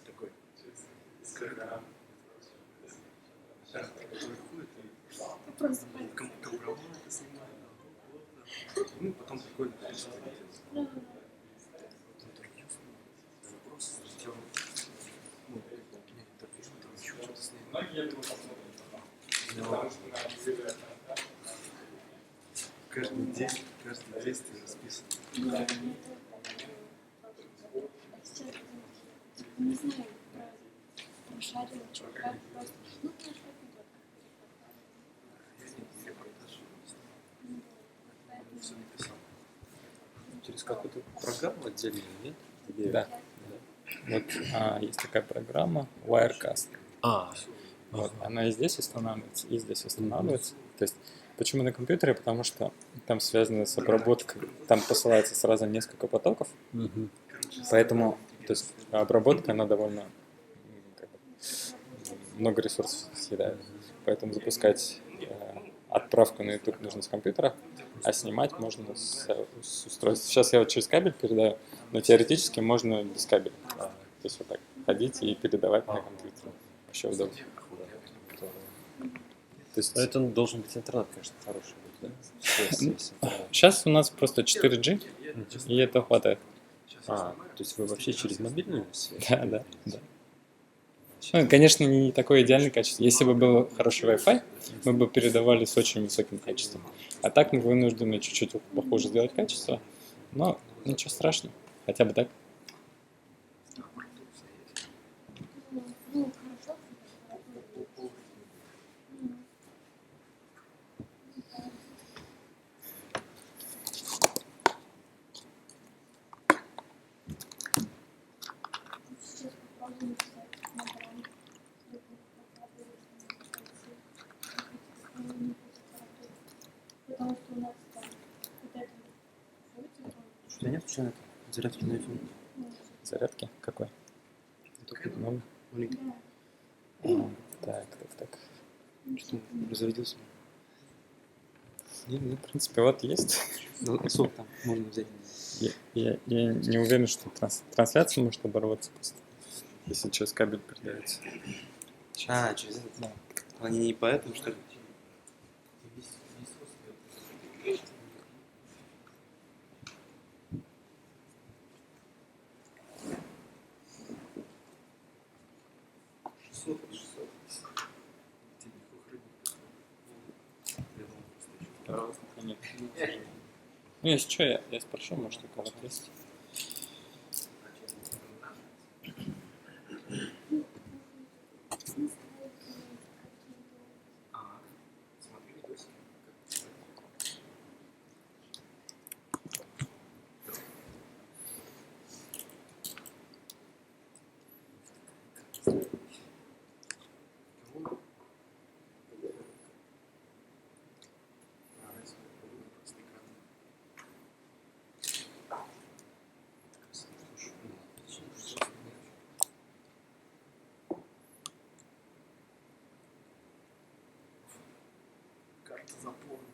такой, скажем, который ходит и компромат снимает. Ну, потом прикольно представить. Интервью снимать, вопросы сделать. Ну, нет, интервью, там еще что-то снять. Многие, я думаю, посмотрят потом. Потому что на каждый день, каждое действие расписано. Не знаю, нашарила, что как просто. Ну, нашла видео, Через какую-то программу отдельную, нет? Или- Да. Вот есть такая программа Wirecast. Вот, она и здесь устанавливается, и здесь устанавливается. То есть, почему на компьютере? Потому что там связано с обработкой, там посылается сразу несколько потоков, Мгм. поэтому, то есть, обработка, она довольно как бы, много ресурсов съедает. Поэтому запускать отправку на YouTube нужно с компьютера, а снимать можно с устройства. Сейчас я вот через кабель передаю, но теоретически можно без кабеля. То есть вот так ходить и передавать на компьютер. Еще удобнее. То есть... Это должен быть интернет, конечно, хороший. Да? Сейчас у нас просто 4G, и этого хватает. То есть вы вообще через мобильную связь? Да. Ну, конечно, не такое идеальное качество. Если бы был хороший Wi-Fi, мы бы передавали с очень высоким качеством. А так мы вынуждены чуть-чуть похуже сделать качество, но ничего страшного, хотя бы так. ну, хорошо. Сейчас попробуем написать на грамм. Потому что у нас там вот это функция. У тебя нет случайно зарядки на iPhone? Зарядки? Какой? Много? Маленький. Так. Что, разрядился? Ну, в принципе, вот есть. Ну, сколько там можно взять? Я не уверен, что трансляция может оборваться просто, если через кабель передается. Через это? Да. Они не поэтому, что ли? Нет. Ну, если что, я спрошу, может, у кого-то есть. Карта заполнена.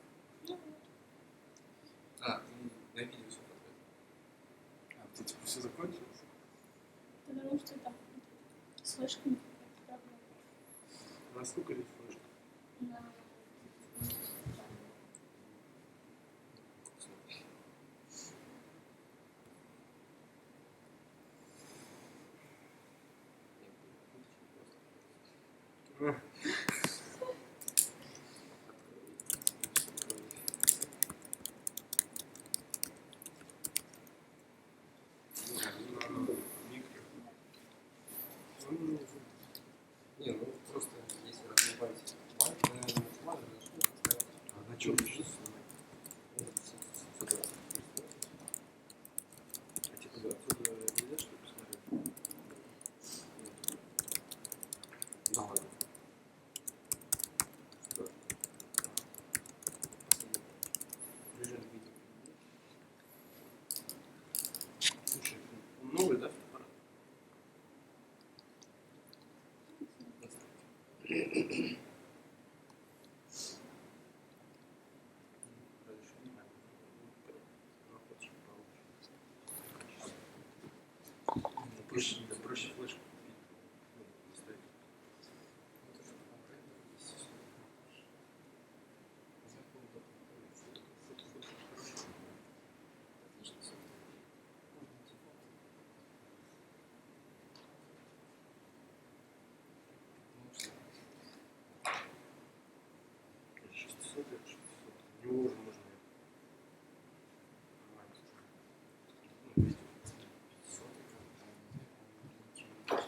На видео все подходит. Ты типа все закончилось? Потому что там с флешками какая-то проблема. Насколько здесь флешка? На Не, ну просто если размывать маленькую, наверное, максимально на чем лежит? Сюда. А типа да, отсюда нельзя что ли посмотреть? Да ладно. Сюда. Режим видео. Слушай, он новый, да, фотоаппарат? Проще флешку купить. Ну, ставить. Него уже можно нормально.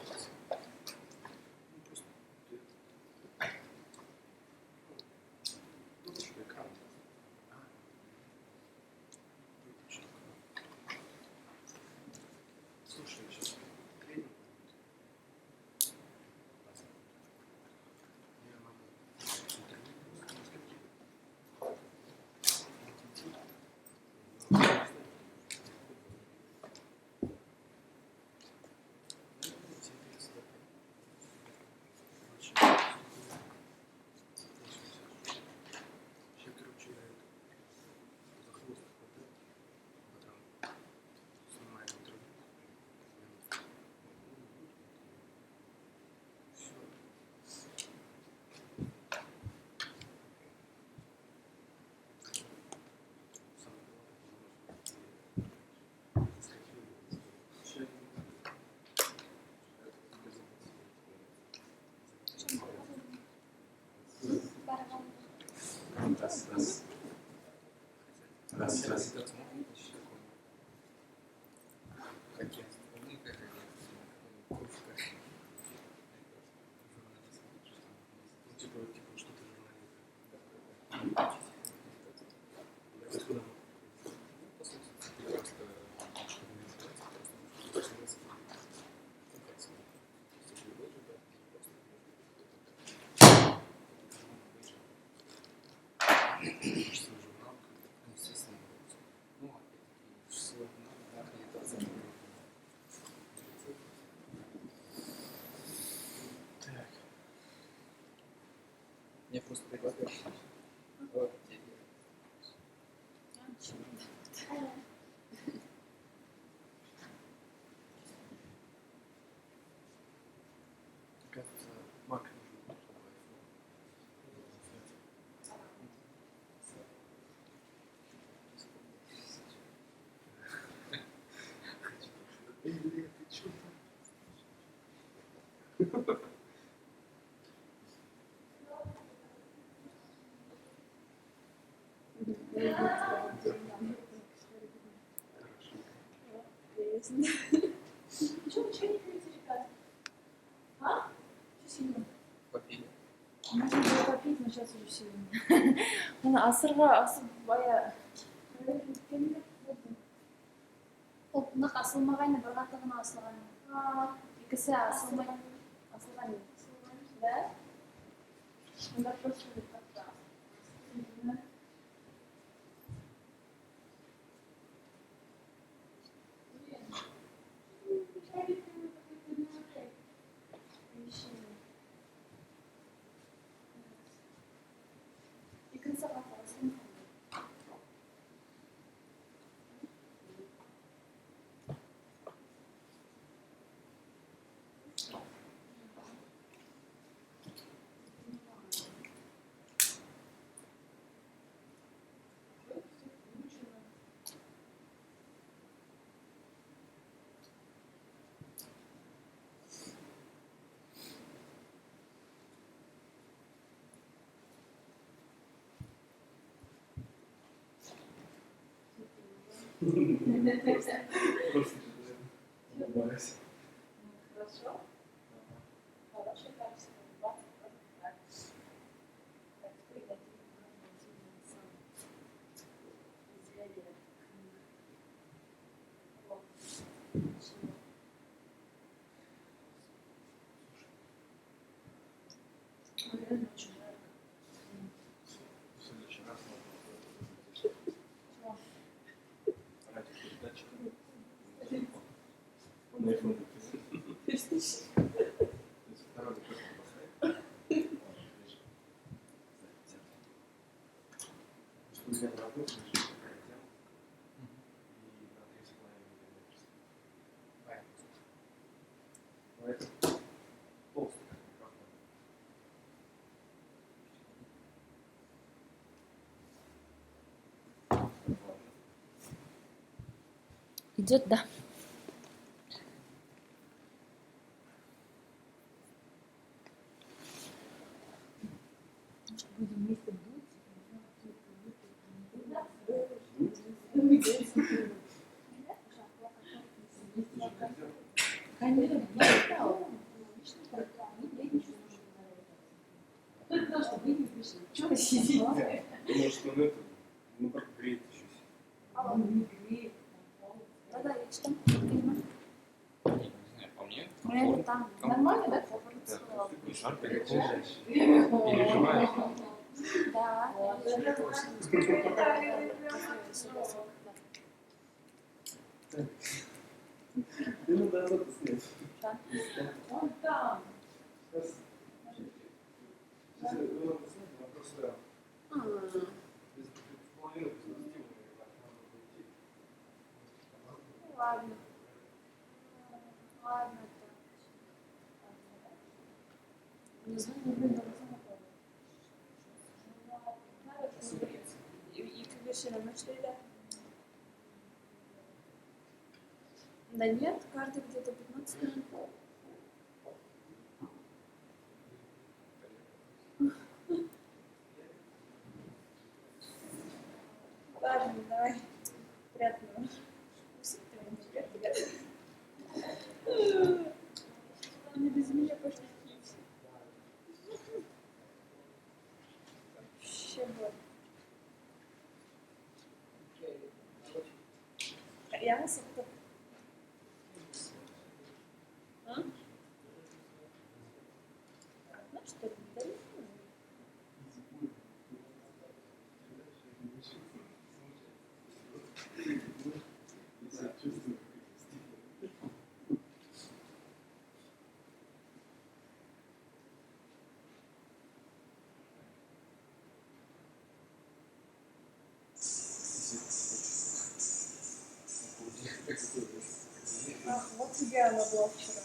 Я просто предлагаю. Кажется, Мак нужен, чтобы Чего не хотите ребят? А? Что сильно? попили. Можно было попить, но сейчас уже сильно. Мына асырға бая ол нақ асылмағайны бір қатты ғана асылған. Екісі асылмай асылған. Да? Онда просто қатты асылған. Екінші қатты асылған. Просто улыбаюсь. Хорошо? Хорошее качество. 20%. Так, теперь дадим сам изъявие книг. Вот. Реально очень жарко. В следующий раз Чего? ради передачи. На iPhone записывать. Второй микрофон поставить. Что у меня на работе лежит такая тема. И на 3,5 мм. Но это толстый как микрофон. Идет, да. Может, будем вместе дуть? Конечно, потому что вы не пришли. Чего вы сидите? Потому что это, ну как греет еще. А он не греет. Да-да, я что? Не знаю, по мне. Реально там. Нормально, да? Да. Не жарко, как переживаешь. Да. Ты надо это снять. Да. Он там. Сейчас надо снять, но просто без половины без 20 мы надо уйти. Ладно. Ладно, так. Не знаю, не буду и конечно, на что да? Да нет, карты где-то 15 минут. Ладно, давай. Приятного. Привет. тебе она была вчера?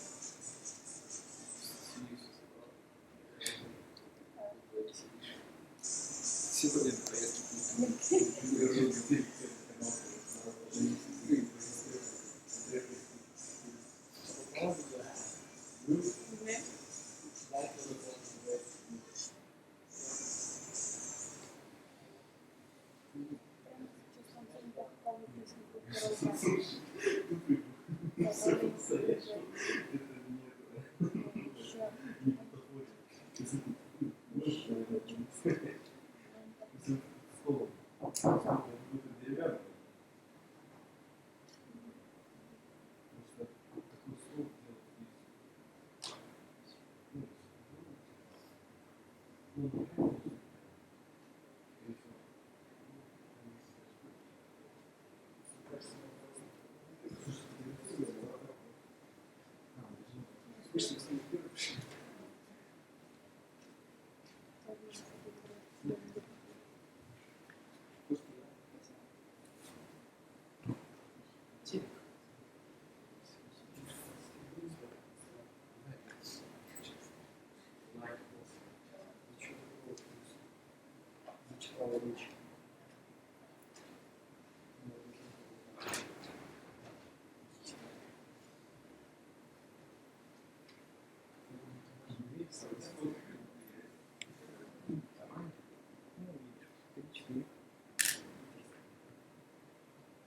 Сегодня на поездке.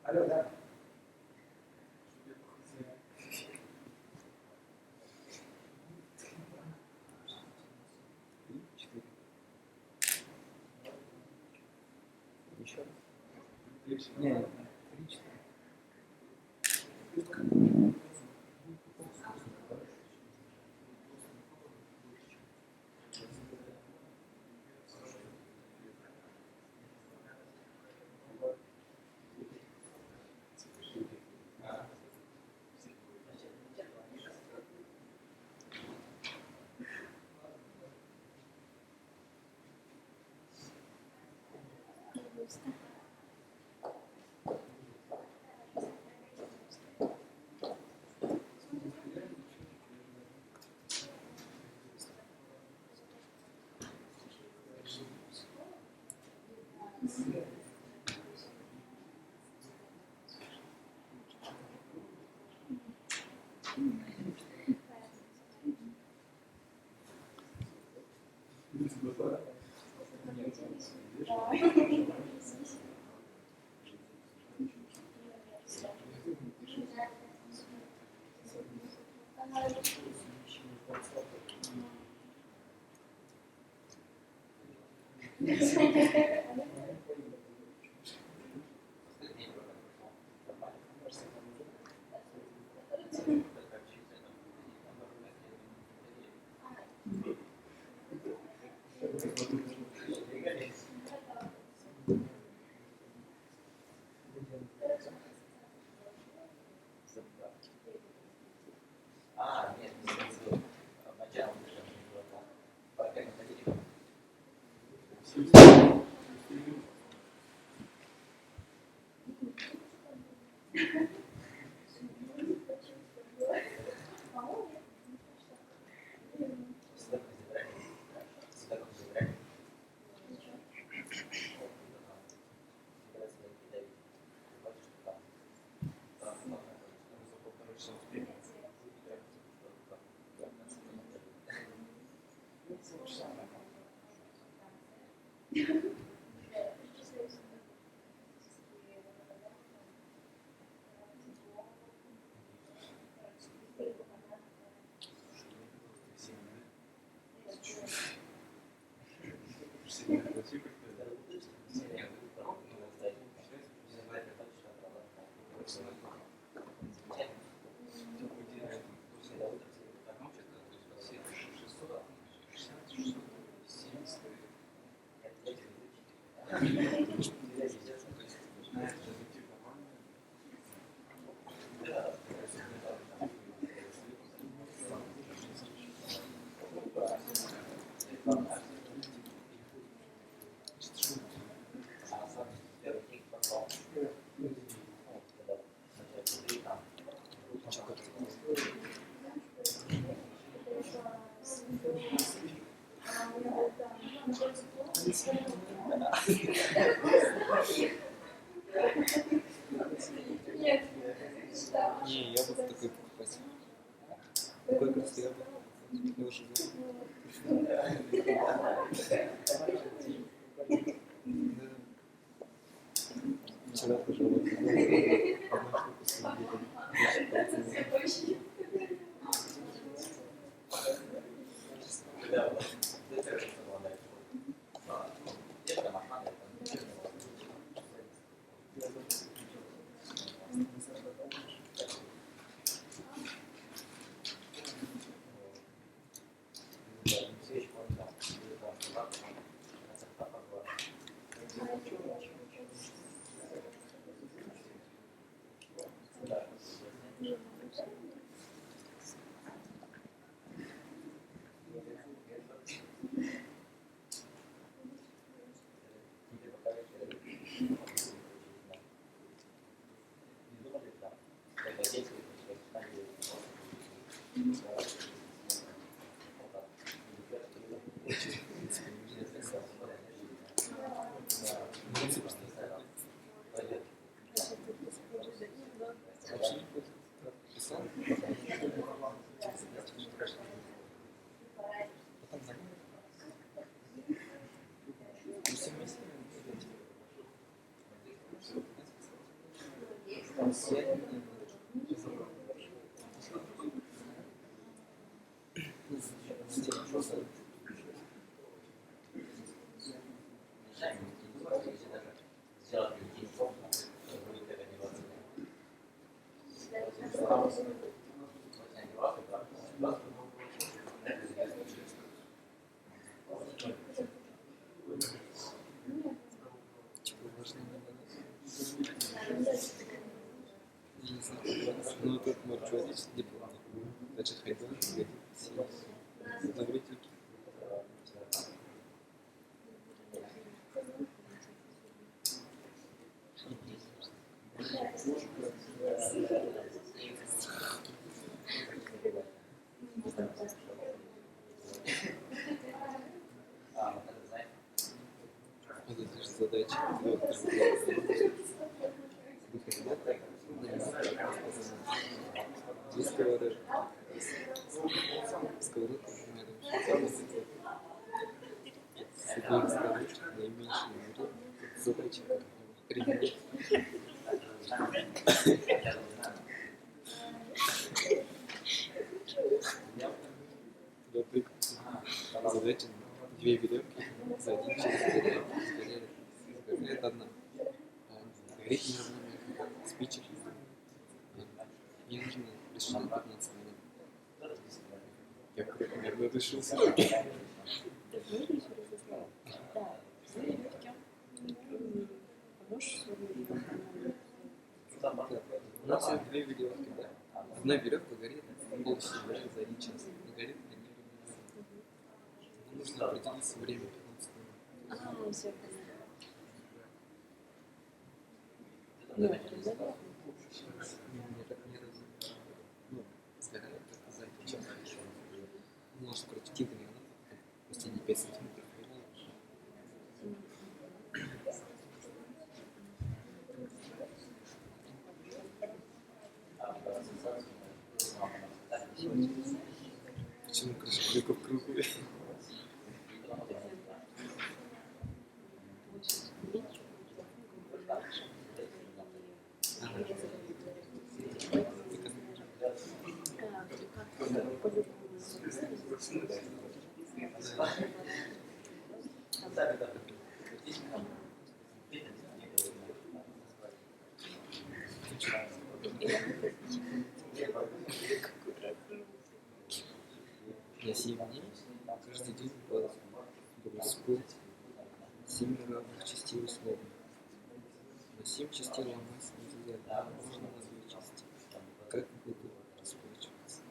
Алло, да. Еще раз. Не, 3-4. Что Нет. Не, я буду такой покупать. Такой красный я буду. Я уже вчера тоже вот ну тут может человеческий диплом. Значит, хайдон, нагрузки. Это же задача. Сковородка. Сковородка Сидим сковородочку, наименьшее время. Задача применить. Задача 2 веревки за 1 час сгорает одна. Гореть не равно спичек. Мне нужно решить 15 минут. Я примерно решился. У нас есть 2 веревки, да. Одна веревка горит полчаса за 1 час. Не горит, не горит. Нужно определиться время 15 минут. Все понятно. Ну, сгорает только за 1 час. Может, против тигра не надо. Последние 5 сантиметров. Почему крыша крюков круглые? На 7 дней каждый день был спор 7 равных частей условно. На 7 частей ломаться нельзя, можно на 2 части. Как буду расплачиваться?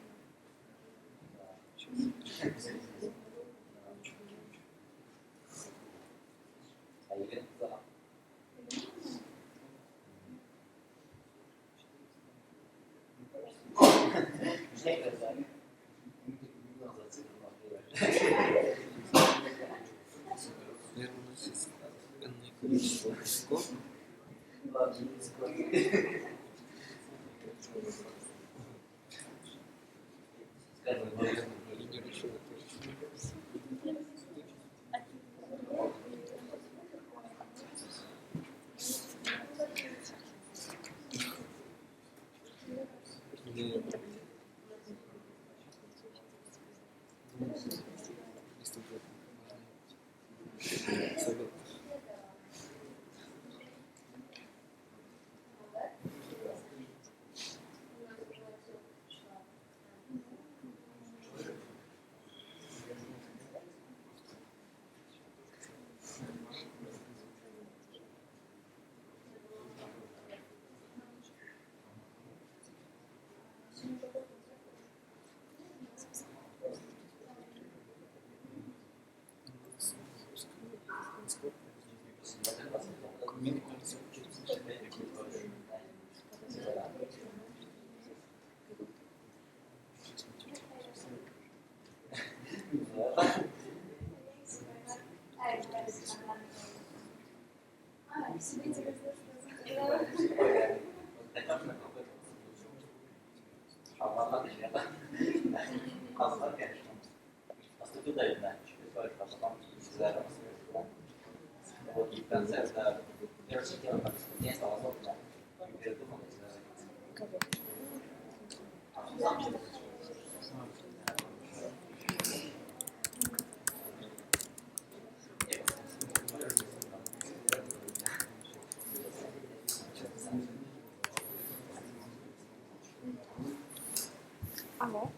Алло.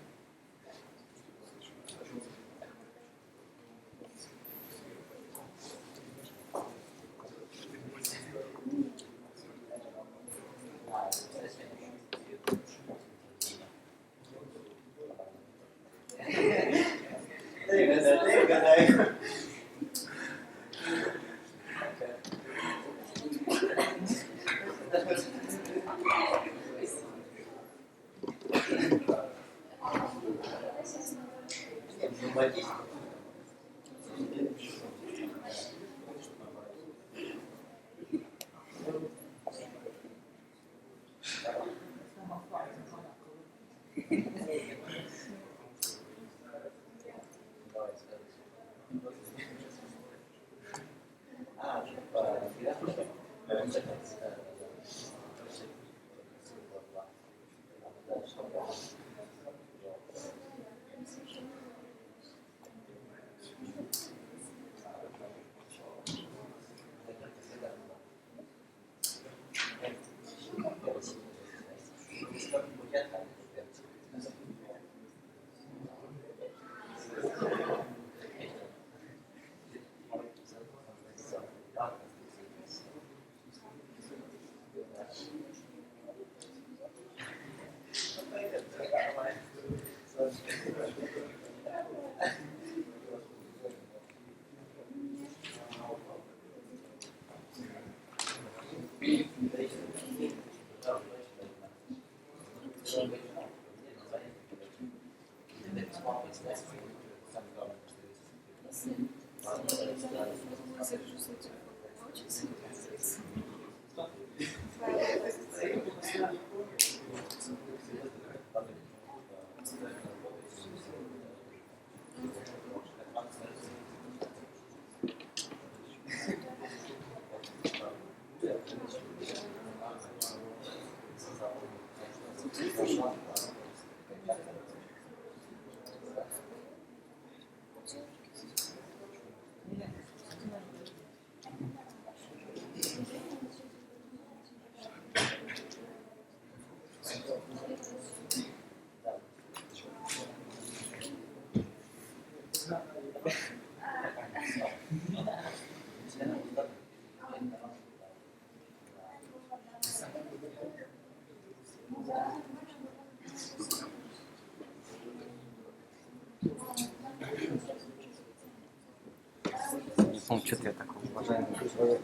Не помню, что-то я такой уважаемый человек.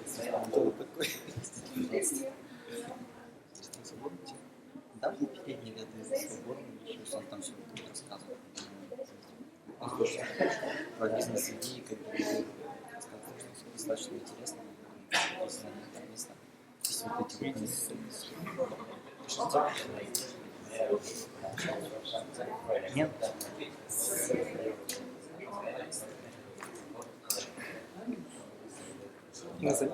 Да, в передней ряды свободны, он там все будет рассказывать. Про бизнес-идеи, как бы, рассказывать, что достаточно интересно. написано, там, не знаю. То есть вот эти вот нет. Назови.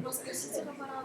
Расскажите, камера.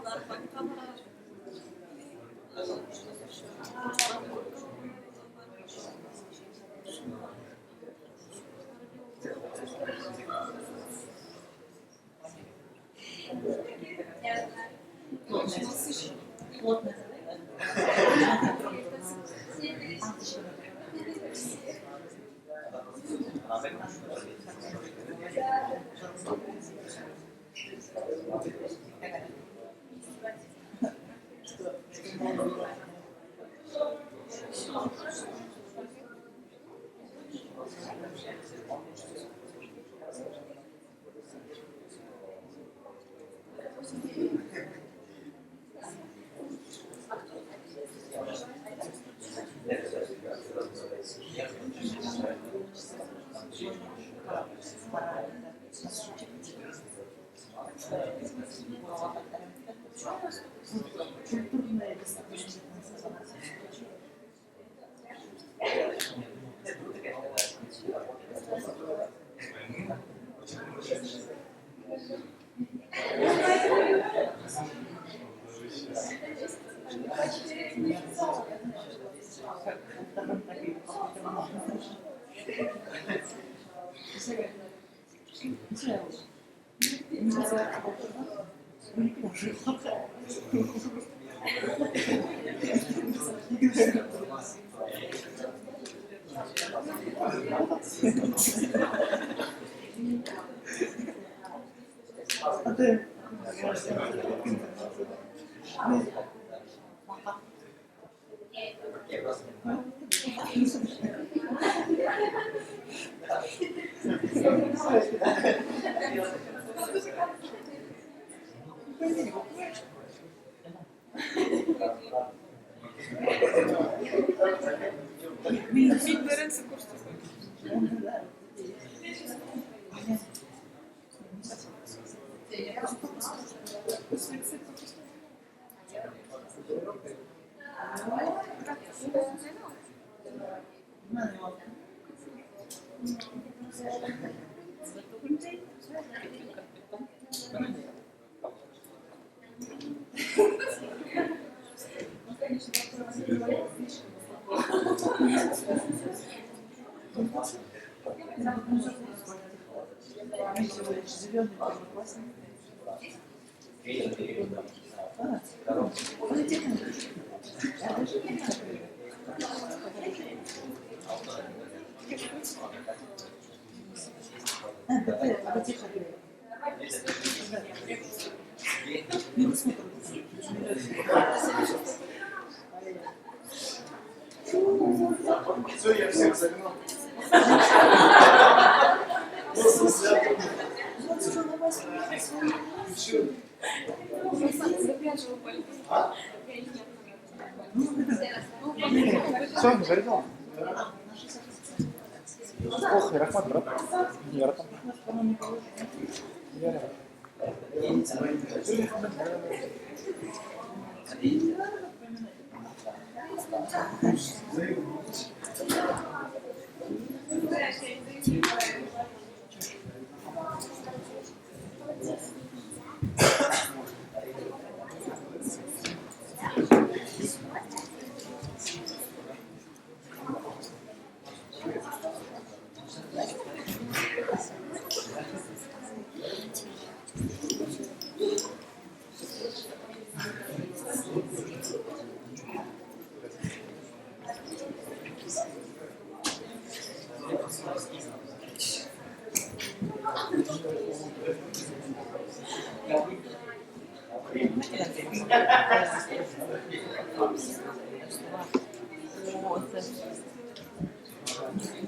Все, я всех загнал. Все, зарядил. Ох, Рахмат, брат. Я рад. Я рад.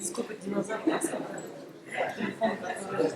Сколько динозавров? Телефон, который...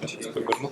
Сейчас поверну.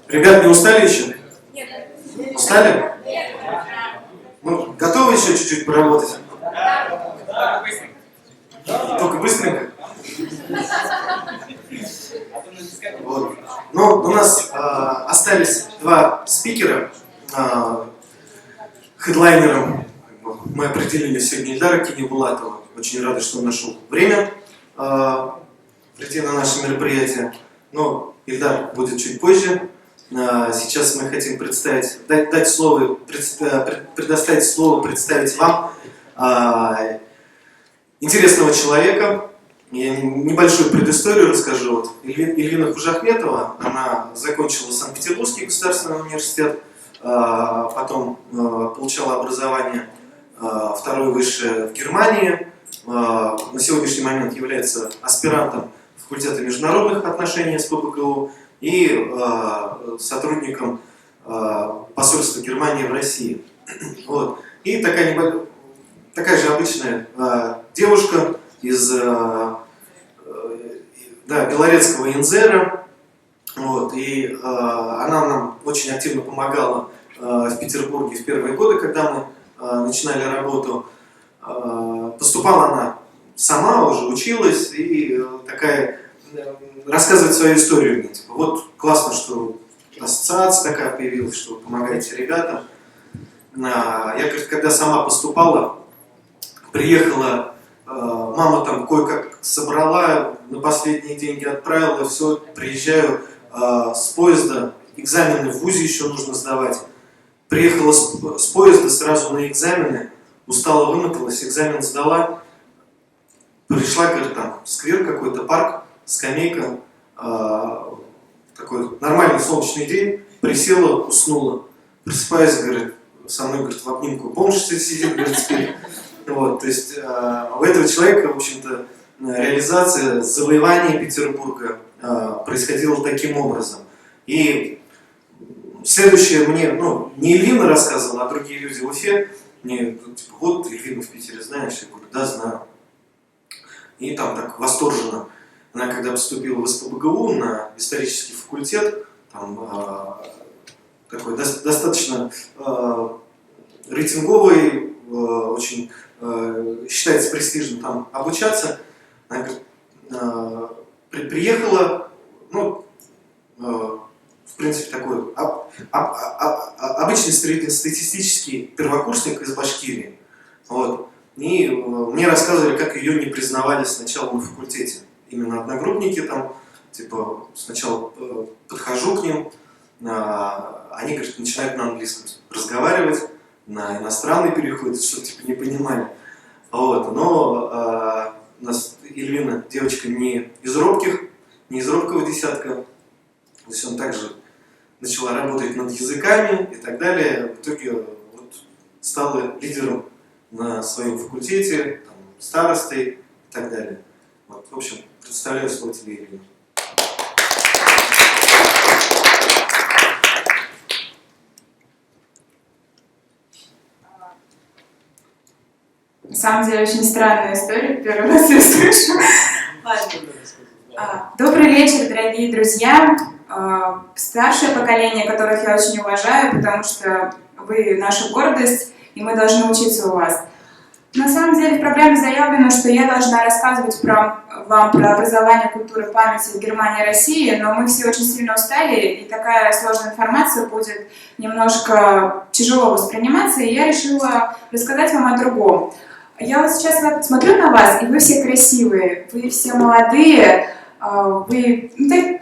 Ребят, не устали еще? Нет. Устали? Ну, готовы еще чуть-чуть поработать? Только быстренько? Вот. Ну, у нас остались два спикера, хедлайнером. Мы определили сегодня Ильдара Кинебулатова. Очень рады, что он нашел время прийти на наше мероприятие. Но Ильдар будет чуть позже. Сейчас мы хотим представить, дать слово, предоставить слово, представить вам интересного человека. Я небольшую предысторию расскажу. Вот Эльвина Кужахметова, она закончила Санкт-Петербургский государственный университет, потом получала образование второе высшее в Германии, на сегодняшний момент является аспирантом факультета международных отношений СПбГУ и сотрудником посольства Германии в России. Вот. И такая же обычная девушка из Белорецкого Инзера. Вот. И она нам очень активно помогала в Петербурге в первые годы, когда мы начинали работу. Поступала она сама, уже училась, и такая рассказывает свою историю мне. Типа, вот классно, что ассоциация такая появилась, что вы помогаете ребятам. Я, говорит, когда сама поступала, приехала, мама там кое-как собрала, на последние деньги отправила, все, приезжаю с поезда, экзамены в ВУЗе еще нужно сдавать. Приехала с поезда сразу на экзамены, устала, вымоталась, экзамен сдала. Пришла, говорит, там сквер какой-то, парк, скамейка, такой нормальный солнечный день, присела, уснула. Просыпаясь, говорит, со мной, говорит, в обнимку бомж сидит, говорит, спит. Вот, то есть у этого человека, в общем-то, реализация завоевания Петербурга происходила таким образом. И следующее мне, ну, не Эльвина рассказывала, а другие люди в Уфе, мне, типа, вот Эльвину в Питере знаешь? Я говорю, да, знаю. И там так восторженно. Она когда поступила в СПбГУ на исторический факультет, там такой достаточно рейтинговый, очень считается престижным там обучаться. Она говорит, приехала, ну, в принципе, такой обычный среднестатистический первокурсник из Башкирии. Вот. И мне рассказывали, как ее не признавали сначала на факультете. Именно одногруппники там, типа, сначала подхожу к ним, они, говорят, начинают на английском разговаривать, на иностранный переходят, что типа не понимали. Вот. Но у нас Ильвина девочка не из робкого десятка. То есть он также начала работать над языками и так далее. В итоге вот стала лидером на своем факультете, там, старостой и так далее. Вот, в общем, представляю слово тебе, Ирина. На самом деле очень странная история, первый раз я слышу. Ладно. Добрый вечер, дорогие друзья. Старшее поколение, которых я очень уважаю, потому что вы наша гордость, и мы должны учиться у вас. На самом деле в программе заявлено, что я должна рассказывать вам про образование, культуру, память в Германии и России, но мы все очень сильно устали, и такая сложная информация будет немножко тяжело восприниматься, и я решила рассказать вам о другом. Я вот сейчас смотрю на вас, и вы все красивые, вы все молодые, вы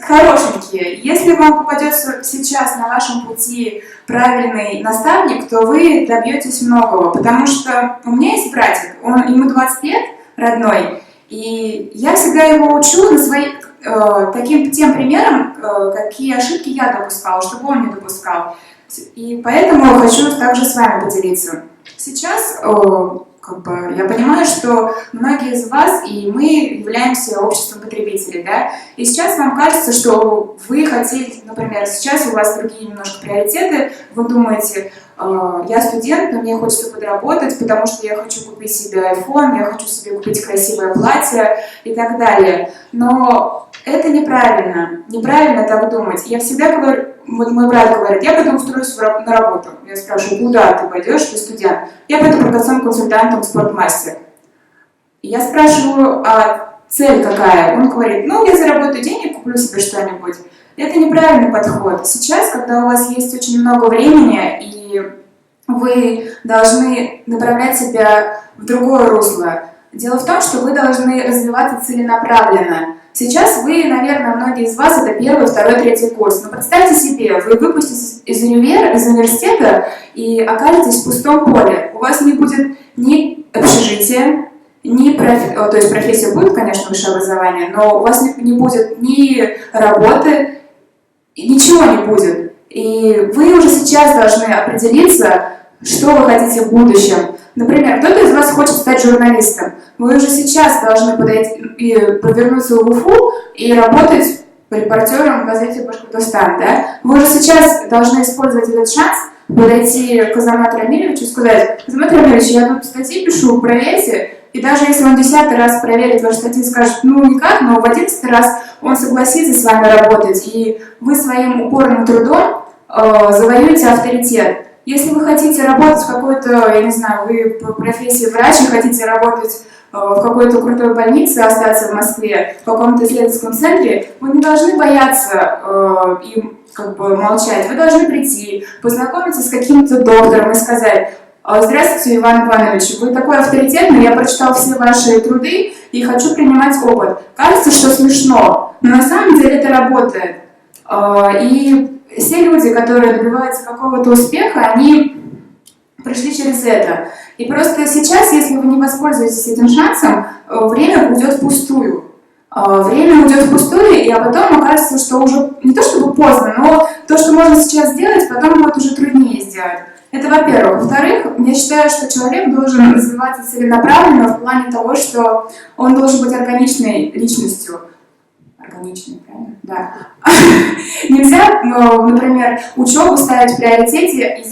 хорошенькие. Если вам попадется сейчас на вашем пути правильный наставник, то вы добьетесь многого, потому что у меня есть братик, ему 20 лет, родной, и я всегда его учу на тем примером, какие ошибки я допускала, чтобы он не допускал. И поэтому хочу также с вами поделиться. Сейчас я понимаю, что многие из вас и мы являемся обществом потребителей, да? И сейчас вам кажется, что вы хотите, например, сейчас у вас другие немножко приоритеты, вы думаете, я студент, но мне хочется подработать, потому что я хочу купить себе iPhone, я хочу себе купить красивое платье и так далее. Но это неправильно так думать. Я всегда говорю, вот мой брат говорит, я пойду устроюсь на работу. Я спрашиваю, куда ты пойдешь, ты студент? Я пойду продавцом-консультантом в спортмастер. И я спрашиваю, а цель какая? Он говорит, я заработаю денег, куплю себе что-нибудь. Это неправильный подход. Сейчас, когда у вас есть очень много времени, и вы должны направлять себя в другое русло. Дело в том, что вы должны развиваться целенаправленно. Сейчас вы, наверное, многие из вас, это первый, второй, третий курс. Но представьте себе, вы выпуститесь из университета и окажетесь в пустом поле. У вас не будет ни общежития, то есть профессия будет, конечно, высшее образование, но у вас не будет ни работы, ничего не будет. И вы уже сейчас должны определиться, что вы хотите в будущем. Например, кто-то из вас хочет стать журналистом. Вы уже сейчас должны подойти и повернуться в Уфу и работать репортером в газете «Башкортостан». Да? Вы уже сейчас должны использовать этот шанс, подойти к Азамату Рамилевичу и сказать: Азамат Рамилевич, я тут статьи пишу, проверьте. И даже если он 10-й раз проверит ваши статьи и скажет, никак, но в 11-й раз он согласится с вами работать, и вы своим упорным трудом завоюете авторитет. Если вы хотите работать в какой-то, я не знаю, вы по профессии врач и хотите работать в какой-то крутой больнице, остаться в Москве, в каком-то исследовательском центре, вы не должны бояться и молчать. Вы должны прийти, познакомиться с каким-то доктором и сказать: здравствуйте, Иван Иванович, вы такой авторитетный, я прочитал все ваши труды и хочу принимать опыт. Кажется, что смешно, но на самом деле это работает. И все люди, которые добиваются какого-то успеха, они прошли через это. И просто сейчас, если вы не воспользуетесь этим шансом, время уйдет впустую. Время уйдет впустую, и потом окажется, что уже не то чтобы поздно, но то, что можно сейчас сделать, потом будет уже труднее сделать. Это во-первых. Во-вторых, я считаю, что человек должен развиваться целенаправленно в плане того, что он должен быть органичной личностью. Органичной, правильно? Да. Нельзя, например, учебу ставить в приоритете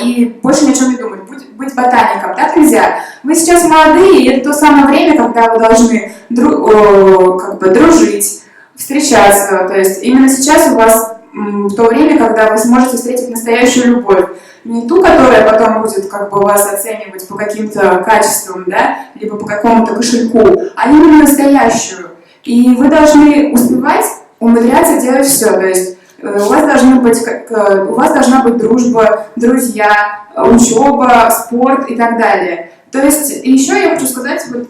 и больше ни о чем не думать, быть ботаником. Так нельзя. Вы сейчас молодые, и это то самое время, когда вы должны дружить, встречаться. То есть именно сейчас у вас то время, когда вы сможете встретить настоящую любовь. Не ту, которая потом будет вас оценивать по каким-то качествам, да, либо по какому-то кошельку, а именно настоящую. И вы должны успевать умудряться делать все. То есть у вас должна быть дружба, друзья, учеба, спорт и так далее. То есть еще я хочу сказать, вот,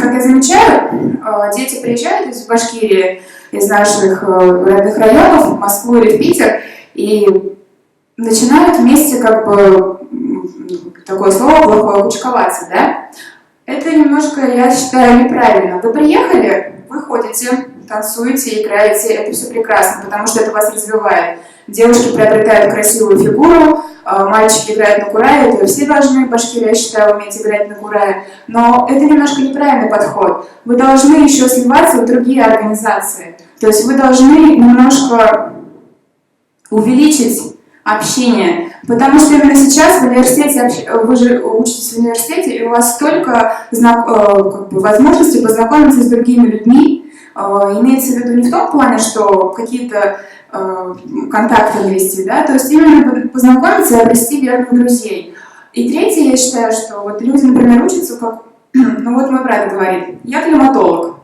как я замечаю, дети приезжают из Башкирии, из наших родных районов, в Москву или в Питер, и начинают вместе как бы такое слово плохое кучковаться, да? Это немножко, я считаю, неправильно. Вы приехали, вы ходите, танцуете, играете, это все прекрасно, потому что это вас развивает. Девушки приобретают красивую фигуру, мальчики играют на курае, это все должны, башкиры, я считаю, уметь играть на курае. Но это немножко неправильный подход. Вы должны еще сливаться в другие организации. То есть вы должны немножко увеличить общение. Потому что именно сейчас в университете, вы же учитесь в университете, и у вас столько возможностей познакомиться с другими людьми. Имеется в виду не в том плане, что какие-то контакты вести, да, то есть именно познакомиться и обрести верных друзей. И третье, я считаю, что вот люди, например, учатся, как, ну вот мой брат говорит, я климатолог.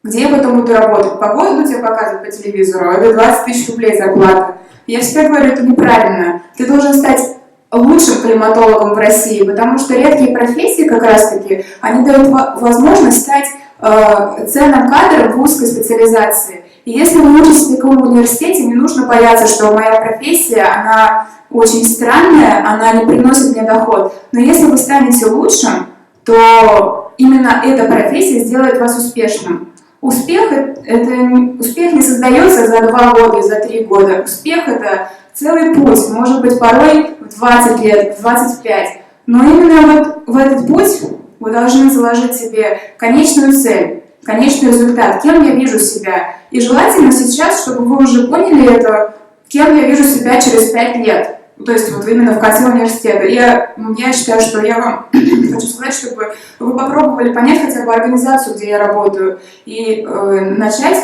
Где я потом буду работать? Погоду тебе показывают по телевизору, это 20 тысяч рублей зарплата. Я всегда говорю, это неправильно. Ты должен стать лучшим климатологом в России, потому что редкие профессии как раз-таки, они дают возможность стать ценным кадром в узкой специализации. И если вы учитесь в таком университете, не нужно бояться, что моя профессия, она очень странная, она не приносит мне доход. Но если вы станете лучшим, то именно эта профессия сделает вас успешным. Успех не создается за 2 года и за 3 года. Успех — это целый путь, может быть, порой в 20 лет, в 25. Но именно вот в этот путь вы должны заложить себе конечную цель, конечный результат, кем я вижу себя. И желательно сейчас, чтобы вы уже поняли это, кем я вижу себя через 5 лет. То есть вот именно в конце университета. Я считаю, что я вам хочу сказать, чтобы вы попробовали понять хотя бы организацию, где я работаю, и начать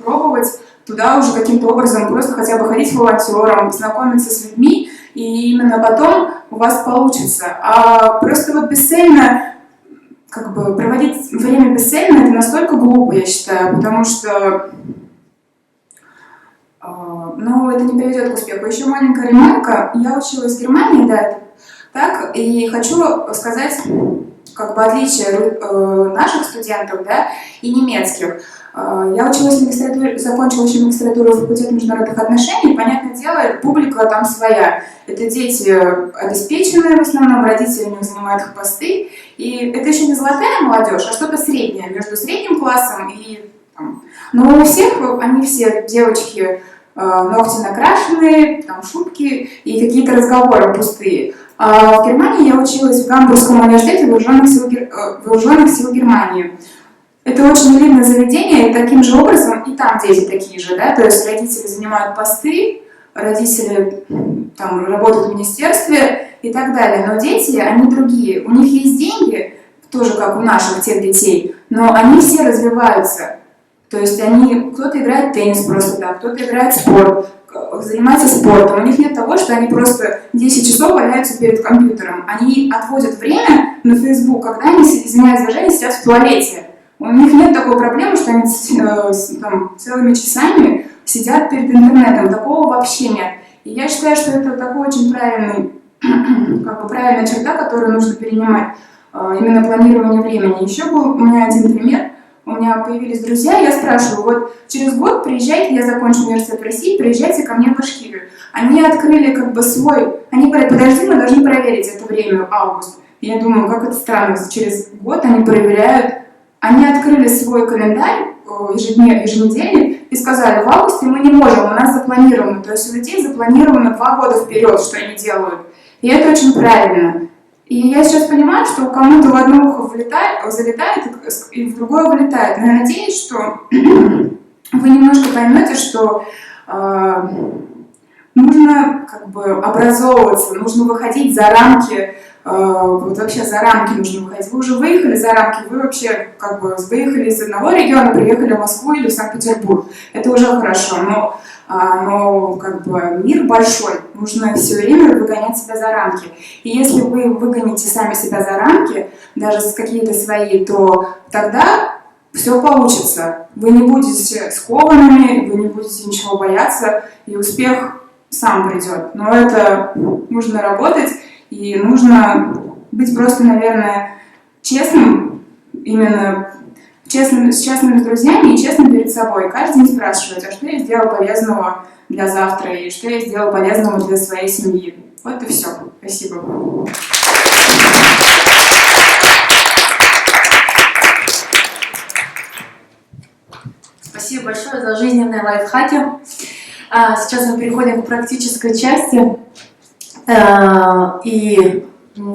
пробовать туда уже каким-то образом просто хотя бы ходить волонтером, знакомиться с людьми, и именно потом у вас получится. А просто вот бесцельно, как бы проводить время бесцельно, это настолько глупо, я считаю, потому что ну, это не приведет к успеху. Еще маленькая ремарка. Я училась в Германии, да, так, и хочу сказать, как бы отличие наших студентов, да, и немецких. Я училась в магистратуре, закончила еще магистратуру факультета международных отношений. Понятное дело, публика там своя. Это дети обеспеченные в основном, родители у них занимают их посты. И это еще не золотая молодежь, а что-то среднее, между средним классом и там. Но у всех, они все девочки, ногти накрашенные, там шутки и какие-то разговоры пустые. А в Германии я училась в Гамбургском университете вооруженных сил Германии. Это очень элитное заведение, и таким же образом, и там дети такие же, да, то есть родители занимают посты, родители там работают в министерстве и так далее, но дети, они другие, у них есть деньги, тоже как у наших тех детей, но они все развиваются, то есть кто-то играет в теннис просто так, кто-то играет в спорт, занимается спортом, у них нет того, что они просто 10 часов валяются перед компьютером, они отводят время на Facebook, когда они, извиняюсь за выражение, сидят в туалете. У них нет такой проблемы, что они там, целыми часами сидят перед интернетом. Такого вообще нет. И я считаю, что это такой очень правильная черта, которую нужно перенимать. Именно планирование времени. Еще был у меня один пример. У меня появились друзья, я спрашиваю, вот через год приезжайте, я закончу университет в России, приезжайте ко мне в Башкирию. Они открыли как бы свой... Они говорят, подожди, мы должны проверить это время, август. И я думаю, как это странно, через год они проверяют. Они открыли свой календарь еженедельный и сказали, в августе мы не можем, у нас запланировано. То есть у людей запланировано 2 года вперед, что они делают. И это очень правильно. И я сейчас понимаю, что у кому-то в одно ухо залетает и в другое вылетает. Но я надеюсь, что вы немножко поймете, что нужно как бы образовываться, нужно выходить за рамки. Вот вообще за рамки нужно выходить. Вы уже выехали за рамки, вы вообще как бы выехали из одного региона, приехали в Москву или в Санкт-Петербург. Это уже хорошо, но как бы мир большой, нужно все время выгонять себя за рамки. И если вы выгоните сами себя за рамки, даже с какие-то свои, то тогда все получится. Вы не будете скованными, вы не будете ничего бояться, и успех сам придет. Но это нужно работать. И нужно быть просто, наверное, честным, именно честным, с честными друзьями и честным перед собой. Каждый день спрашивать, а что я сделал полезного для завтра и что я сделал полезного для своей семьи. Вот и все. Спасибо. Спасибо большое за жизненные лайфхаки. Сейчас мы переходим к практической части. И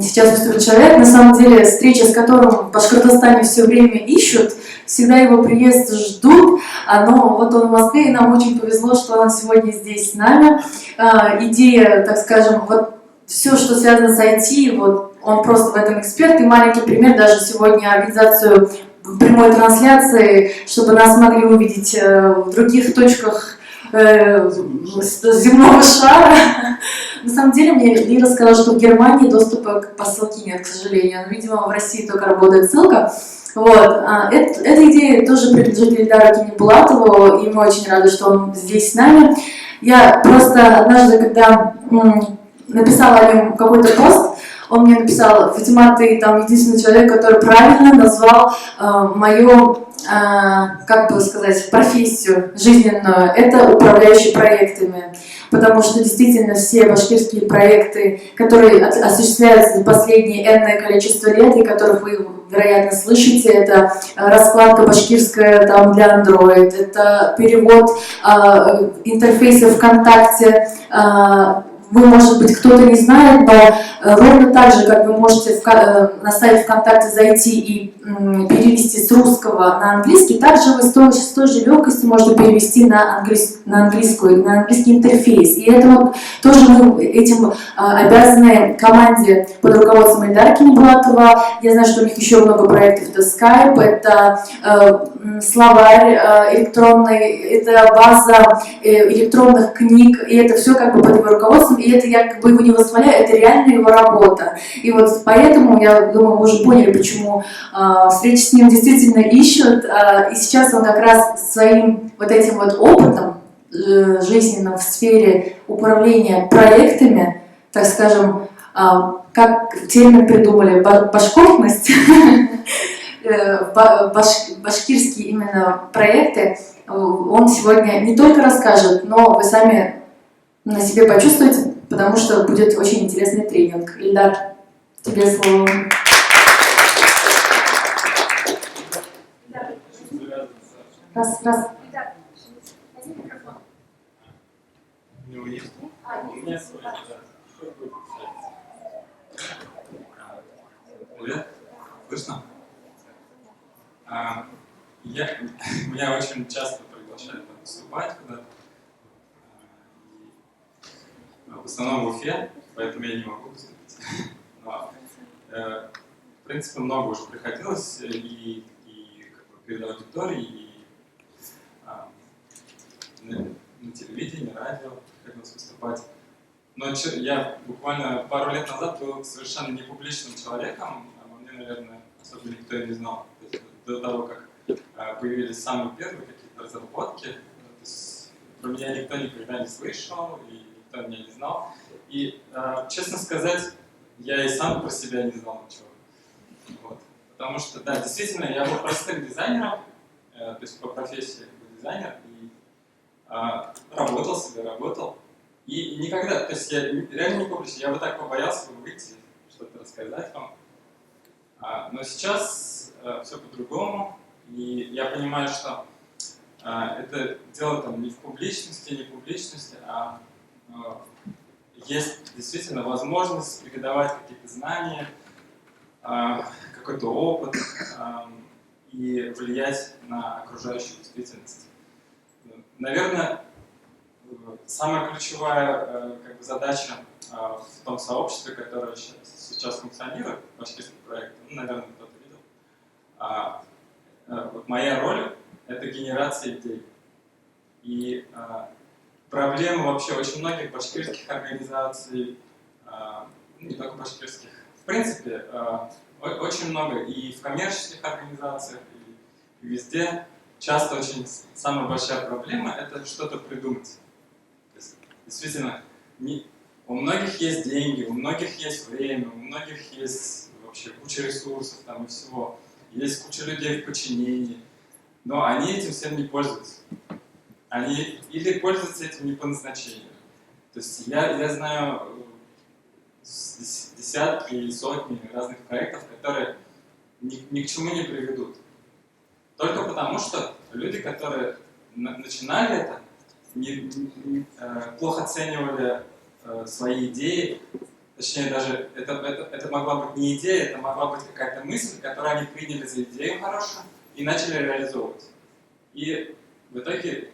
сейчас выступит человек, на самом деле, встреча с которым в Башкортостане все время ищут, всегда его приезд ждут, но вот он в Москве, и нам очень повезло, что он сегодня здесь с нами. Идея, так скажем, вот все, что связано с IT, вот он просто в этом эксперт, и маленький пример, даже сегодня организацию прямой трансляции, чтобы нас могли увидеть в других точках земного шара. На самом деле мне Лира сказала, что в Германии доступа к посылке нет, к сожалению. Но, видимо, в России только работает ссылка. Вот. Эта идея тоже принадлежит Ильдару Кинебулатову, и мы очень рады, что он здесь с нами. Я просто однажды, когда написала о нем какой-то пост, он мне написал: Фатима, ты там единственный человек, который правильно назвал мою, как бы сказать, профессию жизненную. Это управляющий проектами. Потому что действительно все башкирские проекты, которые осуществляются за последние энное количество лет, и которых вы, вероятно, слышите, это раскладка башкирская там, для Android, это перевод интерфейса ВКонтакте. Вы, может быть, кто-то не знает, но ровно так же, как вы можете на сайт ВКонтакте зайти и перевести с русского на английский, также вы с той же легкостью можете перевести на английский интерфейс. И это вот тоже мы этим обязаны команде под руководством Ильдара Кинебулатова. Я знаю, что у них еще много проектов. Это Skype, это словарь электронный, это база электронных книг, и это все как бы под его руководством. И это я как бы его не восхваляю, это реально его работа. И вот поэтому, я думаю, вы уже поняли, почему встречи с ним действительно ищут. И сейчас он как раз своим вот этим вот опытом жизненным в сфере управления проектами, так скажем, как термин придумали, башкортность, башкирские именно проекты, он сегодня не только расскажет, но вы сами на себе почувствуете, потому что будет очень интересный тренинг. Ильдар, тебе слово. Раз. У него есть? У меня свой, да. Привет, слышно? Меня очень часто приглашают выступать куда-то. В основном в Уфе, поэтому я не могу выступить. Но, в принципе, много уже приходилось и как бы перед аудиторией, и на телевидении, радио приходилось выступать. Но я буквально пару лет назад был совершенно непубличным человеком, обо мне, наверное, особо никто и не знал. То есть, до того, как появились самые первые какие-то разработки, то есть, про меня никто никогда не слышал, и никто меня не знал. И, честно сказать, я и сам про себя не знал ничего. Вот. Потому что, да, действительно, я был простым дизайнером, то есть по профессии был дизайнер, и работал. И никогда, то есть я реально не публичный, я бы так побоялся выйти, что-то рассказать вам. Но сейчас все по-другому, и я понимаю, что это дело там не в публичности, а есть действительно возможность передавать какие-то знания, какой-то опыт и влиять на окружающую действительность. Наверное, самая ключевая как бы, задача в том сообществе, которое сейчас функционирует, башкирский проект, наверное, кто-то видел, вот моя роль — это генерация идей. И проблема вообще очень многих башкирских организаций, не только башкирских, в принципе, очень много и в коммерческих организациях, и везде. Часто очень самая большая проблема — это что-то придумать. То есть, действительно, у многих есть деньги, у многих есть время, у многих есть вообще куча ресурсов там и всего. Есть куча людей в подчинении, но они этим всем не пользуются. Они или пользуются этим не по назначению. То есть я знаю десятки и сотни разных проектов, которые ни к чему не приведут. Только потому, что люди, которые начинали это, плохо оценивали свои идеи, точнее даже это могла быть не идея, это могла быть какая-то мысль, которую они приняли за идею хорошую и начали реализовывать. И в итоге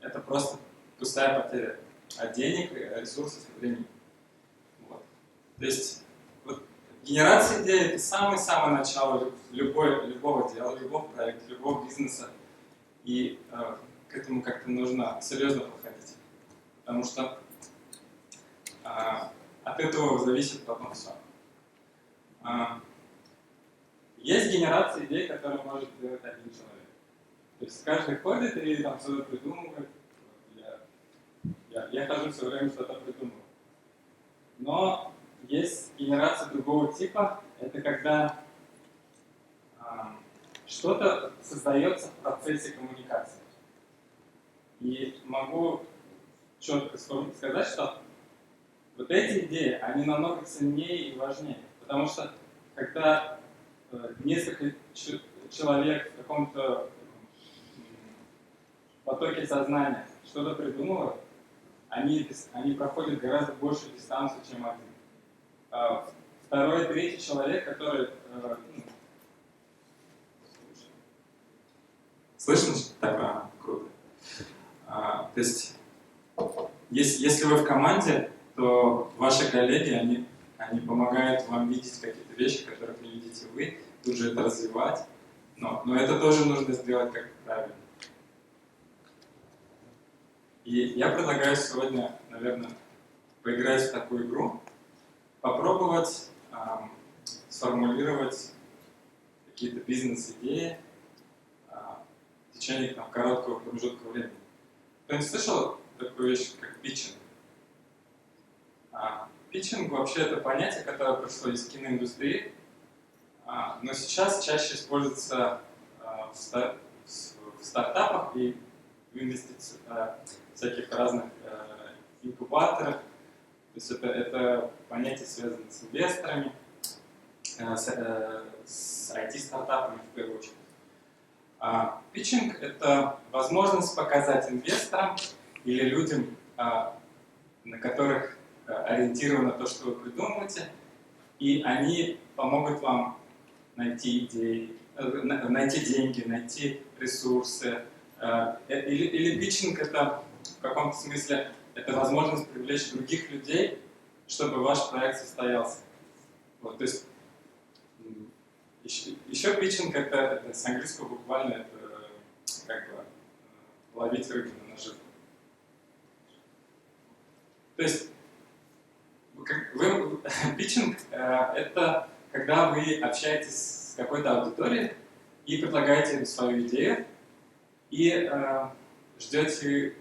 это просто пустая потеря денег, ресурсов и времени. Вот. То есть вот, генерация идей — это самое-самое начало любого дела, любого проекта, любого бизнеса. И к этому как-то нужно серьезно подходить. Потому что от этого зависит потом все. Есть генерация идей, которую может делать один человек. То есть каждый ходит и там что-то придумывает. Я хожу все время что-то придумываю. Но есть генерация другого типа. Это когда что-то создается в процессе коммуникации. И могу четко сказать, что вот эти идеи, они намного ценнее и важнее. Потому что когда несколько человек в каком-то потоке сознания что-то придумывают, они проходят гораздо большую дистанцию, чем один. Второй, третий человек, который... Слышно? Так, круто. То есть, если вы в команде, то ваши коллеги, они помогают вам видеть какие-то вещи, которые не видите вы, тут же это развивать. Но это тоже нужно сделать как правильно. И я предлагаю сегодня, наверное, поиграть в такую игру, попробовать сформулировать какие-то бизнес-идеи в течение короткого промежутка времени. Кто-нибудь слышал такую вещь, как питчинг? Питчинг вообще это понятие, которое пришло из киноиндустрии, но сейчас чаще используется в стартапах и в инвестициях, всяких разных инкубаторах. То есть это понятие связано с инвесторами, с IT-стартапами в первую очередь. Питчинг — это возможность показать инвесторам или людям, на которых ориентировано то, что вы придумываете, и они помогут вам найти идеи, найти деньги, найти ресурсы. Или питчинг — это в каком-то смысле это возможность привлечь других людей, чтобы ваш проект состоялся. Вот, то есть еще питчинг — это с английского буквально это как бы ловить рыбу на наживку. То есть питчинг это когда вы общаетесь с какой-то аудиторией и предлагаете им свою идею и ждете,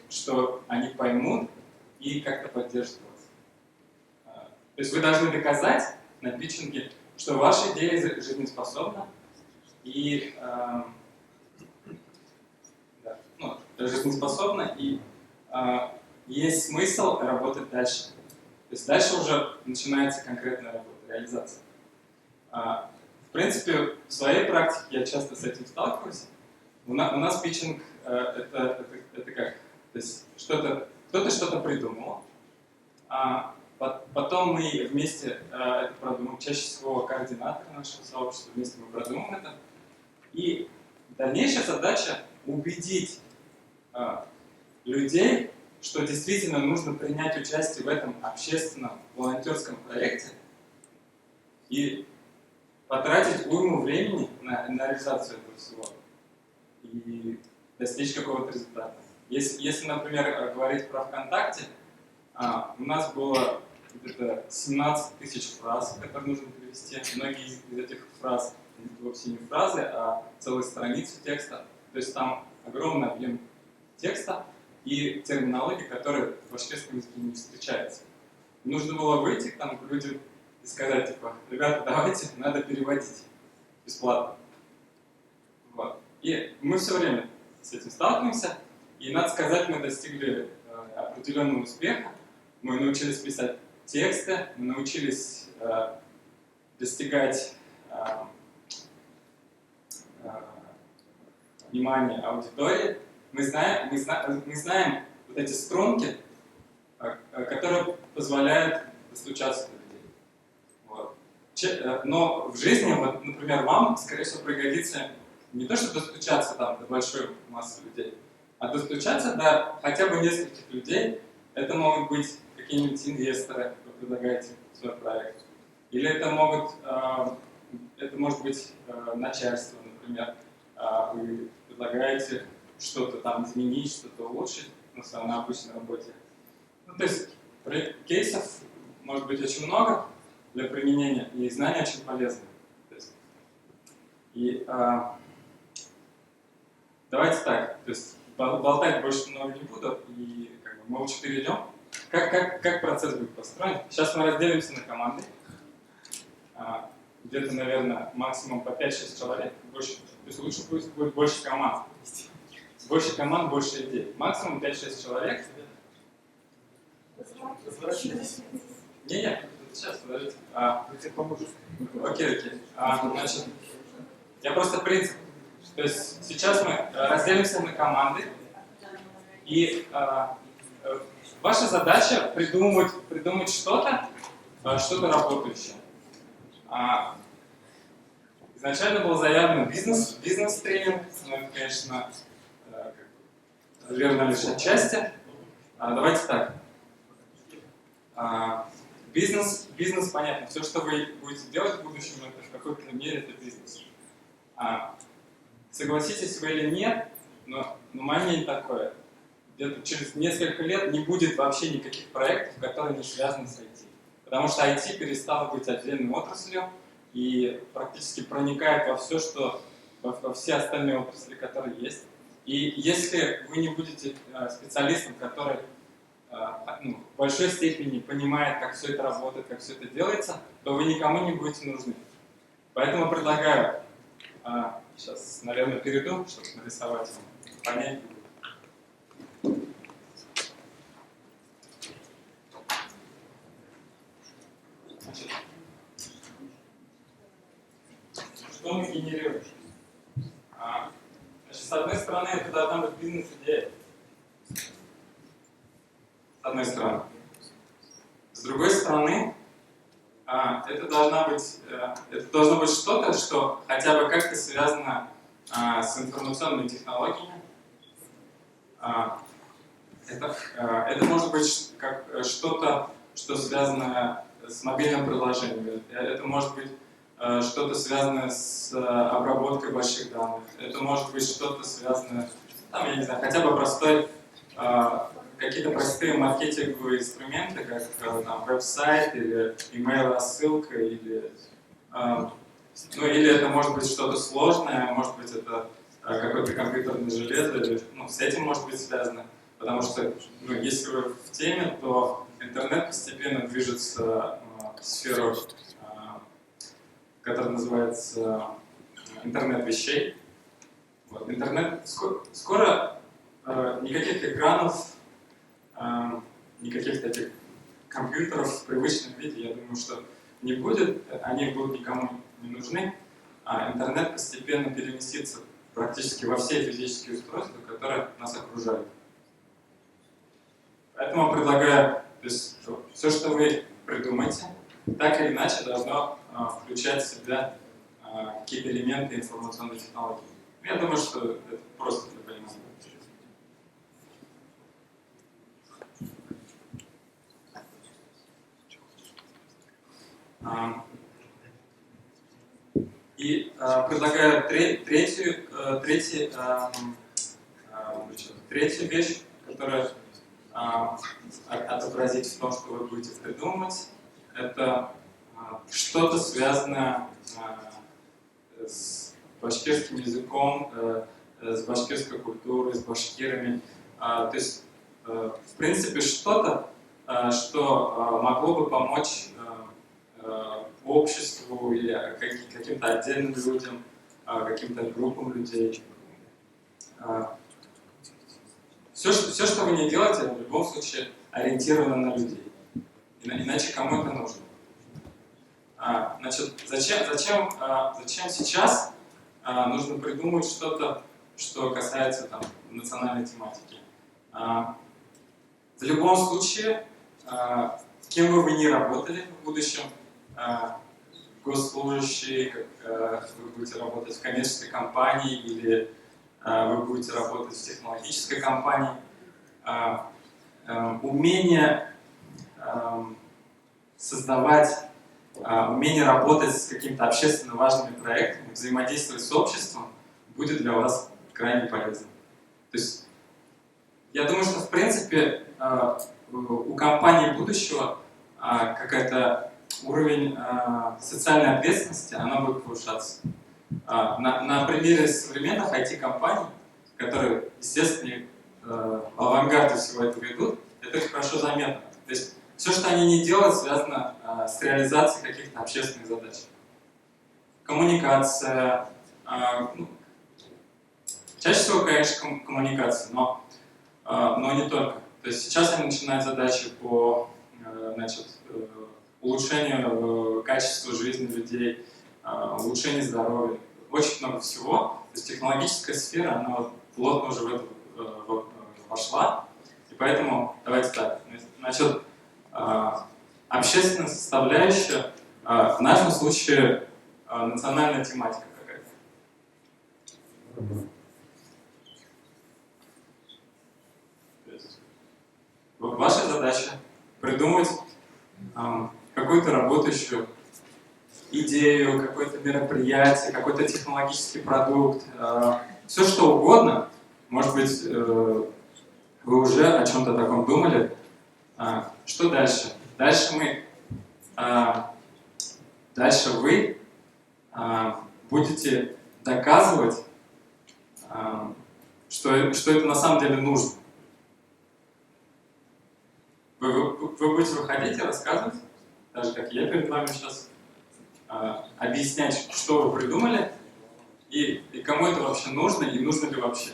что они поймут и как-то поддержат вас. То есть вы должны доказать на питчинге, что ваша идея жизнеспособна и есть смысл работать дальше. То есть дальше уже начинается конкретная работа, реализация. В принципе, в своей практике я часто с этим сталкиваюсь. У нас питчинг это как? То есть кто-то что-то придумал, потом мы вместе это продумываем, чаще всего координатор нашего сообщества, вместе мы продумываем это. И дальнейшая задача убедить людей, что действительно нужно принять участие в этом общественном волонтерском проекте и потратить уйму времени на реализацию этого всего и достичь какого-то результата. Если, например, говорить про ВКонтакте, у нас было где-то 17 тысяч фраз, которые нужно перевести. Многие из этих фраз вовсе не фразы, а целые страницы текста. То есть там огромный объем текста и терминологии, которая в башкирском языке не встречается. Нужно было выйти там, к людям и сказать, типа, ребята, давайте, надо переводить бесплатно. Вот. И мы все время с этим сталкиваемся, и, надо сказать, мы достигли определенного успеха. Мы научились писать тексты, мы научились достигать внимания аудитории. Мы знаем вот эти струнки, которые позволяют достучаться до людей. Вот. Но в жизни, вот, например, вам, скорее всего, пригодится не то, что достучаться там, до большой массы людей, а достучаться до хотя бы нескольких людей. Это могут быть какие-нибудь инвесторы, вы предлагаете свой проект. Или это может быть начальство, например. Вы предлагаете что-то там изменить, что-то улучшить на обычной работе. Ну, то есть кейсов может быть очень много для применения, и знания очень полезны. И давайте так, то есть болтать больше много не буду, и как бы, молча перейдем. Как процесс будет построен? Сейчас мы разделимся на команды. Где-то, наверное, максимум по 5-6 человек. Больше, то есть лучше пусть будет больше команд. Больше команд, больше идей. Максимум 5-6 человек. Не-не, сейчас, подождите. Окей. Значит, я просто принцип. То есть сейчас мы разделимся на команды. И ваша задача придумать что-то работающее. Изначально был заявлен бизнес-тренинг, но это, конечно, верно лишь отчасти. Давайте так. Бизнес понятно. Все, что вы будете делать в будущем, это в какой-то мере это бизнес. Согласитесь вы или нет, но мое мнение такое. Где-то через несколько лет не будет вообще никаких проектов, которые не связаны с IT. Потому что IT перестало быть отдельной отраслью и практически проникает во все, во все остальные отрасли, которые есть. И если вы не будете специалистом, который в большой степени понимает, как все это работает, как все это делается, то вы никому не будете нужны. Поэтому предлагаю, сейчас, наверное, перейду, чтобы нарисовать вам, понять. Значит, что мы генерируем? Значит, с одной стороны, это должна быть бизнес-идея. С одной стороны. С другой стороны, это должно быть что-то, что хотя бы как-то связано с информационными технологиями. Это может быть что-то, что связано с мобильным приложением. Это может быть что-то связанное с обработкой больших данных. Это может быть что-то связанное, там, я не знаю, хотя бы какие-то простые маркетинговые инструменты, как там, веб-сайт или email-рассылка, или это может быть что-то сложное, может быть это какое-то компьютерное железо, или, с этим может быть связано. Потому что, если вы в теме, то интернет постепенно движется в сферу, которая называется интернет вещей. Вот. Интернет скоро никаких экранов, никаких таких компьютеров в привычном виде, я думаю, что не будет, они будут никому не нужны, а интернет постепенно переместится практически во все физические устройства, которые нас окружают. Поэтому предлагаю, то есть, все, что вы придумаете, так или иначе должно включать в себя какие-то элементы информационной технологии. Я думаю, что это просто для понимания. И предлагаю третью вещь, которая отобразить в том, что вы будете придумывать, это что-то связанное с башкирским языком, с башкирской культурой, с башкирами. То есть, в принципе, что-то, что могло бы помочь обществу или каким-то отдельным людям, каким-то группам людей. Все, что вы не делаете, в любом случае ориентировано на людей. Иначе кому это нужно? Значит, зачем сейчас нужно придумать что-то, что касается там, национальной тематики? В любом случае, кем бы вы ни работали в будущем, госслужащий, вы будете работать в коммерческой компании или вы будете работать в технологической компании, умение создавать, умение работать с какими-то общественно важными проектами, взаимодействовать с обществом будет для вас крайне полезно. То есть, я думаю, что в принципе у компании будущего какой-то уровень социальной ответственности, она будет повышаться. На примере современных IT-компаний, которые, естественно, в авангарде всего этого идут, это хорошо заметно. То есть все, что они не делают, связано с реализацией каких-то общественных задач. Коммуникация, чаще всего, конечно, коммуникация, но не только. То есть сейчас они начинают задачи по улучшению качества жизни людей, улучшению здоровья, очень много всего. То есть технологическая сфера, она вот плотно уже в это пошла. И поэтому, давайте так, значит, общественная составляющая, в нашем случае национальная тематика какая-то. Ваша задача придумать какую-то работающую идею, какое-то мероприятие, какой-то технологический продукт, все что угодно. Может быть, вы уже о чем-то таком думали. Что дальше? Дальше вы будете доказывать, что это на самом деле нужно. Вы будете выходить и рассказывать, даже как я перед вами сейчас, объяснять, что вы придумали, и кому это вообще нужно, и нужно ли вообще.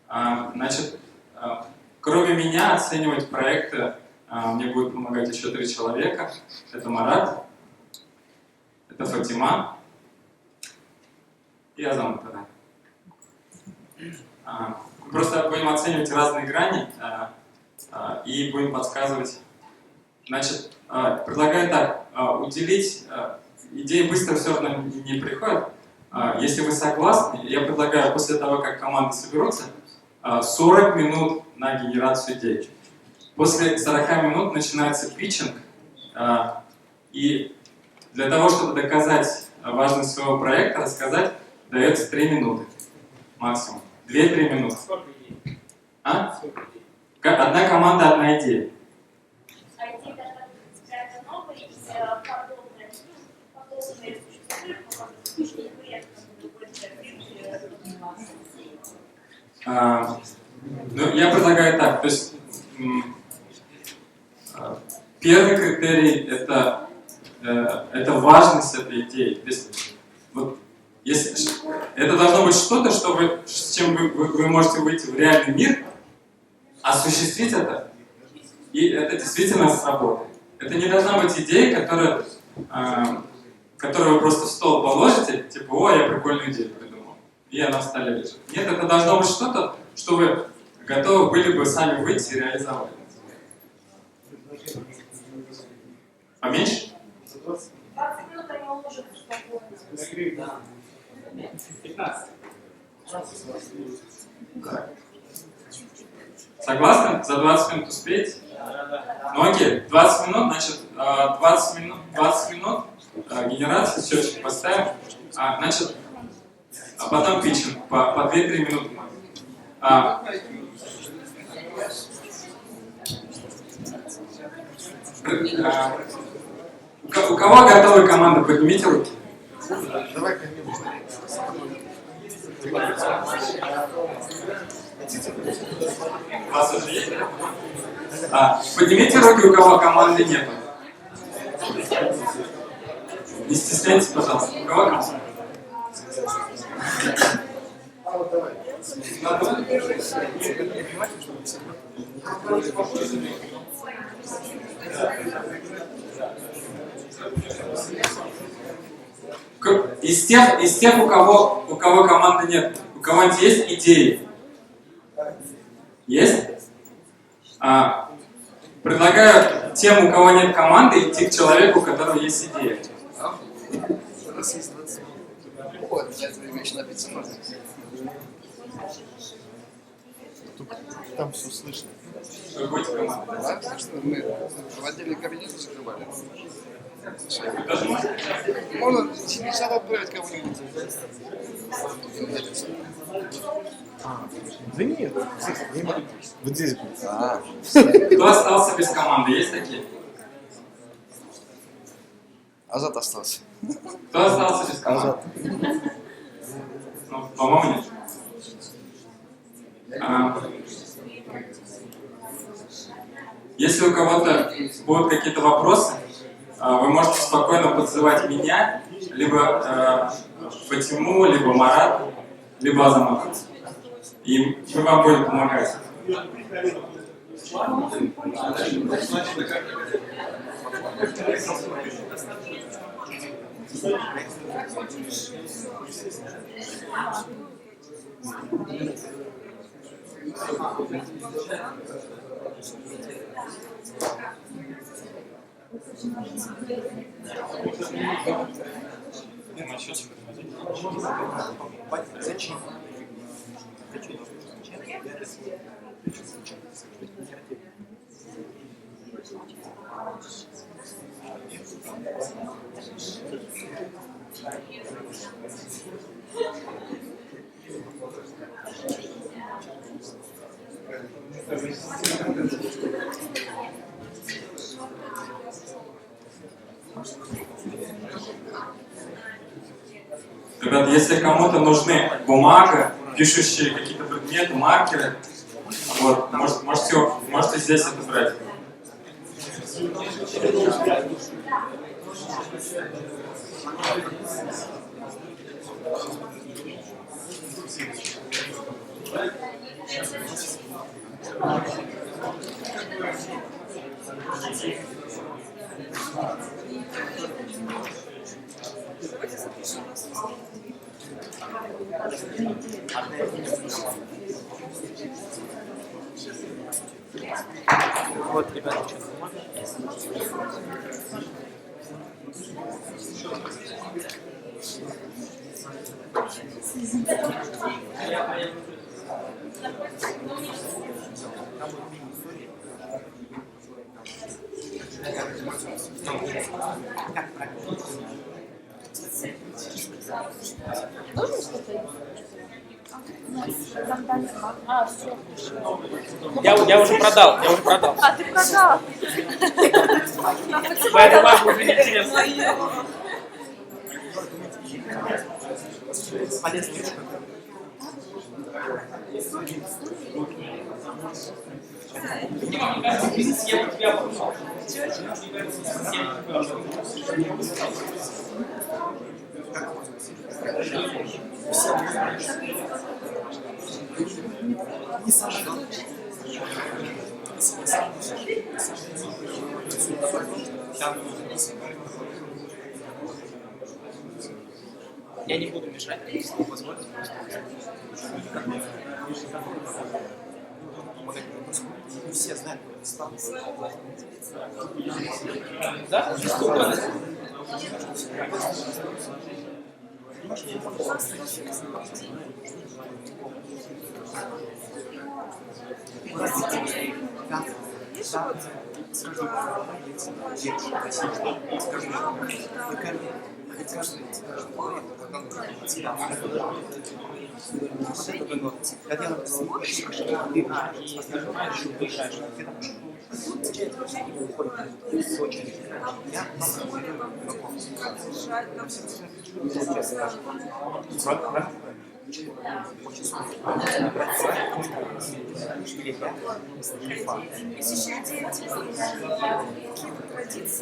Значит, кроме меня оценивать проекты мне будут помогать еще 3 человека. Это Марат, это Фатима и Азам. Просто будем оценивать разные грани и будем подсказывать. Значит, предлагаю так, уделить, идеи быстро все равно не приходят. Если вы согласны, я предлагаю после того, как команды соберутся, 40 минут на генерацию идей. После 40 минут начинается питчинг, и для того, чтобы доказать важность своего проекта, рассказать, дается 3 минуты максимум. 2-3 минуты. Одна команда, одна идея. Ну, я предлагаю так, то есть первый критерий это важность этой идеи. То есть, вот, это должно быть что-то, с чем вы можете выйти в реальный мир, осуществить это, и это действительно сработает. Это не должна быть идея, которую вы просто в стол положите, типа, о, я прикольную идею придумал, и она в столе лежит. Нет, это должно быть что-то, что вы готовы были бы сами выйти и реализовать. Поменьше? 20 минут они уложат спокойно. 15. Согласны? За 20 минут успеть? Ну окей, 20 минут, значит, 20 минут генерации, счетчик поставим, значит, а потом питчинг по 2-3 минуты. У кого готовы команды? Поднимите руки. У вас уже есть? Поднимите руки, у кого команды нет. Не стесняйтесь, пожалуйста. У кого там? Из тех, у кого команды нет, у кого-нибудь есть идеи? Есть? Предлагаю тем, у кого нет команды, идти к человеку, у которого есть идея. У нас есть 20 минут. Вот, за это время еще напиться можно. Там все слышно. Вы будете командой? Да, потому что мы в отдельный кабинет закрывали. Можно сначала отправить кого-нибудь. Да нет, вот здесь. Кто остался без команды? Есть такие? Азат остался. Кто остался без команды? Ну, по-моему, нет. Если у кого-то будут какие-то вопросы, вы можете спокойно подзывать меня, либо Фатиму, либо Марат, либо Азамата. И мы вам будем помогать. Зачем? Ребята, если кому-то нужны бумага, пишущие какие-то предметы, маркеры, вот, можете здесь это брать. Вот, ребята, Нужно что-то? А, все, я уже продал, А, ты продал? Поэтому вам уже не интересно. Не сажал. Я не буду мешать, если позволите. Все знают, что да? Что угодно. Есть еще идея, какие-то традиции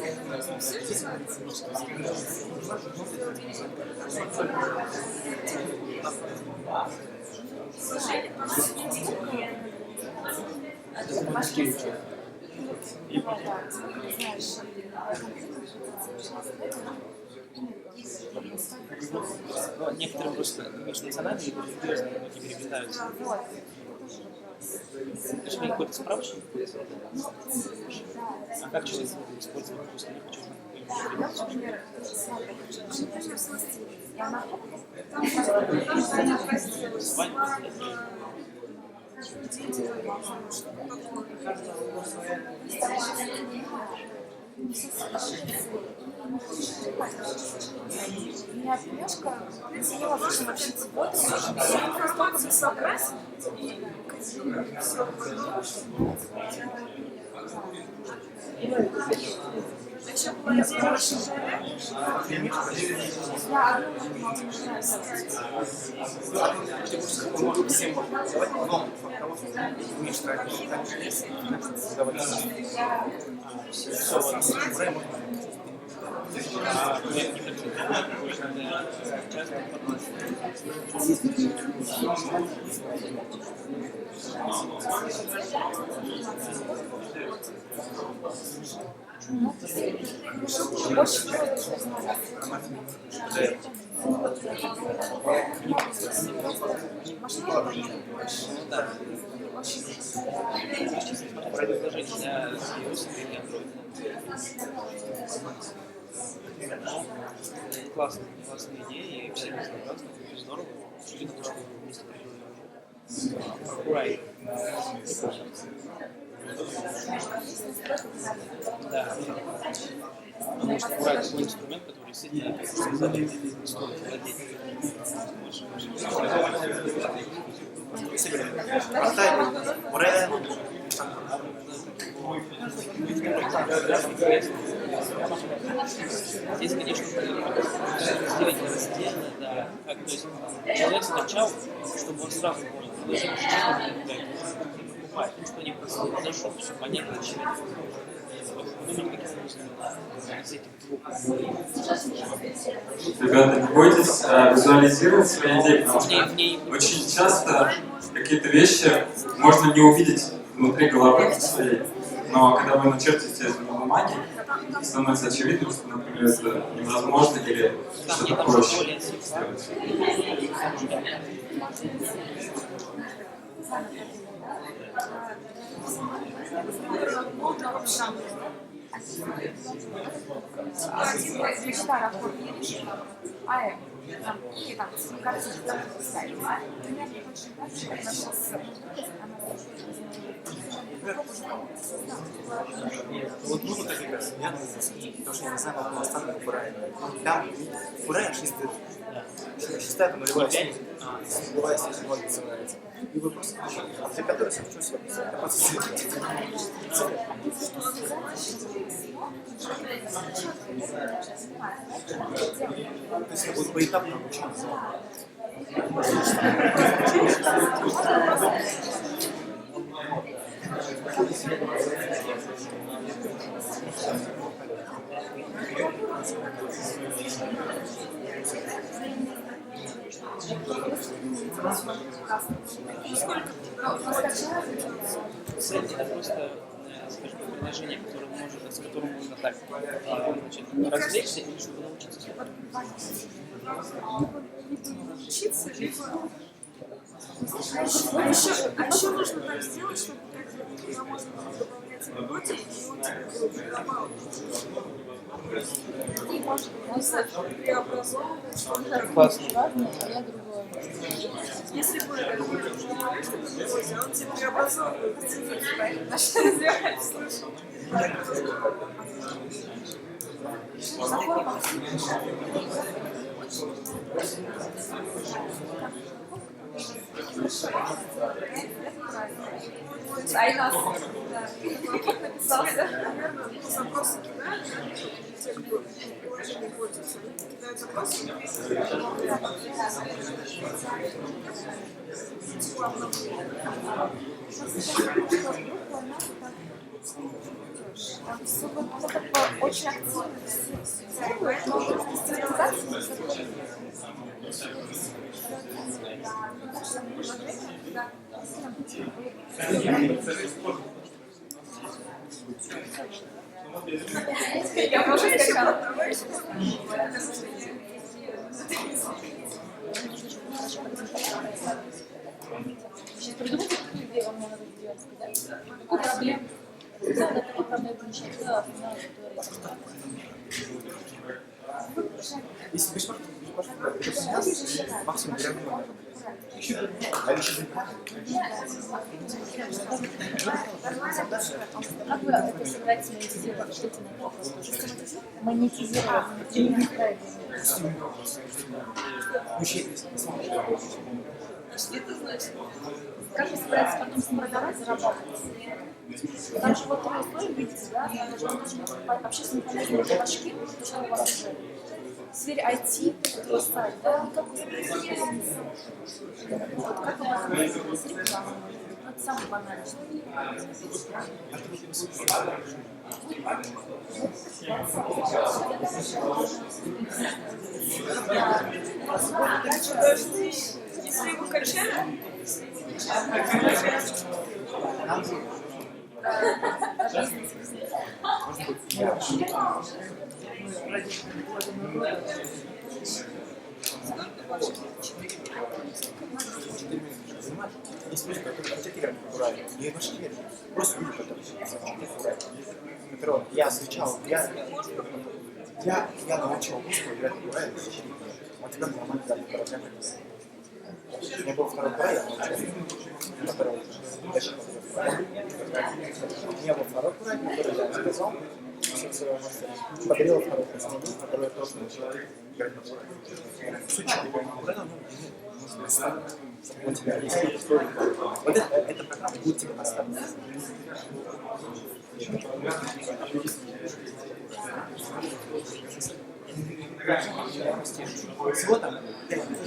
Служение приносит не деньги. Ну, некоторые просто межнациональные и религиозные многие переплетаются. Это же не какой-то справочник. А как человек будет использовать просто не хочу? Меня немножко невозможно вообще информацию собрать и все. Еще была идея очень Классные идеи, все разнообразные, здорово. Жили на то, что вместе придумали. Да. Потому что Курай такой инструмент, который действительно стоит владеть. Здесь, конечно, сделать раздельно, да. Как, то есть человек сначала, чтобы он сразу понял, должен покупать, потому что они просто зашел, все понятно, Ребята, не бойтесь визуализировать свои идеи, потому что очень часто какие-то вещи можно не увидеть внутри головы своей, но когда вы начертите это на бумаге, становится очевидным, что, например, это невозможно или что-то проще сделать. Один мечта едешь, и там картинки ставить. Меня очень нравится, как наша Вот ну вот как раз я потому что я не знаю, как остаток Курая. Там Курая шестая нулевая нулевая сегодня называется. И вы просто для которой я хочу себе писать. Я просто то есть будет поэтапно обучаться. Цель это просто, скажем, приложение, с которым можно так развлечься или чтобы научиться слушать. Учиться, либо... А еще можно так сделать, чтобы туда можно добавлять работу, и он добавил. И можно преобразовывать что-то. Классно. Если бы такой человек, что он тебе преобразовывает. А что сделать? Слушай. Айнас написался. Наверное, запросы кидают, те, кто не пользуется, кидают запросы. очень активно все делают, но стерилизацию не заходит. Я уже скачала. Сейчас придумайте, какую идею вам надо сделать, сказать. Какую проблему? Да, это проблема решать. Да, Если беспорт, максимум реально. Как вы это собираетесь монетизировать? Что это на вопрос? Монетизировать. Что это значит? Как вы собираетесь потом с ним продавать, зарабатывать? Потому что вот вы условия видите, да, она должна быть очень общественно полезной для башки, что у вас уже в сфере IT, вот у вас сайт, да, и как вы собираетесь вот как вы работаете с рекламой? Ну, это самое банальное. Если его качали, Есть люди, которые хотят играть в Урале. Я вообще не верю. Просто люди, которые хотят играть в Урале. Метро. Я встречал, я научил русского играть в Урале. Вот теперь нормально играть в Урале. У меня был второй Урале, я научил. Который дальше у меня был второй Урале, который я сказал. Подарил второй костюм, который я тоже научил играть в Урале. Суть Урале, у тебя есть история. Вот эта программа будет тебе поставить. Всего там 5 минут.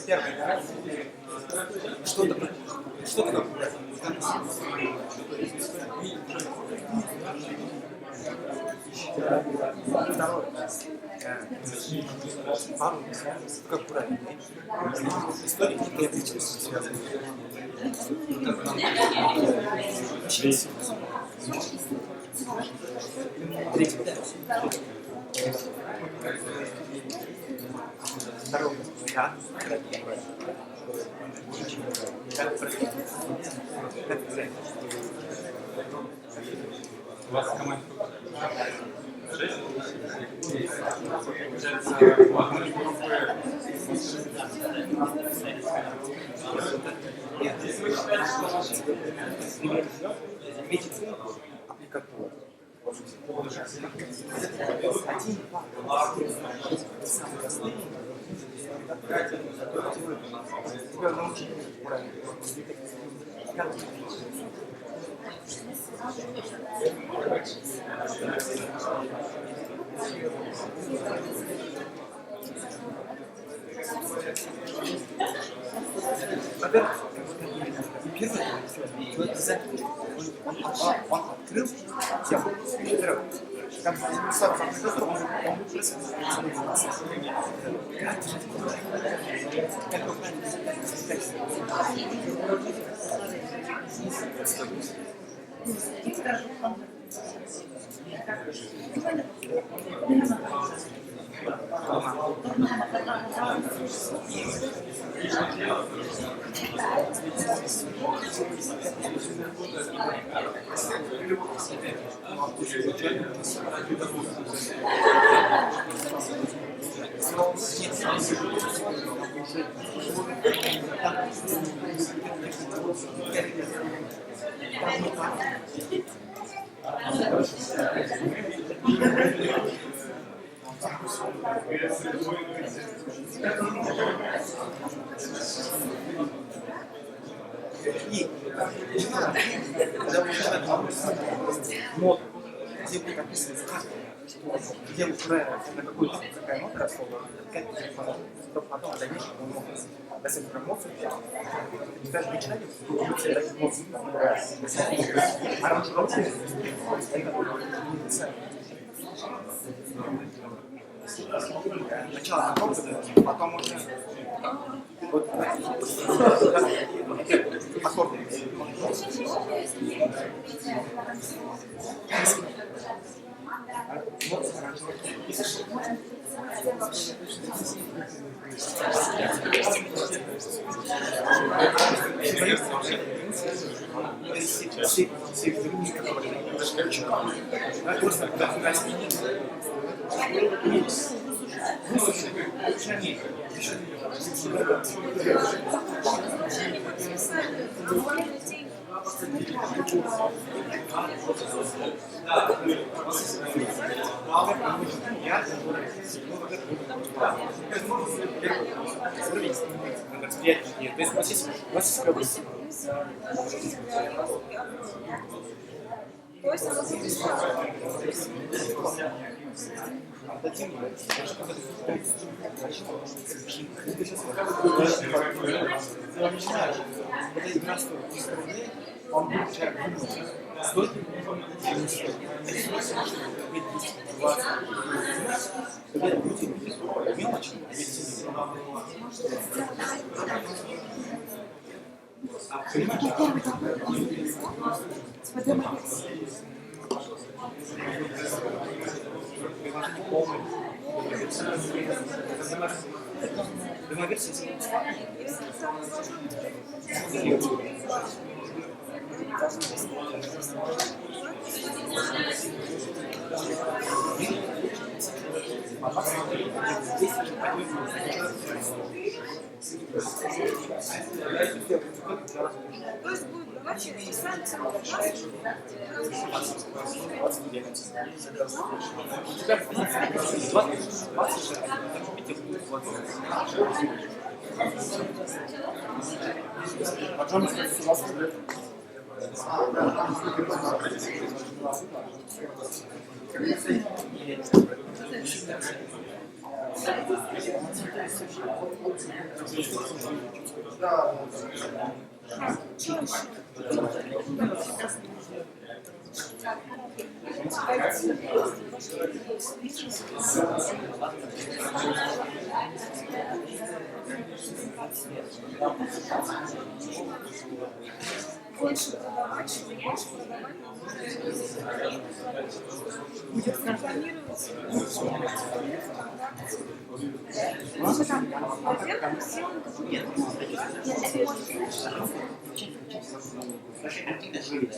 Первое. Что такое? Второе. Пару как аккуратнее. История не отличается связаны. Третье. Второе. Как У вас команда 6? Получается, у одной группы аппликатура. Самый последний. Тебя научили правильно. Во-первых, первое, человек дизайнер, он открыл тему. Во-первых, как сам он просто И когда мы начинаем мод, где будет описываться, как где уже на какую-то какая нота расхода, как то потом в дальнейшем он мог достичь промоцию, и даже начинать аранжировки, начало какого-то, потом уже вот аккорды. То есть у вас есть проблема. То есть оно записало. Он будет человек стоит мелочи, То есть будет давайте писать целую больше продавать, больше продавать. Будет рекламироваться. Во-первых, сделаем какую-то. Это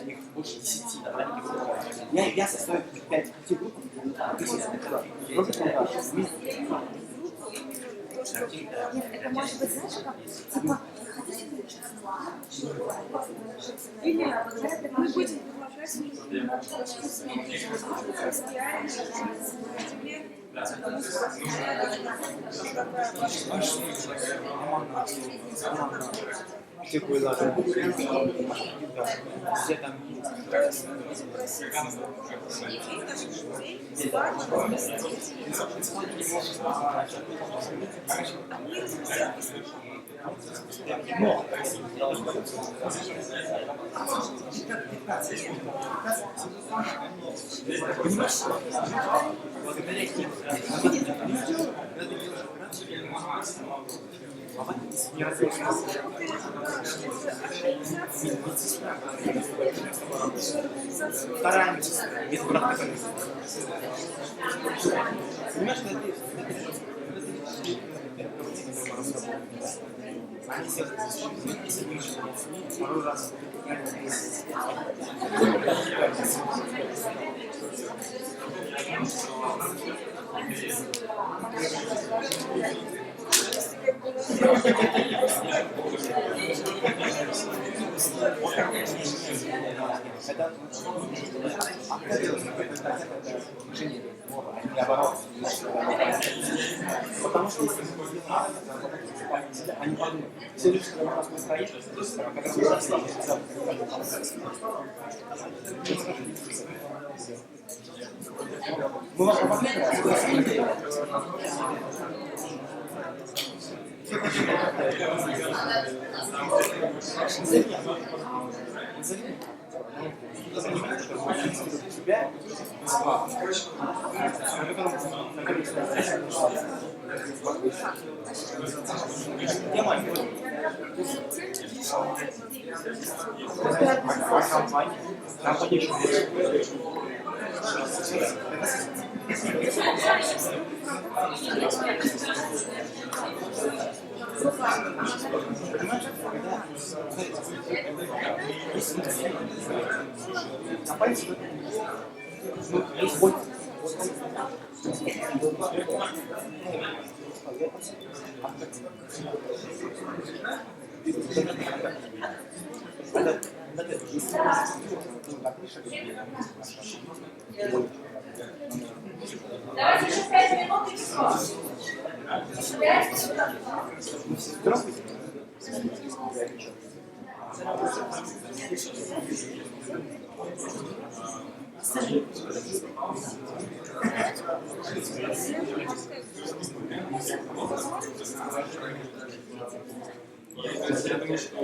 может больше 10. Я состою 5 групп. это может быть, знаешь, как типа или мы будем предлагать все там вторая медсестра, медбрат. Понимаешь, что они второй раз. Потому что если мы сделаем они подумают, все люди, которые у нас настроят, когда мы расслабимся, Мы вам помогли? Давайте еще 5 минут и все. Я думаю, что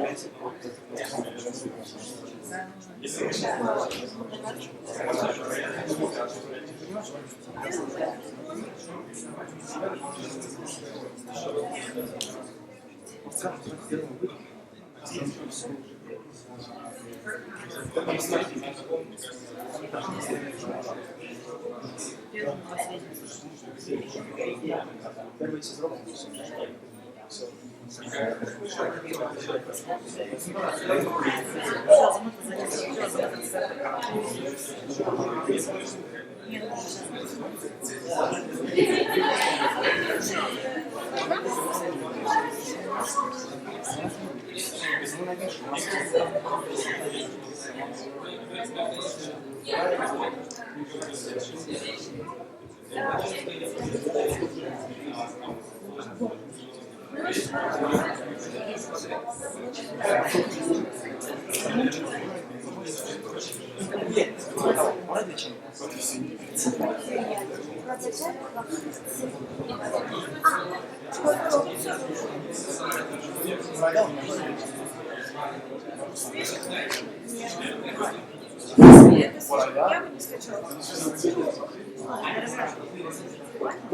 Я бы не скачала.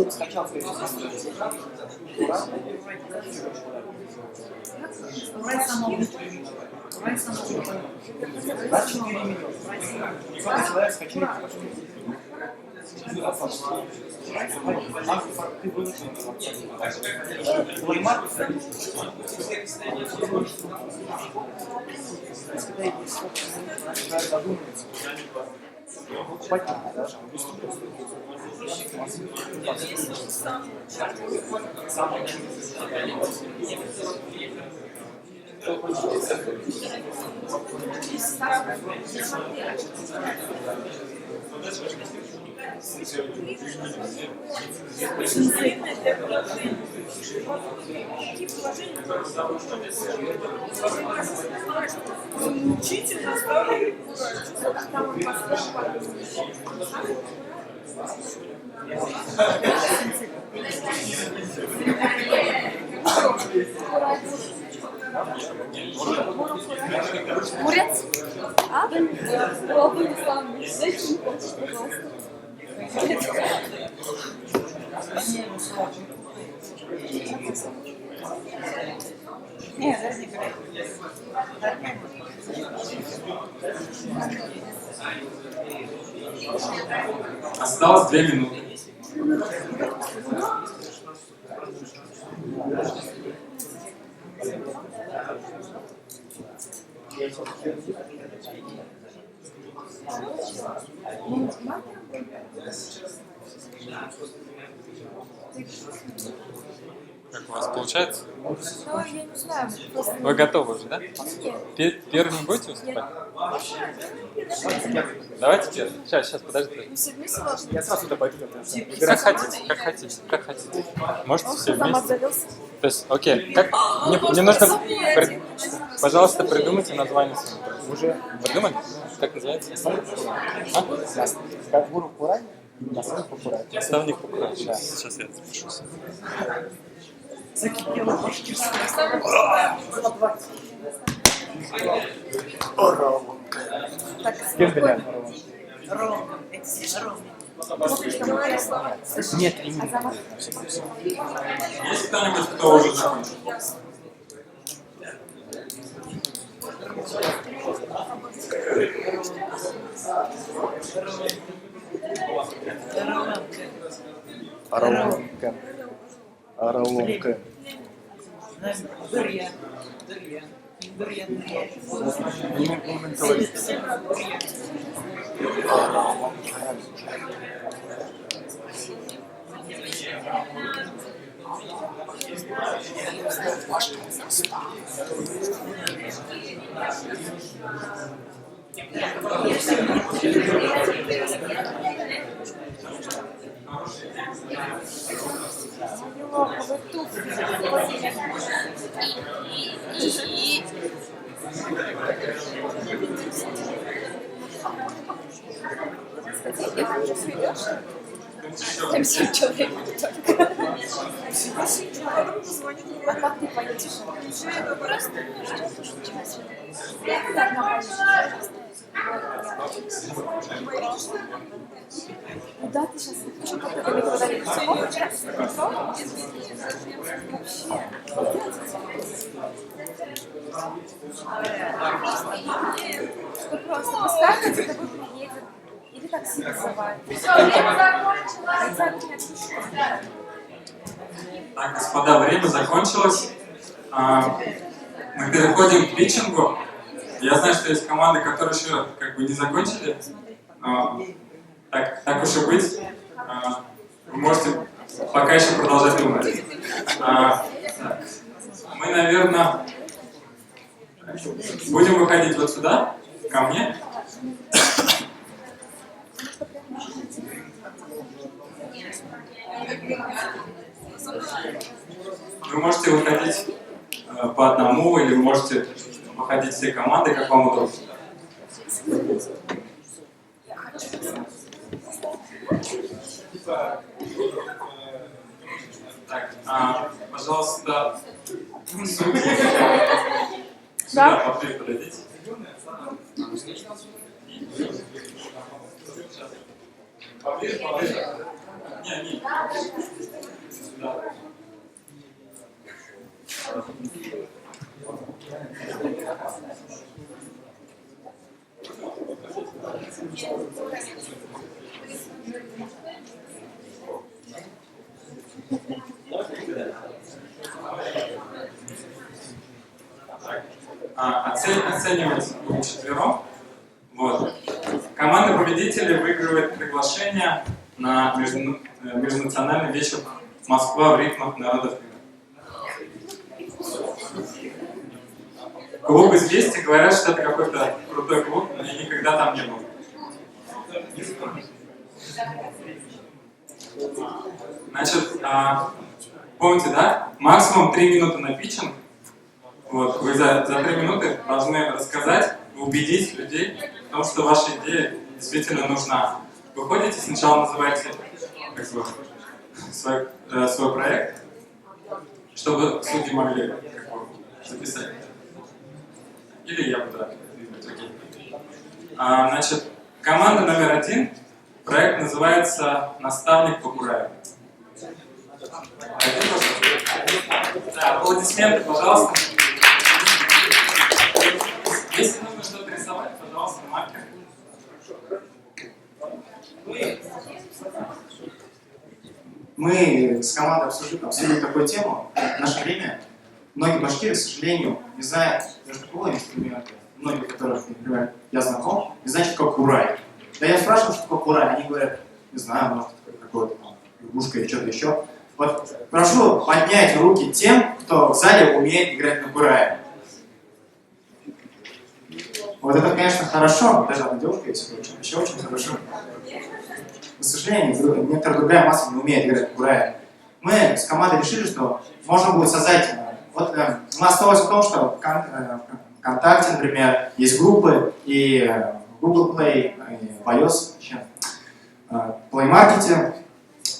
Скачал, Брать самому. Брать самому. 24 минуты. Сколько человек скачали? Ты выучил. Плеймарк. Когда есть человек задумывается, покупать надо, да? Мучительно стало. Курец? А? Молодой сам. Дайте мне хочешь, пожалуйста. Нет, даже не говори. осталось 2 минуты. Как у вас получается? Ну, я не знаю, просто... Вы готовы уже, да? Нет. Первым будете выступать? Нет. Давайте первым. Сейчас, подождите. Ну, все вместе должны. Я сразу туда пойду. Как хотите. Можете Он все сам вместе. обзавелся. То есть, окей, как... Мне нужно... Пожалуйста, придумайте название своего. Уже придумали? Как называется? Гуру Курань Наставник Покурай. Наставник Покурай. Сейчас я запишусь. Закипела башкирская. Так, С кем гуляем? ровно. Это здесь ровно. Нет, именно. Есть кто-нибудь, кто уже закончил? Орловка. Орловка. Дырья. Дырья. Дырья. Я хочу свидеть. Там 7 человек только. А как ты поедешь? Просто ждешь. Так, куда ты сейчас? Что ты мне говоришь? Вообще. Просто поставь, за тобой приедет. Или такси вызывает. Все, время закончилось. Так, господа, время закончилось. Мы переходим к питчингу. Я знаю, что есть команды, которые еще как бы не закончили. Так уж и быть. Вы можете пока еще продолжать думать. Мы, наверное, будем выходить вот сюда, ко мне. Вы можете выходить по одному, или можете выходить все команды, как вам удобно. Так, пожалуйста, судьи. Сюда, поближе подойдите. Поближе. Не. Сюда. Оценивать будем четвером. Вот. Команда победителей выигрывает приглашение на межнациональный вечер «Москва в ритмах народов мира». Клуб «Известия» говорят, что это какой-то крутой клуб, но я никогда там не был. Значит, помните, да? Максимум 3 минуты на питчинг. Вот, вы за 3 минуты должны рассказать, убедить людей в том, что ваша идея действительно нужна. Вы ходите, сначала называете как бы, свой проект, чтобы судьи могли как бы, записать. Или я буду двигать. Значит, команда номер 1, проект называется «Наставник Покурай». Да, аплодисменты, пожалуйста. Если нужно что-то рисовать, пожалуйста, маркер. Мы с командой обсудили такую тему в наше время. Многие башкиры, к сожалению, не знают даже такого инструмента. Многие, которых, например, я знаком, не знают, что такое курай. Да я спрашиваю, что такое курай, они говорят, не знаю, может, какое-то там игрушка или что-то еще. Вот прошу поднять руки тем, кто в зале умеет играть на курае. Вот это, конечно, хорошо, даже одна девушка есть, еще очень хорошо. К сожалению, некоторая другая масса не умеет играть в курае. Мы с командой решили, что можно будет создать... Вот у нас осталось в том, что ВКонтакте, например, есть группы, и Google Play, и iOS, Play Market.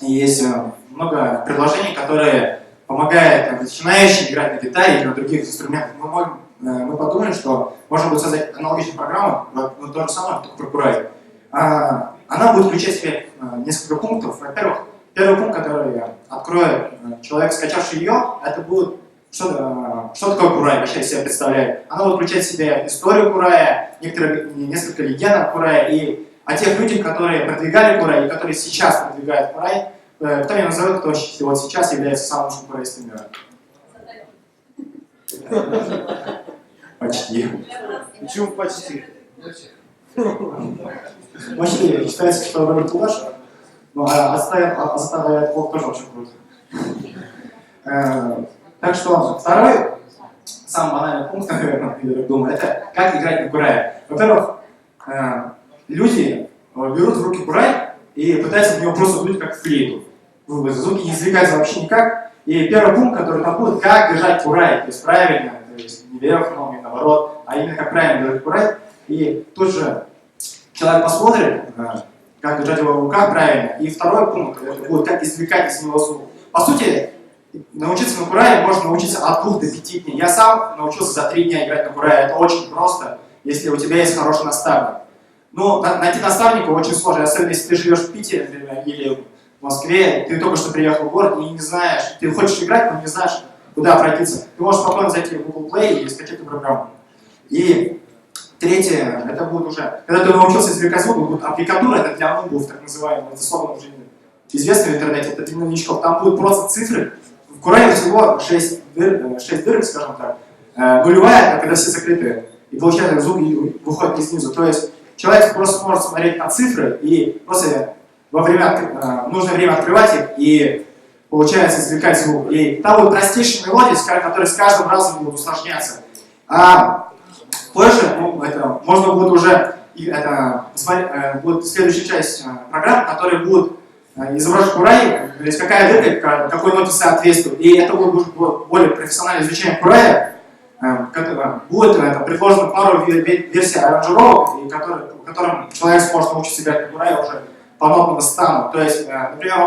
Есть много приложений, которые помогают начинающим играть на гитаре или на других инструментах. Мы подумали, что можно будет создать аналогичную программу, вот то же самое, только про Kurai. Она будет включать в себе несколько пунктов. Во-первых, первый пункт, который откроет человек, скачавший ее, это будет что такое Kurai, вообще из себя представляет. Она будет включать в себя историю Kurai, несколько легенд о Kurai, и о тех людях, которые продвигали Kurai и которые сейчас продвигают Kurai. Кто меня назовет, кто вот сейчас является самым лучшим кураистом мира? Почти. Почему почти? Почти. Считается, что Роберт лучше. Ну, а заставляет Бог тоже очень круто. Так что второй, самый банальный пункт, наверное, я думаю, это как играть на Kurai. Во-первых, люди берут в руки Kurai и пытаются в него просто дуть как в флейту. Звуки не извлекаются вообще никак. И первый пункт, который там будет, как держать Kurai, то есть правильно, то есть не вверх, но и наоборот, а именно как правильно держать Kurai. И тут же человек посмотрит, как держать его в руках правильно. И второй пункт, это будет, как извлекать из него звук. По сути, научиться на Kurai можно научиться от 2 до 5 дней. Я сам научился за 3 дня играть на Kurai. Это очень просто, если у тебя есть хороший наставник. Но найти наставника очень сложно, особенно если ты живешь в Питере, например, или в Москве, ты только что приехал в город и не знаешь, ты хочешь играть, но не знаешь, куда обратиться. Ты можешь спокойно зайти в Google Play и скачать эту программу. И третье, это будет уже, когда ты научился извлекать звук, будет аппликатура, это для нубов, так называемый, это словно уже известно в интернете, это для новичков. Там будут просто цифры. В Kurai всего 6 дырок, скажем так. Нулевая, когда все закрыты, и получается звук выходит не снизу. То есть человек просто может смотреть на цифры и просто во время, нужное время открывать их и, получается, извлекать звук. И там будет простейшая мелодия, которая с каждым разом будет усложняться. А позже это, можно будет уже, будет следующая часть программы, которая будет изображать Kurai, то есть какая дырка, какой ноте соответствует. И это будет более профессиональное изучение Kurai. Будет предложена пару версий аранжировок, в котором человек сможет научиться играть на Kurai уже по нотному стану. То есть, например,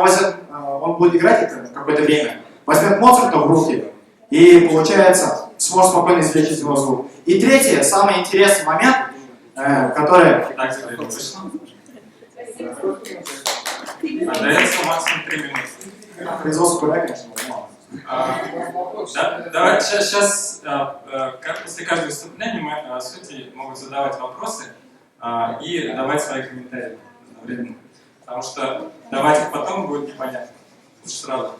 он будет играть это какое-то время, возьмет Моцарта в руки и, получается, сможет спокойно извлечь из него звук. И третий, самый интересный момент, который... Дается максимум 3 минуты. Производство Kurai, конечно, мало. Давайте сейчас, после каждого выступления судьи могут задавать вопросы и давать свои комментарии одновременно. Потому что давать их потом будет непонятно. Лучше сразу.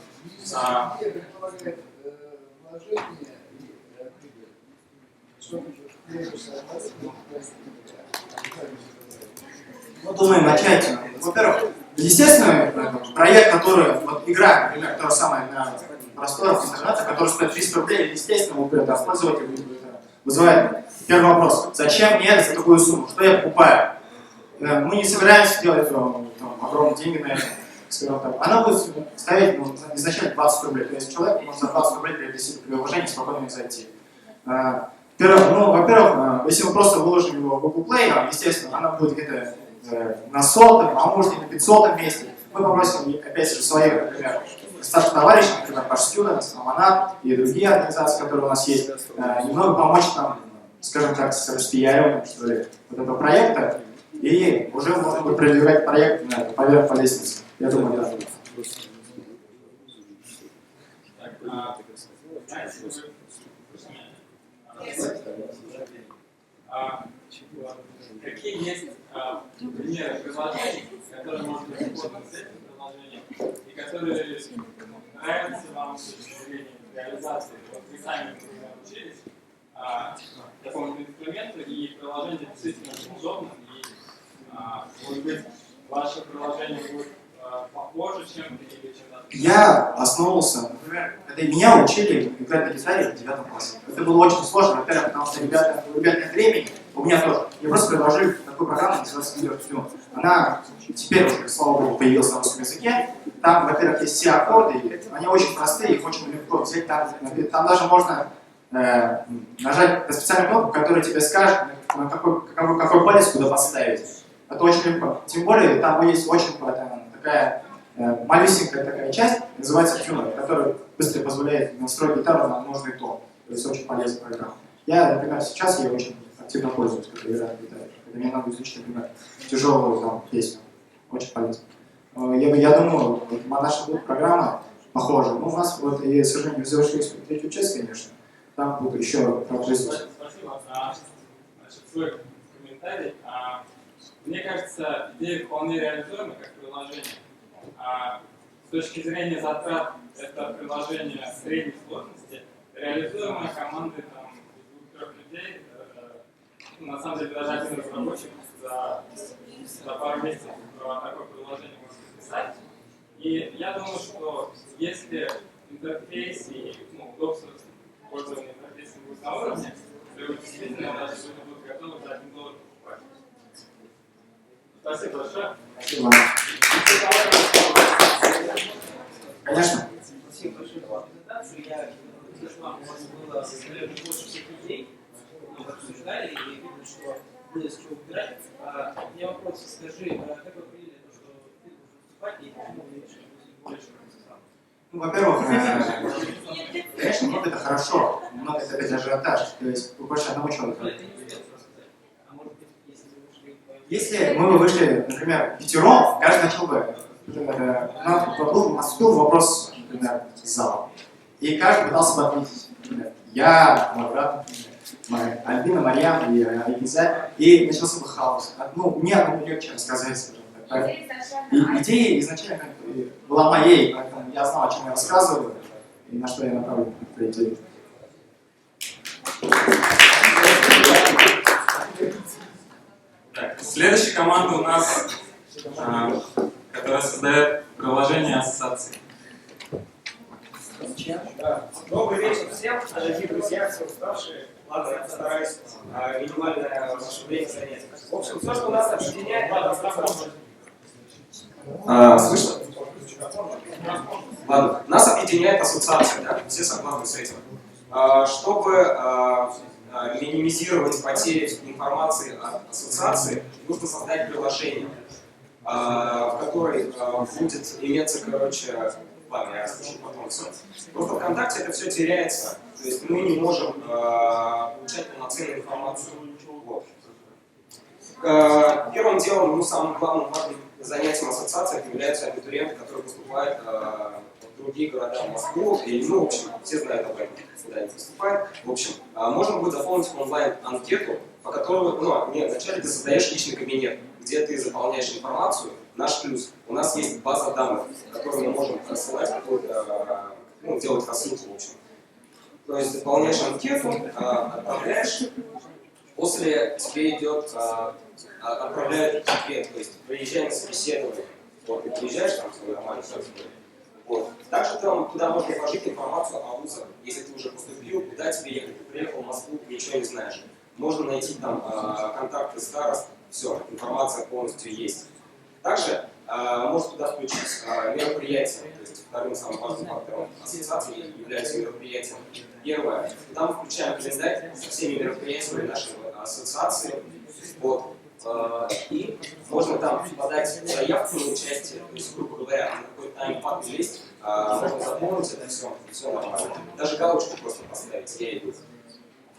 Мы думаем начать. Во-первых, естественно, проект, который, вот игра, например, которая самая на просторах интернета, которая стоит 300 рублей, естественно, вы это пользователь вызывает первый вопрос. Зачем мне за такую сумму? Что я покупаю? Мы не собираемся делать огромные деньги на это, скажем так. Она будет ставить изначально 20 рублей. То есть человек может за 20 рублей приобрести приложение и спокойно зайти. Во-первых, если мы просто выложим его в Google Play, естественно, она будет где-то на 100-м, а может и на 500-м месте. Мы попросим, опять же, своих, например, старших товарищей, например, Паш Стюденс, Аманат и другие организации, которые у нас есть, немного помочь нам, скажем так, с распиариванием, что ли, вот этого проекта, и уже можно будет продвигать проект поверх по лестнице. Я думаю, да. Какие есть примеры приложений, которые можно использовать с этим приложением, и которые нравятся вам с точки зрения реализации? Вот вы сами, например, учились такому инструменту, и приложение действительно удобно, и, может быть, ваше приложение будет похоже чем-то или чем-то? Я основывался, например, когда меня учили играть на гитаре в 9 классе. Это было очень сложно, во-первых, потому что ребята нет времени, у меня тоже. Мне просто предложили такую программу, называется Video. Она теперь уже, слава богу, появилась на русском языке. Там, во-первых, есть все аккорды, они очень простые, их очень легко взять. Там даже можно нажать на специальную кнопку, которая тебе скажет, какой палец куда поставить. Это очень легко. Тем более, там есть очень такая малюсенькая такая часть, называется тюнер, которая быстро позволяет настроить гитару на нужный тон. То есть очень полезная программа. Я, например, сейчас я очень активно пользуюсь, когда играю на гитаре. Когда мне надо изучить, например, тяжелую там, песню. Очень полезно. Я думаю, вот, наша будет программа похожа. Ну, у нас, вот, и, к сожалению, в завершили третью часть, конечно. Там будут еще Спасибо значит, свой комментарий. Мне кажется, идея вполне реализуема как приложение. С точки зрения затрат, это приложение средней сложности, реализуемая командой там, из 2-3 людей, на самом деле даже один разработчик за пару месяцев такое приложение может написать. И я думаю, что если интерфейс и удобство пользования интерфейсом будет на уровне, то действительно даже люди будут готовы за $1 покупать. Спасибо большое. Спасибо. Конечно. Спасибо большое за презентацию. Я вижу, что вам было больше всех людей, много обсуждали, и видно, что было с чего выбирать. У меня вопрос, скажи, как вы приняли то, что ты должен выступать, и почему вы решили больше процессов? Ну, во-первых, конечно, много это хорошо, много это ажиотаж, то есть больше одного человека. Если мы бы вышли, например, пятером, каждый начал бы, наступил вопрос, например, из зала. И каждый пытался бы ответить, например, я, мой брат, например, Альбина, Марьям и Айгиза, и начался бы хаос. Ну, мне одному легче рассказать, скажем так. И идея изначально была моей, поэтому я знал, о чем я рассказываю, и на что я направлю эту идею. Так, следующая команда у нас, которая создает приложение ассоциации. Добрый вечер всем, дорогие друзья, все уставшие. Ладно, я постараюсь минимальное ваше время занять. В общем, все, что нас объединяет, слышно? Ладно, нас объединяет ассоциация, да? Все согласны с этим. Чтобы минимизировать потери информации от ассоциации, нужно создать приложение, в которой будет иметься, короче, ладно, я расскажу потом все. Просто ВКонтакте это все теряется, то есть мы не можем получать полноценную информацию. Вот. Первым делом, самым главным важным занятием ассоциации являются абитуриенты, которые поступают в другие города, в Москву, и, в общем, все знают об этом, куда они поступают. В общем, можно будет заполнить онлайн-анкету, по которой, вначале ты создаешь личный кабинет, где ты заполняешь информацию. Наш плюс. У нас есть база данных, которую мы можем рассылать, делать рассылку, в общем. То есть заполняешь анкету, отправляешь, после тебе идет, отправляют тебе, то есть приезжаем на собеседование, вот, ты приезжаешь, там все нормально, все. Вот. Также там, туда можно вложить информацию о вузах, если ты уже поступил, куда тебе ехать, ты приехал в Москву, ничего не знаешь. Можно найти там контакты старост, все, информация полностью есть. Также можно туда включить мероприятия, то есть вторым самым важным фактором ассоциации является мероприятием. Первое, туда мы включаем календарь со всеми мероприятиями нашей ассоциации. Вот. И можно там подать заявку на участие, то есть, грубо говоря, на какой-то тайм-пад есть, можно заполнить это все нормально. Даже галочку просто поставить, я иду.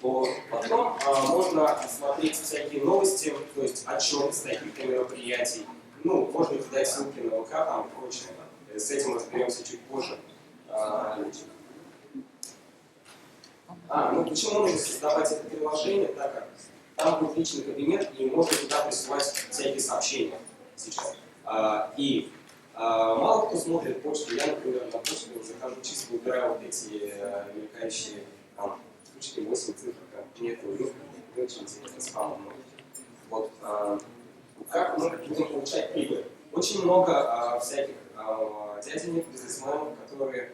Вот. Потом можно смотреть всякие новости, то есть отчеты с таких мероприятий. Можно дать ссылки на ВК там и прочее. С этим разберемся чуть позже. Почему нужно создавать это приложение, так как там будет личный кабинет, и можно туда присылать всякие сообщения сейчас. Мало кто смотрит почту. Я, например, на почту захожу чисто, убираю вот эти мелькающие штучки, 8 цифр, нет, не очень интересно, спама много. Вот. Как мы будем получать прибыль? Очень много всяких дяденек, бизнесменов, которые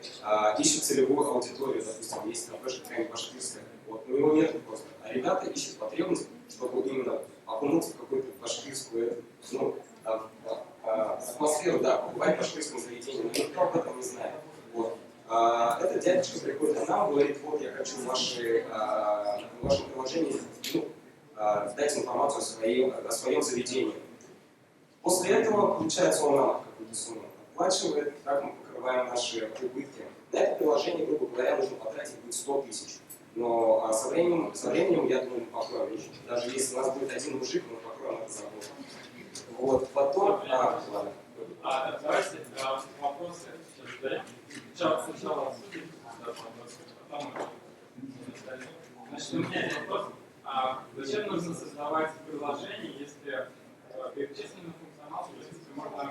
ищут целевую аудиторию. Допустим, есть кафешка какая-нибудь башкирская. Вот, но его нет просто. А ребята ищут потребность, чтобы именно окунуться в какую-то башкирскую атмосферу, да, покупать в башкирском заведении, но никто об этом не знает. Вот. Этот дядечка приходит к нам, говорит, вот я хочу в вашем приложении дать информацию о своем заведении. После этого, получается, он нам какую-то сумму оплачивает, так мы покрываем наши убытки. На это приложение, грубо говоря, нужно потратить будет 100 тысяч. Но со временем, я думаю, мы покроем. Даже если у нас будет один мужик, мы покроем это забор. Вот, потом... ладно. Давайте вопросы сейчас задаем. Сначала обсудим, потом остальные. Значит, у меня есть вопрос. Зачем нужно создавать приложение, если перечисленный функционал, в принципе, можно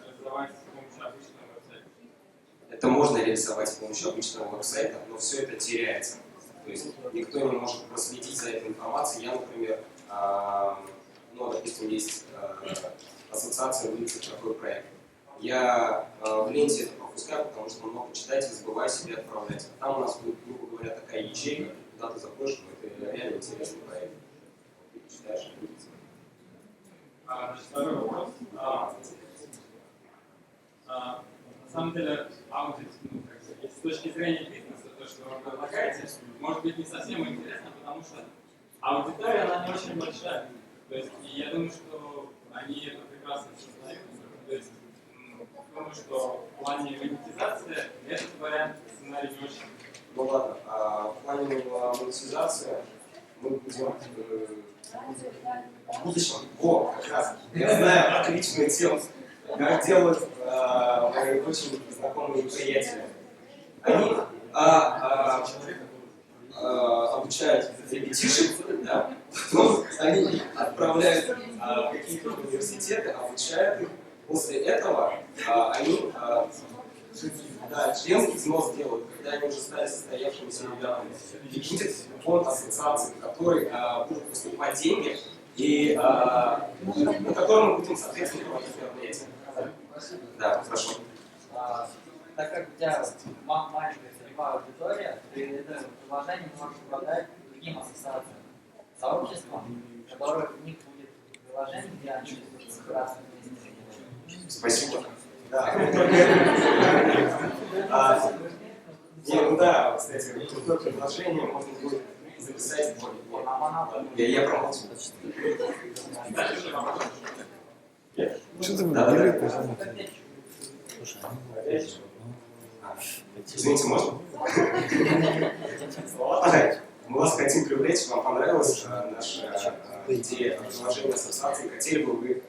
реализовать с помощью обычного веб-сайта? Это можно реализовать с помощью обычного веб-сайта, но все это теряется. То есть никто не может проследить за этой информацией. Я, например, ну, допустим, есть ассоциация «Улицы», такой проект. Я в ленте это пропускаю, потому что много читать и забываю себе отправлять. Там у нас будет, грубо говоря, такая ячейка, куда ты заходишь, но это реально интересный проект. Ты читаешь. Значит, второй вопрос. На самом деле, аудит, ну, с точки зрения бизнеса, то, что вы предлагаете, может быть не совсем интересно, потому что аудитория, она не очень большая. То есть, и я думаю, что они это прекрасно создают. То есть, думаю, что в плане монетизации этот вариант сценарий не очень. Ну ладно, в плане монетизации мы будем в будущем, как раз, я знаю отличную тему, как делают мои очень знакомые приятели. Они обучают ребятишек, да, потом они отправляют в какие-то университеты, обучают их. После этого они членский взнос делают, когда они уже стали состоявшимися ребятами. И будет фонд ассоциации, в который будут поступать деньги, и на котором мы будем, соответственно, проводить мероприятия. Да, хорошо. Так как у тебя маленькая целевая аудитория, ты это приложение можешь продать другим ассоциациям, сообществам, которые у них будет приложение, где они будут собираться вместе. Спасибо. Да. Ну да, кстати, такое предложение можно будет записать. Я промолчу. Что ты выделил? Извините, можно? Мы вас хотим привлечь, вам понравилась наша идея приложения ассоциации, хотели бы вы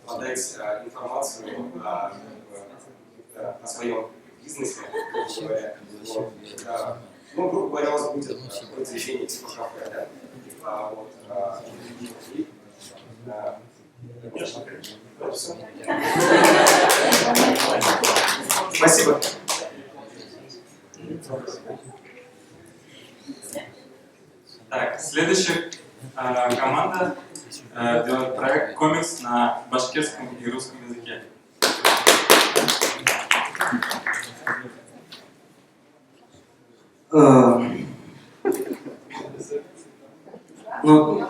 подать информацию о своем бизнесе, грубо говоря. Вот. Ну, грубо говоря, у вас будет продвижение типа кафе, да? Спасибо. Так, следующая команда делает проект комикс на башкирском и русском языке. Ну,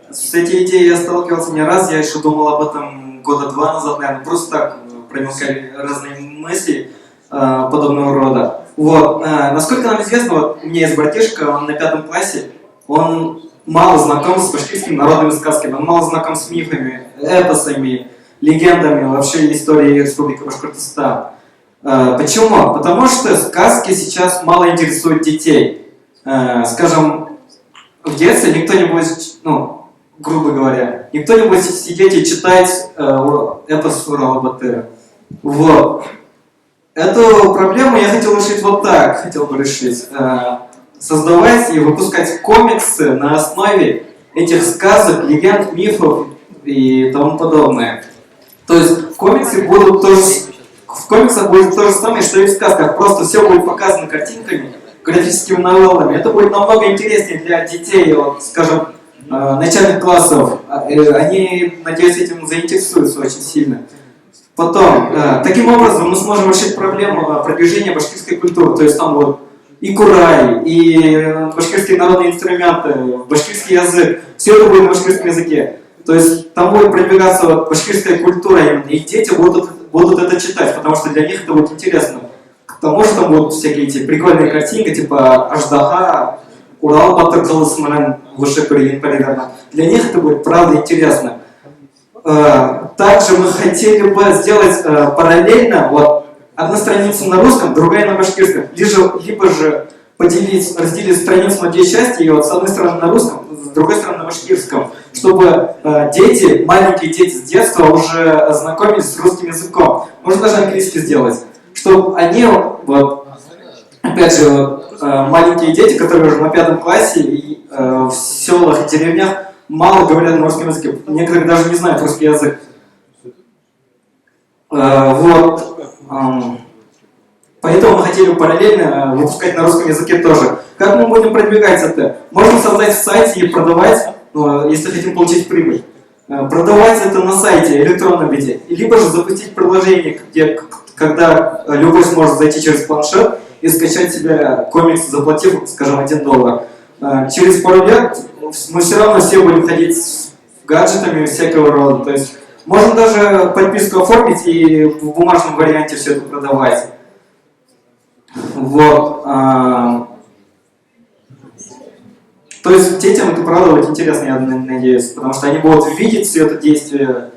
с этой идеей я сталкивался не раз, я еще думал об этом года 2 назад, наверное, просто так промелькали разные мысли подобного рода. Вот, насколько нам известно, вот у меня есть братишка, он на 5 классе, он мало знаком с башкирскими народными сказками, он мало знаком с мифами, эпосами, легендами, вообще историей Республики Башкортостан. Почему? Потому что сказки сейчас мало интересуют детей. Скажем, в детстве никто не будет, ну, грубо говоря, никто не будет сидеть и читать эпос Урала-Батыра. Вот. Эту проблему я хотел решить вот так, хотел бы решить. Создавать и выпускать комиксы на основе этих сказок, легенд, мифов и тому подобное. То есть в комиксах будет то же самое, что и в сказках, просто все будет показано картинками, графическими новеллами. Это будет намного интереснее для детей, вот, скажем, начальных классов. Они, надеюсь, этим заинтересуются очень сильно. Потом, таким образом мы сможем решить проблему продвижения башкирской культуры. То есть там вот и курай, и башкирские народные инструменты, башкирский язык. Все это будет на башкирском языке. То есть там будет продвигаться вот башкирская культура именно. И дети будут это читать, потому что для них это будет интересно. К тому же там будут всякие эти прикольные картинки, типа Аждаха, Урал Батыр Калысмаран, Вышекурин, примерно. Для них это будет правда интересно. Также мы хотели бы сделать параллельно, вот, одна страница на русском, другая на башкирском, либо же разделить страницу на две части, и вот с одной стороны на русском, с другой стороны на башкирском, чтобы дети, маленькие дети с детства уже ознакомились с русским языком. Можно даже английский сделать, чтобы они, вот, опять же, вот, маленькие дети, которые уже на 5 классе и, в селах и деревнях мало говорят на русском языке, некоторые даже не знают русский язык. Вот. Поэтому мы хотели параллельно выпускать на русском языке тоже. Как мы будем продвигать это? Можно создать сайт и продавать, если хотим получить прибыль. Продавать это на сайте, электронном виде. Либо же запустить приложение, когда любой сможет зайти через планшет и скачать себе комикс, заплатив, скажем, $1. Через пару лет мы все равно все будем ходить с гаджетами всякого рода. То есть можно даже подписку оформить и в бумажном варианте все это продавать. Вот. То есть детям это правда будет интересно, я надеюсь, потому что они будут видеть все это действие.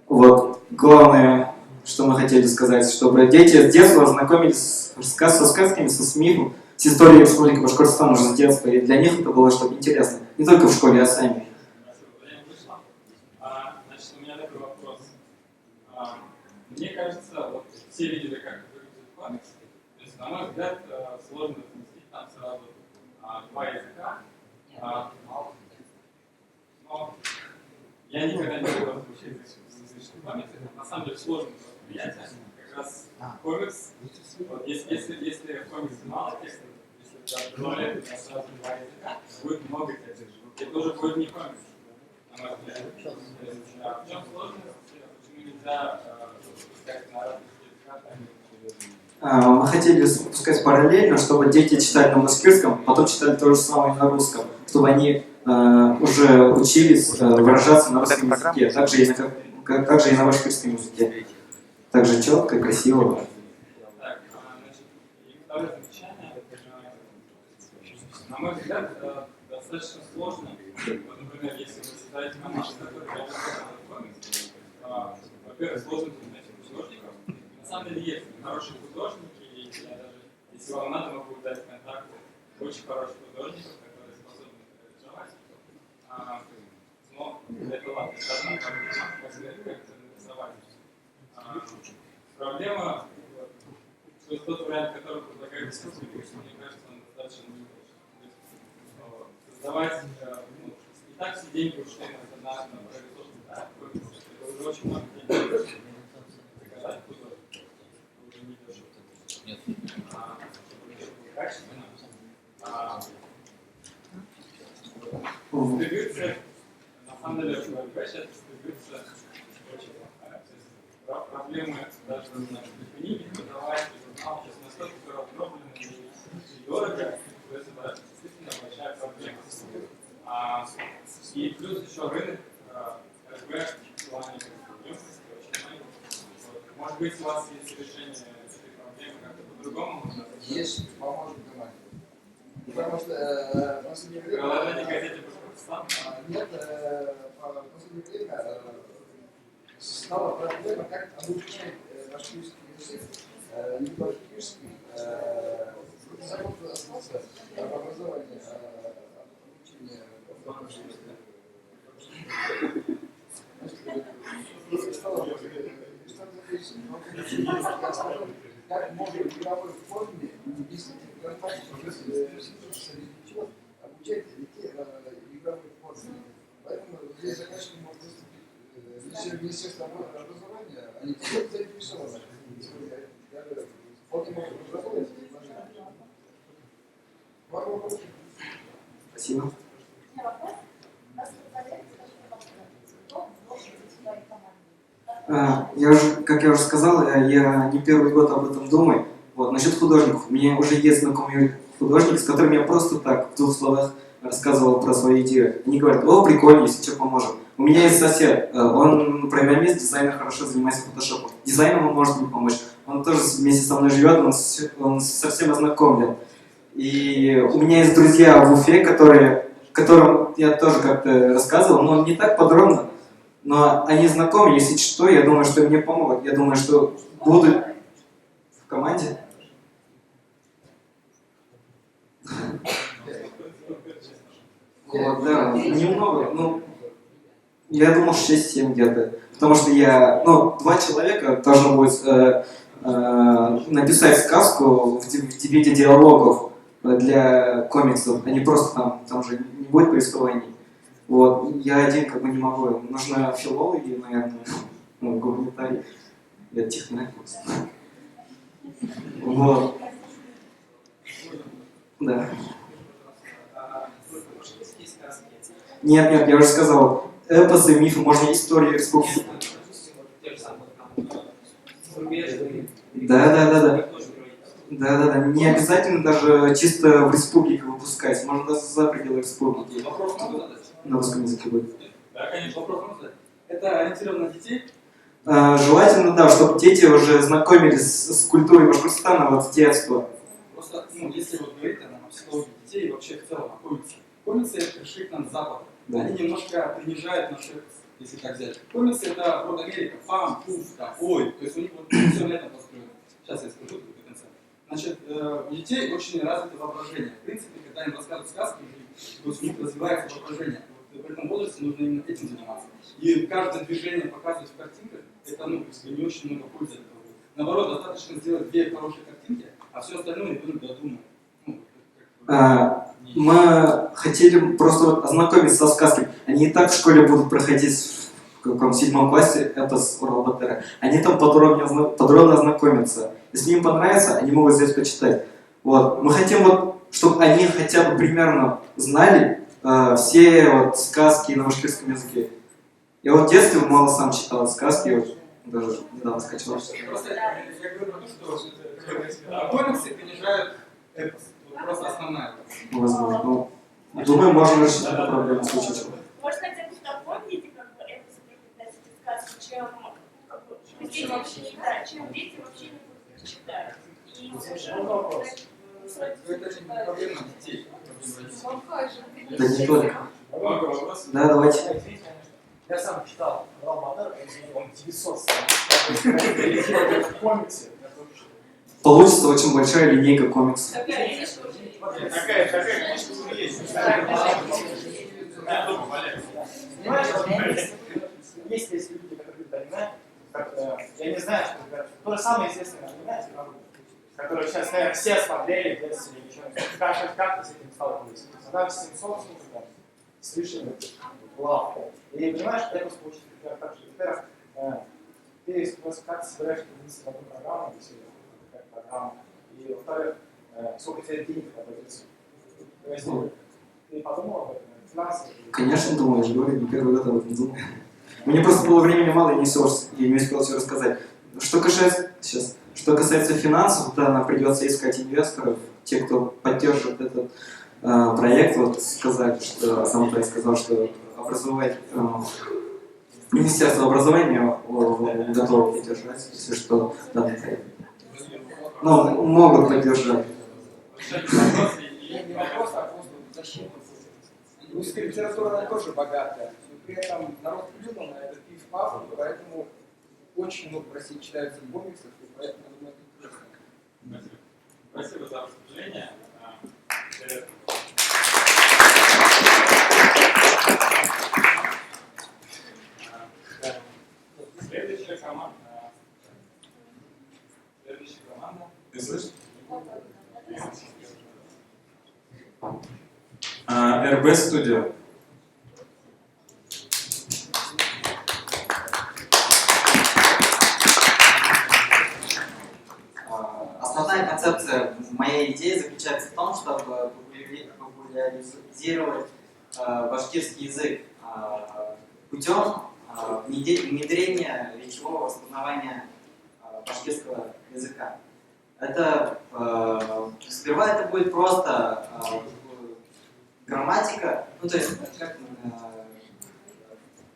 Вот. Главное, что мы хотели сказать, чтобы дети с детства ознакомились со сказками, со СМИ, с историей Республики Башкортостан уже с детства, и для них это было что-то интересно. Не только в школе, а сами. Значит, у меня такой вопрос. Мне кажется, вот все видели, как выглядит комикс. То есть, на мой взгляд, сложно разместить там сразу 2 языка. Но я никогда не был вообще язычный комикс. Это на самом деле сложное восприятие. Как раз комикс, вот, если в комиксе мало текста, если добавляют сразу 2 языка, будет много текста. Это уже будет не комикс. В чем сложность? Почему нельзя пускать на разных языках? Мы хотели выпускать параллельно, чтобы дети читали на башкирском, потом читали то же самое на русском, чтобы они уже учились выражаться на русском языке, также и на башкирском языке. Также четко, красиво. Так, значит, и второе замечание. На мой взгляд, достаточно сложно. Вот, например, если вы создаете команду, которая работает над комиксом, во-первых, сложно найти художников. На самом деле есть хорошие художники, и я даже, если вам надо, могу дать контакты очень хороших художников, которые способны это реализовать. Но это ладно, это одна проблема, как это нарисовать. Проблема, то есть тот вариант, который предлагает искусство, мне кажется, он достаточно неудачный. Создавать, и так все деньги ушли на прорисовку, да, это уже очень много денег. Заказать художника уже не дешево. Нет. Качественно. Дистрибьюция, на самом деле, в ВВП сейчас дистрибьюция очень плохая. Проблемы даже на книги продавать, журнал сейчас настолько раздроблены и дорого, то есть это действительно большая проблема. И плюс еще рынок РБ в плане емкости очень маленький. Может быть, у вас есть решение этой проблемы как-то по-другому? Есть, поможет внимание. Потому что в последнее время... Приложение газете Башкортостан? Нет, в последнее время стала проблема, как обучать башкирский язык, не башкирский. Закон остался об образовании, обучения башкирского. Как можно в игровой форме, если обучать детей в игровой форме. Поэтому здесь заказчик может выступить Министерство образования, они все заинтересованы. Вполне могут разработать. Спасибо. Как я уже сказал, я не первый год об этом думаю. Вот, насчет художников. У меня уже есть знакомый художник, с которым я просто так, в 2 словах, рассказывал про свою идею. Они говорят: о, прикольно, если что, поможем. У меня есть сосед, он программист, дизайнер, хорошо занимается фотошопом. Дизайном он может мне помочь. Он тоже вместе со мной живет, он совсем ознакомлен. И у меня есть друзья в Уфе, которым я тоже как-то рассказывал, но не так подробно. Но они знакомы, если что, я думаю, что мне помогут. Я думаю, что будут в команде. Вот, да, немного, ну, я думал 6-7 где-то. Потому что ну, 2 человека должно будет написать сказку в виде диалогов для комиксов, а не просто там же не будет повествований. Вот, я один как бы не могу. Нужно филологи, наверное, ну, гуманитарий. Я технарь просто. Вот. Да. Нет, я уже сказал. Эпосы, мифы, можно историю республики. Да. Не обязательно даже чисто в республике выпускать. Можно даже за пределы республики. На русском языке будет. Да, конечно, вопрос можно задать. Это ориентировано на детей? Желательно, да, чтобы дети уже знакомились с культурой Башкортостана вот с детства. Просто, ну, если вот говорить о психологии детей и вообще в целом о комиксе. Комиксы это пришли к нам с Запада. Да. Они немножко принижают наш эпос, если так взять. Комиксы это вот Америка, пам, пуф, там, ой. То есть у них вот все на этом построено. Сейчас я скажу до конца. Значит, у детей очень развито воображение. В принципе, когда им рассказывают сказки, то есть у них развивается воображение. Вот в этом возрасте нужно именно этим заниматься. И каждое движение показывать в картинках, это, ну, не очень много пользы от этого. Наоборот, достаточно сделать 2 хорошие картинки, а все остальное ребенок додумает. Мы хотели просто вот ознакомиться со сказками. Они и так в школе будут проходить в каком 7 классе эпос Урал-Батыра. Они там подробно ознакомятся. Если им понравится, они могут здесь почитать. Вот. Мы хотим, вот, чтобы они хотя бы примерно знали все вот сказки на башкирском языке. Я вот в детстве мало сам читал сказки, вот, даже недавно скачал. Просто я говорю про то, что комиксы принижают эпос. Вот просто основная. Возможно. Ну, думаю, можно решить эту проблему в случае чего. Может, хотя бы напомните, как бы это сопровождать эти сказки, чем как бы, дети вообще не читают, чем дети вообще не будут читать. И совершенно это же не проблема детей. Да не только. Да, давайте. Я сам читал Урал-Батыр, он 900 страниц. Комиксы. Получится очень большая линейка комиксов. Такая книжка уже есть. Понимаешь, есть люди, которые любят аниме, я не знаю, что это то же самое известное аниме, которое сейчас, наверное, все смотрели в детстве или что-нибудь. Как-то с этим сталкивались. Когда 700 слышали, вау. И понимаешь, это получится, во-первых, ты как ты собираешься вместе в одну программу, если какая-то программа, и во-вторых, сколько тебе денег обойдется. То есть ты подумал об этом, финансово? Конечно, думаю, я же говорю, не первый год об этом думаю. Мне просто было времени мало, и я не успел все рассказать. Что касается финансов, да, нам придется искать инвесторов, те, кто поддержит этот проект, вот сказать, что Самутай сказал, что Министерство образования готово поддержать, если что, данный проект. Ну, могут поддержать. Не вопрос, а просто защита. Русская литература, она тоже богатая. Но при этом народ плюнул на этот пиф-паф, поэтому очень много в России читается комиксов, и поэтому, я думаю, это интересно. Спасибо за выступление. Следующая команда. Ты слышишь? РБ Studio. Основная концепция моей идеи заключается в том, чтобы популяризировать башкирский язык путем внедрения речевого распознавания башкирского языка. Это сперва это будет просто грамматика, ну то есть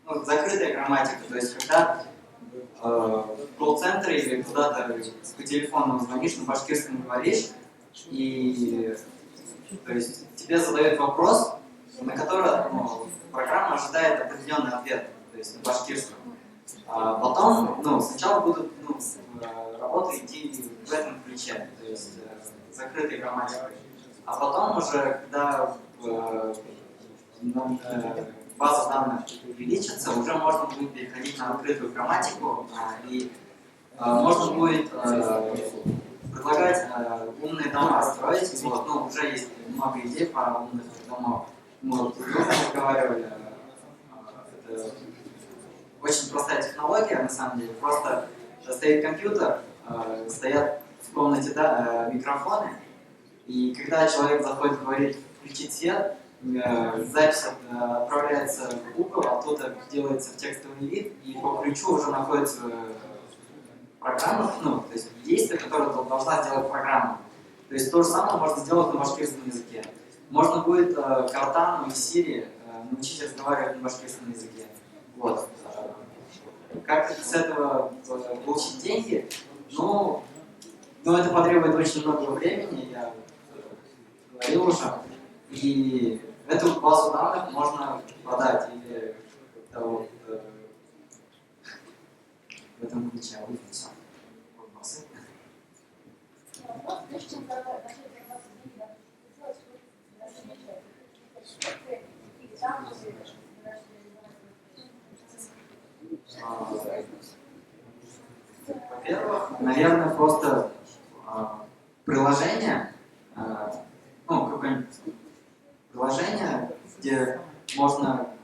закрытая грамматика, то есть когда в колл-центре или куда-то по телефону звонишь, на башкирском говоришь, и то есть тебе задают вопрос, на который программа ожидает определенный ответ. То есть на башкирском. Потом, ну, сначала будут работы идти в этом ключе, то есть закрытой грамматикой. А потом уже, когда база данных увеличится, уже можно будет переходить на открытую грамматику, и можно будет предлагать умные дома строить. Вот, ну, уже есть много идей по умных домам. Мы вот с другом разговаривали. Это очень простая технология, на самом деле. Просто стоит компьютер, стоят в комнате микрофоны, и когда человек заходит, говорит «включить свет», запись отправляется в Google, оттуда делается в текстовый вид, и по ключу уже находится программа, ну, то есть действие, которое должна сделать программа. То есть то же самое можно сделать на башкирском языке. Можно будет Картану и Сири научить разговаривать на башкирском языке. Вот. Как с этого получить деньги? Ну, это потребует очень много времени, я говорил уже. И эту базу данных можно продать или вот, в этом ключе выйдется. Вопросы? Во-первых, наверное, просто приложение, ну, какое-нибудь приложение, где можно,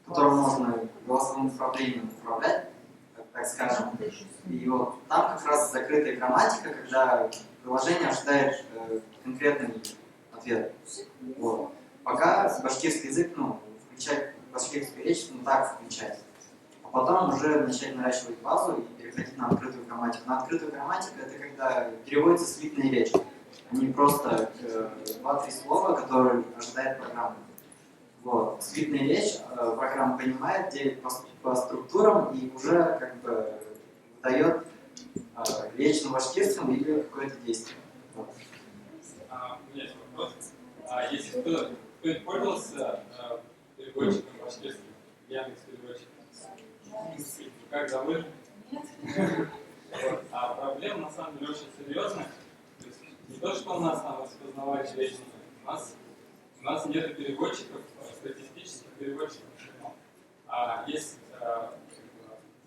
которым можно голосовым управлением управлять, так скажем. И вот там как раз закрытая грамматика, когда приложение ожидает конкретный ответ. Вот. Пока башкирский язык, ну, включать башкирскую речь, ну так включать. А потом уже начать наращивать базу и переходить на открытую грамматику. На открытую грамматику это когда переводится слитная речь. Они просто 2-3 слова, которые ожидает программа. Вот. Слитная речь программа понимает, делит по структурам и уже как бы дает речь на башкирском или какое-то действие. Вот. У меня есть вопрос. Если кто-нибудь пользовался переводчиком башкирским, Яндекс.Переводчиком? Как зовут? Вот. А проблема на самом деле очень серьезная. То есть, не то, что у нас там распознавать речь, у нас нет переводчиков, статистических переводчиков. Есть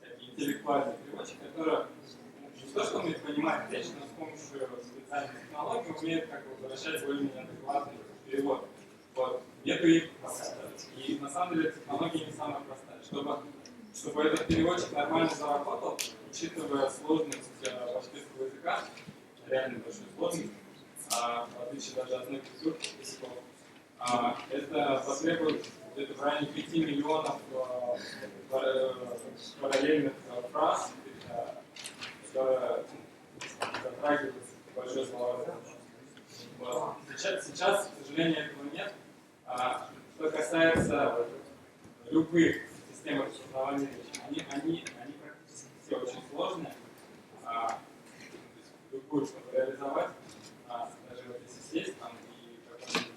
такие интеллектуальные переводчики, которые не то, что умеют понимать речь, но с помощью специальных технологий умеют как бы возвращать более-менее адекватный перевод. Вот. Нету их пока. И на самом деле технология не самая простая. Чтобы этот переводчик нормально заработал, учитывая сложность башкирского языка, реально большую сложность, в отличие даже от многих тюркских языков, это потребует где-то в районе 5 миллионов параллельных фраз, которые затрагивают большое словарное. Вот. Сейчас, к сожалению, этого нет. Что касается любых систем распознавания речи, они практически все очень сложные. Любую, чтобы реализовать, даже вот если сесть там и какую-нибудь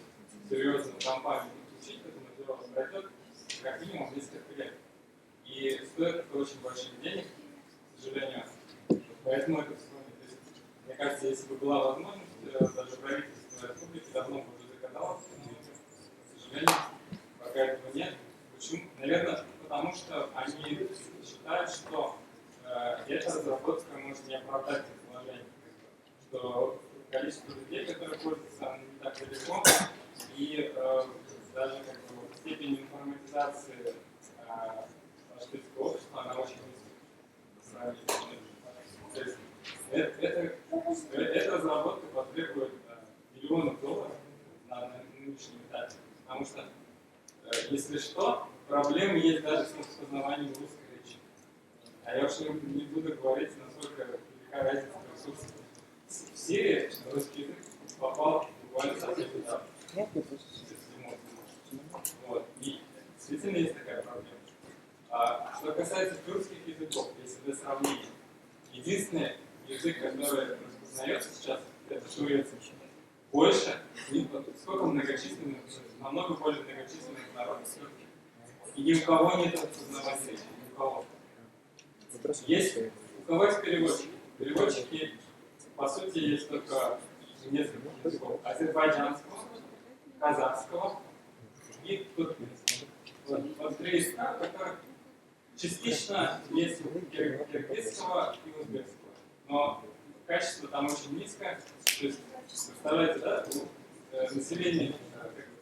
серьезную компанию учить этому делу, пройдет как минимум несколько лет. И стоит это очень больших денег, к сожалению. Поэтому это вспомнить. То есть, мне кажется, если бы была возможность, даже правительство республики давно бы уже заказало, к сожалению, пока этого нет. Почему? Наверное, потому что они считают, что эта разработка может не оправдать предложение. Что количество людей, которые пользуются, не так далеко, и даже как бы, степень информатизации башкирского общества, она очень низкая. То есть эта разработка потребует миллионов долларов на нынешнем этапе. Потому что, если что, проблемы есть даже с распознаванием русской речи. А я уж не буду говорить, насколько велика разница в ресурсах. В Сирии русский язык попал буквально совсем недавно. Вот. И действительно есть такая проблема. Что касается тюркских языков, если для сравнения, единственный язык, который распознается сейчас, это шурецкий. Больше, сколько многочисленных, намного более многочисленных народов, И ни у кого нет распознавания речи, ни у кого. Есть, у кого есть переводчики? Переводчики, по сути, есть только несколько языков. Азербайджанского, казахского и туркменского. Вот три языка, в которых частично есть киргизского и узбекского. Но качество там очень низкое. То есть, представляете, да, население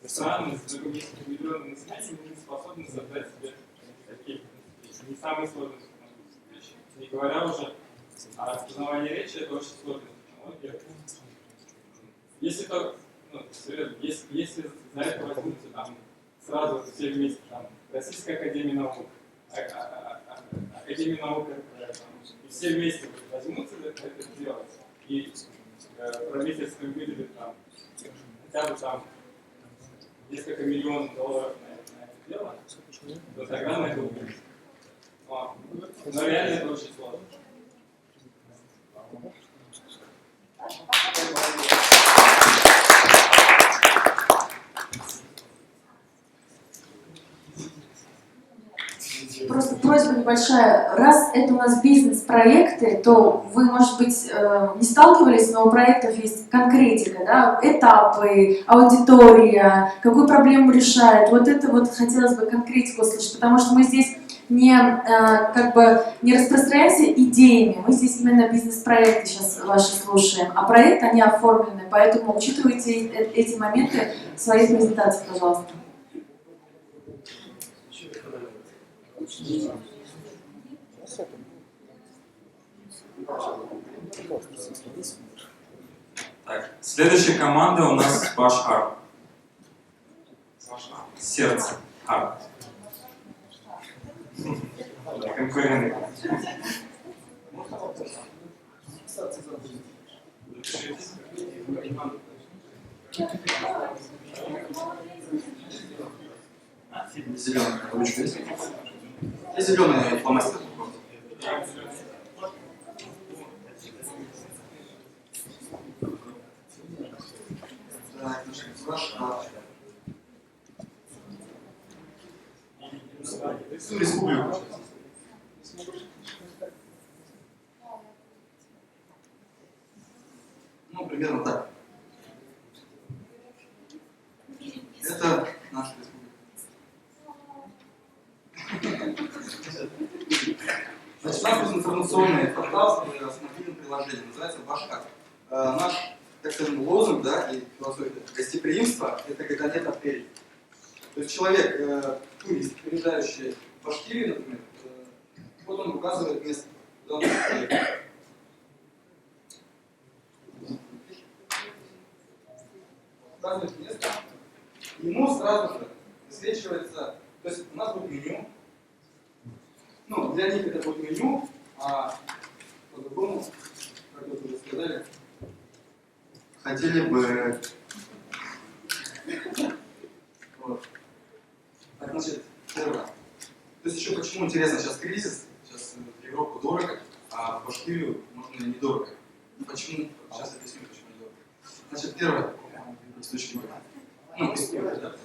страны с несколькими миллионами населения не способны создать себе такие не самые сложные вещи. Не говоря уже о распознавании речи, это очень сложная технология. Если то, ну, серьезно, если за это возьмутся там сразу все вместе, там, Российская академия наук, Академия наук, и все вместе возьмутся за это делать, и правительство выделит там хотя бы там несколько миллионов долларов на это дело, то тогда мы это увидим. Но реально это очень сложно. Просто просьба небольшая. Раз это у нас бизнес-проекты, то вы, может быть, не сталкивались, но у проектов есть конкретика, да? Этапы, аудитория, какую проблему решает. Вот это вот хотелось бы конкретику услышать, потому что мы здесь не распространяемся идеями, мы здесь именно бизнес-проекты сейчас ваши слушаем, а проекты, они оформлены, поэтому учитывайте эти моменты в своей презентации, пожалуйста. Так, следующая команда у нас Башар. Сердце. Хард. Конкуренты. Зеленый, ручка есть? И зеленый фломастер. Так, Башар. Республику. Ну, примерно так. Это наша республика. Значит, у нас есть информационный портал с мобильным приложением, называется Башкат. Наш, так скажем, лозунг, да, и философия гостеприимства – это когда нет отелей. То есть человек, турист, приезжающий в Башкирию, например, вот он указывает место, куда он приехал. Указывает место, и ему сразу же высвечивается, то есть у нас будет меню, ну, для них это будет меню, а по-другому, как вы уже сказали, хотели бы... Вот. Так, значит, первое. То есть еще почему интересно, сейчас кризис, сейчас в Европу дорого, а в Башкирию можно недорого. Почему? Сейчас объясню, почему недорого. Значит, первое, с точки зрения. Ну, история, да?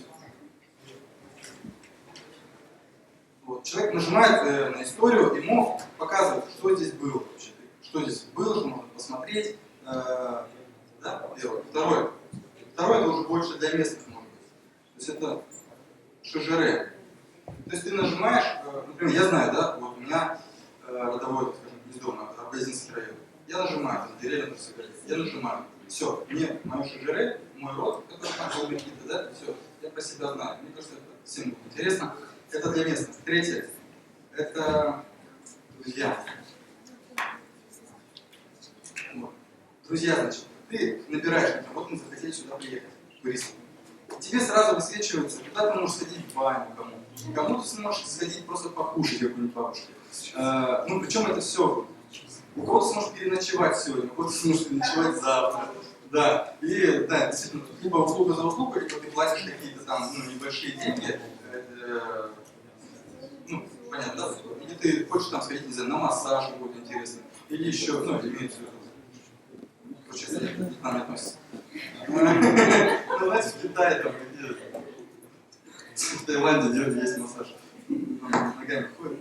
Вот. Человек нажимает на историю, ему показывают, что здесь было вообще. Что здесь было, что можно посмотреть. Да, первое. Второе. Второе, это уже больше для местных может быть. То есть это шажере. То есть ты нажимаешь, например, я знаю, да, вот у меня родовой, скажем, гнездо на Арбазинский район. Я нажимаю, на деревья я нажимаю. Все, мне мое шажере, мой род, это там какие-то, да, все, я про себя знаю. Мне кажется, это всем будет интересно. Это для местных. Третье, это друзья. Вот. Друзья, значит, ты набираешь, вот мы захотели сюда приехать, туристы. Тебе сразу высвечивается, куда ты можешь сходить в баню кому-то. Кому-то сможешь сходить просто покушать какой-нибудь бабушке. Ну, причем это все. У кого-то сможет переночевать сегодня, у кого-то сможет переночевать завтра. Да. И, да, действительно, либо услуга за услугу, либо ты платишь какие-то там, ну, небольшие деньги. Ну, понятно, да? Или ты хочешь там сходить, не знаю, на массаж какой-то интересный. Или еще, ну, имеется в виду. Короче, это к нам не относится. Ну, знаете, в Китае там, где в Таиланде есть массаж. ногами ходит.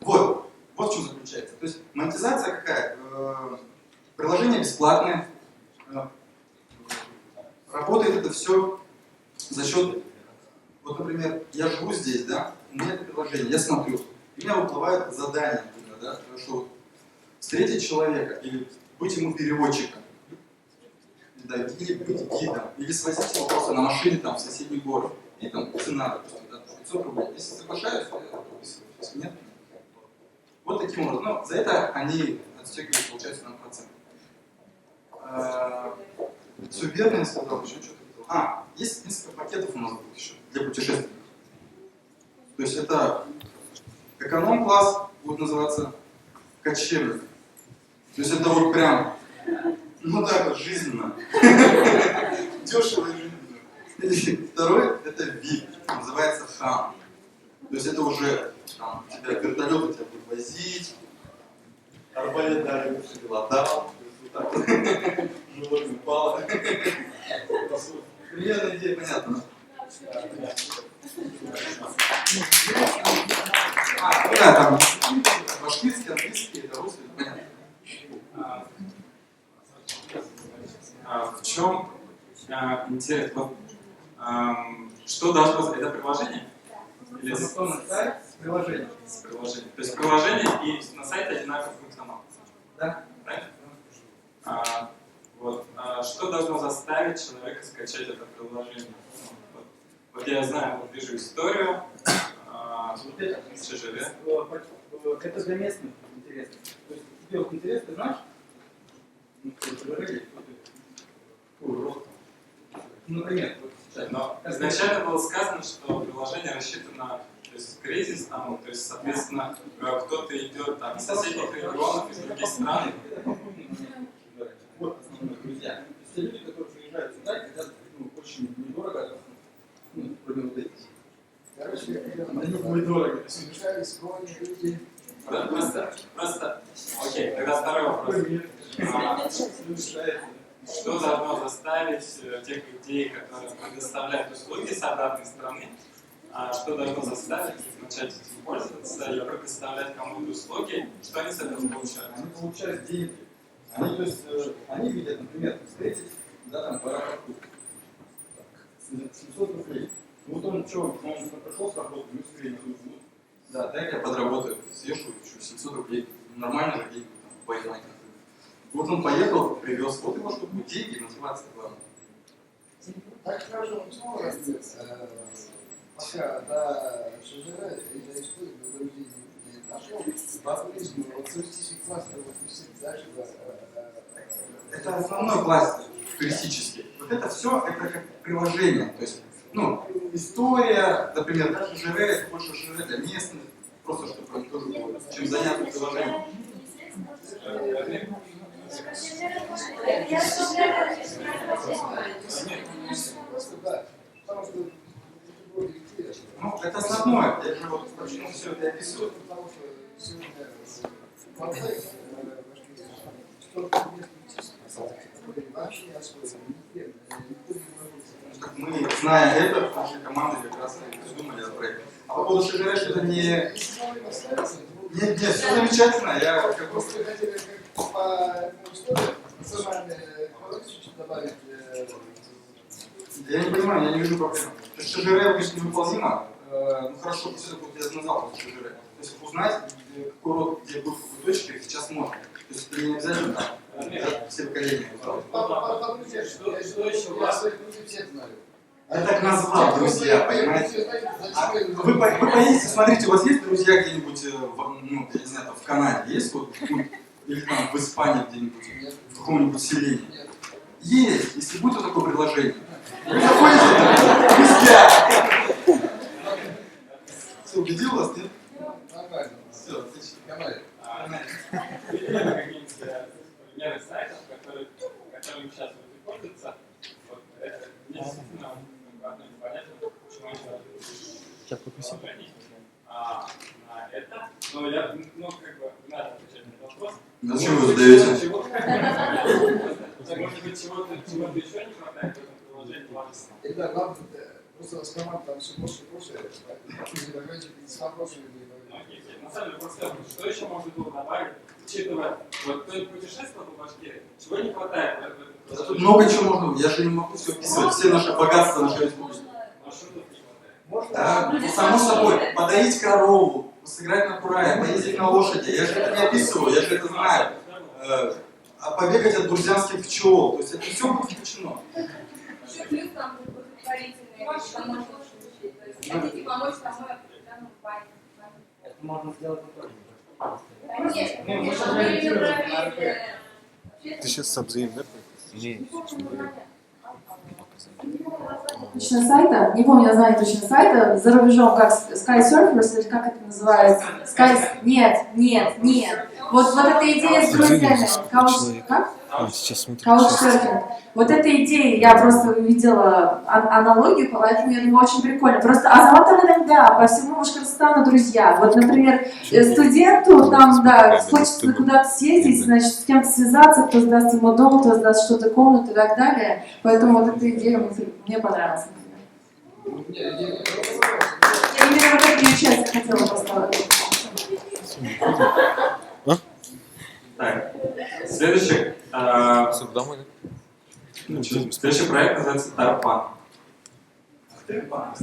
Вот в чем заключается. То есть монетизация какая? Приложение бесплатное. Работает это все за счет, вот, например, я живу здесь, да, у меня это приложение, я смотрю, у меня выплывают задания, например, да, что встретить человека или быть ему переводчиком, да, или быть гидом, или свозить его просто на машине там, в соседний город. И там цена, допустим, да, 500 рублей. Если соглашаюсь, то я подписываюсь. Если нет, нет. Вот таким образом. Но за это они отстегивают, получается, нам процент. Все верно я сказал, еще что-то. Есть несколько пакетов у нас будет еще для путешествий. То есть это эконом-класс, будет называться кочевник. То есть это вот прям, ну так вот, жизненно. Дешево и жизненно. Второй это VIP, называется хам. То есть это уже там, тебя вертолеты тебя будут возить, арбалет дали, ладал, вот так вот, животное упало. Примерно идея понятна. Да, там башкирский, английский, это русский, понятно. В чем интерес? Вот, что должно быть? Это приложение? Или сайт с приложением. С приложением. То есть приложение и на сайте одинаковый функционал. Да. Правильно? Вот. Что должно заставить человека скачать это приложение? Вот я знаю, вот вижу историю. Это для местных интересно. То есть тебе вот интерес, ты знаешь? Например, но изначально было сказано, что приложение рассчитано, то есть кризис, там, то есть, соответственно, кто-то идет там, из соседних регионов, из других стран. Вот основные друзья. Все люди, которые приезжают сюда, хотят очень недорого, кроме вот этих. Короче, они будет дорого. Просто, окей, тогда второй вопрос. Что должно заставить тех людей, которые предоставляют услуги с обратной стороны, что должно заставить начать этим пользоваться и предоставлять кому-то услуги, что они с этого получают? Они получают деньги. Они, то есть, они видят, например, встретить, да, там, в аэропорту, 700 рублей. Вот он пришел с работы, мы встретили, да, дай я подработаю, съешу еще 700 рублей, нормально же деньги, там, поехать. Вот он поехал, привез, вот его штуку, деньги, мотивация главная. Так скажем, снова пока до ШЖР и до истории до друзей не дошел, по-прежнему вот туристический кластер выпустить дальше. Это основной кластер туристический. Вот это все, это как приложение. То есть, ну, история, например, даже ШЖР, это больше ШЖР для местных, просто чтобы тоже было чем заняться приложением. Ну, это основное. Я же вот почему все это описываю. Мы, зная это, нашей команды как раз придумали этот проект. А по поводу ШЖР, что это не... Нет, все замечательно. Я как бы... Я не понимаю, я не вижу проблем. То есть ШЖР обычно невыполнимо. Ну хорошо, все-таки вот я сказал про ШЖР. То есть узнать, какой род, где будет в какой точке, сейчас можно. То есть это не обязательно там, все поколения. Я так назвал, друзья, понимаете? Вы поедете, смотрите, у вас есть друзья где-нибудь, ну, я не знаю, там, в Канаде, есть вот, или там в Испании где-нибудь, в каком-нибудь селении? Есть, если будет вот такое предложение. Вы заходите, друзья! Все, убедил вас, нет? Нормально. Все, отлично. Какие-нибудь примеры сайтов, которыми сейчас люди пользуются, вот, мне действительно одно непонятно, почему они должны обратить на это. Но я, ну, как бы, надо отвечать на этот вопрос. Зачем вы задаете? Может быть, чего-то еще не хватает в этом приложении? Это главное, Просто Аскаман там все больше и больше, заказчик с вопросами будет. На самом деле, просто что еще можно было добавить, учитывая, вот кто путешествовал по Башкирии, чего не хватает? Тут много чего можно, я же не могу все описывать, все наши богатства нашей республики. Да, само собой, подоить корову, сыграть на курае, поездить на лошади, я же это не описываю, я же это знаю. А побегать от бурзянских пчел, то есть это все будет включено. Еще плюс там благотворительные помочь, то есть хотите помочь тому определенному парню. Это можно сделать не только. Конечно, мы же Ты сейчас сабзаим, да? Не, Точно сайта, не помню название точно сайта, за рубежом как Sky Surfers, или как это называется? Нет. Вот эта идея с друзьями. Как? Сейчас смотри. Каучсерфинг. Вот эта идея, я просто увидела аналогию, поэтому я думаю, очень прикольно. Просто Азамат иногда по всему Башкортостану друзья. Вот, например, студенту там, да, хочется куда-то съездить, значит, с кем-то связаться, кто сдаст ему дом, кто сдаст что-то, комнату и так далее. Поэтому вот эта идея мне понравилась. Я именно вот эту часть хотела поставить. Так, следующий. Следующий проект называется Тарпан. Тарпан.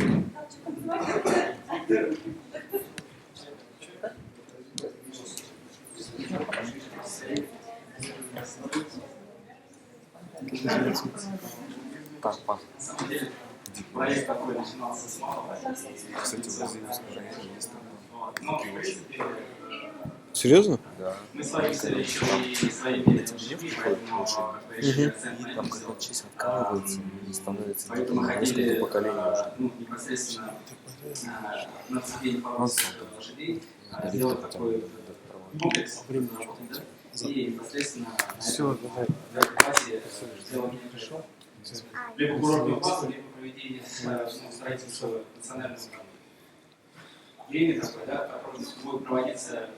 Проект такой начинался с малого. Кстати, в Бразилии есть Но, в принципе, серьезно? Да. Мы свои цели и своими людьми, поэтому решили оценить. Там как чисто откалывается и становится Поэтому мы несколько хотели поколений уже. непосредственно на цепень пород лошадей сделать такой комплекс и непосредственно на этой базе сделать либо курортную базу, либо проведение строительства национального времени такое, да, в котором будет проводиться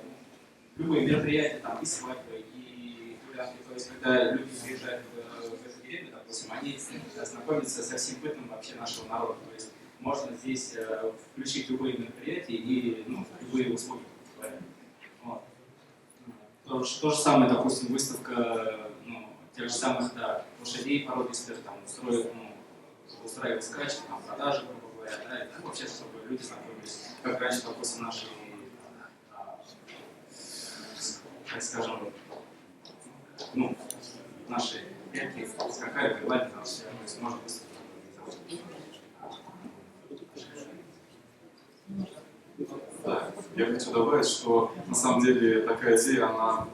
любые мероприятия, там, и свадьбы, и гулянки. То есть, когда люди приезжают в эту деревню, допустим, они знакомятся со всем бытом вообще нашего народа. То есть, можно здесь включить любые мероприятия и любые услуги. Вот. То же самое, допустим, выставка тех же самых лошадей породистых, там, устраивать скачки, там, продажи, грубо говоря, да, и вообще, чтобы люди знакомились, как раньше, допустим, наши, так скажем, наши предки скакали, воевали, там, то есть можно выставить. Да, я хочу добавить, что на самом деле такая идея, она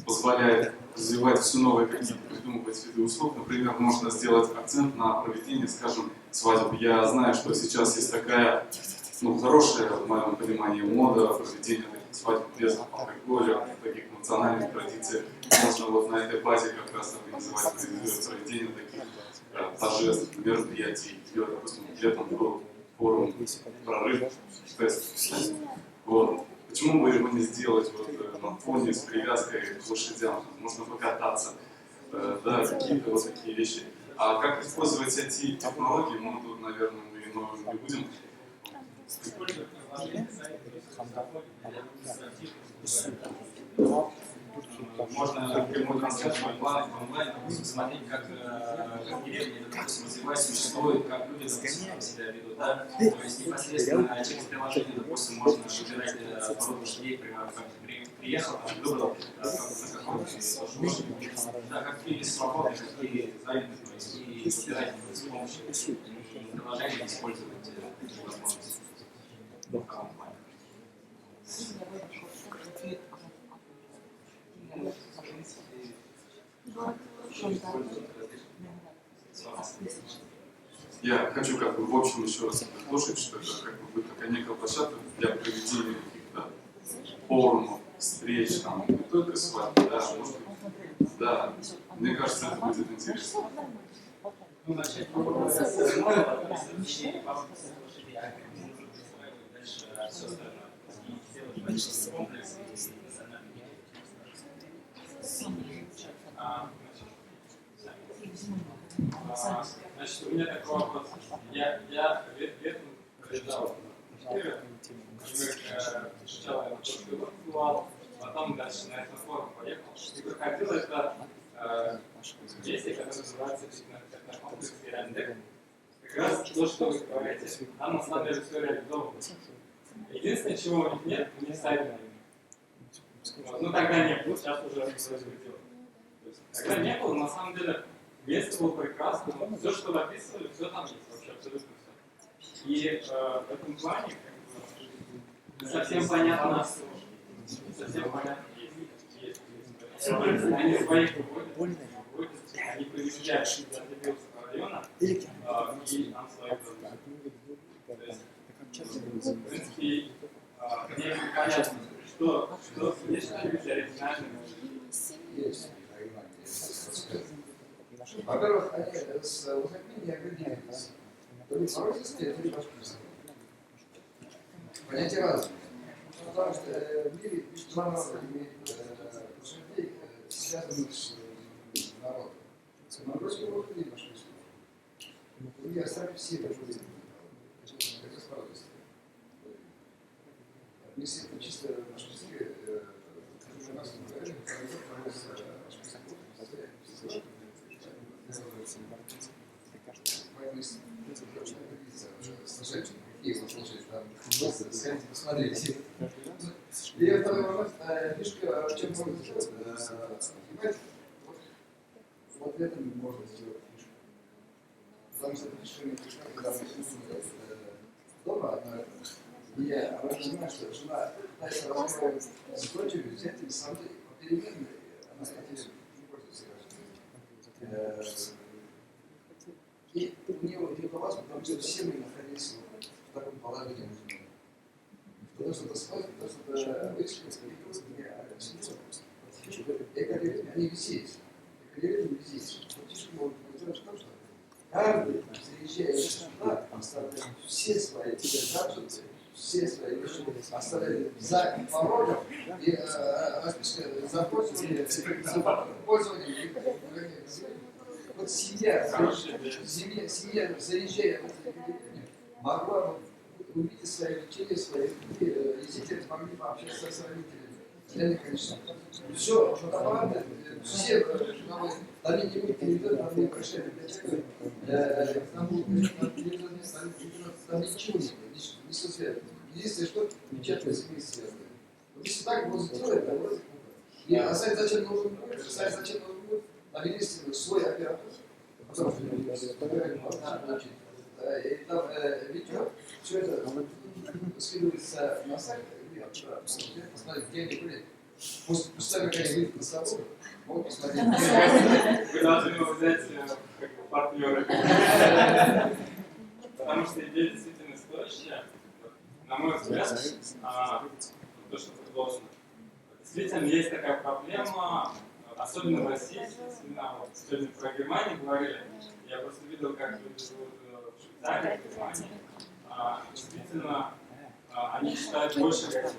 позволяет развивать все новые какие-то придумывать виды услуг. Например, можно сделать акцент на проведении, скажем, свадеб. Я знаю, что сейчас есть такая, хорошая, в моем понимании, мода проведения таких свадеб без алкоголя, таких национальных традиций. Можно вот на этой базе как раз организовать проведение таких торжеств, мероприятий. Допустим, летом был форум «Прорыв», тест. Вот. Почему бы его не сделать на фоне с привязкой к лошадям? Можно покататься, да, какие-то вот такие вещи. А как использовать эти технологии, мы тут, наверное, не будем. Можно прямую трансляцию онлайн смотреть, как деревня, допустим, развивается, существует, как люди, допустим, себя ведут, да? То есть непосредственно через приложение, допустим, можно выбирать породу лошадей, приехал, там, выбрал на какой-то, да, какие свободные, какие заняты, то есть и выбирать с помощью приложения использовать эти возможности. Я хочу в общем еще раз предложить, что это будет такая некая площадка для проведения каких-то форумов, встреч, там, не только свадьбы, да, может быть, да, мне кажется, это будет интересно. Значит, у меня такой вопрос. Я летом прилетал в Киев, и мы сначала я на прошлый год бывал, потом дальше на этот форум поехал. И проходило это действие, которое называется технокомплекс Яндекс. Как раз то, что вы говорите, там на самом деле все реализовано. Единственное, чего у них нет, у них сайта нет. Ну тогда не было, сейчас уже разгрузило. Тогда не было, на самом деле, место было прекрасно, все, что вы описывали, все там есть, вообще абсолютно все. И в этом плане, как бы, совсем понятно, есть. Они своих выводят, они приезжают из Антибиотского района, и там свои выводят. В принципе, мне понятно, что есть что-нибудь оригинальное. Есть. Во-первых, они с возникновения определились. То ли по-русски, то ли по-шпильски. Понятия разные. Потому что в мире два народа имеют людей, связанных с народом. Монгольский народ и башкирский. Другие остальные все другие. Это справедливость. Если это чисто башкирские, уже нас не говорили, сходите, посмотрите. И второй момент, фишка, чем можно сделать? Понимаете, вот в этом можно сделать фишку. Потому что фишка, когда мы дома, одна, и она понимает, что жена дальше разговаривает с дочерью, взять и сам попеременно, она этим не пользуется. И у нее не удалось, потому что все мы находились в таком положении. Потому что это спать, потому что это вышли, эколеризм, они везде есть. Эколеризм везде есть. Фактически можно сказать, что каждый, заезжая сюда, оставляет все свои гаджеты, все свои вещи, оставляет за порогом и за пользованием. Вот семья, заезжая в это заведение, могла увидеть свои лечения, свои родители, могли пообщаться с родителями. Реально, конечно. Все, фотоаппараты, все, там не будет телевизор, там не большая библиотека, там ничего нет, не связано. Единственное, что печатная смесь связана. Вот если так можно сделать, то вроде и а сайт зачем нужен будет? Сайт зачем нужен будет? Там есть свой оператор, потому что и там видео, все это скидывается на сайт, посмотреть, где они были. После того, как они выйдут на свободу, могут посмотреть. Вы должны его взять как партнера. Потому что идея действительно стоящая. На мой взгляд, то, что предложено. Действительно, есть такая проблема, особенно в России, именно вот сегодня про Германию говорили, я просто видел, как люди живут в Швейцарии, в Германии. Действительно, они читают больше газет.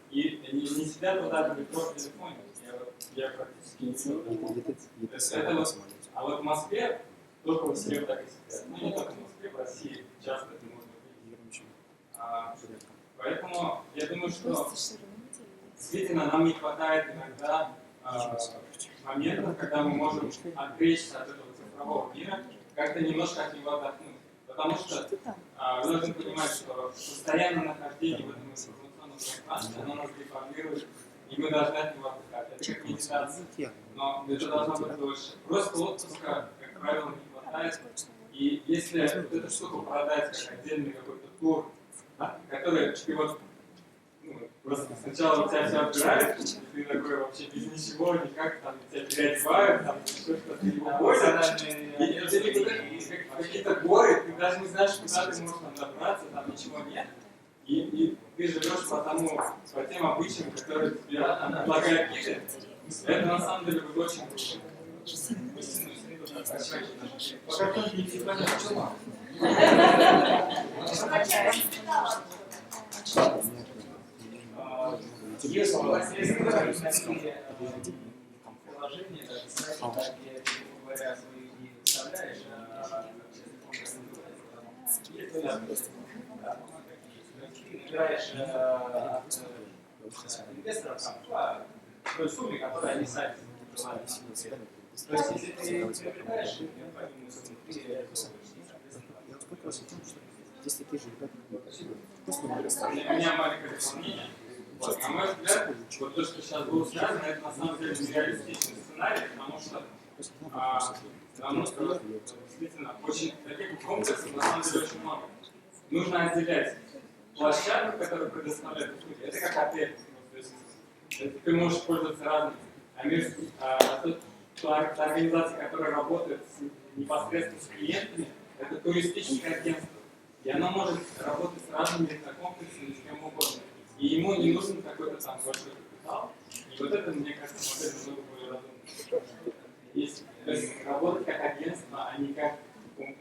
И они не сидят вот так далеко в телефоне. Я практически не видел. А вот в Москве только в Москве так и сидят. Ну не только в Москве, в России часто это можно видеть. Поэтому я думаю, что действительно нам не хватает иногда моментов, когда мы можем отвлечься от этого цифрового мира, как-то немножко от него отдохнуть. Потому что вы должны понимать, что постоянное нахождение в этом информационном пространстве, оно нас деформирует, и мы должны от него отдыхать. Это как медитация, но это должно быть дольше. Просто отпуска, как правило, не хватает. И если вот эту штуку продать как отдельный какой-то тур, который ты вот просто сначала у тебя все отбирают, ты такой вообще без ничего, никак, там тебя переодевают, там еще что-то его возят, и ты какие-то горы, ты даже не знаешь, куда ты можешь там добраться, там ничего нет, и ты живешь по тем обычаям, которые тебе предлагают гиды, это на самом деле будет очень круто. Пока тоже не всегда не начала. Если у вас есть такие приложения, даже сайты, где, говоря, свои представляешь, набираешь инвесторов там, в той сумме, которую они сами желают. То есть, если ты приобретаешь, Если ты же У меня маленькое дополнение. Вот, на мой взгляд, вот то, что сейчас было сказано, это на самом деле нереалистичный сценарий, потому что действительно очень таких комплексов на самом деле очень много. Нужно отделять площадку, которую предоставляют услуги. Это как отель. То есть, ты можешь пользоваться разными. Та организация, которая работает непосредственно с клиентами, это туристическое агентство. И оно может работать с разными комплексами, с кем угодно. И ему не нужен какой-то там большой капитал. И вот это, мне кажется, модель намного более разумная. То есть работать как агентство, а не как комплекс.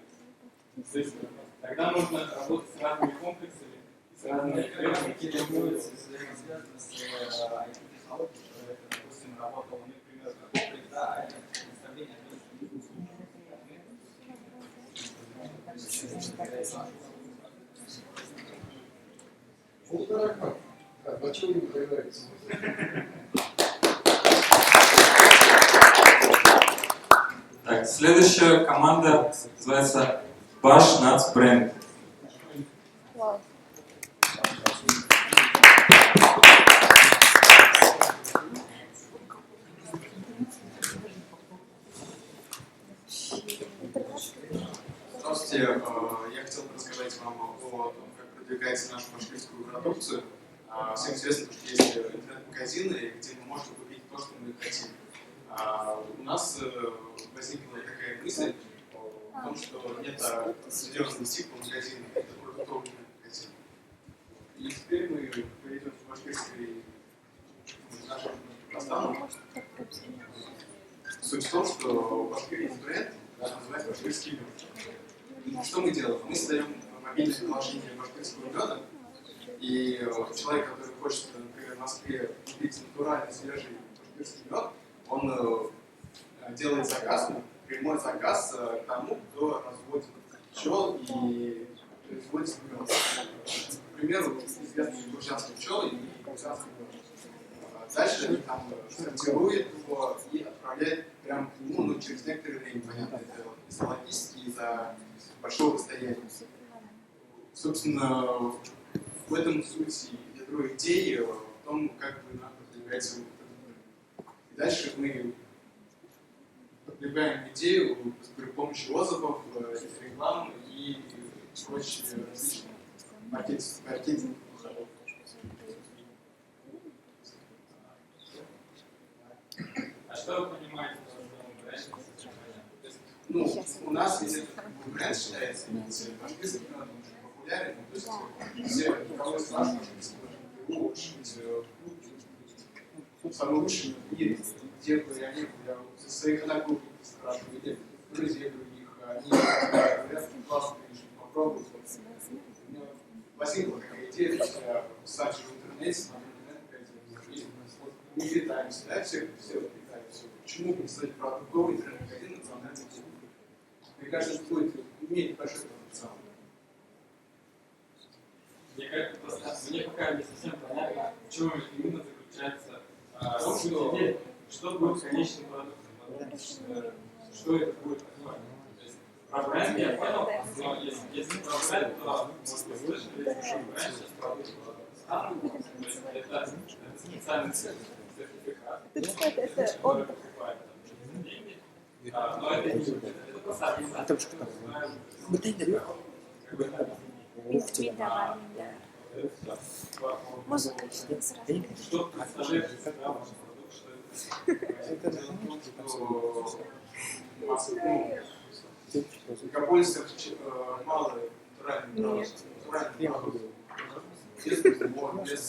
То есть тогда можно работать с разными комплексами, с разными проектами. Какие находятся взаимосвязаны с IT-технологией, допустим, работал, например, на комплекс, да, а это представление Полтора как? Так, а чего не появляется? Так, следующая команда называется Bash Nuts Brand. Здравствуйте, я хотел бы рассказать вам о том, как продвигается нашу башкирскую продукцию. Всем известно, что есть интернет-магазины, где мы можем купить то, что мы хотим. У нас возникла такая мысль о том, что нет определенного типа магазина, это продуктовый магазин. И теперь мы перейдем к башкирской нашему простану. Суть в том, что в Башкирии есть бренд, называется башкирский мед. Что мы делаем? Мы создаем мобильное приложение башкирского меда, и человек, который хочет, например, в Москве купить натуральный свежий башкирский мед, он делает заказ, прямой заказ к тому, кто разводит пчел и производит мед. К примеру, известные гуржанские пчелы и гуржанский мед. Дальше они там сортируют его и отправляют прямо к нему, но через некоторое время, понятно, это из-за логистики, из-за большого расстояния. Собственно, в этом суть ядро идеи, в том, как бы нам продвигается этот. И дальше мы продвигаем идею при помощи отзывов, рекламы и прочих различных маркетинговых ходов. А что вы понимаете под брендом? Ну, у нас ведь этот бренд считается, башкирский бренд очень популярен, то есть все, кого спрашивают, самый лучший в мире, где бы я не был, я своих одногруппников спрашиваю, или друзей других, они говорят, классно, конечно, попробовать. У меня возникла такая идея, то есть я сам живу в интернете, смотрю интернет-магазин, и мы питаемся, да, все питаемся. Почему бы не создать продуктовый интернет-магазин национальный тип? Мне кажется, будет иметь большой потенциал. Мне пока не совсем понятно, в чем именно заключается суть идеи, что будет конечным продуктом, что это будет такое. То есть, про бренд я понял, но если про бренд, то мы слышали, что бренд сейчас продукт стану, то есть это специальный сертификат, который покупает деньги, но это не это просто организация. Музыка сразу. Что представляет из себя ваш продукт, что это? Мегаполисов мало натуральных продуктов. Без сбор, без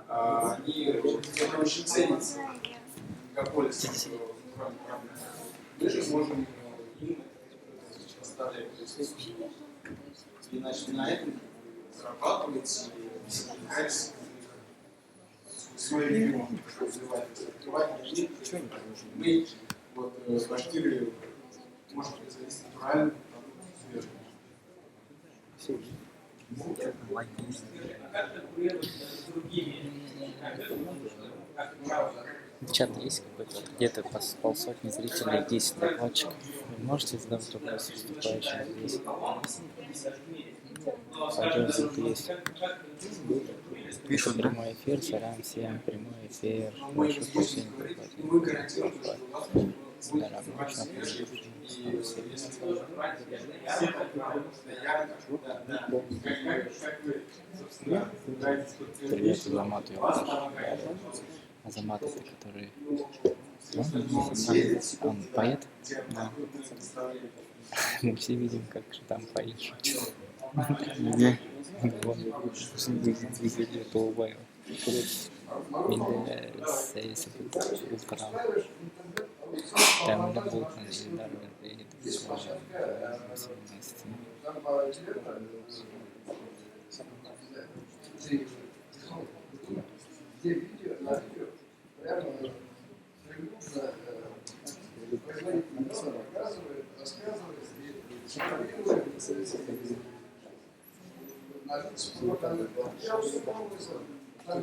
они очень ценятся мегаполисов. Мы же можем им поставлять. Иначе на этом зарабатывать и достигать свой регион развивать, открывать нигде. Мы вот в Башкирии можем производить натуральный продукт свежий. Чат есть какой-то, где-то полсотни зрителей, 10 докладчиков. Вы можете задавать вопросы выступающим здесь? Пожалуйста, есть. Пишут прямой эфир, сорян всем, прямой эфир. Прошу прощения, Мы гарантируем, что у вас будет обычно свежий, и если все привет Азамату, я тоже. Азамат, это который... Он поэт? Да. Мы все видим, как же там поэт шутит. Двигатель полубоя. Минде сейс утром. Там не будет на легендарный рейд. Где видео, на видео, прямо производитель мяса показывает, рассказывает, и контролирует на лицо. Я уже попробовался, там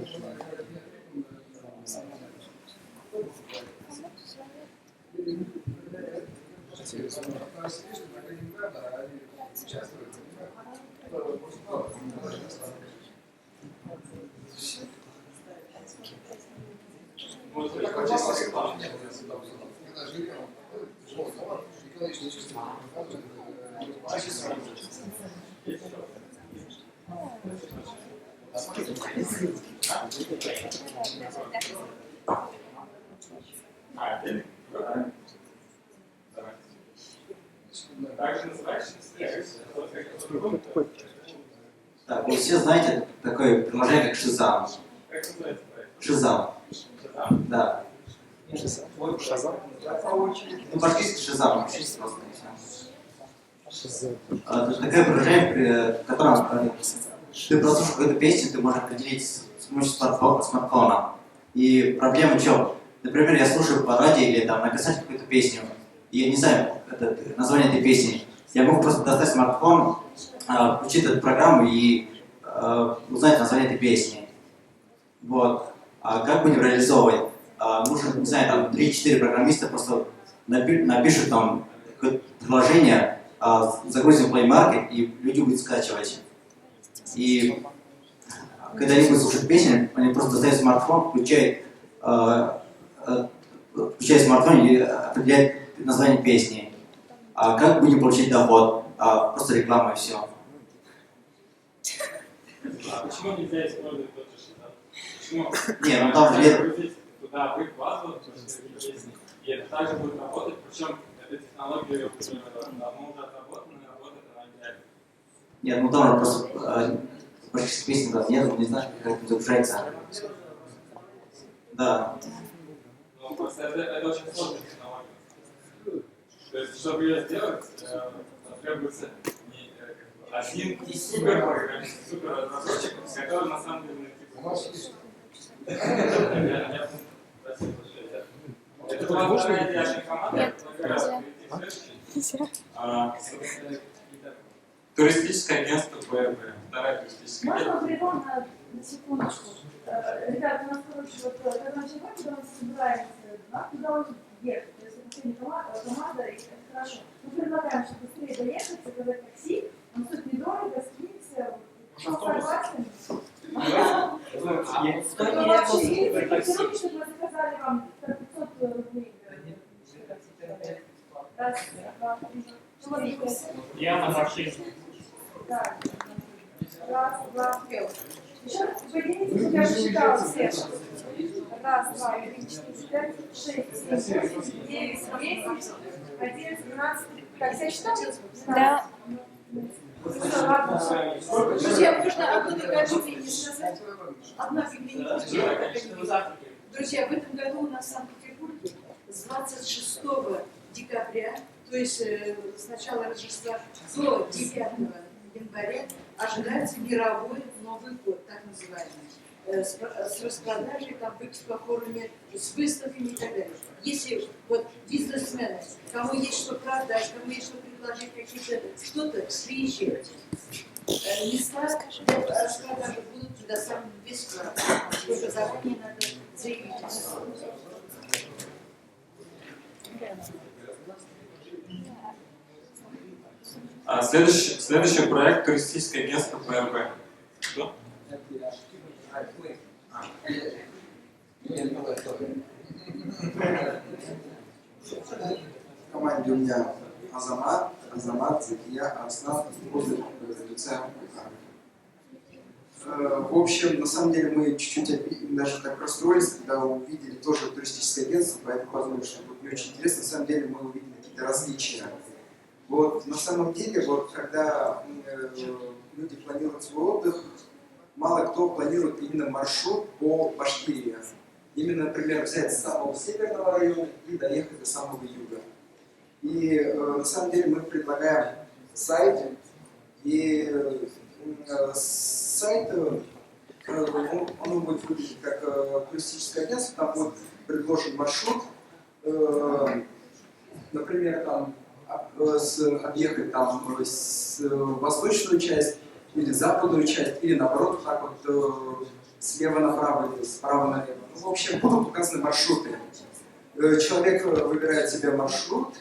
Так, вы все знаете такое приложение, как Шазам? Шазам. Да. Шазам? Ну, башкирский Шазам, учитесь просто. Это такое приложение, в котором ты прослушал какую-то песню, ты можешь определить с помощью смартфона. И проблема в чем? Например, я слушаю по радио или там на кассете какую-то песню, и я не знаю название этой песни. Я могу просто достать смартфон, включить эту программу и узнать название этой песни. Вот. А как будем реализовывать? Нужно, не знаю, там 3-4 программиста просто напишут там какое-то приложение, загрузим в Play Market, и люди будут скачивать. И когда они будут слушать песни, они просто достают смартфон, включают смартфон и определяют название песни. А как будем получить доход? Просто реклама и все. Почему нельзя использовать тот же штат? Почему? Не, ну там же нет. Туда в их базу, и это также будет работать, причем эта технология давно уже отработана, и работает она идеально. Нет, ну там же просто практически песни там нет, не знаю, как это загружается. Да. Ну, просто это очень сложная технология. То есть, чтобы ее сделать, требуется один супер разработчик, который на самом деле это была вторая идеальная команда, туристическое агентство БРБ. Вторая туристическая Можно агентство. прерву на секундочку? Ребята, у нас, короче, вот, когда мы сегодня собираемся, да, куда он ехать? То есть, это команда, и это хорошо. Мы предлагаем, чтобы быстрее доехать, заказать такси, он стоит недорого, скинемся, согласен? Чтобы мы заказали вам 500 рублей. Раз, два, три. Я на машине. Да. Раз, два, три. Еще поделитесь, я считала всех. Раз, два, три, четыре, пять, шесть, семь, восемь, девять, 10, 11, 12. Так, все считали? Да. Друзья, можно одно доказательство сказать? Одна фигня. Друзья, в этом году у нас в Санкт-Петербурге с 26 декабря, то есть с начала Рождества до 9 январе ожидается мировой Новый год, так называемый, с распродажей там в экспофоруме, с выставками и так далее. Если вот бизнесмены, кому есть что продать, кому есть что предложить, какие-то что-то, приезжайте. Места для распродажи будут предоставлены бесплатно. Только заранее надо заявить. Следующий проект туристическое агентство ПРБ. Что? В команде у меня Азамат, Закия, Арслан, возле лицея. В общем, на самом деле мы чуть-чуть даже так расстроились, когда увидели тоже туристическое агентство, поэтому подумали, что будет не очень интересно. На самом деле мы увидели какие-то различия. Вот, на самом деле, вот, когда люди планируют свой отдых, мало кто планирует именно маршрут по Башкирии. Именно, например, взять с самого северного района и доехать до самого юга. И на самом деле мы предлагаем сайт, и сайт, он будет выглядеть как туристическое агентство, там будет предложен маршрут, например, там объехать там восточную часть или западную часть, или наоборот, так вот слева направо или справа налево. Ну, в общем, будут указаны маршруты. Человек выбирает себе маршрут,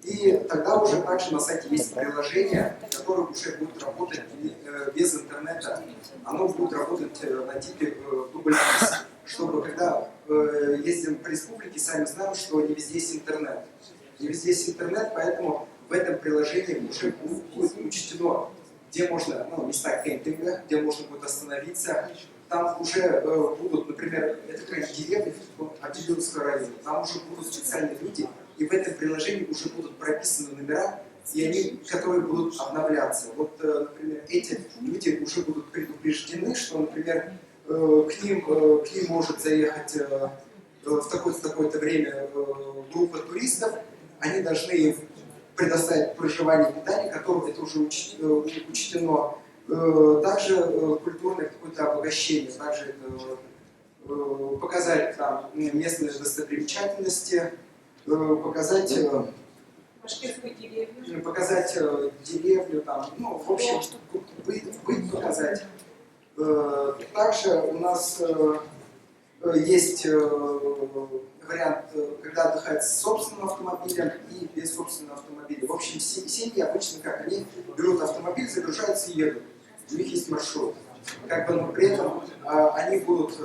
и тогда уже также на сайте есть приложение, которое уже будет работать без интернета. Оно будет работать на типе дубль, чтобы когда ездим по республике, сами знаем, что не везде есть интернет. Не везде есть интернет, поэтому в этом приложении уже будет учтено, где можно, места кемпинга, где можно будет остановиться. Там уже будут, например, это какая-то деревня в Апельдинском районе, там уже будут специальные люди, и в этом приложении уже будут прописаны номера, и они, которые будут обновляться. Вот, например, эти люди уже будут предупреждены, что, например, к ним может заехать в такое-то время группа туристов, они должны им предоставить проживание и питание, которое это уже учтено. Также культурное какое-то обогащение, также показать там местные достопримечательности, показать деревню, там, в общем, быт показать. Также у нас есть вариант, когда отдыхать с собственным автомобилем и без собственного автомобиля. В общем, семьи обычно как? Они берут автомобиль, загружаются и едут. У них есть маршрут. Но при этом они будут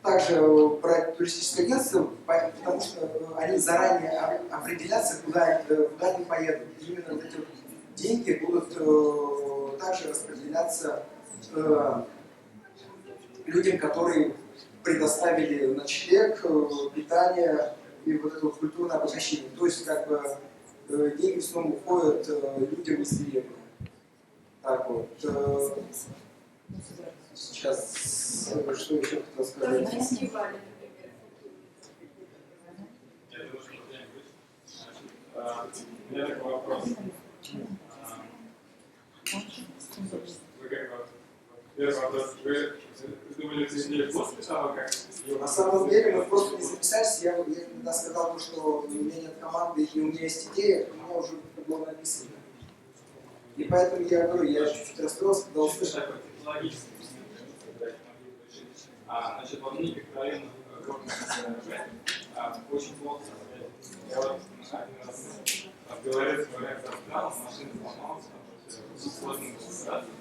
также брать туристическое агентство, потому что они заранее определятся, куда они поедут. И именно вот эти вот деньги будут также распределяться людям, которые предоставили ночлег, питание и вот это вот культурное обогащение. То есть деньги в основном уходят людям из деревни. Так вот. Сейчас, что еще хотел сказать? У меня такой вопрос. Первый вопрос. Вы думали, взяли после того, как... На самом деле мы просто не записались. Я когда сказал, что у меня нет команды и у меня есть идея, у меня уже было написано. И поэтому я говорю, я чуть-чуть расстроился, когда услышал. Значит, во многих районах города очень плохо. Я вот один раз в Белорецком районе застрял, машина сломалась, сложная ситуация.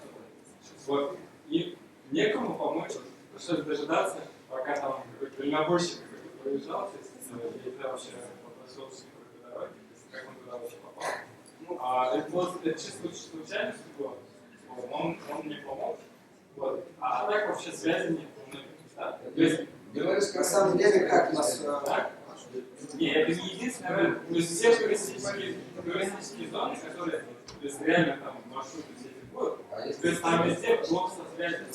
Вот, и некому помочь, пришлось дожидаться, пока там какой-то дальнобойщик проезжал, я вообще попросил по дороге, как он туда вообще попал. Это чисто случайность было, он мне помог, вот. А так вообще связи нет. Да? На самом деле, как у нас... Нет, это не единственный район. То есть все туристические зоны, которые, то есть реально там маршруты все эти будут, то есть там везде плохо со связью.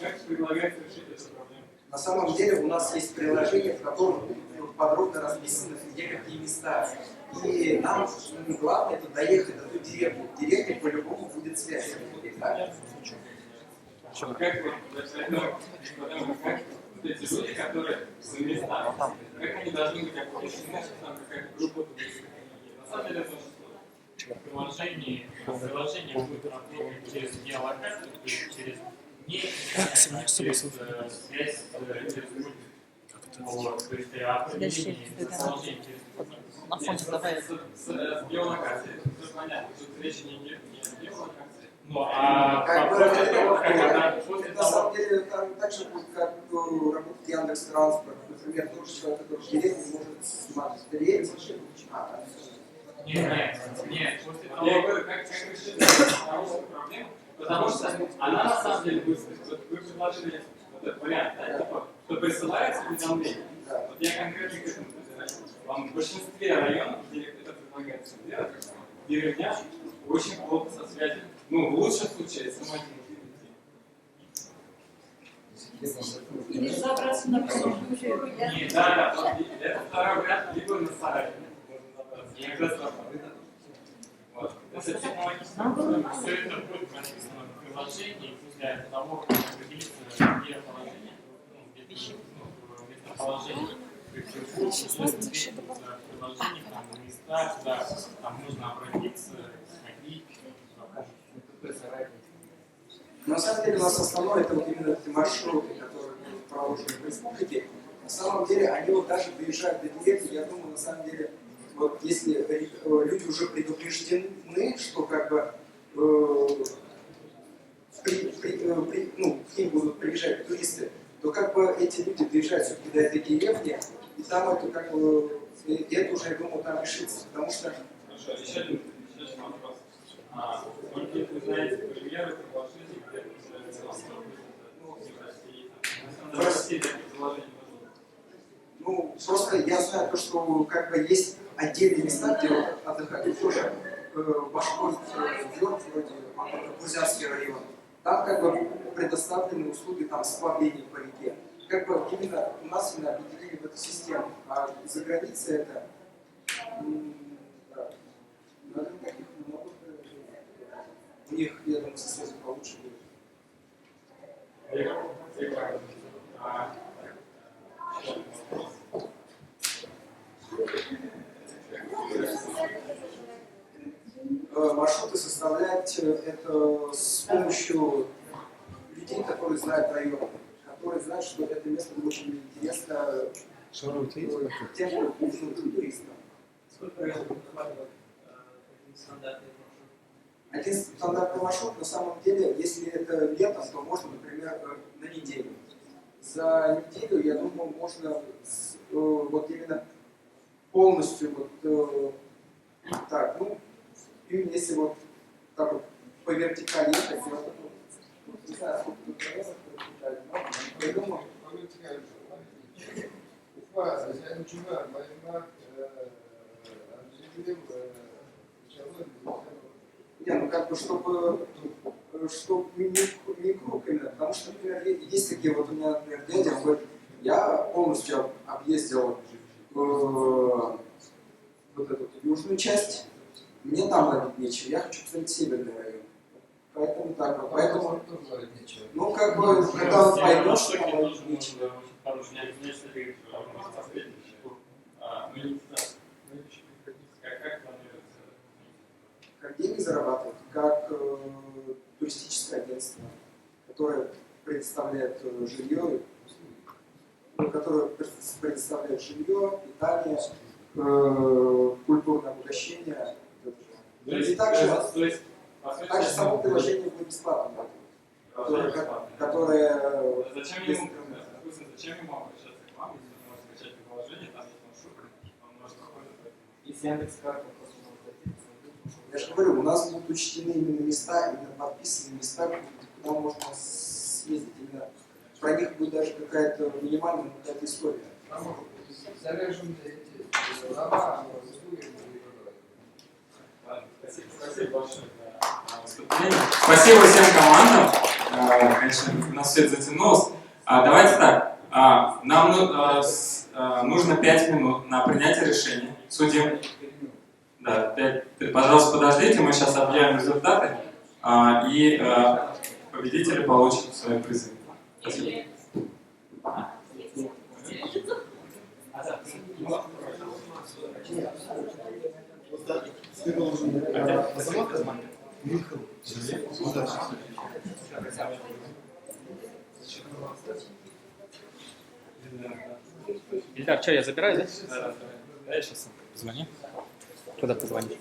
Как предлагается решить эту проблему? На самом деле у нас есть приложение, в котором подробно расписаны, где какие места. И нам главное это доехать до той деревни. В деревне по-любому будет связь. Да? Как вот эти люди, которые за места, как они должны быть оповещены, что там какая-то группа туристов. На самом деле это приложение будет работать через геолокацию, то есть через через связь через путь. Вот, то есть определение расположения с геолокацией. Все понятно, тут речь не идет о геолокации. Ну, а на самом деле там так же будет, как работает Яндекс.Транспорт. Например, тот же человек, который в деревне может снимать деревья, машину. Нет, после того, я говорю, как решить эту проблему, потому что она на самом деле быстрая. Вот вы предложили этот вариант, да, типа, что присылается уведомление. Вот я конкретно к этому придираюсь. Вам в большинстве районов, где это предлагается делать, в деревнях очень плохо со связью. Ну, в лучшем случае, если мы Или забраться на предыдущую. Нет, да, это второй вариант, либо на Сараеве. Я как раз вот. Все это будет прописано в приложении, после того, как определится где положение, местоположение, приложение, там, места, куда там можно обратиться, сходить, На самом деле у нас основное это вот именно эти маршруты, которые проложены в республике. На самом деле они вот даже доезжают до деревни, я думаю, на самом деле, вот если люди уже предупреждены, что как бы к ним будут приезжать туристы, то как бы эти люди доезжают все-таки до этой деревни, и там это как бы, и это уже, я думаю, там решится, потому что... Хорошо, еще один вопрос. Сколько вы знаете примеры приложений, где в России такие приложения? Ну, просто я знаю то, что как бы есть отдельные места, где вот отдыхают тоже Башкорт, Фьорд, вроде Кузянский район. Там как бы предоставлены услуги там сплавления по реке. Как бы именно у нас именно объединили в эту систему. А за границей это у них, я думаю, со связью получше будет. Маршруты составлять это с помощью людей, которые знают район, которые знают, что это место очень интересно тем, кто нужен туристам. Один стандартный маршрут, на самом деле, если это летом, то можно, например, на неделю. За неделю, я думаю, можно вот именно полностью вот так, ну, именно если вот так вот по вертикали ехать, не знаю, сколько тут порядок по вертикали, но я думаю... По вертикали, Уфа, Чума, Майна, Анжелим, Не, ну как бы, чтобы не круг именно, потому что, например, есть такие вот у меня, например, дядя, он говорит, я полностью объездил вот эту южную часть, мне там ловить нечего, я хочу посмотреть северный район. Поэтому так вот, поэтому, ну как бы, когда он поймет, что там ловить нечего. Как деньги зарабатывать, как туристическое агентство, которое предоставляет жилье, которое предоставляет жилье, питание, культурное обогащение. И также само приложение будет бесплатным, которое... Зачем ему обращаться к вам, если он может скачать приложение, там есть маршрут, он может спокойно... Если Яндекс.Карта просто Я же говорю, у нас будут учтены именно места, именно подписаны места, куда можно съездить именно. Про них будет даже какая-то минимальная какая-то история. Заряжем эти дома, услуги. Спасибо большое за выступление. Спасибо всем командам. Конечно, у нас все это затянулось. Давайте так. Нам нужно 5 минут на принятие решения. Судим. Да, пожалуйста, подождите, мы сейчас объявим результаты, и победители получат свои призы. Спасибо. Ильдар, что, я забираю, да? Да, я сейчас Звони. Куда позвонить?